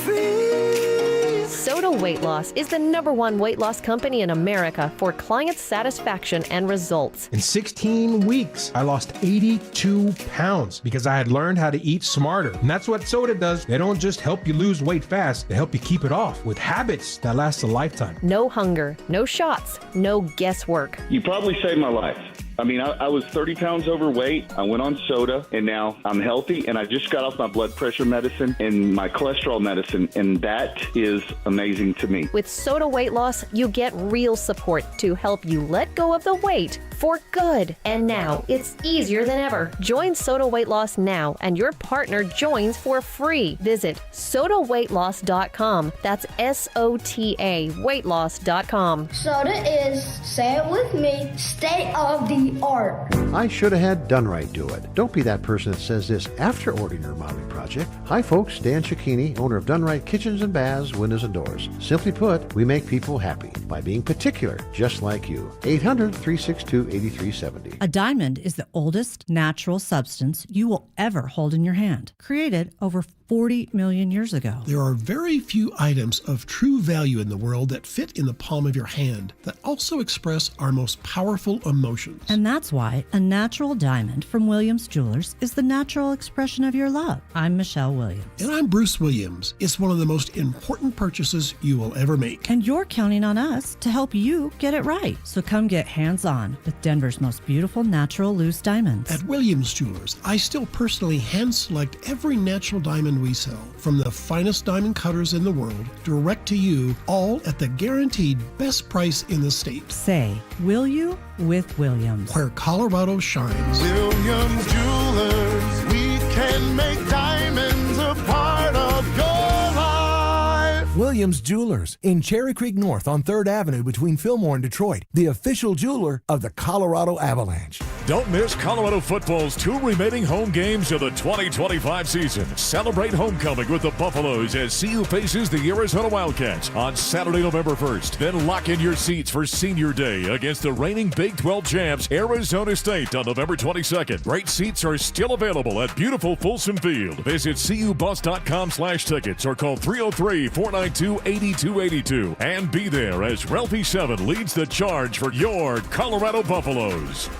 free. Soda Weight Loss is the #1 weight loss company in America for client satisfaction and results. In 16 weeks, I lost 82 pounds because I had learned how to eat smarter. And that's what soda does. They don't just help you lose weight fast, they help you keep it off with habits that last a lifetime. No hunger, no shots, no guesswork. You probably saved my life. I mean, I was 30 pounds overweight. I went on soda, and now I'm healthy, and I just got off my blood pressure medicine and my cholesterol medicine, and that is amazing to me. With Soda Weight Loss, you get real support to help you let go of the weight for good. And now it's easier than ever. Join Soda Weight Loss now, and your partner joins for free. Visit sodaweightloss.com. That's SOTA weightloss.com. Soda is, say it with me, state of the art. I should have had Done Right do it. Don't be that person that says this after ordering your remodeling project. Hi folks, Dan Cicchini, owner of Done Right Kitchens and Baths, Windows and Doors. Simply put, we make people happy by being particular, just like you. 800-362-8370. A diamond is the oldest natural substance you will ever hold in your hand, created over 40 million years ago. There are very few items of true value in the world that fit in the palm of your hand that also express our most powerful emotions. And that's why a natural diamond from Williams Jewelers is the natural expression of your love. I'm Michelle Williams. And I'm Bruce Williams. It's one of the most important purchases you will ever make. And you're counting on us to help you get it right. So come get hands-on with Denver's most beautiful natural loose diamonds. At Williams Jewelers, I still personally hand-select every natural diamond we sell, from the finest diamond cutters in the world, direct to you, all at the guaranteed best price in the state. Say, will you with Williams? Where Colorado shines. Williams Jewelers, we can make diamonds a part of your life. Williams Jewelers in Cherry Creek North on 3rd Avenue between Fillmore and Detroit, the official jeweler of the Colorado Avalanche. Don't miss Colorado football's 2 remaining home games of the 2025 season. Celebrate homecoming with the Buffaloes as CU faces the Arizona Wildcats on Saturday, November 1st. Then lock in your seats for Senior Day against the reigning Big 12 champs, Arizona State, on November 22nd. Great seats are still available at beautiful Folsom Field. Visit cubus.com/tickets or call 303-492-8282 and be there as Ralphie 7 leads the charge for your Colorado Buffaloes.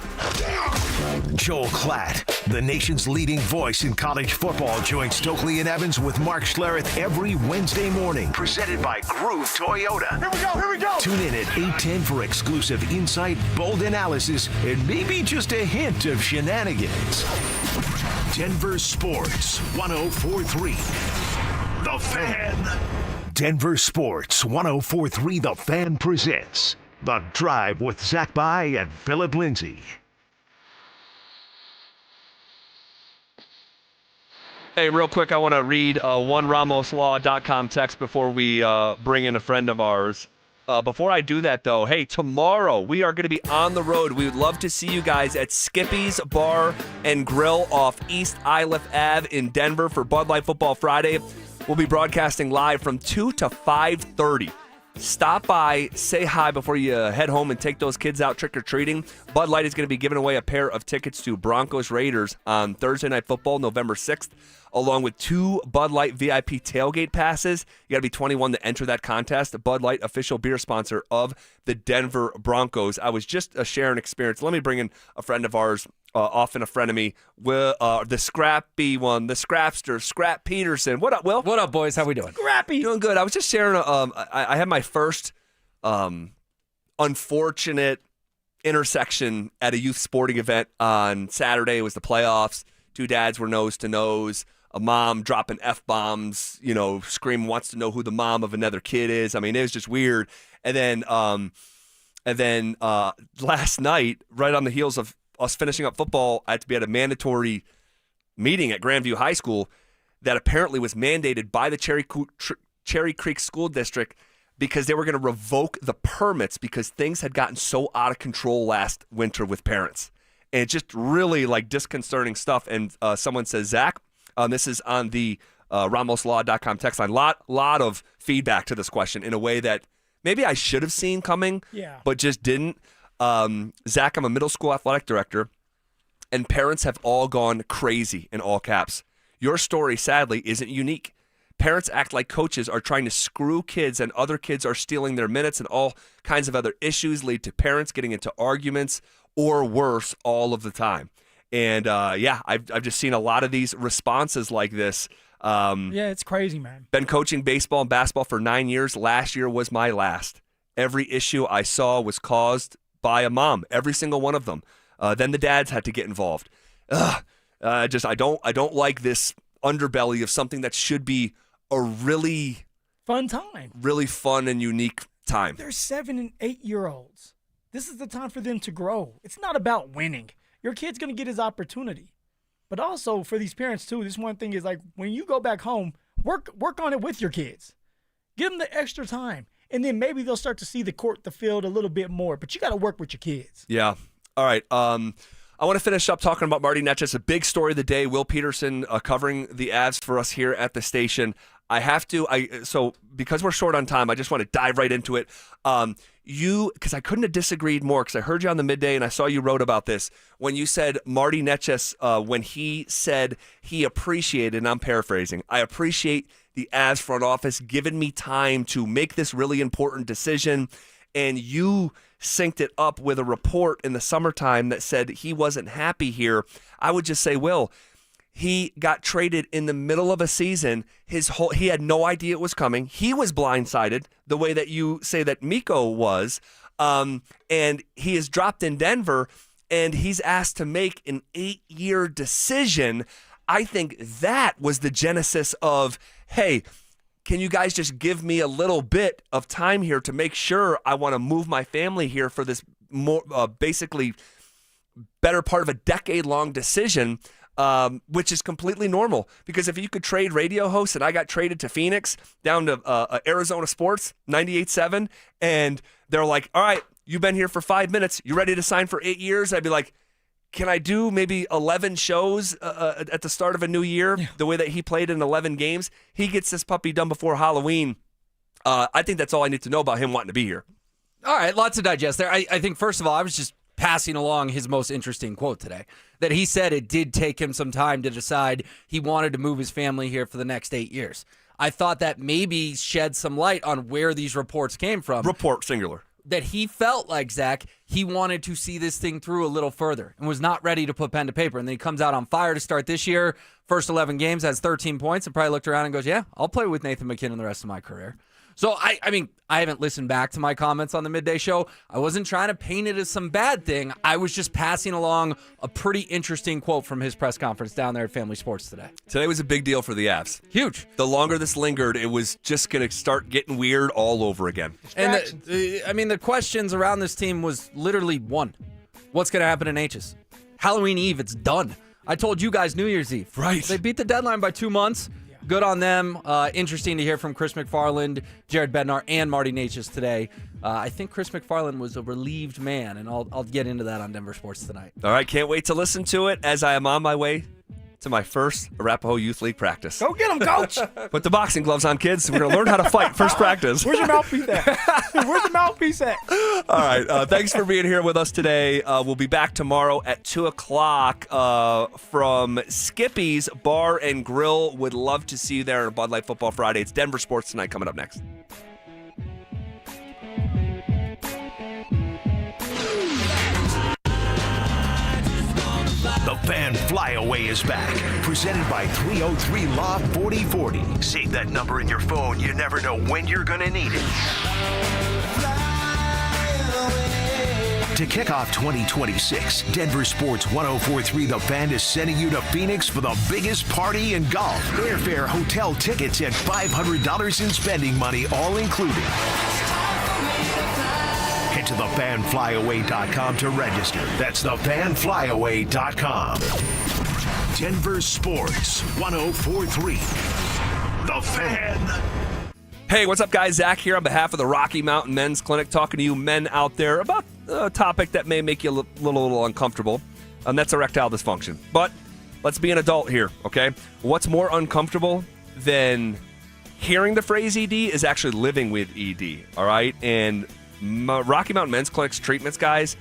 Joel Klatt, the nation's leading voice in college football, joins Stokely and Evans with Mark Schlereth every Wednesday morning. Presented by Groove Toyota. Here we go. Tune in at 8:10 for exclusive insight, bold analysis, and maybe just a hint of shenanigans. Denver Sports 104.3. The Fan. Denver Sports 104.3 The Fan presents The Drive with Zach By and Phillip Lindsay. Hey, real quick, I want to read a OneRamosLaw.com text before we bring in a friend of ours. Before I do that, though, hey, tomorrow we are going to be on the road. We would love to see you guys at Skippy's Bar and Grill off East Iliff Ave in Denver for Bud Light Football Friday. We'll be broadcasting live from 2 to 5:30. Stop by, say hi before you head home and take those kids out trick-or-treating. Bud Light is going to be giving away a pair of tickets to Broncos Raiders on Thursday Night Football, November 6th, along with 2 Bud Light VIP tailgate passes. You got to be 21 to enter that contest. Bud Light, official beer sponsor of the Denver Broncos. I was just sharing experience. Let me bring in a friend of ours, often a friend of me, the scrappy one, the scrapster, Scrap Peterson. What up, Will? What up, boys? How we doing? Scrappy. Doing good. I was just sharing, I had my first unfortunate intersection at a youth sporting event on Saturday. It was the playoffs. 2 dads were nose to nose. A mom dropping F-bombs, screaming, wants to know who the mom of another kid is. I mean, it was just weird. And then last night, right on the heels of us finishing up football, I had to be at a mandatory meeting at Grandview High School that apparently was mandated by the Cherry Creek School District because they were going to revoke the permits because things had gotten so out of control last winter with parents. And it's just really disconcerting stuff. And someone says, Zach, this is on the RamosLaw.com text line. Lot of feedback to this question in a way that maybe I should have seen coming, but just didn't. Zach, I'm a middle school athletic director, and parents have all gone crazy in all caps. Your story, sadly, isn't unique Parents act like coaches are trying to screw kids, and other kids are stealing their minutes, and all kinds of other issues lead to parents getting into arguments or worse all of the time. And I've just seen a lot of these responses like this. Yeah, it's crazy, man. Been coaching baseball and basketball for 9 years. Last year was my last. Every issue I saw was caused by a mom. Every single one of them. Then the dads had to get involved. I don't like this underbelly of something that should be a really fun time, really fun and unique time. They're 7 and 8 year olds. This is the time for them to grow. It's not about winning. Your kid's going to get his opportunity. But also for these parents too, this one thing is like when you go back home, work on it with your kids. Give them the extra time. And then maybe they'll start to see the court, the field a little bit more. But you got to work with your kids. Yeah. All right. I want to finish up talking about Marty Netjes. A big story of the day. Will Peterson covering the Avs for us here at the station. So because we're short on time, I just want to dive right into it. Because I couldn't have disagreed more, because I heard you on the midday and I saw you wrote about this when you said Marty Netjes, when he said he appreciated, and I'm paraphrasing, I appreciate the Avs front office giving me time to make this really important decision. And you synced it up with a report in the summertime that said he wasn't happy here. I would just say, Will, he got traded in the middle of a season. He had no idea it was coming. He was blindsided the way that you say that Mikko was. And he is dropped in Denver, and he's asked to make an 8-year decision. I think that was the genesis of, hey, can you guys just give me a little bit of time here to make sure I want to move my family here for this more basically better part of a decade-long decision, which is completely normal. Because if you could trade radio hosts and I got traded to Phoenix down to Arizona Sports 98.7, and they're like, all right, you've been here for 5 minutes. You ready to sign for 8 years? I'd be like, can I do maybe 11 shows at the start of a new year, the way that he played in 11 games? He gets this puppy done before Halloween. I think that's all I need to know about him wanting to be here. All right, lots to digest there. I think, first of all, I was just passing along his most interesting quote today, that he said it did take him some time to decide he wanted to move his family here for the next 8 years. I thought that maybe shed some light on where these reports came from. Report, singular. That he felt like, Zach, he wanted to see this thing through a little further and was not ready to put pen to paper. And then he comes out on fire to start this year. First 11 games, has 13 points, and probably looked around and goes, yeah, I'll play with Nathan McKinnon the rest of my career. So, I mean, I haven't listened back to my comments on the midday show. I wasn't trying to paint it as some bad thing. I was just passing along a pretty interesting quote from his press conference down there at Family Sports today. Today was a big deal for the Avs. Huge. The longer this lingered, it was just going to start getting weird all over again. And, the questions around this team was literally one. What's going to happen in H's? Halloween Eve, it's done. I told you guys New Year's Eve. Right. They beat the deadline by 2 months. Good on them. Interesting to hear from Chris McFarland, Jared Bednar, and Marty Netjes today. I think Chris McFarland was a relieved man, and I'll get into that on Denver Sports tonight. All right, can't wait to listen to it as I am on my way to my first Arapahoe Youth League practice. Go get him, coach. Put the boxing gloves on, kids. We're going to learn how to fight first practice. Where's your mouthpiece at? Where's the mouthpiece at? All right. Thanks for being here with us today. We'll be back tomorrow at 2 o'clock from Skippy's Bar and Grill. Would love to see you there on Bud Light Football Friday. It's Denver Sports Tonight coming up next. The Fan Flyaway is back, presented by 303 Law 4040. Save that number in your phone. You never know when you're going to need it. To kick off 2026, Denver Sports 1043 The Fan is sending you to Phoenix for the biggest party in golf. Airfare, hotel tickets, and $500 in spending money, all included. Head to thefanflyaway.com to register. That's thefanflyaway.com. Denver Sports 1043. The Fan. Hey, what's up, guys? Zach here on behalf of the Rocky Mountain Men's Clinic, talking to you men out there about a topic that may make you a little uncomfortable, and that's erectile dysfunction. But let's be an adult here, okay? What's more uncomfortable than hearing the phrase ED is actually living with ED, all right? And Rocky Mountain Men's Clinic's treatments, guys,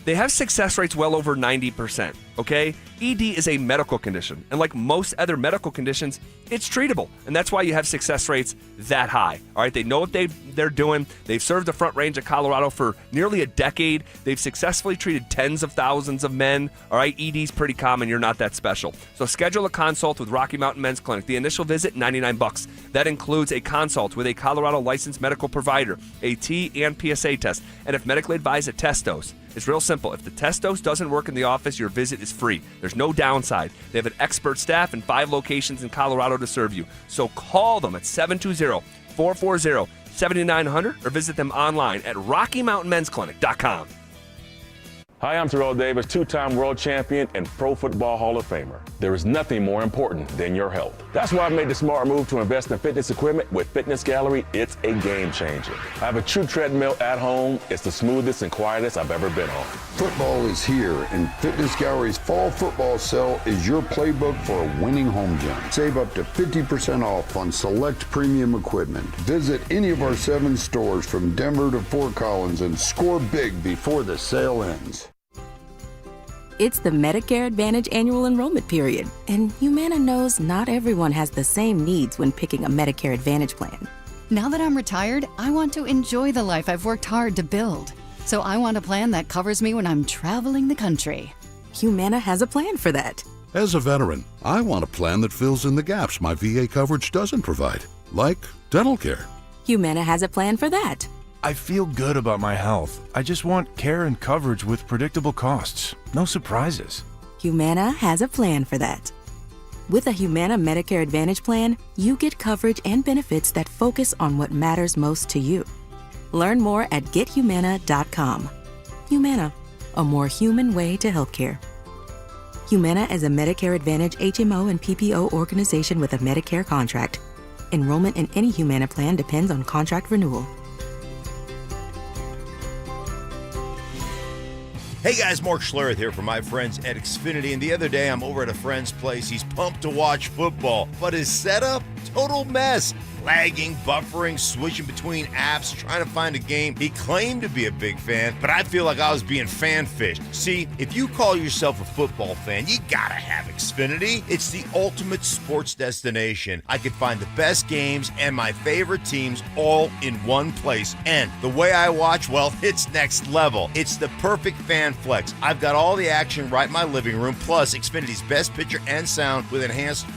they have success rates well over 90%. okay? ED is a medical condition, and like most other medical conditions, it's treatable, and that's why you have success rates that high. All right, they know what they're doing. They've served the Front Range of Colorado for nearly a decade. They've successfully treated tens of thousands of men. All right, ED's pretty common. You're not that special. So schedule a consult with Rocky Mountain Men's Clinic. The initial visit, $99. That includes a consult with a Colorado licensed medical provider, a T and PSA test, and if medically advised, a test dose. It's real simple. If the test dose doesn't work in the office, your visit is free. There's no downside. They have an expert staff and 5 locations in Colorado to serve you. So call them at 720-440-7900 or visit them online at RockyMountainMen'sClinic.com. Hi, I'm Terrell Davis, 2-time world champion and Pro Football Hall of Famer. There is nothing more important than your health. That's why I made the smart move to invest in fitness equipment with Fitness Gallery. It's a game changer. I have a true treadmill at home. It's the smoothest and quietest I've ever been on. Football is here, and Fitness Gallery's fall football sale is your playbook for a winning home gym. Save up to 50% off on select premium equipment. Visit any of our 7 stores from Denver to Fort Collins and score big before the sale ends. It's the Medicare Advantage annual enrollment period, and Humana knows not everyone has the same needs when picking a Medicare Advantage plan. Now that I'm retired, I want to enjoy the life I've worked hard to build. So I want a plan that covers me when I'm traveling the country. Humana has a plan for that. As a veteran, I want a plan that fills in the gaps my VA coverage doesn't provide, like dental care. Humana has a plan for that. I feel good about my health. I just want care and coverage with predictable costs. No surprises. Humana has a plan for that. With a Humana Medicare Advantage plan, you get coverage and benefits that focus on what matters most to you. Learn more at gethumana.com. Humana, a more human way to healthcare. Humana is a Medicare Advantage HMO and PPO organization with a Medicare contract. Enrollment in any Humana plan depends on contract renewal. Hey guys, Mark Schlereth here from my friends at Xfinity, and the other day I'm over at a friend's place. He's pumped to watch football, but his setup, total mess. Lagging, buffering, switching between apps, trying to find a game. He claimed to be a big fan, but I feel like I was being fan-fished. See, if you call yourself a football fan, you gotta have Xfinity. It's the ultimate sports destination. I can find the best games and my favorite teams all in one place. And the way I watch, well, it's next level. It's the perfect fan flex. I've got all the action right in my living room, plus Xfinity's best picture and sound with enhanced